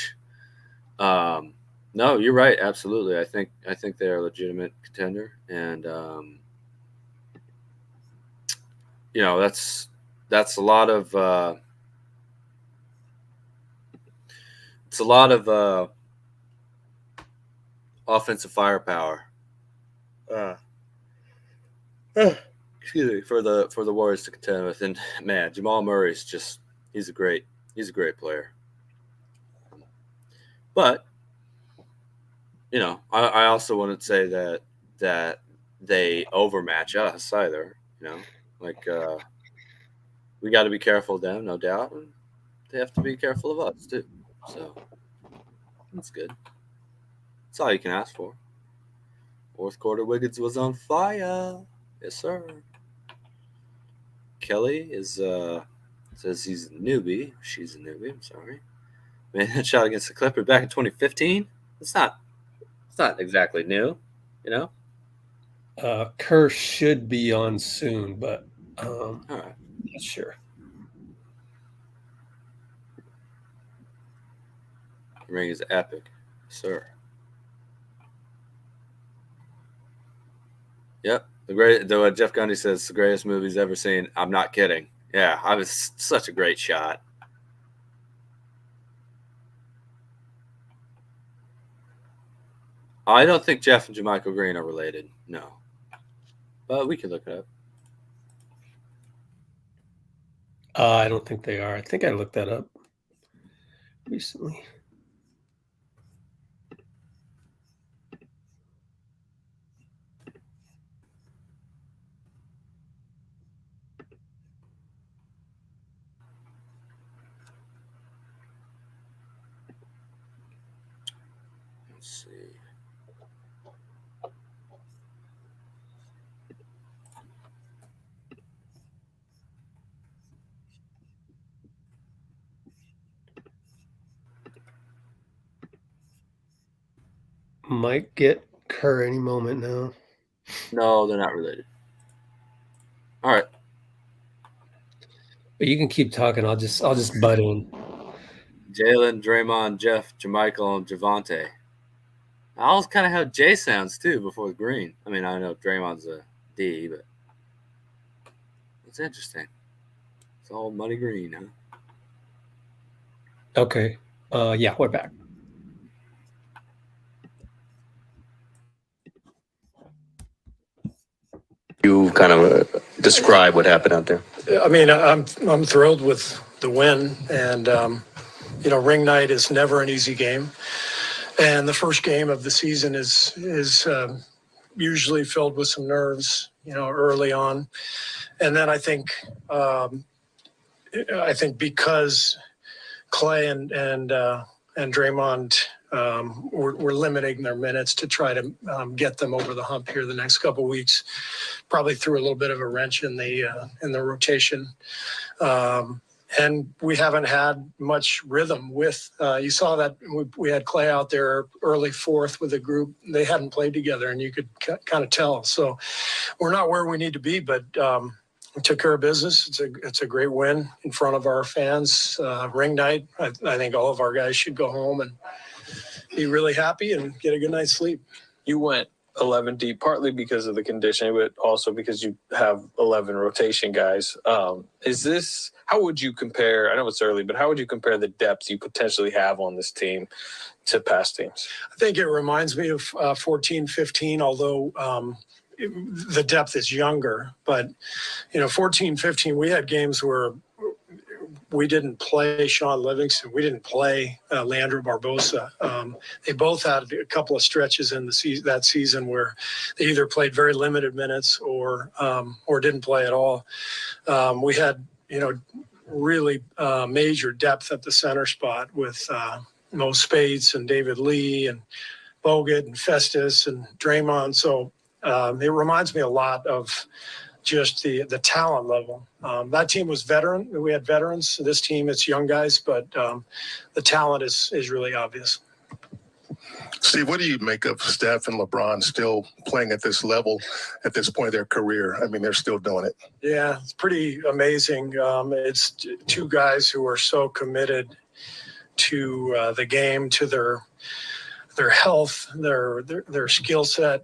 No, you're right. Absolutely. I think they're a legitimate contender, and you know, that's a lot of it's a lot of offensive firepower. Excuse me, for the Warriors to contend with, and man, Jamal Murray's just he's a great player. But you know, I also wouldn't say that they overmatch us either. You know, like we got to be careful of them, no doubt, and they have to be careful of us too. So that's good. That's all you can ask for. Fourth quarter, Wiggins was on fire. Yes, sir. Kelly is says he's a newbie. She's a newbie. I'm sorry. Man, that shot against the Clippers back in 2015. It's not exactly new, you know. Kerr should be on soon, but all right, not sure. The ring is epic, sir. Yep, Jeff Gundy says the greatest movie he's ever seen. I'm not kidding. Yeah, I was such a great shot. I don't think Jeff and Jermichael Green are related. No, but we can look it up. I don't think they are. I think I looked that up recently. Let's see. Might get Kerr any moment now. No, they're not related. All right. But you can keep talking. I'll just butt in. Jalen, Draymond, Jeff, Jermichael, and Javante. I always kind of how Jay sounds too before the Green. I mean, I know Draymond's a D, but it's interesting. It's all muddy green, huh? Okay. Yeah, we're back. You kind of describe what happened out there. I mean, I'm thrilled with the win, and you know, ring night is never an easy game, and the first game of the season is usually filled with some nerves, you know, early on, and then I think because Clay and Draymond we're limiting their minutes to try to get them over the hump here the next couple of weeks. Probably threw a little bit of a wrench in the rotation. And we haven't had much rhythm with, you saw that we had Clay out there early fourth with a group. They hadn't played together, and you could kind of tell. So we're not where we need to be, but we took care of business. It's a great win in front of our fans. Ring night, I think all of our guys should go home and be really happy and get a good night's sleep. You went 11 deep, partly because of the conditioning, but also because you have 11 rotation guys. How would you compare, I know it's early, but how would you compare the depth you potentially have on this team to past teams? I think it reminds me of 14, 15, although the depth is younger. But, 14, 15, we had games where we didn't play Sean Livingston. We didn't play Leandro Barbosa. They both had a couple of stretches in that season where they either played very limited minutes or didn't play at all. We had, really major depth at the center spot with Mo Speights and David Lee and Bogut and Festus and Draymond. So it reminds me a lot of just the talent level. That team was veteran. We had veterans. This team, it's young guys, but the talent is really obvious. Steve, what do you make of Steph and LeBron still playing at this level at this point of their career? I mean, they're still doing it. Yeah, it's pretty amazing. It's two guys who are so committed to the game, to their health, their skill set.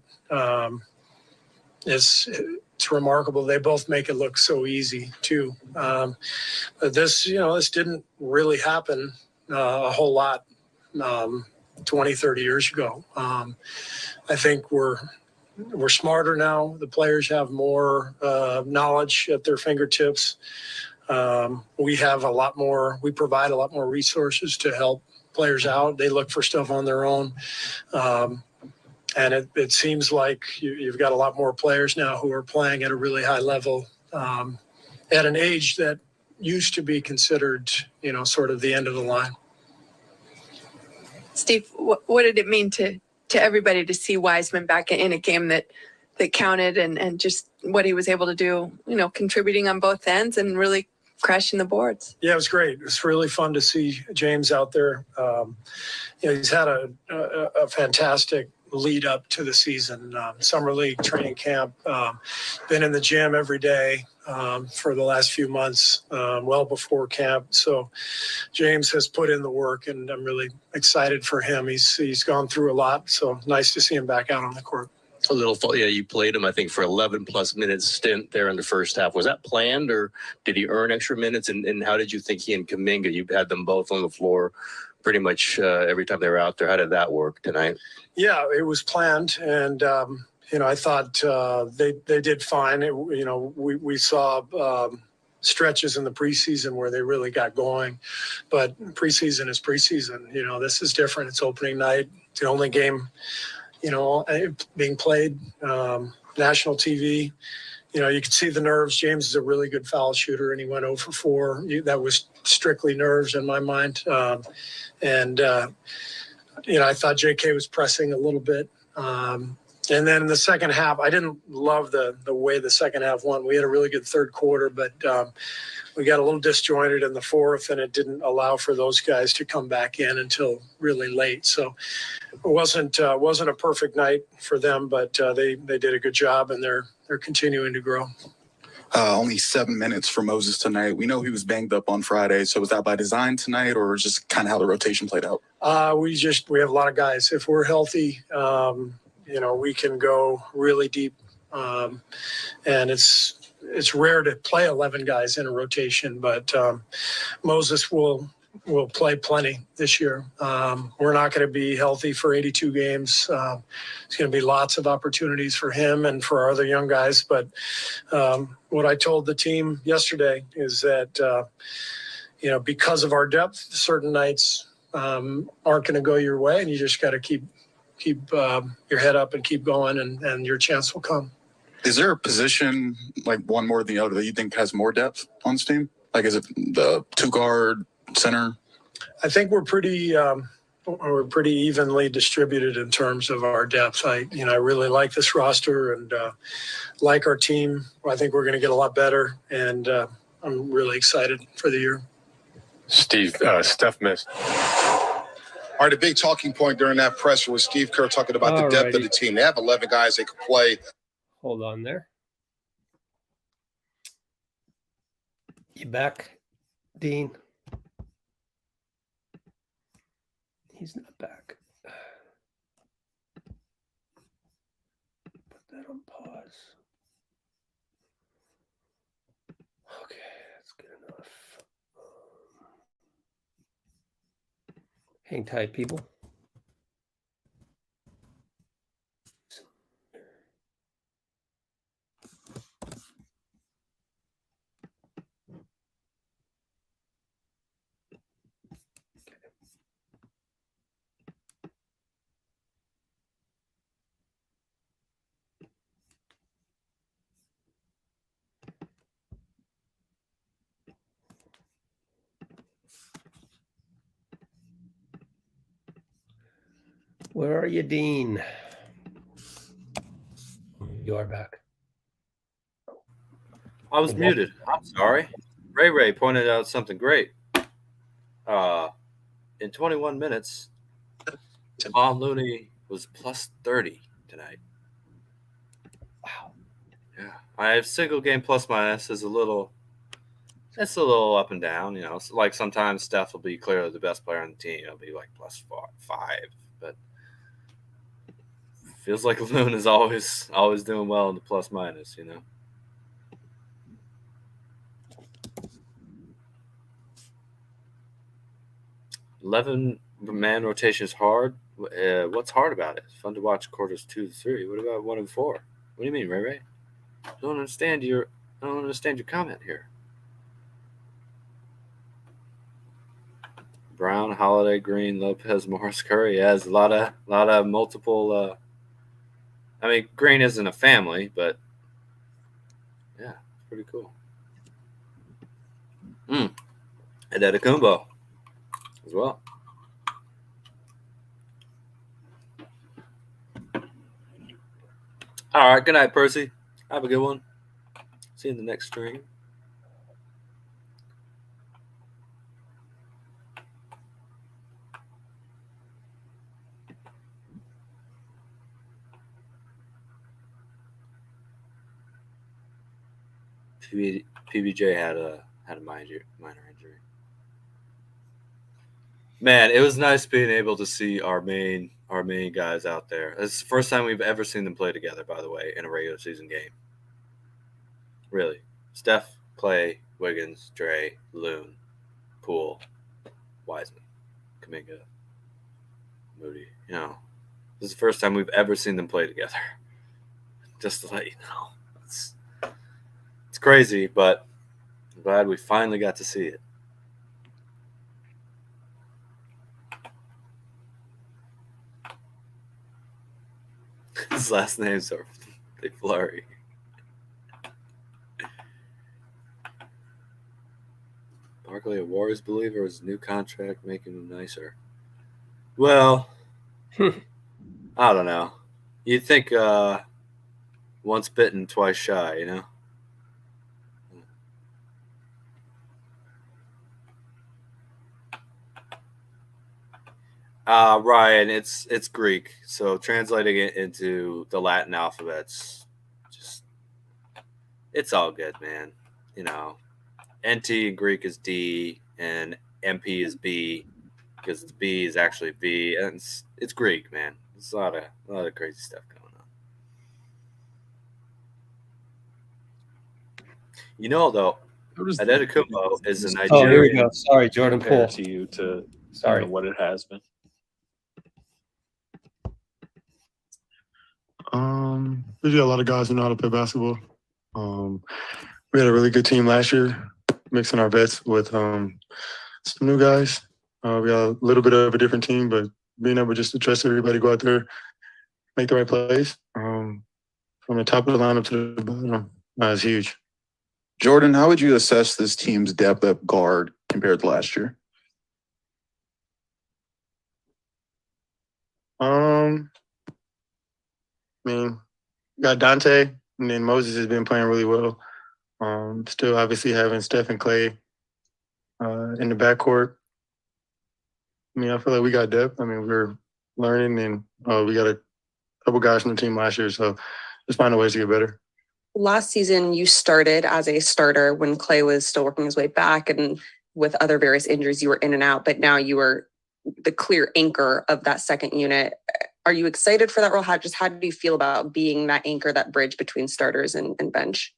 It's remarkable. They both make it look so easy too. But this didn't really happen a whole lot 20, 30 years ago. I think we're smarter now. The players have more knowledge at their fingertips. We provide a lot more resources to help players out. They look for stuff on their own. And it seems like you've got a lot more players now who are playing at a really high level at an age that used to be considered, sort of the end of the line. Steve, what did it mean to everybody to see Wiseman back in a game that counted and just what he was able to do, contributing on both ends and really crashing the boards? Yeah, it was great. It was really fun to see James out there. He's had a fantastic lead up to the season, summer league, training camp, been in the gym every day for the last few months, well before camp. So James has put in the work, and I'm really excited for him. He's gone through a lot, so nice to see him back out on the court. A little, you played him, I think, for 11 plus minutes stint there in the first half. Was that planned, or did he earn extra minutes? And how did you think he and Kuminga, you had them both on the floor pretty much every time they were out there? How did that work tonight? Yeah, it was planned. And, I thought they did fine. We saw stretches in the preseason where they really got going. But preseason is preseason. This is different. It's opening night. It's the only game, being played, national TV. You can see the nerves. James is a really good foul shooter, and he went 0 for 4. That was strictly nerves in my mind. I thought JK was pressing a little bit. And then in the second half, I didn't love the way the second half went. We had a really good third quarter, but we got a little disjointed in the fourth, and it didn't allow for those guys to come back in until really late. So it wasn't a perfect night for them, but they did a good job, and they're continuing to grow. Only 7 minutes for Moses tonight. We know he was banged up on Friday, so was that by design tonight, or just kind of how the rotation played out? We have a lot of guys. If we're healthy, we can go really deep, and it's rare to play 11 guys in a rotation, but Moses will play plenty this year. We're not going to be healthy for 82 games. There's going to be lots of opportunities for him and for our other young guys. But what I told the team yesterday is that, because of our depth, certain nights aren't going to go your way, and you just got to keep your head up and keep going, and your chance will come. Is there a position, like one more than the other, that you think has more depth on this team? Like, is it the 2-guard, center? I think we're pretty evenly distributed in terms of our depth. I really like this roster and like our team. I think we're going to get a lot better, and I'm really excited for the year. Steph missed. All right, the big talking point during that presser was Steve Kerr talking about the depth of the team. They have 11 guys that can play. Hold on there. You back, Dean? He's not back. Put that on pause. Okay, that's good enough. Hang tight, people. Where are you, Dean? You are back. I was muted. I'm sorry. Ray pointed out something great. In 21 minutes, Von Looney was plus 30 tonight. Wow. Yeah. I have single game plus minus is a little up and down, you know. So like sometimes Steph will be clearly the best player on the team. It'll be like plus 5, but feels like Loon is always doing well in the plus minus, you know. Man rotation is hard. What's hard about it? It's fun to watch quarters 2 to 3. What about 1 and 4? What do you mean, Ray? I don't understand your comment here. Brown, Holiday, Green, Lopez, Morris, Curry. Yeah, there's a lot of multiple. I mean, Green isn't a family, but yeah, pretty cool. And Antetokounmpo as well. All right, good night, Percy. Have a good one. See you in the next stream. PBJ had a minor injury. Man, it was nice being able to see our main guys out there. It's the first time we've ever seen them play together, by the way, in a regular season game. Really. Steph, Clay, Wiggins, Dre, Loon, Poole, Wiseman, Kuminga, Moody. You know, this is the first time we've ever seen them play together. Just to let you know. It's crazy, but I'm glad we finally got to see it. His last names are they flurry. Barkley, a Warriors believer, his new contract making him nicer. Well, I don't know. You'd think once bitten, twice shy, you know? Ryan, it's Greek, so translating it into the Latin alphabets, just it's all good, man. You know, NT in Greek is D, and MP is B, because the B is actually B, and it's Greek, man. It's a lot of crazy stuff going on. You know, though, Antetokounmpo is a Nigerian. Oh, here we go. Sorry, Jordan Poole. To you to Sorry. what it has been. We got a lot of guys who know how to play basketball. We had a really good team last year, mixing our vets with some new guys. We got a little bit of a different team, but being able just to trust everybody, go out there, make the right plays. From the top of the lineup to the bottom, is huge. Jordan, how would you assess this team's depth at guard compared to last year? I mean, got Dante, and then Moses has been playing really well. Still, obviously, having Steph and Clay in the backcourt. I mean, I feel like we got depth. I mean, we're learning, and we got a couple guys from the team last year, so just finding ways to get better. Last season, you started as a starter when Clay was still working his way back, and with other various injuries, you were in and out, but now you were the clear anchor of that second unit. Are you excited for that role? How do you feel about being that anchor, that bridge between starters and bench?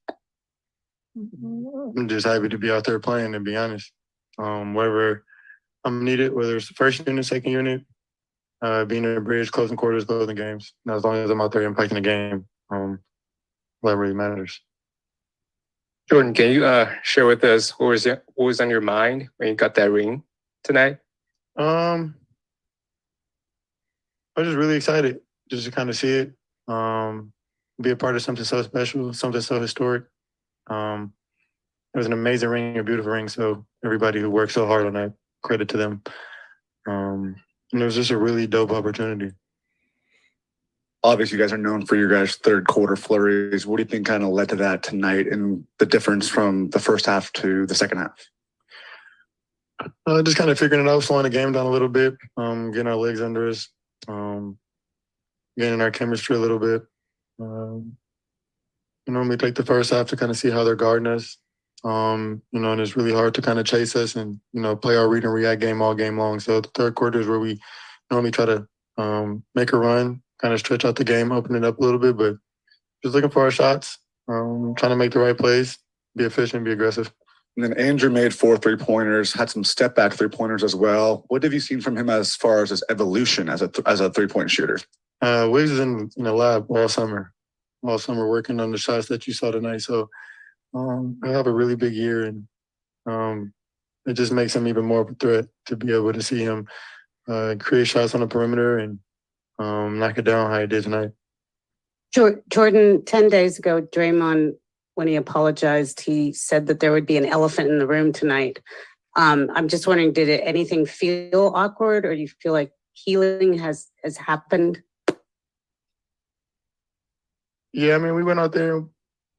I'm just happy to be out there playing, to be honest. Wherever I'm needed, whether it's the first unit, second unit, being a bridge, closing quarters, closing games. And as long as I'm out there impacting the game, that really matters. Jordan, can you share with us what was on your mind when you got that ring tonight? I was just really excited just to kind of see it, be a part of something so special, something so historic. It was an amazing ring, a beautiful ring. So everybody who worked so hard on that, credit to them. And it was just a really dope opportunity. Obviously, you guys are known for your guys' third quarter flurries. What do you think kind of led to that tonight and the difference from the first half to the second half? Just kind of figuring it out, slowing the game down a little bit, getting our legs under us, getting our chemistry a little bit. We take the first half to kind of see how they're guarding us. And it's really hard to kind of chase us and, play our read and react game all game long. So the third quarter is where we normally try to make a run, kind of stretch out the game, open it up a little bit, but just looking for our shots, trying to make the right plays, be efficient, be aggressive. And then Andrew made 4 3-pointers, had some step back 3-pointers as well. What have you seen from him as far as his evolution as a 3-point shooter? Wiggs is in the lab all summer working on the shots that you saw tonight. So I have a really big year, and it just makes him even more of a threat to be able to see him create shots on the perimeter and knock it down how he did tonight. Jordan, 10 days ago, Draymond, when he apologized, he said that there would be an elephant in the room tonight. I'm just wondering, did anything feel awkward, or do you feel like healing has happened? Yeah, I mean, we went out there.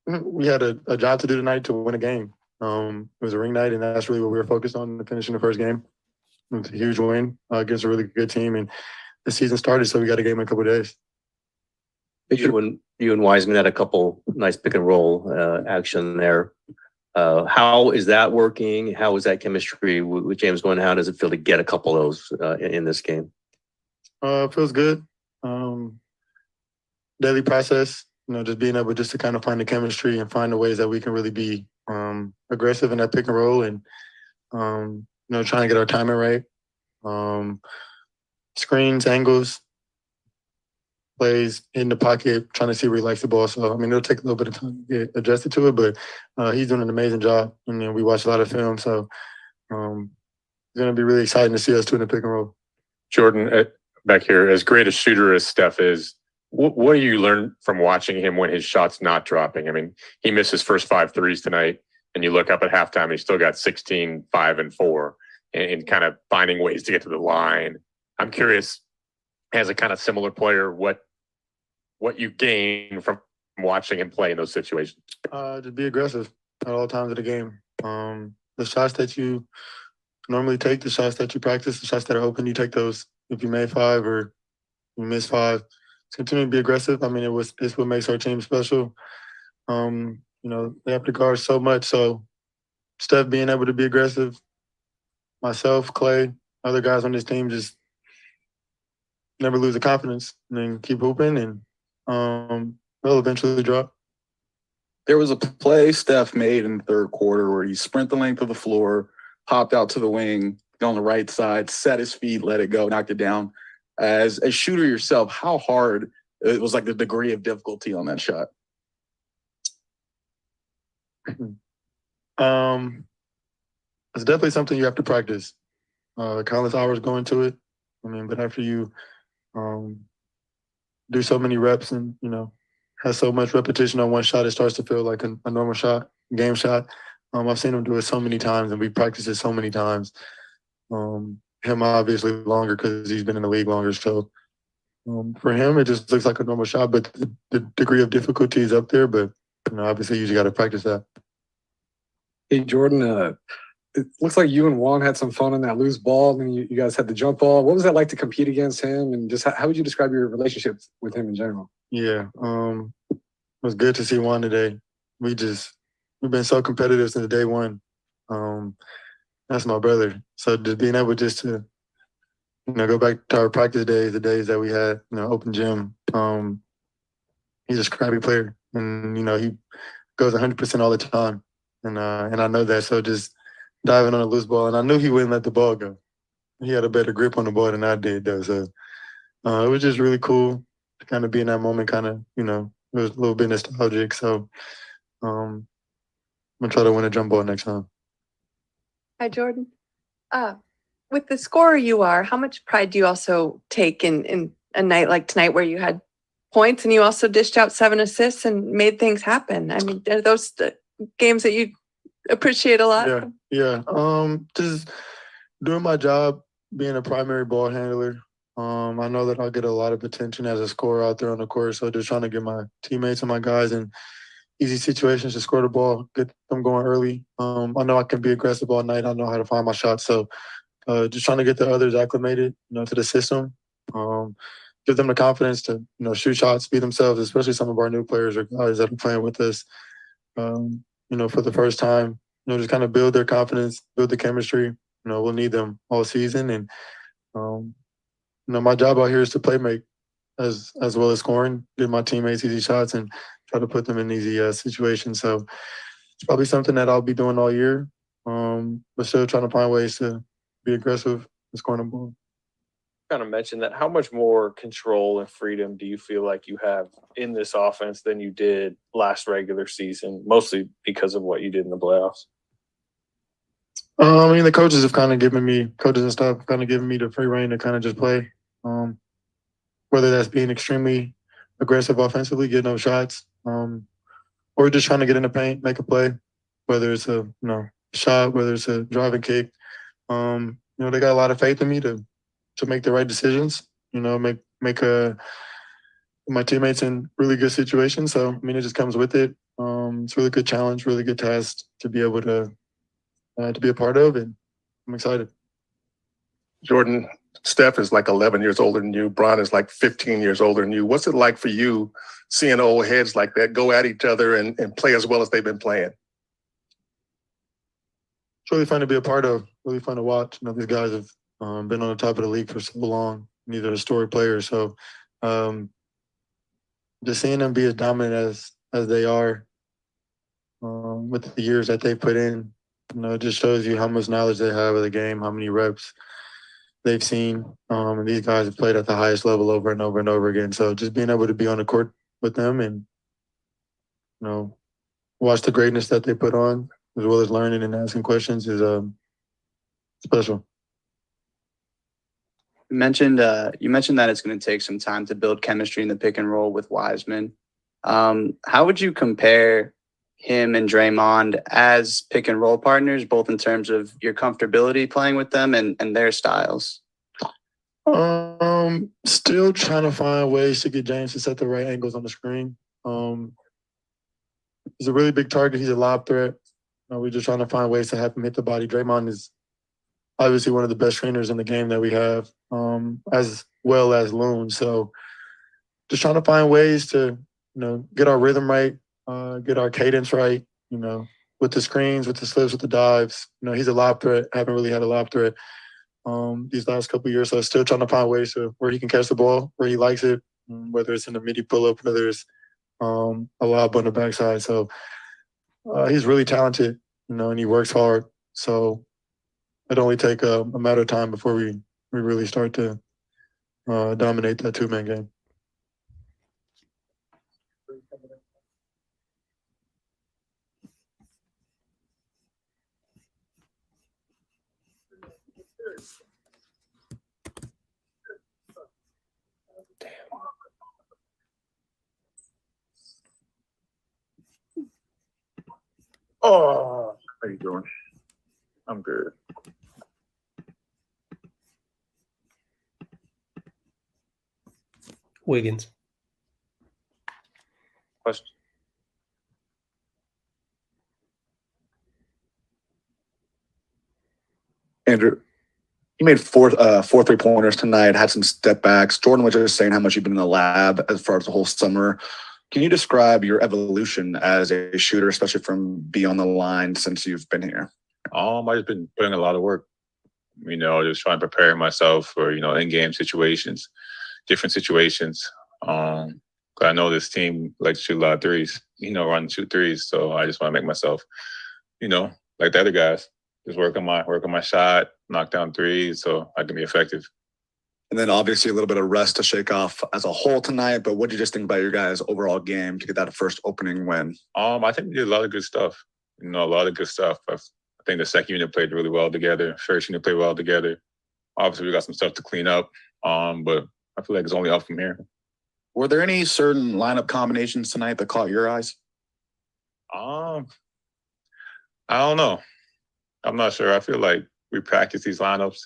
We had a job to do tonight to win a game. It was a ring night, and that's really what we were focused on, finishing the first game. It was a huge win against a really good team, and the season started, so we got a game in a couple of days. You and Wiseman had a couple nice pick and roll action there. How is that working? How is that chemistry with James going? How does it feel to get a couple of those in this game? It feels good. Daily process, just being able just to kind of find the chemistry and find the ways that we can really be aggressive in that pick and roll, and trying to get our timing right. Screens, angles, plays in the pocket, trying to see where he likes the ball. So, I mean, it'll take a little bit of time to get adjusted to it, but he's doing an amazing job. And we watch a lot of film, so it's going to be really exciting to see us doing the pick and roll. Jordan, back here, as great a shooter as Steph is, what do you learn from watching him when his shot's not dropping? I mean, he missed his first 5 threes tonight, and you look up at halftime, and he's still got 16, 5, and 4, and kind of finding ways to get to the line. I'm curious, as a kind of similar player, what you gain from watching him play in those situations? Just be aggressive at all times of the game. The shots that you normally take, the shots that you practice, the shots that are open, you take those. If you made 5 or you missed 5, continue to be aggressive. I mean, it's what makes our team special. They have to guard so much. So Steph being able to be aggressive, myself, Clay, other guys on this team just never lose the confidence and then keep hooping, and they'll eventually drop. There was a play Steph made in the third quarter where he sprint the length of the floor, hopped out to the wing on the right side, set his feet, let it go, knocked it down. As a shooter yourself, how hard it was, like the degree of difficulty on that shot? It's definitely something you have to practice. Countless hours go into it. I mean, but after you do so many reps and, have so much repetition on one shot, it starts to feel like a normal shot, game shot. I've seen him do it so many times, and we practiced it so many times. Him obviously longer because he's been in the league longer. So for him, it just looks like a normal shot, but the degree of difficulty is up there. But obviously, you just got to practice that. Hey, Jordan, it looks like you and Juan had some fun on that loose ball, and you guys had the jump ball. What was that like to compete against him, and just how would you describe your relationship with him in general? Yeah, it was good to see Juan today. We've been so competitive since day one. That's my brother. So just being able just to, go back to our practice days, the days that we had, open gym. He's a scrappy player, and he goes 100% all the time, and I know that. So just diving on a loose ball, and I knew he wouldn't let the ball go. He had a better grip on the ball than I did, though. So it was just really cool to kind of be in that moment. Kind of, it was a little bit nostalgic. So I'm gonna try to win a jump ball next time. Hi, Jordan. With the scorer you are, how much pride do you also take in a night like tonight where you had points and you also dished out 7 assists and made things happen? I mean, are those the games that you appreciate a lot? Yeah. Just doing my job, being a primary ball handler. I know that I'll get a lot of attention as a scorer out there on the court. So just trying to get my teammates and my guys in easy situations to score the ball, get them going early. I know I can be aggressive all night. I know how to find my shots. So just trying to get the others acclimated, to the system. Give them the confidence to, shoot shots, be themselves, especially some of our new players or guys that are playing with us, for the first time. Just kind of build their confidence, build the chemistry. We'll need them all season. And, my job out here is to play make as well as scoring, give my teammates easy shots and try to put them in easy situations. So it's probably something that I'll be doing all year, but still trying to find ways to be aggressive and scoring the ball. Kind of mentioned that. How much more control and freedom do you feel like you have in this offense than you did last regular season, mostly because of what you did in the playoffs? The coaches have kind of given me, coaches and staff have kind of given me the free reign to kind of just play. Whether that's being extremely aggressive offensively, getting those shots, or just trying to get in the paint, make a play, whether it's a shot, whether it's a driving kick. They got a lot of faith in me to make the right decisions. Make my teammates in really good situations. So it just comes with it. It's a really good challenge, really good task to be able to be a part of, and I'm excited. Jordan, Steph is like 11 years older than you. Bron is like 15 years older than you. What's it like for you seeing old heads like that go at each other and play as well as they've been playing? It's really fun to be a part of, really fun to watch. These guys have been on the top of the league for so long. These are storied players. So just seeing them be as dominant as they are with the years that they put in, it just shows you how much knowledge they have of the game, how many reps they've seen. And these guys have played at the highest level over and over and over again. So just being able to be on the court with them and, watch the greatness that they put on, as well as learning and asking questions, is special. You mentioned that it's going to take some time to build chemistry in the pick and roll with Wiseman. How would you compare him and Draymond as pick and roll partners, both in terms of your comfortability playing with them and their styles? Still trying to find ways to get James to set the right angles on the screen. He's a really big target. He's a lob threat. We're just trying to find ways to have him hit the body. Draymond is obviously one of the best trainers in the game that we have, as well as Loon. So just trying to find ways to, get our rhythm right, get our cadence right, with the screens, with the slips, with the dives. He's a lob threat. Haven't really had a lob threat these last couple of years. So still trying to find ways to where he can catch the ball, where he likes it, whether it's in the midi pull-up, whether it's a lob on the backside. So he's really talented, and he works hard. So it only take a matter of time before we really start to dominate that two-man game. Oh, how you doing? I'm good. Wiggins. Question. Andrew, you made four 3-pointers tonight, had some step backs. Jordan was just saying how much you've been in the lab as far as the whole summer. Can you describe your evolution as a shooter, especially from beyond the line since you've been here? I've just been putting a lot of work, just trying to prepare myself for, in-game situations, different situations. I know this team likes to shoot a lot of threes, run 2 threes. So I just want to make myself, like the other guys, just work on my shot, knock down threes so I can be effective. And then obviously a little bit of rest to shake off as a whole tonight. But what do you just think about your guys' overall game to get that first opening win? I think we did a lot of good stuff. A lot of good stuff. I think the second unit played really well together. First unit played well together. Obviously, we got some stuff to clean up. But I feel like it's only up from here. Were there any certain lineup combinations tonight that caught your eyes? I don't know. I'm not sure. I feel like we practice these lineups,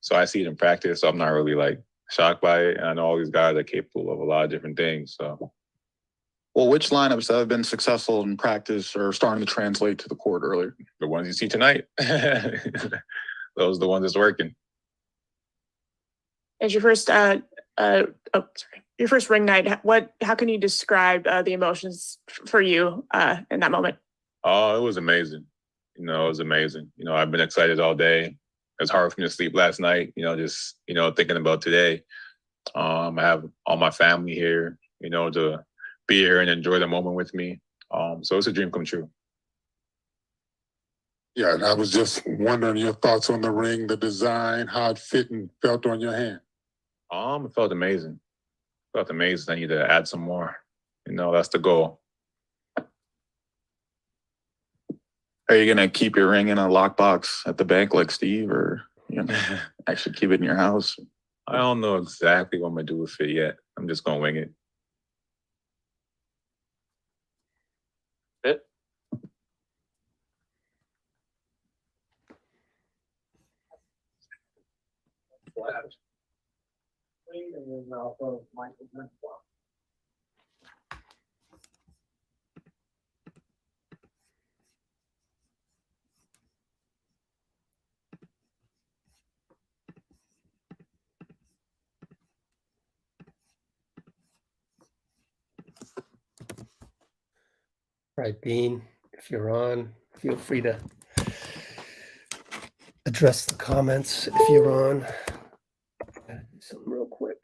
so I see it in practice. So I'm not really like shocked by it. And I know all these guys are capable of a lot of different things. So, well, which lineups that have been successful in practice are starting to translate to the court earlier? The ones you see tonight. Those are the ones that's working. As your first your first ring night, how can you describe the emotions for you in that moment? Oh, it was amazing. It was amazing. I've been excited all day. It was hard for me to sleep last night, just thinking about today. I have all my family here, to be here and enjoy the moment with me. So it's a dream come true. Yeah, and I was just wondering your thoughts on the ring, the design, how it fit and felt on your hand. It felt amazing. I need to add some more. That's the goal. Are you gonna keep your ring in a lockbox at the bank like Steve, or actually keep it in your house? I don't know exactly what I'm gonna do with it yet. I'm just gonna wing it. Right, Bean, if you're on, feel free to address the comments if you're on. Gotta do something real quick.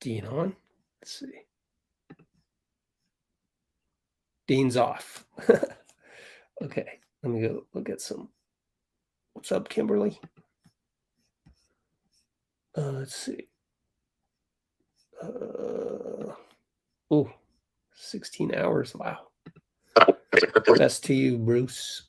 Dean on? Let's see. Dean's off. Okay, let me go look at some. What's up, Kimberly? Let's see. 16 hours. Wow. Best to you, Bruce.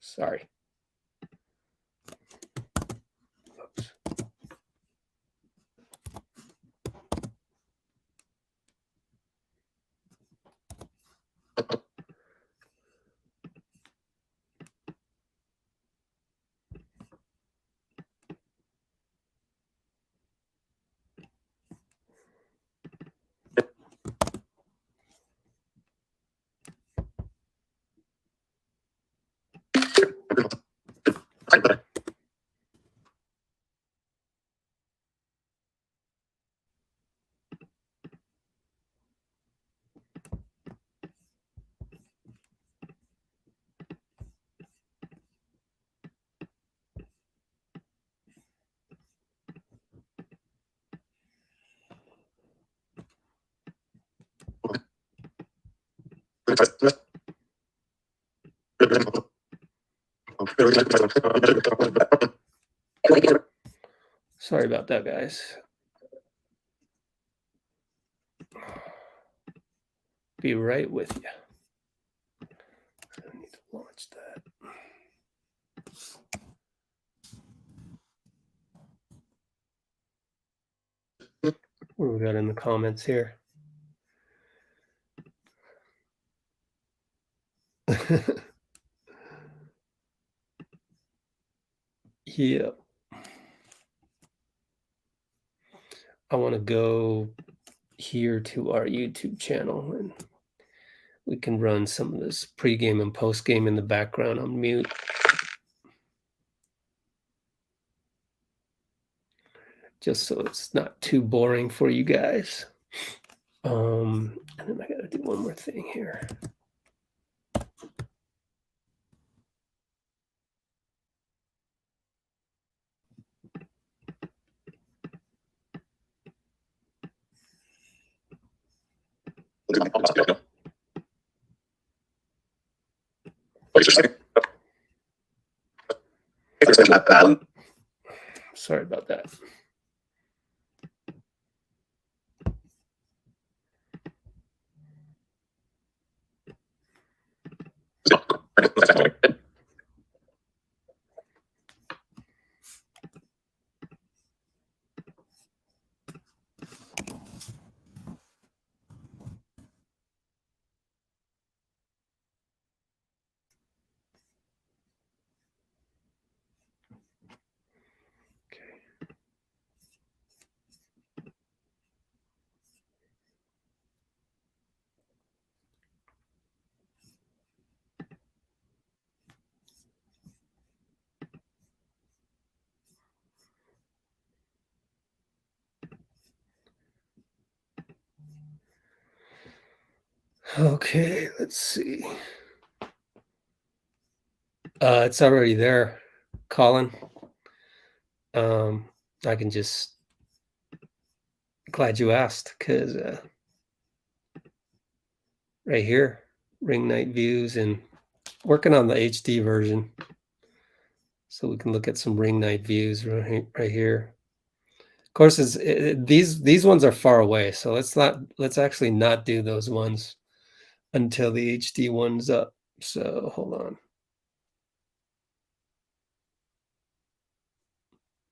Sorry. Sorry about that, guys. Be right with you. I need to launch that. What do we got in the comments here? Yeah. I want to go here to our YouTube channel and we can run some of this pregame and postgame in the background on mute. Just so it's not too boring for you guys. And then I gotta do one more thing here. Sorry about that. Okay, let's see. It's already there, Colin. I can just glad you asked because right here, ring night views and working on the HD version. So we can look at some ring night views right here. Of course, these ones are far away, so let's actually not do those ones until the HD one's up. So hold on.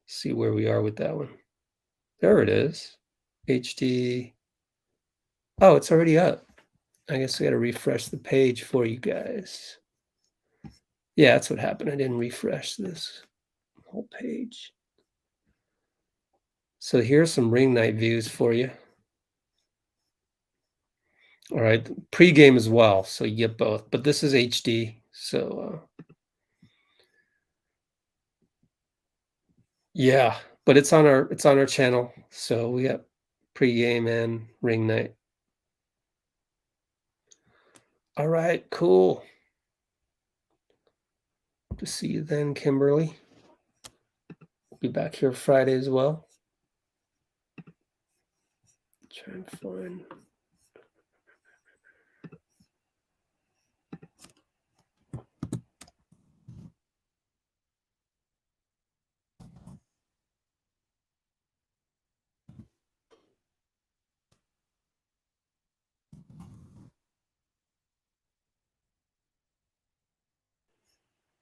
See where we are with that one. There it is. HD. Oh, it's already up. I guess we got to refresh the page for you guys. Yeah, that's what happened. I didn't refresh this whole page. So here's some ring night views for you. All right, pre-game as well, so you get both. But this is HD, so yeah. But it's on our channel, so we got pre-game and ring night. All right, cool. To see you then, Kimberly. Be back here Friday as well. Try and find.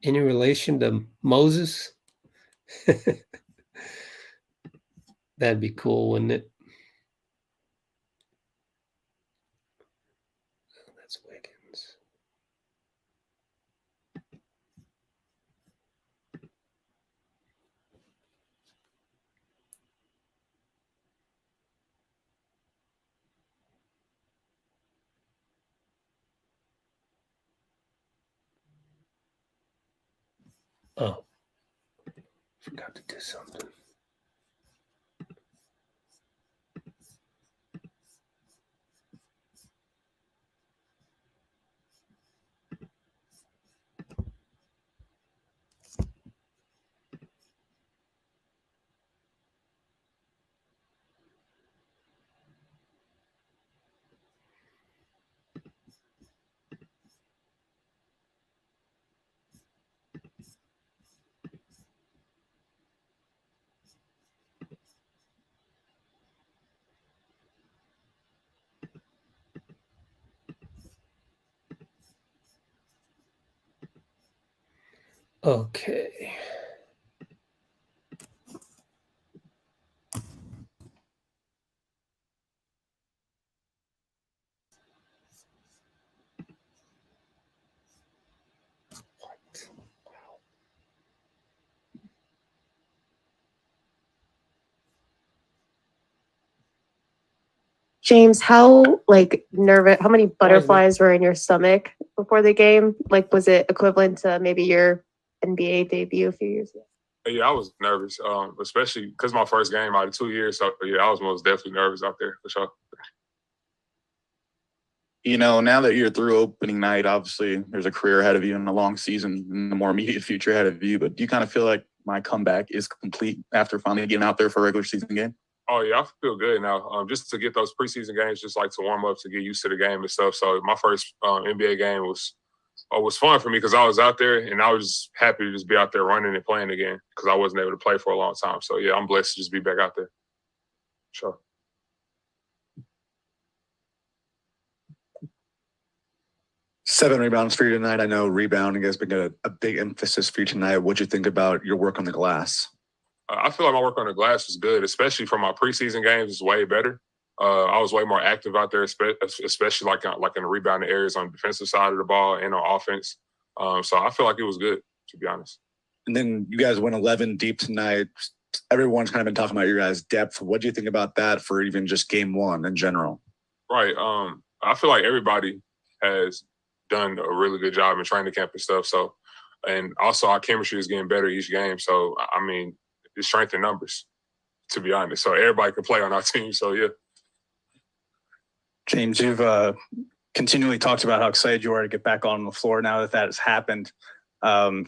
Any relation to Moses? That'd be cool, wouldn't it? That's Wiggins. Oh, forgot to do something. Okay. James, how like nervous, how many butterflies were in your stomach before the game? Like, was it equivalent to maybe your NBA debut a few years ago? Yeah, I was nervous, especially because my first game out of 2 years. So yeah, I was most definitely nervous out there for sure. You know, now that you're through opening night, obviously there's a career ahead of you and a long season and the more immediate future ahead of you. But do you kind of feel like my comeback is complete after finally getting out there for a regular season game? Oh yeah, I feel good now. Just to get those preseason games, just like to warm up, to get used to the game and stuff. So my first NBA game was fun for me because I was out there and I was just happy to just be out there running and playing again because I wasn't able to play for a long time. So yeah, I'm blessed to just be back out there. Sure. 7 rebounds for you tonight. I know rebounding has been a big emphasis for you tonight. What'd you think about your work on the glass? I feel like my work on the glass was good, especially for my preseason games. It's way better. I was way more active out there, especially like in the rebounding areas on the defensive side of the ball and on offense. So I feel like it was good, to be honest. And then you guys went 11 deep tonight. Everyone's kind of been talking about your guys' depth. What do you think about that for even just game one in general? Right. I feel like everybody has done a really good job in training camp and stuff. So, and also our chemistry is getting better each game. So, I mean, it's strength in numbers, to be honest. So everybody can play on our team. So, yeah. James, you've continually talked about how excited you are to get back on the floor now that that has happened.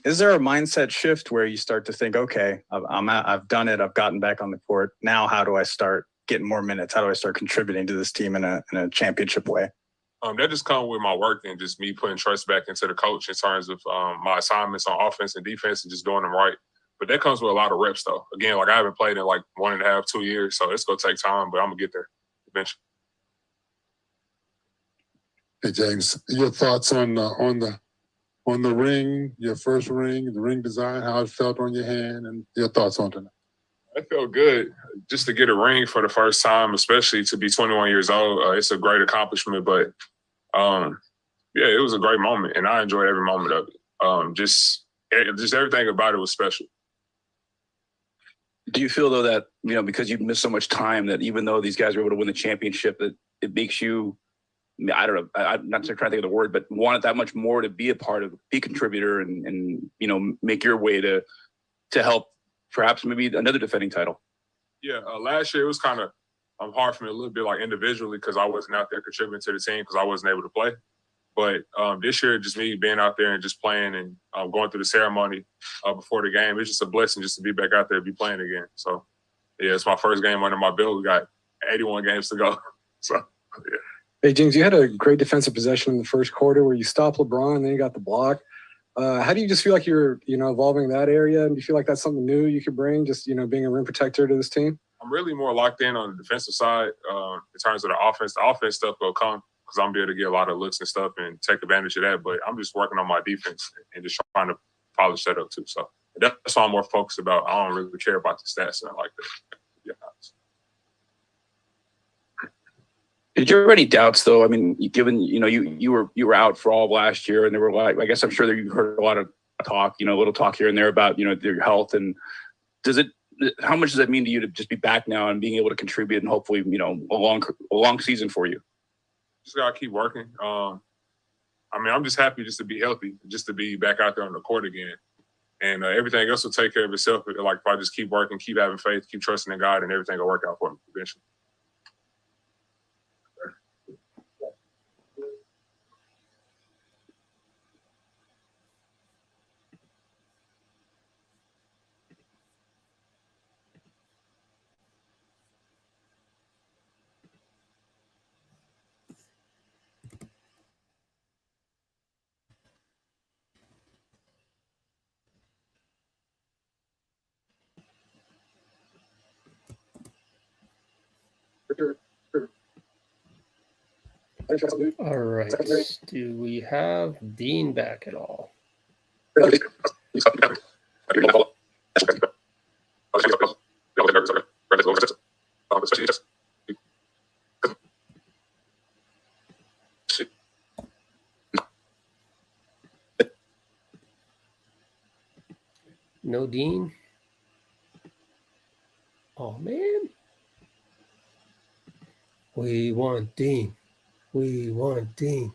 Is there a mindset shift where you start to think, okay, I've done it, I've gotten back on the court. Now how do I start getting more minutes? How do I start contributing to this team in a championship way? That just comes with my work and just me putting trust back into the coach in terms of my assignments on offense and defense and just doing them right. But that comes with a lot of reps, though. Again, like I haven't played in like 1.5, 2 years, so it's going to take time, but I'm going to get there eventually. Hey, James, your thoughts on the ring, your first ring, the ring design, how it felt on your hand, and your thoughts on tonight? It felt good just to get a ring for the first time, especially to be 21 years old. It's a great accomplishment, but yeah, it was a great moment, and I enjoyed every moment of it. Just everything about it was special. Do you feel though that, you know, because you've missed so much time, that even though these guys were able to win the championship, that it makes you, I don't know, I'm not trying to think of the word, but wanted that much more to be a part of, be a contributor and you know, make your way to help perhaps maybe another defending title? Yeah, last year it was kind of hard for me a little bit, like individually, because I wasn't out there contributing to the team because I wasn't able to play. But this year, just me being out there and just playing and going through the ceremony before the game, it's just a blessing just to be back out there and be playing again. So, yeah, it's my first game under my belt. We got 81 games to go. So, yeah. Hey, James, you had a great defensive possession in the first quarter where you stopped LeBron, then you got the block. How do you just feel like you're, you know, evolving in that area? And do you feel like that's something new you could bring, just, you know, being a rim protector to this team? I'm really more locked in on the defensive side in terms of the offense. The offense stuff will come because I'm able to get a lot of looks and stuff and take advantage of that. But I'm just working on my defense and just trying to polish that up too. So that's what I'm more focused about. I don't really care about the stats and like that. Yeah. Did you have any doubts though? I mean, given, you know, you were out for all of last year, and there were like, I guess I'm sure that you heard a lot of talk, you know, a little talk here and there about, you know, your health. And how much does that mean to you to just be back now and being able to contribute and hopefully, you know, a long season for you? Just gotta keep working. I mean, I'm just happy just to be healthy, just to be back out there on the court again. And everything else will take care of itself. Like if I just keep working, keep having faith, keep trusting in God, and everything will work out for me eventually. All right. Do we have Dean back at all? No Dean? Oh, man. We want Dean. We want Dean.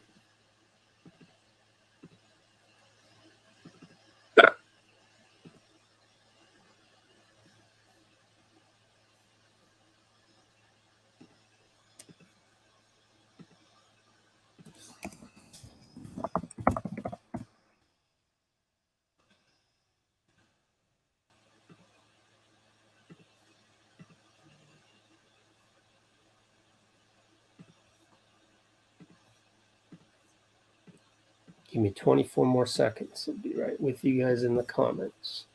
Give me 24 more seconds. I'll be right with you guys in the comments.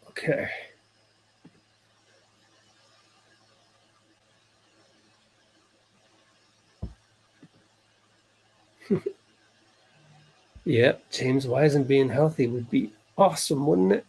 Okay. Yep, James Wiseman being healthy would be awesome, wouldn't it?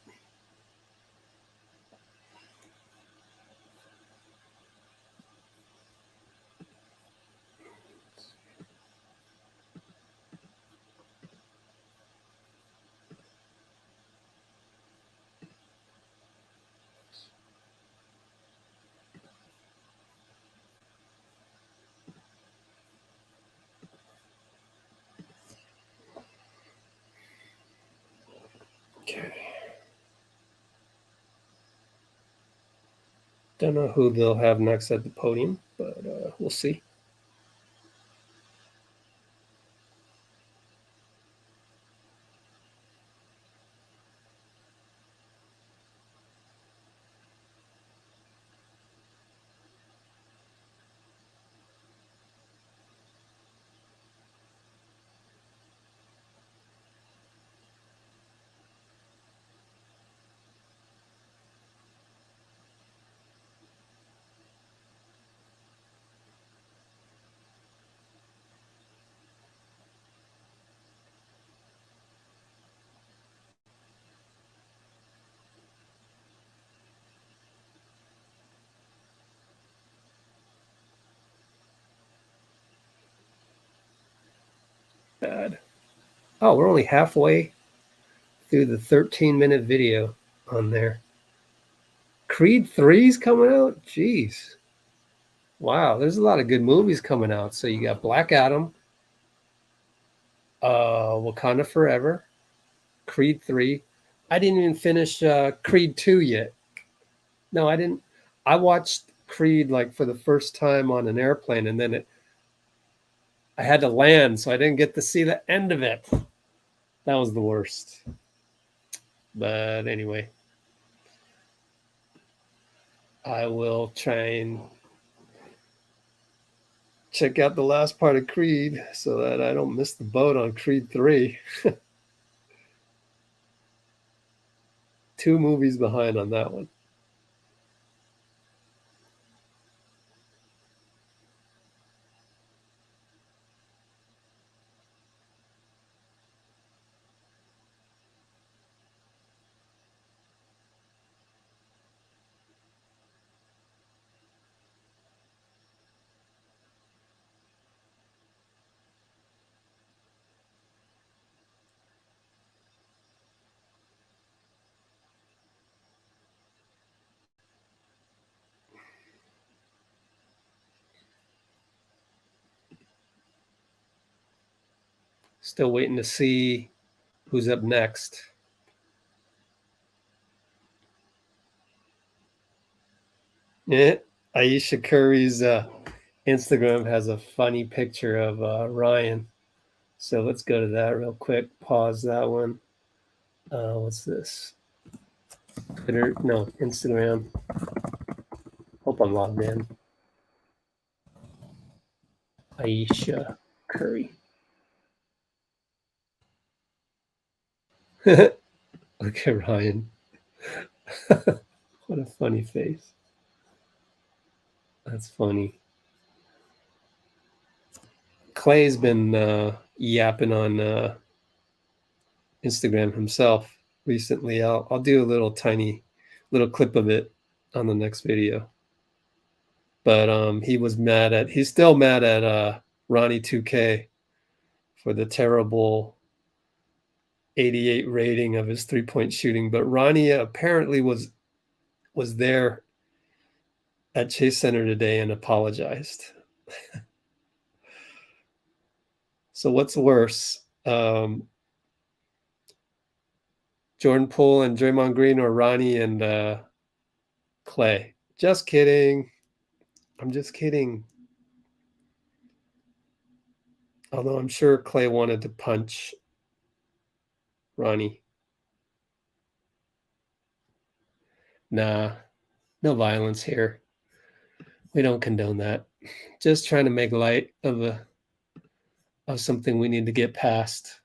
Okay. Don't know who they'll have next at the podium, but we'll see. Bad. Oh, we're only halfway through the 13-minute video on there. Creed 3's coming out? Jeez. Wow, there's a lot of good movies coming out. So you got Black Adam, Wakanda Forever, Creed 3. I didn't even finish Creed 2 yet. No, I didn't. I watched Creed like for the first time on an airplane, and then I had to land, so I didn't get to see the end of it. That was the worst. But anyway, I will try and check out the last part of Creed so that I don't miss the boat on Creed 3. 2 movies behind on that one. Still waiting to see who's up next. Yeah, Aisha Curry's Instagram has a funny picture of Ryan. So let's go to that real quick. Pause that one. What's this? Twitter? No, Instagram. Hope I'm logged in. Aisha Curry. Look at Ryan. What a funny face. That's funny. Clay's been yapping on Instagram himself recently. I'll do a little tiny clip of it on the next video. But he's still mad at Ronnie 2K for the terrible 88 rating of his 3-point shooting, but Ronnie apparently was there at Chase Center today and apologized. So what's worse, Jordan Poole and Draymond Green, or Ronnie and Clay? Just kidding. I'm just kidding. Although I'm sure Clay wanted to punch Ronnie. Nah, no violence here. We don't condone that. Just trying to make light of something we need to get past.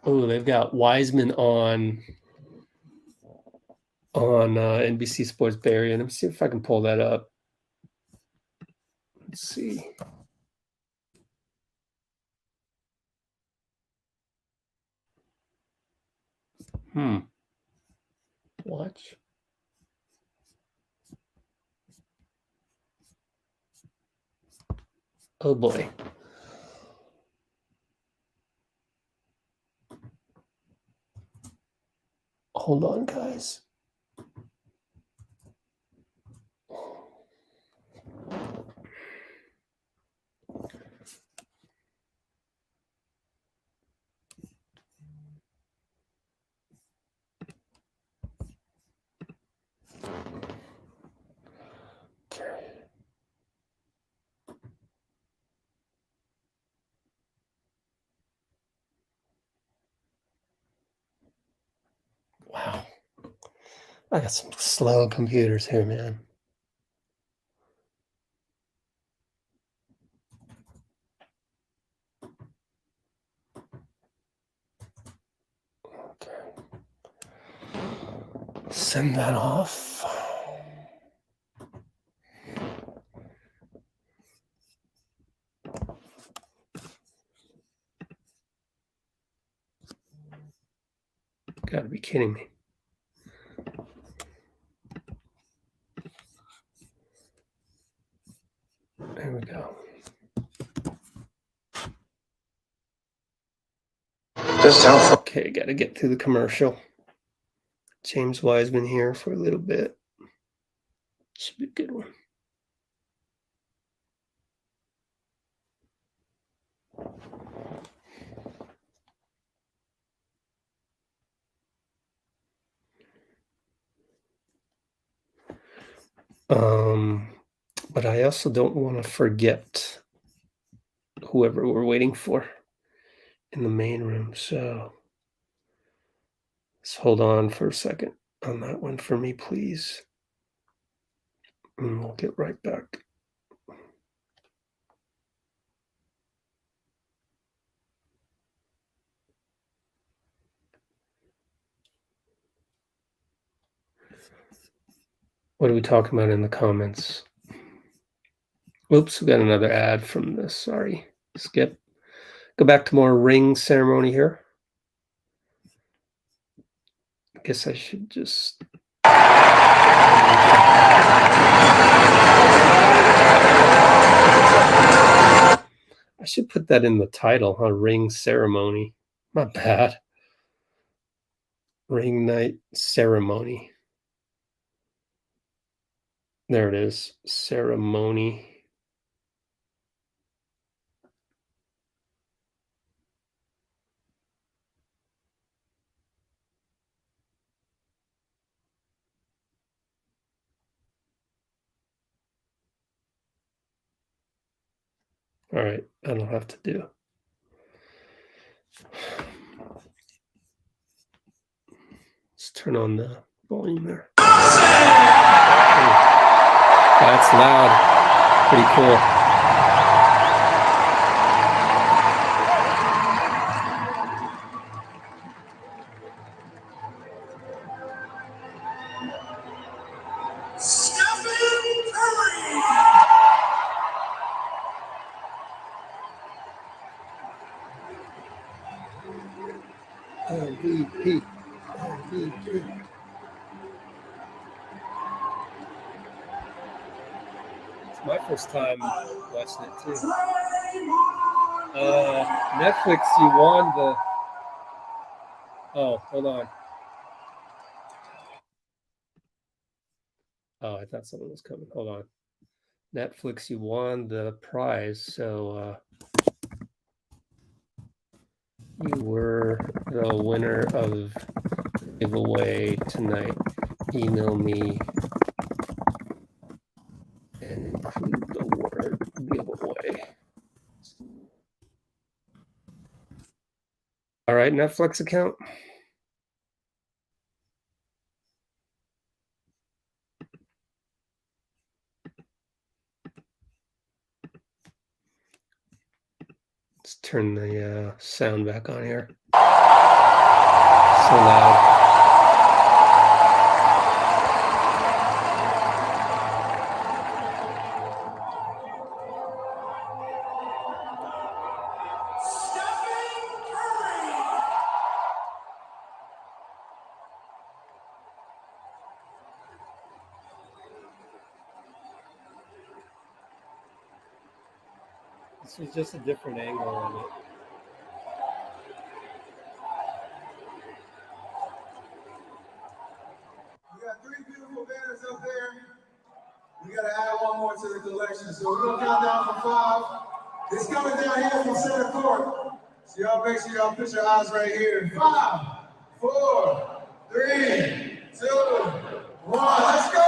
Oh, they've got Wiseman on NBC Sports Bay Area. Let me see if I can pull that up. Let's see. Watch. Oh boy. Hold on, guys. Wow. I got some slow computers here, man. Okay. Send that off. Gotta be kidding me. There we go. Okay, gotta get through the commercial. James Wiseman here for a little bit. Should be a good one. But I also don't want to forget whoever we're waiting for in the main room. So let's hold on for a second on that one for me, please. And we'll get right back. What are we talking about in the comments? Oops, we got another ad from this. Sorry, skip. Go back to more ring ceremony here. I guess I should just. I should put that in the title, huh? Ring ceremony. Not bad. Ring night ceremony. There it is. Ceremony. All right, that'll have to do. Let's turn on the volume there. That's loud. Pretty cool. MVP. It's my first time watching it too. Netflix, you won the. Oh, hold on. Oh, I thought someone was coming. Hold on. Netflix, you won the prize. So you were the winner of giveaway tonight. Email me and include the word giveaway. All right, Netflix account. Let's turn the sound back on here. So loud. This was just a different angle on it. We got 3 beautiful banners up there. We got to add one more to the collection. So we're going to count down from 5. It's coming down here from center court. So y'all make sure y'all put your eyes right here. 5, 4, 3, 2, 1. Let's go.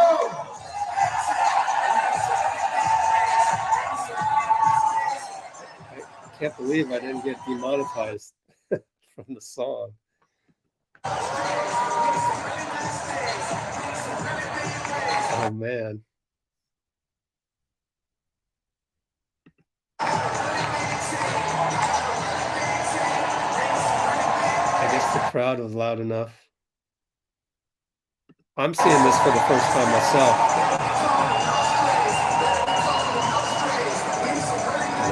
I can't believe I didn't get demonetized from the song. Oh man. I guess the crowd was loud enough. I'm seeing this for the first time myself.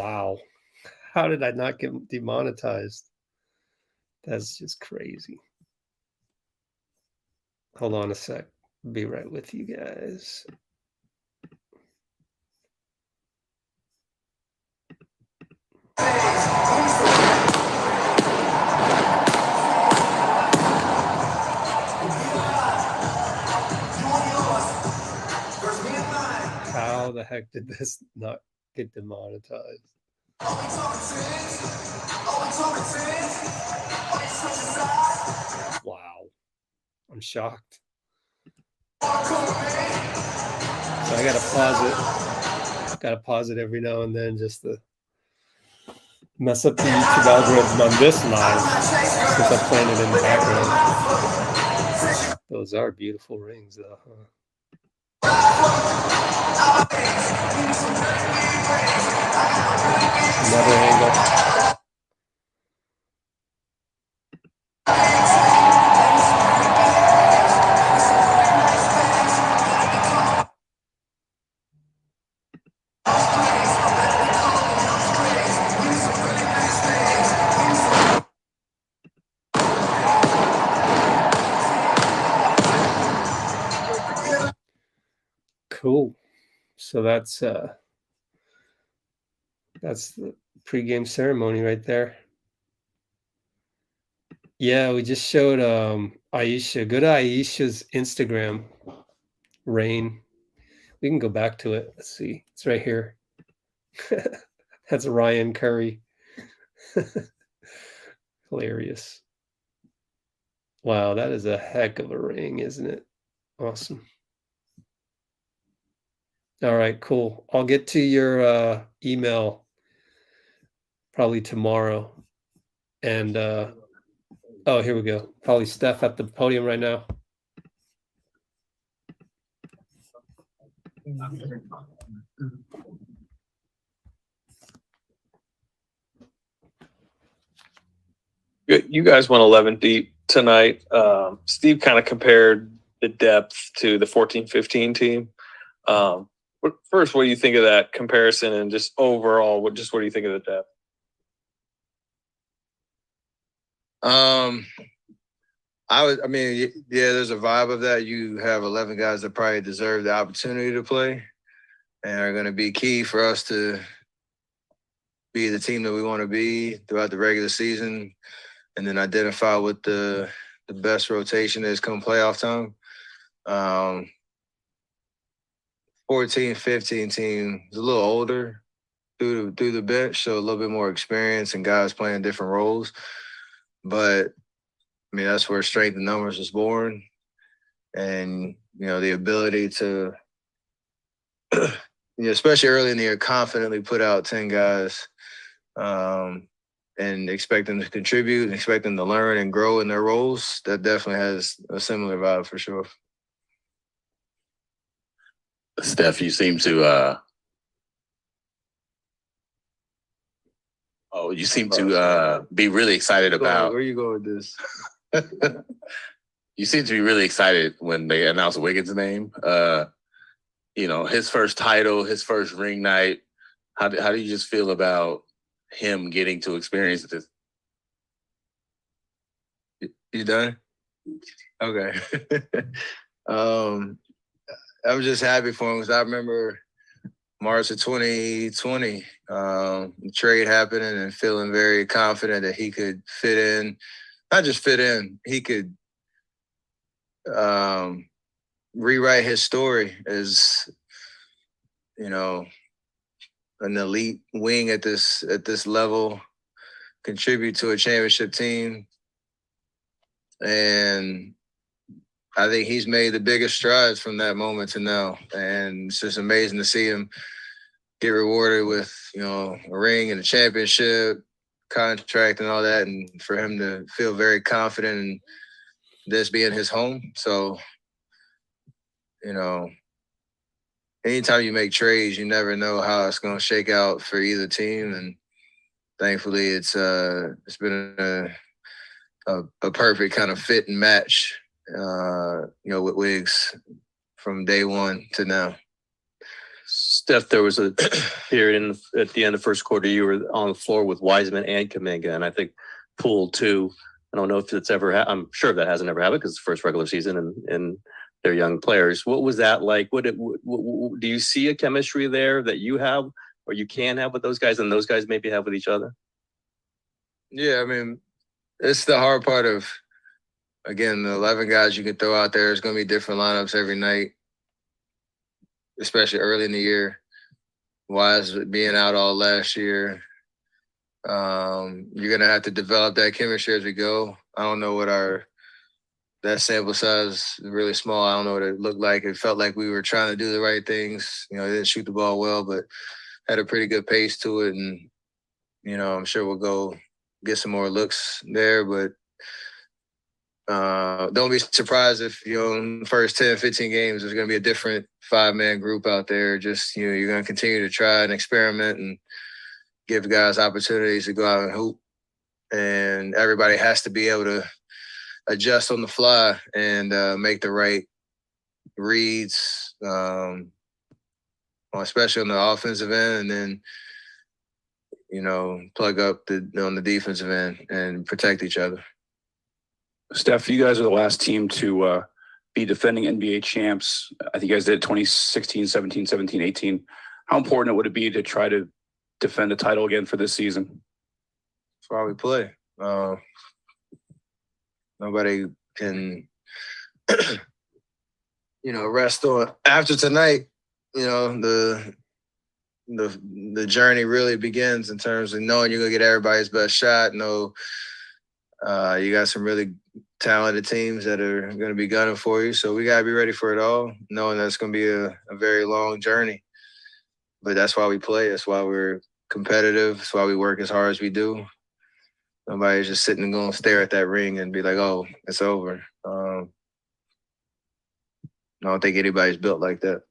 Wow. How did I not get demonetized? That's just crazy. Hold on a sec. Be right with you guys. How the heck did this not get demonetized? Wow. I'm shocked. So I gotta pause it. Gotta pause it every now and then just to mess up the YouTube algorithm on this live since I'm playing it in the background. Those are beautiful rings though, huh? Another angle. Cool. So that's the pregame ceremony right there. Yeah, we just showed Aisha. Go to Aisha's Instagram. Rain. We can go back to it. Let's see. It's right here. That's Ryan Curry. Hilarious. Wow, that is a heck of a ring, isn't it? Awesome. All right, cool. I'll get to your email probably tomorrow. And oh, here we go. Probably Steph at the podium right now. You guys went 11 deep tonight. Steve kind of compared the depth to the 14-15 team. First, what do you think of that comparison, and just overall, what do you think of the depth? I mean, yeah, there's a vibe of that. You have 11 guys that probably deserve the opportunity to play and are going to be key for us to be the team that we want to be throughout the regular season, and then identify what the best rotation is come playoff time. 14, 15 team is a little older through the bench, so a little bit more experience and guys playing different roles. But I mean, that's where strength in numbers was born, and the ability to, especially early in the year, confidently put out 10 guys, and expect them to contribute, and expect them to learn and grow in their roles. That definitely has a similar vibe for sure. Steph, you seem to be really excited about. Where you go with this? You seem to be really excited when they announced Wiggins' name. His first title, his first ring night. How do you just feel about him getting to experience this? You done? Okay. I'm just happy for him because I remember March of 2020, the trade happening and feeling very confident that he could fit in. Not just fit in, he could rewrite his story as, an elite wing at this level, contribute to a championship team. And I think he's made the biggest strides from that moment to now. And it's just amazing to see him get rewarded with, a ring and a championship, contract and all that, and for him to feel very confident in this being his home. So, anytime you make trades, you never know how it's going to shake out for either team. And thankfully it's been a perfect kind of fit and match, with Wiggs from day one to now. Steph, there was a period at the end of first quarter, you were on the floor with Wiseman and Kuminga, and I think Poole too. I don't know if it's ever I'm sure that hasn't ever happened because it's the first regular season and they're young players. What was that like? Do you see a chemistry there that you have or you can have with those guys and those guys maybe have with each other? Yeah, I mean, it's the hard part of, again, the 11 guys you can throw out there. There's going to be different lineups every night, especially early in the year. Wise being out all last year. You're going to have to develop that chemistry as we go. I don't know what that sample size is really small. I don't know what it looked like. It felt like we were trying to do the right things. They didn't shoot the ball well, but had a pretty good pace to it. And, I'm sure we'll go get some more looks there, but don't be surprised if, in the first 10, 15 games, there's going to be a different 5-man group out there. Just, you're going to continue to try and experiment and give guys opportunities to go out and hoop. And everybody has to be able to adjust on the fly and make the right reads, especially on the offensive end, and then, plug up on the defensive end and protect each other. Steph, you guys are the last team to be defending NBA champs. I think you guys did 2016, 17, 17, 18. How important would it be to try to defend a title again for this season? That's why we play. Nobody can, rest on. After tonight, the journey really begins in terms of knowing you're going to get everybody's best shot. You got some really talented teams that are going to be gunning for you. So we got to be ready for it all, knowing that it's going to be a very long journey. But that's why we play. That's why we're competitive. That's why we work as hard as we do. Nobody's just sitting and going to stare at that ring and be like, oh, it's over. I don't think anybody's built like that.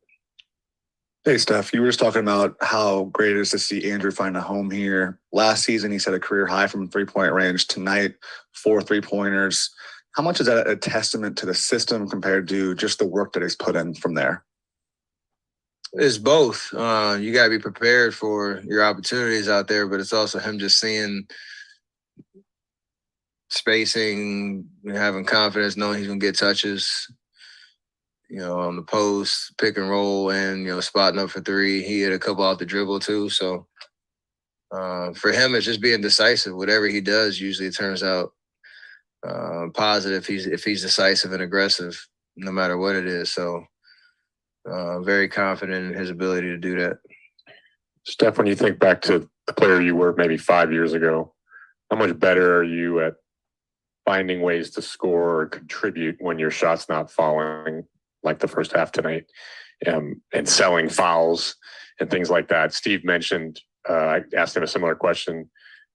Hey, Steph, you were just talking about how great it is to see Andrew find a home here. Last season, he set a career high from three-point range. Tonight, 4 3-pointers. How much is that a testament to the system compared to just the work that he's put in from there? It's both. You got to be prepared for your opportunities out there, but it's also him just seeing spacing, having confidence, knowing he's going to get touches, on the post, pick and roll, and, spotting up for 3. He hit a couple off the dribble too. So For him, it's just being decisive. Whatever he does, usually it turns out positive. If he's decisive and aggressive, no matter what it is. So very confident in his ability to do that. Steph, when you think back to the player you were maybe 5 years ago, how much better are you at finding ways to score or contribute when your shot's not falling, like the first half tonight, and selling fouls and things like that? Steve mentioned, I asked him a similar question,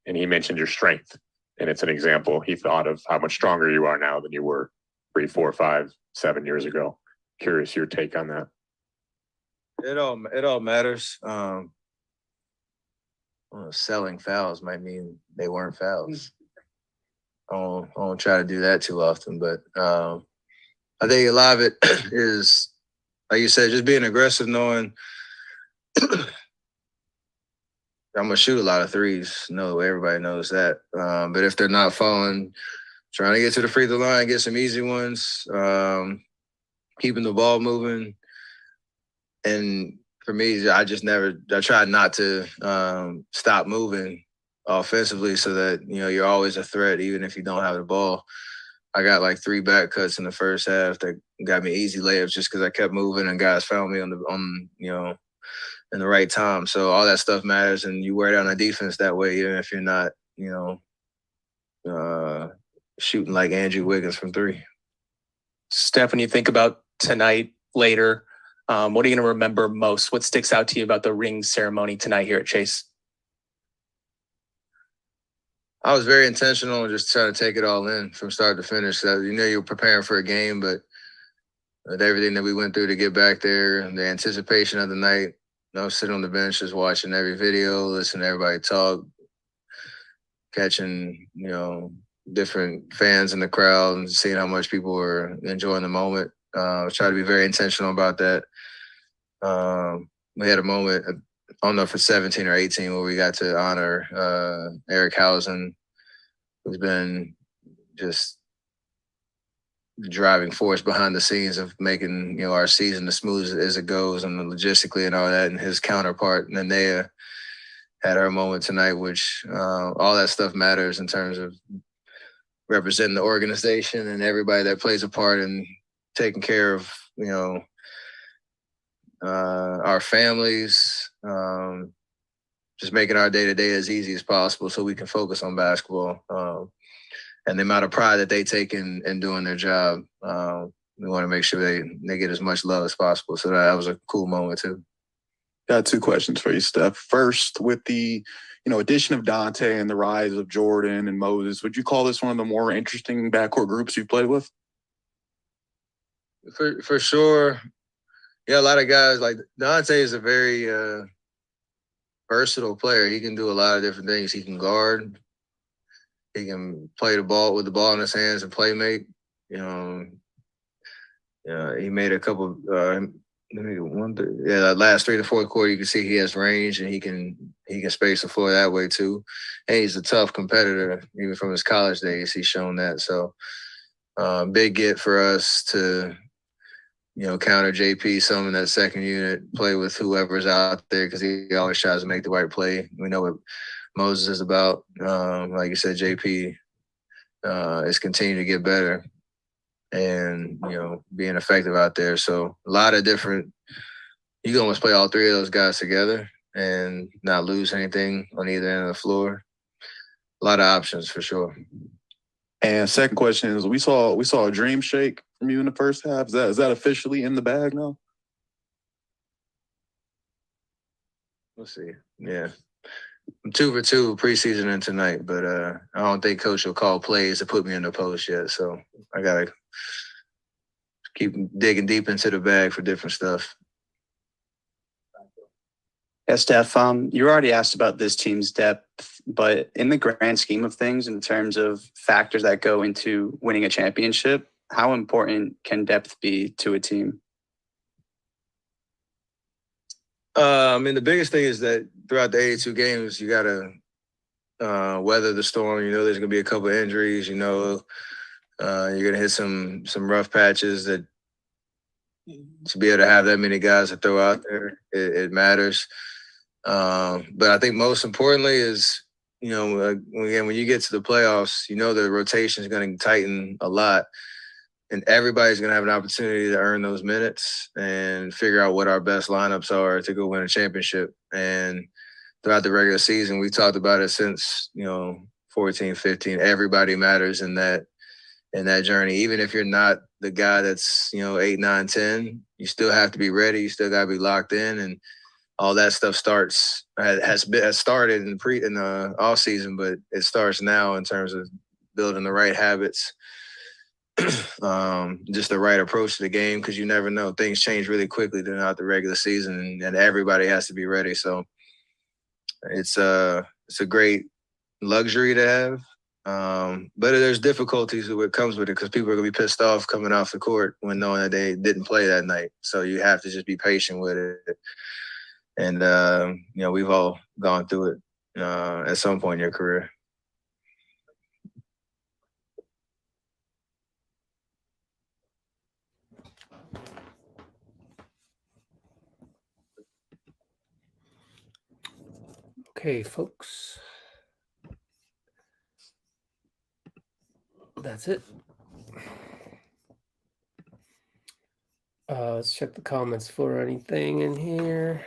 and he mentioned your strength. And it's an example. He thought of how much stronger you are now than you were 3, 4, 5, 7 years ago. Curious your take on that. It all matters. Selling fouls might mean they weren't fouls. I don't try to do that too often, but I think a lot of it is, like you said, just being aggressive, knowing I'm gonna shoot a lot of threes. No, everybody knows that. But if they're not falling, trying to get to the free throw line, get some easy ones, keeping the ball moving. And for me, I tried not to stop moving offensively so that, you're always a threat, even if you don't have the ball. I got like 3 back cuts in the first half that got me easy layups just because I kept moving and guys found me in the right time. So all that stuff matters, and you wear down the defense that way, even if you're not, shooting like Andrew Wiggins from 3. Steph, when you think about tonight later, what are you going to remember most? What sticks out to you about the ring ceremony tonight here at Chase? I was very intentional and just trying to take it all in from start to finish. You're preparing for a game, but with everything that we went through to get back there and the anticipation of the night, I was sitting on the bench just watching every video, listening to everybody talk, catching, different fans in the crowd and seeing how much people were enjoying the moment. I was trying to be very intentional about that. We had a moment, I don't know if it's 17 or 18, where we got to honor Eric Hausen, who's been just the driving force behind the scenes of making, our season as smooth as it goes, and logistically and all that. And his counterpart, Nanea, had her moment tonight, which all that stuff matters in terms of representing the organization and everybody that plays a part in taking care of, our families, just making our day-to-day as easy as possible so we can focus on basketball. And the amount of pride that they take in doing their job, we want to make sure they get as much love as possible. So that was a cool moment too. Got 2 questions for you, Steph. First, with the addition of Dante and the rise of Jordan and Moses, would you call this one of the more interesting backcourt groups you've played with? For sure. Yeah, a lot of guys, like Dante is a very versatile player. He can do a lot of different things. He can guard. He can play the ball with the ball in his hands and play make. He made a couple. That last 3 to 4 quarter, you can see he has range and he can space the floor that way too. And he's a tough competitor, even from his college days. He's shown that. So big get for us to counter JP some in that second unit, play with whoever's out there because he always tries to make the right play. We know what Moses is about. Like you said, JP is continuing to get better and, being effective out there. So a lot of different – you can almost play all 3 of those guys together and not lose anything on either end of the floor. A lot of options for sure. And second question is, we saw a dream shake from you in the first half. Is that officially in the bag now? We'll see. Yeah. I'm 2 for 2 preseason and tonight, but I don't think coach will call plays to put me in the post yet. So I got to keep digging deep into the bag for different stuff. Yeah, Steph, you already asked about this team's depth, but in the grand scheme of things, in terms of factors that go into winning a championship, how important can depth be to a team? The biggest thing is that throughout the 82 games, you got to weather the storm. There's going to be a couple of injuries. You're going to hit some rough patches that to be able to have that many guys to throw out there, it matters. But I think most importantly is, again, when you get to the playoffs, the rotation is going to tighten a lot. And everybody's going to have an opportunity to earn those minutes and figure out what our best lineups are to go win a championship. And throughout the regular season, we talked about it since, 14, 15. Everybody matters in that journey. Even if you're not the guy that's, 8, 9, 10, you still have to be ready. You still got to be locked in. And all that stuff has started in the off season, but it starts now in terms of building the right habits. Just the right approach to the game, because you never know. Things change really quickly throughout the regular season, and everybody has to be ready. So it's a great luxury to have, but there's difficulties that comes with it, because people are gonna be pissed off coming off the court when knowing that they didn't play that night. So you have to just be patient with it, and we've all gone through it at some point in your career. Okay, folks. That's it. Let's check the comments for anything in here.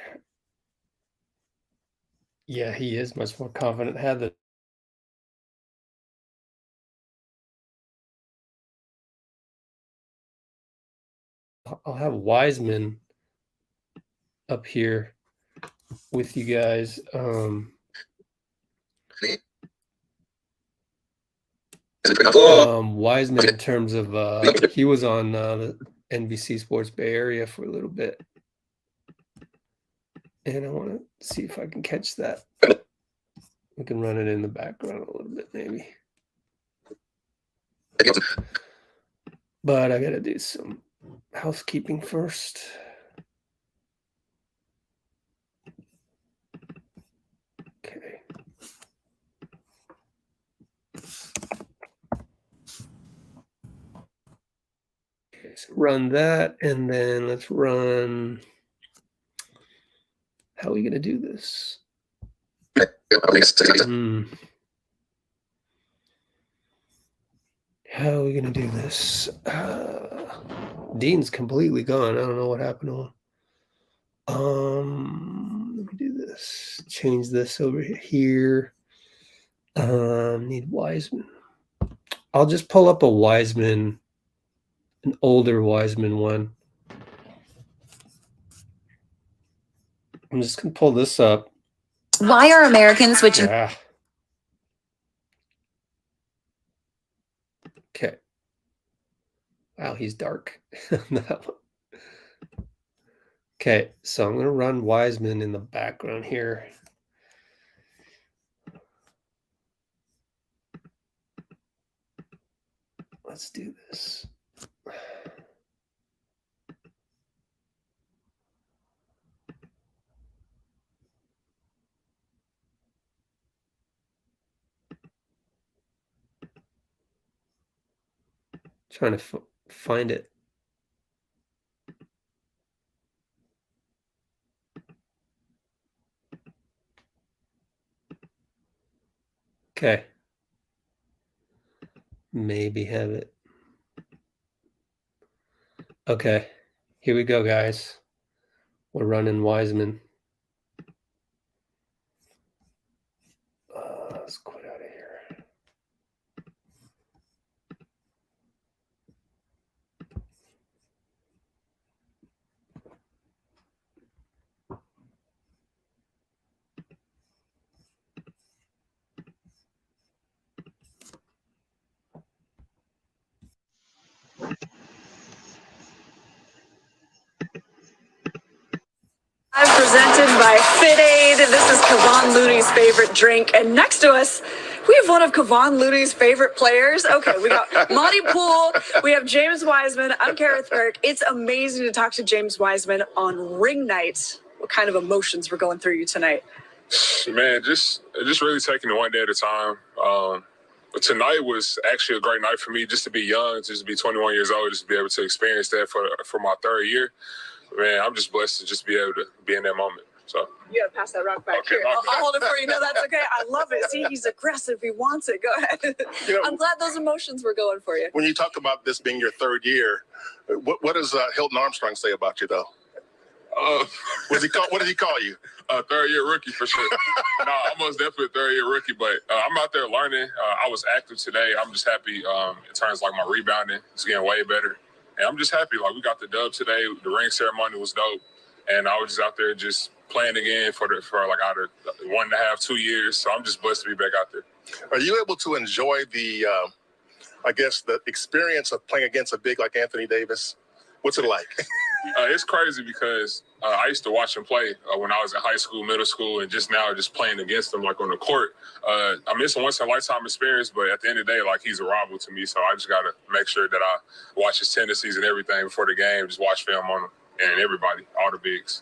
Yeah, he is much more confident. I'll have Wiseman up here with you guys. Wiseman, in terms of he was on the NBC Sports Bay Area for a little bit, and I want to see if I can catch that. We can run it in the background a little bit, maybe. But I gotta do some housekeeping first. Okay. Okay, so run that, and then let's run. How are we gonna do this? How are we gonna do this? Dean's completely gone. I don't know what happened to him. Let me do this. Change this over here. Need Wiseman. I'll just pull up a Wiseman, an older Wiseman one. I'm just gonna pull this up. Why are Americans switching? Yeah. Okay. Wow, he's dark. Okay, so I'm going to run Wiseman in the background here. Let's do this. Trying to find it. Okay. Maybe have it. Okay. Here we go, guys. We're running Wiseman. Let's quit out of here. Presented by Fit Aid. This is Kevon Looney's favorite drink. And next to us, we have one of Kevon Looney's favorite players. Okay, we got Monty Poole. We have James Wiseman. I'm Kareth Burke. It's amazing to talk to James Wiseman on Ring Night. What kind of emotions were going through you tonight? Man, just really taking it one day at a time. But tonight was actually a great night for me, just to be young, just to be 21 years old, just to be able to experience that for my third year. Man, I'm just blessed to just be able to be in that moment. So You gotta pass that rock back here. I'll hold it for you. No, that's okay. I love it. See, he's aggressive. He wants it. Go ahead. I'm glad those emotions were going for you. When you talk about this being your third year, what does Hilton Armstrong say about you, though? What did he call you? Third-year rookie for sure. No, I'm most definitely a third-year rookie, but I'm out there learning. I was active today. I'm just happy in terms of like my rebounding. It's getting way better. And I'm just happy. Like, we got the dub today. The ring ceremony was dope. And I was just out there just playing again for like out of 1.5, 2 years. So I'm just blessed to be back out there. Are you able to enjoy the, I guess, the experience of playing against a big like Anthony Davis? What's it like? It's crazy because I used to watch him play when I was in high school, middle school, and just now just playing against him like on the court. I mean, it's a once-in-a-lifetime experience, but at the end of the day, like, he's a rival to me. So I just got to make sure that I watch his tendencies and everything before the game, just watch film on him and everybody, all the bigs.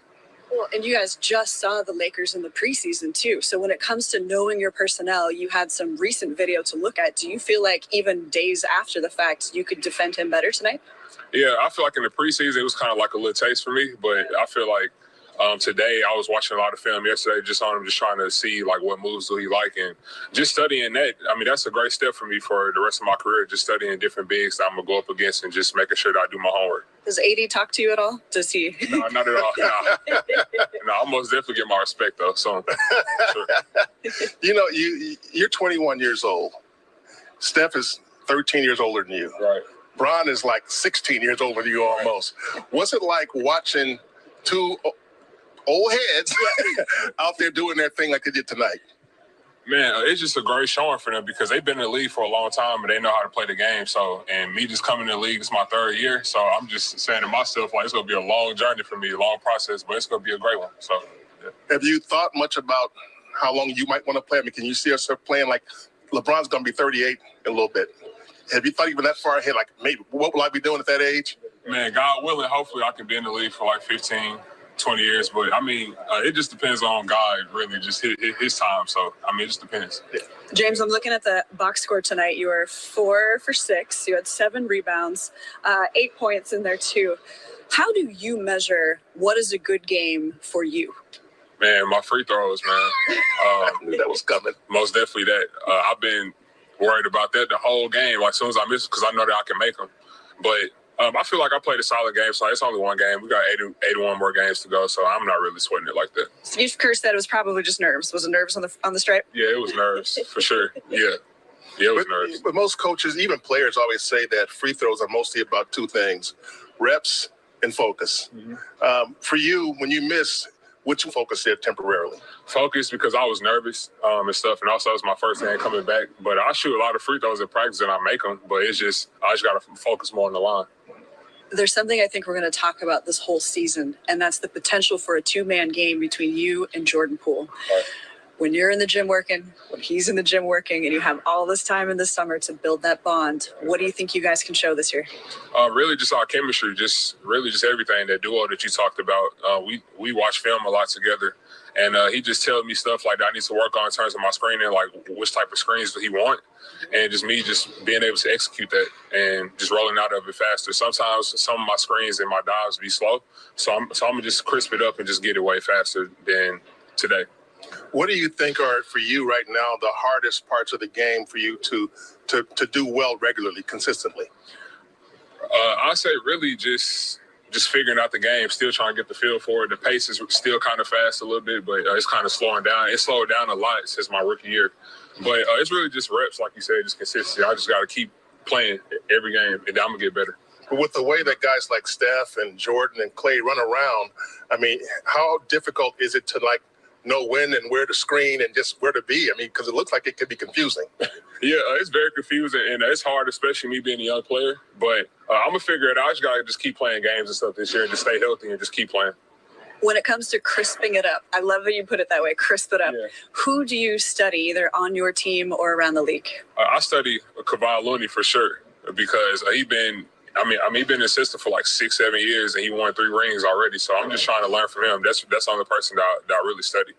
Well, and you guys just saw the Lakers in the preseason too. So when it comes to knowing your personnel, you had some recent video to look at. Do you feel like even days after the fact, you could defend him better tonight? Yeah, I feel like in the preseason, it was kind of like a little taste for me. But I feel like today I was watching a lot of film yesterday just on him, just trying to see like what moves do he like. And just studying that, I mean, that's a great step for me for the rest of my career, just studying different bigs that I'm going to go up against and just making sure that I do my homework. Does AD talk to you at all? Does he? No, not at all. No, I most definitely get my respect, though. So, sure. You know, you're 21 years old. Steph is 13 years older than you. Right. Bron is like 16 years older than you almost. What's it like watching two old heads out there doing their thing like they did tonight? Man, it's just a great showing for them because they've been in the league for a long time and they know how to play the game. So, and me just coming in the league, it's my third year. So I'm just saying to myself, like, it's going to be a long journey for me, a long process, but it's going to be a great one. So, yeah. Have you thought much about how long you might want to play? I mean, can you see yourself playing like LeBron's going to be 38 in a little bit? Have you thought even that far ahead? Like, maybe what will I be doing at that age? Man, God willing, hopefully I can be in the league for like 15, 20 years. But, I mean, it just depends on God, really, just his time. So, I mean, it just depends. Yeah. James, I'm looking at the box score tonight. You were 4 for 6. You had 7 rebounds, 8 points in there, too. How do you measure what is a good game for you? Man, my free throws, man. That was coming. Most definitely that. I've been worried about that the whole game. Like, as soon as I miss it, because I know that I can make them. But I feel like I played a solid game, so it's only one game. We got 81 more games to go, so I'm not really sweating it like that. Steve Kerr said it was probably just nerves. Was it nerves on the stripe? Yeah, it was nerves, for sure. Yeah, it was nerves. But most coaches, even players, always say that free throws are mostly about 2 things, reps and focus. Mm-hmm. For you, when you miss, what you focus there temporarily? Focus because I was nervous and stuff, and also it's my first game coming back. But I shoot a lot of free throws in practice and I make them, but I just got to focus more on the line. There's something I think we're going to talk about this whole season, and that's the potential for a 2-man game between you and Jordan Poole. Right. When you're in the gym working, when he's in the gym working, and you have all this time in the summer to build that bond, what do you think you guys can show this year? Really just our chemistry, just everything, that duo that you talked about. We watch film a lot together, and he just tells me stuff like that I need to work on in terms of my screening, like which type of screens do he want, and just me just being able to execute that and just rolling out of it faster. Sometimes some of my screens and my dives be slow, so I'm going to just crisp it up and just get it way faster than today. What do you think are, for you right now, the hardest parts of the game for you to do well regularly, consistently? I say really just figuring out the game, still trying to get the feel for it. The pace is still kind of fast a little bit, but it's kind of slowing down. It slowed down a lot since my rookie year. But it's really just reps, like you said, just consistency. I just got to keep playing every game, and I'm going to get better. But with the way that guys like Steph and Jordan and Clay run around, I mean, how difficult is it to, like, know when and where to screen and just where to be? I mean, because it looks like it could be confusing. Yeah, it's very confusing, and it's hard, especially me being a young player. But I'm going to figure it out. I just got to just keep playing games and stuff this year and just stay healthy and just keep playing. When it comes to crisping it up, I love that you put it that way, crisp it up. Yeah. Who do you study, either on your team or around the league? I study Kevon Looney for sure, because he's been an assistant for like 6-7 years, and he won 3 rings already. So I'm just trying to learn from him. That's the only person that I really study.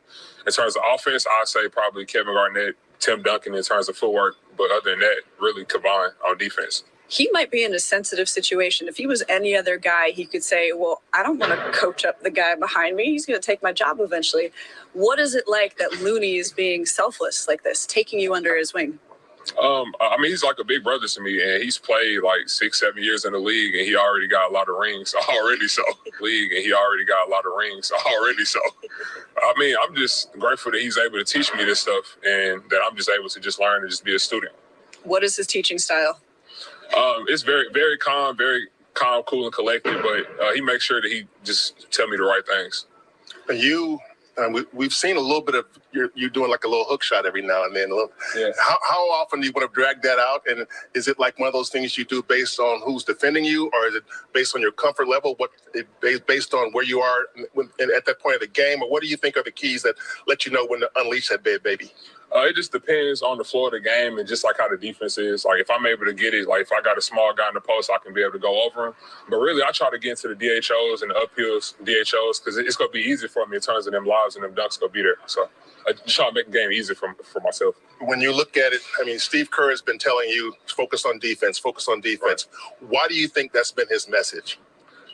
In terms of offense, I'd say probably Kevin Garnett, Tim Duncan in terms of footwork. But other than that, really Kevon on defense. he might be in a sensitive situation. If he was any other guy, he could say, well, I don't want to coach up the guy behind me. He's going to take my job eventually. What is it like that Looney is being selfless like this, taking you under his wing? I mean, he's like a big brother to me, and he's played like 6-7 years in the league, and he already got a lot of rings already. So, I mean, I'm just grateful that he's able to teach me this stuff, and that I'm just able to just learn and just be a student. What is his teaching style? It's very, very calm, cool, and collected. But he makes sure that he just tell me the right things. And you, we've seen a little bit of you doing like a little hook shot every now and then. Yeah. How often do you want to drag that out? And is it like one of those things you do based on who's defending you, or is it based on your comfort level? Based on where you are at that point of the game, or what do you think are the keys that let you know when to unleash that bad baby? It just depends on the floor of the game and just like how the defense is. Like if I'm able to get it, like if I got a small guy in the post, I can be able to go over him. But really, I try to get into the DHOs and the uphills DHOs because it's going to be easy for me in terms of them lives and them dunks going to be there. So I just try to make the game easy for myself. When you look at it, I mean, Steve Kerr has been telling you, focus on defense, focus on defense. Right. Why do you think that's been his message?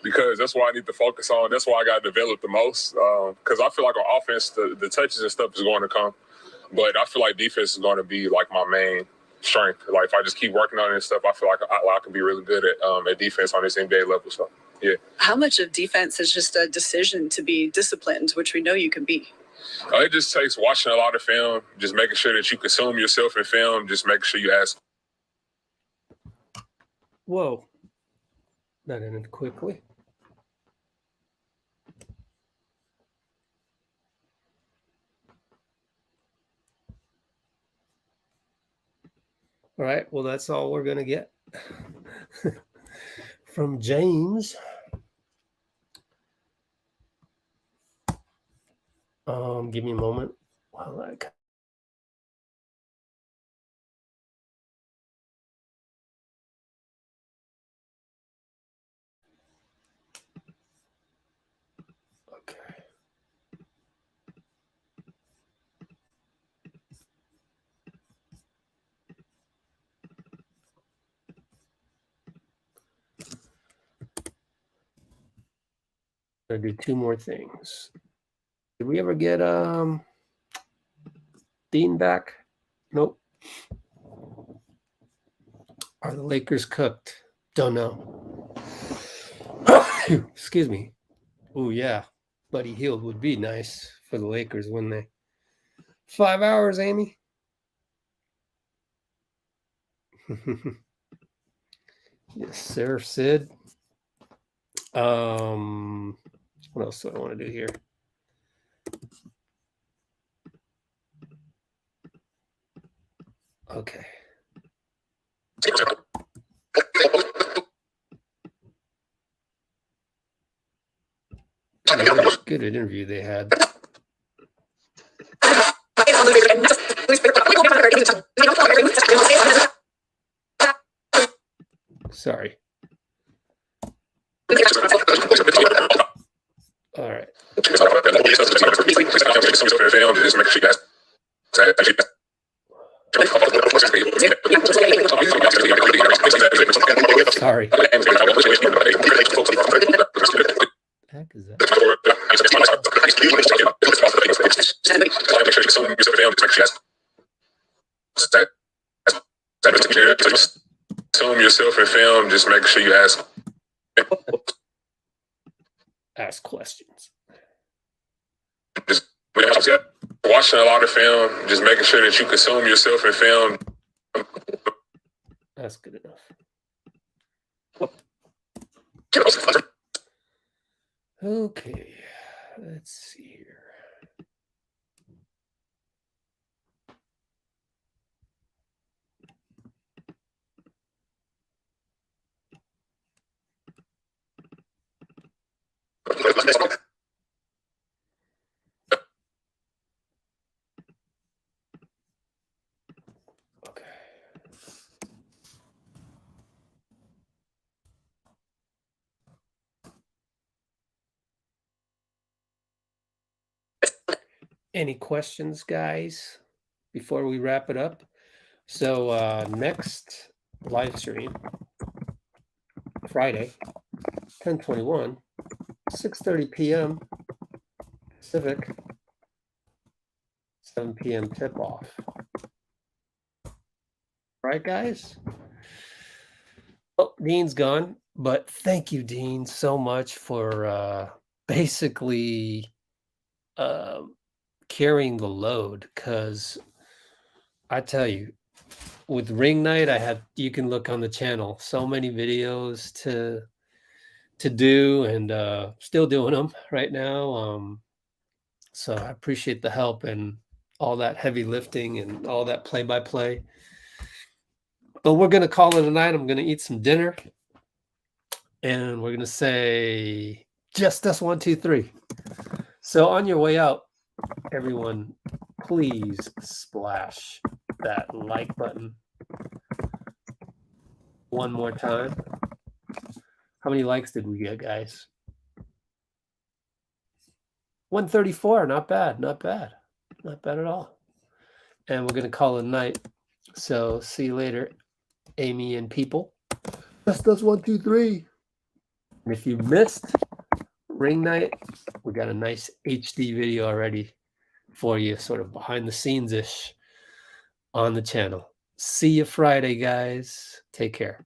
Because that's what I need to focus on. That's why I got to develop the most. Because I feel like on offense, the touches and stuff is going to come. But I feel like defense is going to be like my main strength. Like if I just keep working on it and stuff, I feel like I can be really good at defense on this NBA level. So, yeah. How much of defense is just a decision to be disciplined, which we know you can be? It just takes watching a lot of film, just making sure that you consume yourself in film, just making sure you ask. Whoa. That ended quickly. All right, well, that's all we're going to get from James. Give me a moment while I... Okay. I'm gonna do two more things. Did we ever get Dean back? Nope. Are the Lakers cooked? Don't know. Excuse me. Oh yeah, Buddy Hield would be nice for the Lakers, wouldn't they? 5 hours, Amy. Yes, sir, Sid. What else do I want to do here? Okay. Good interview they had. Sorry. All right. Sorry. Heck is that? Film yourself in film, just make sure you ask questions. Just watching a lot of film, just making sure that you consume yourself in film. That's good enough. Okay, let's see here. Okay. Any questions, guys, before we wrap it up? So next live stream Friday, 10/21, 6:30 p.m. Pacific, 7 p.m. tip-off. Right, guys? Oh, Dean's gone, but thank you, Dean, so much for basically carrying the load, because I tell you, with ring night, you can look on the channel, so many videos to do, and still doing them right now. So I appreciate the help and all that heavy lifting and all that play-by-play. But we're going to call it a night. I'm going to eat some dinner. And we're going to say, just us 1, 2, 3. So on your way out, everyone, please splash that like button one more time. How many likes did we get, guys? 134. Not bad. Not bad. Not bad at all. And we're going to call it a night. So see you later, Amy and people. Just us 1, 2, 3. And if you missed ring night, we got a nice HD video already for you, sort of behind the scenes-ish on the channel. See you Friday, guys. Take care.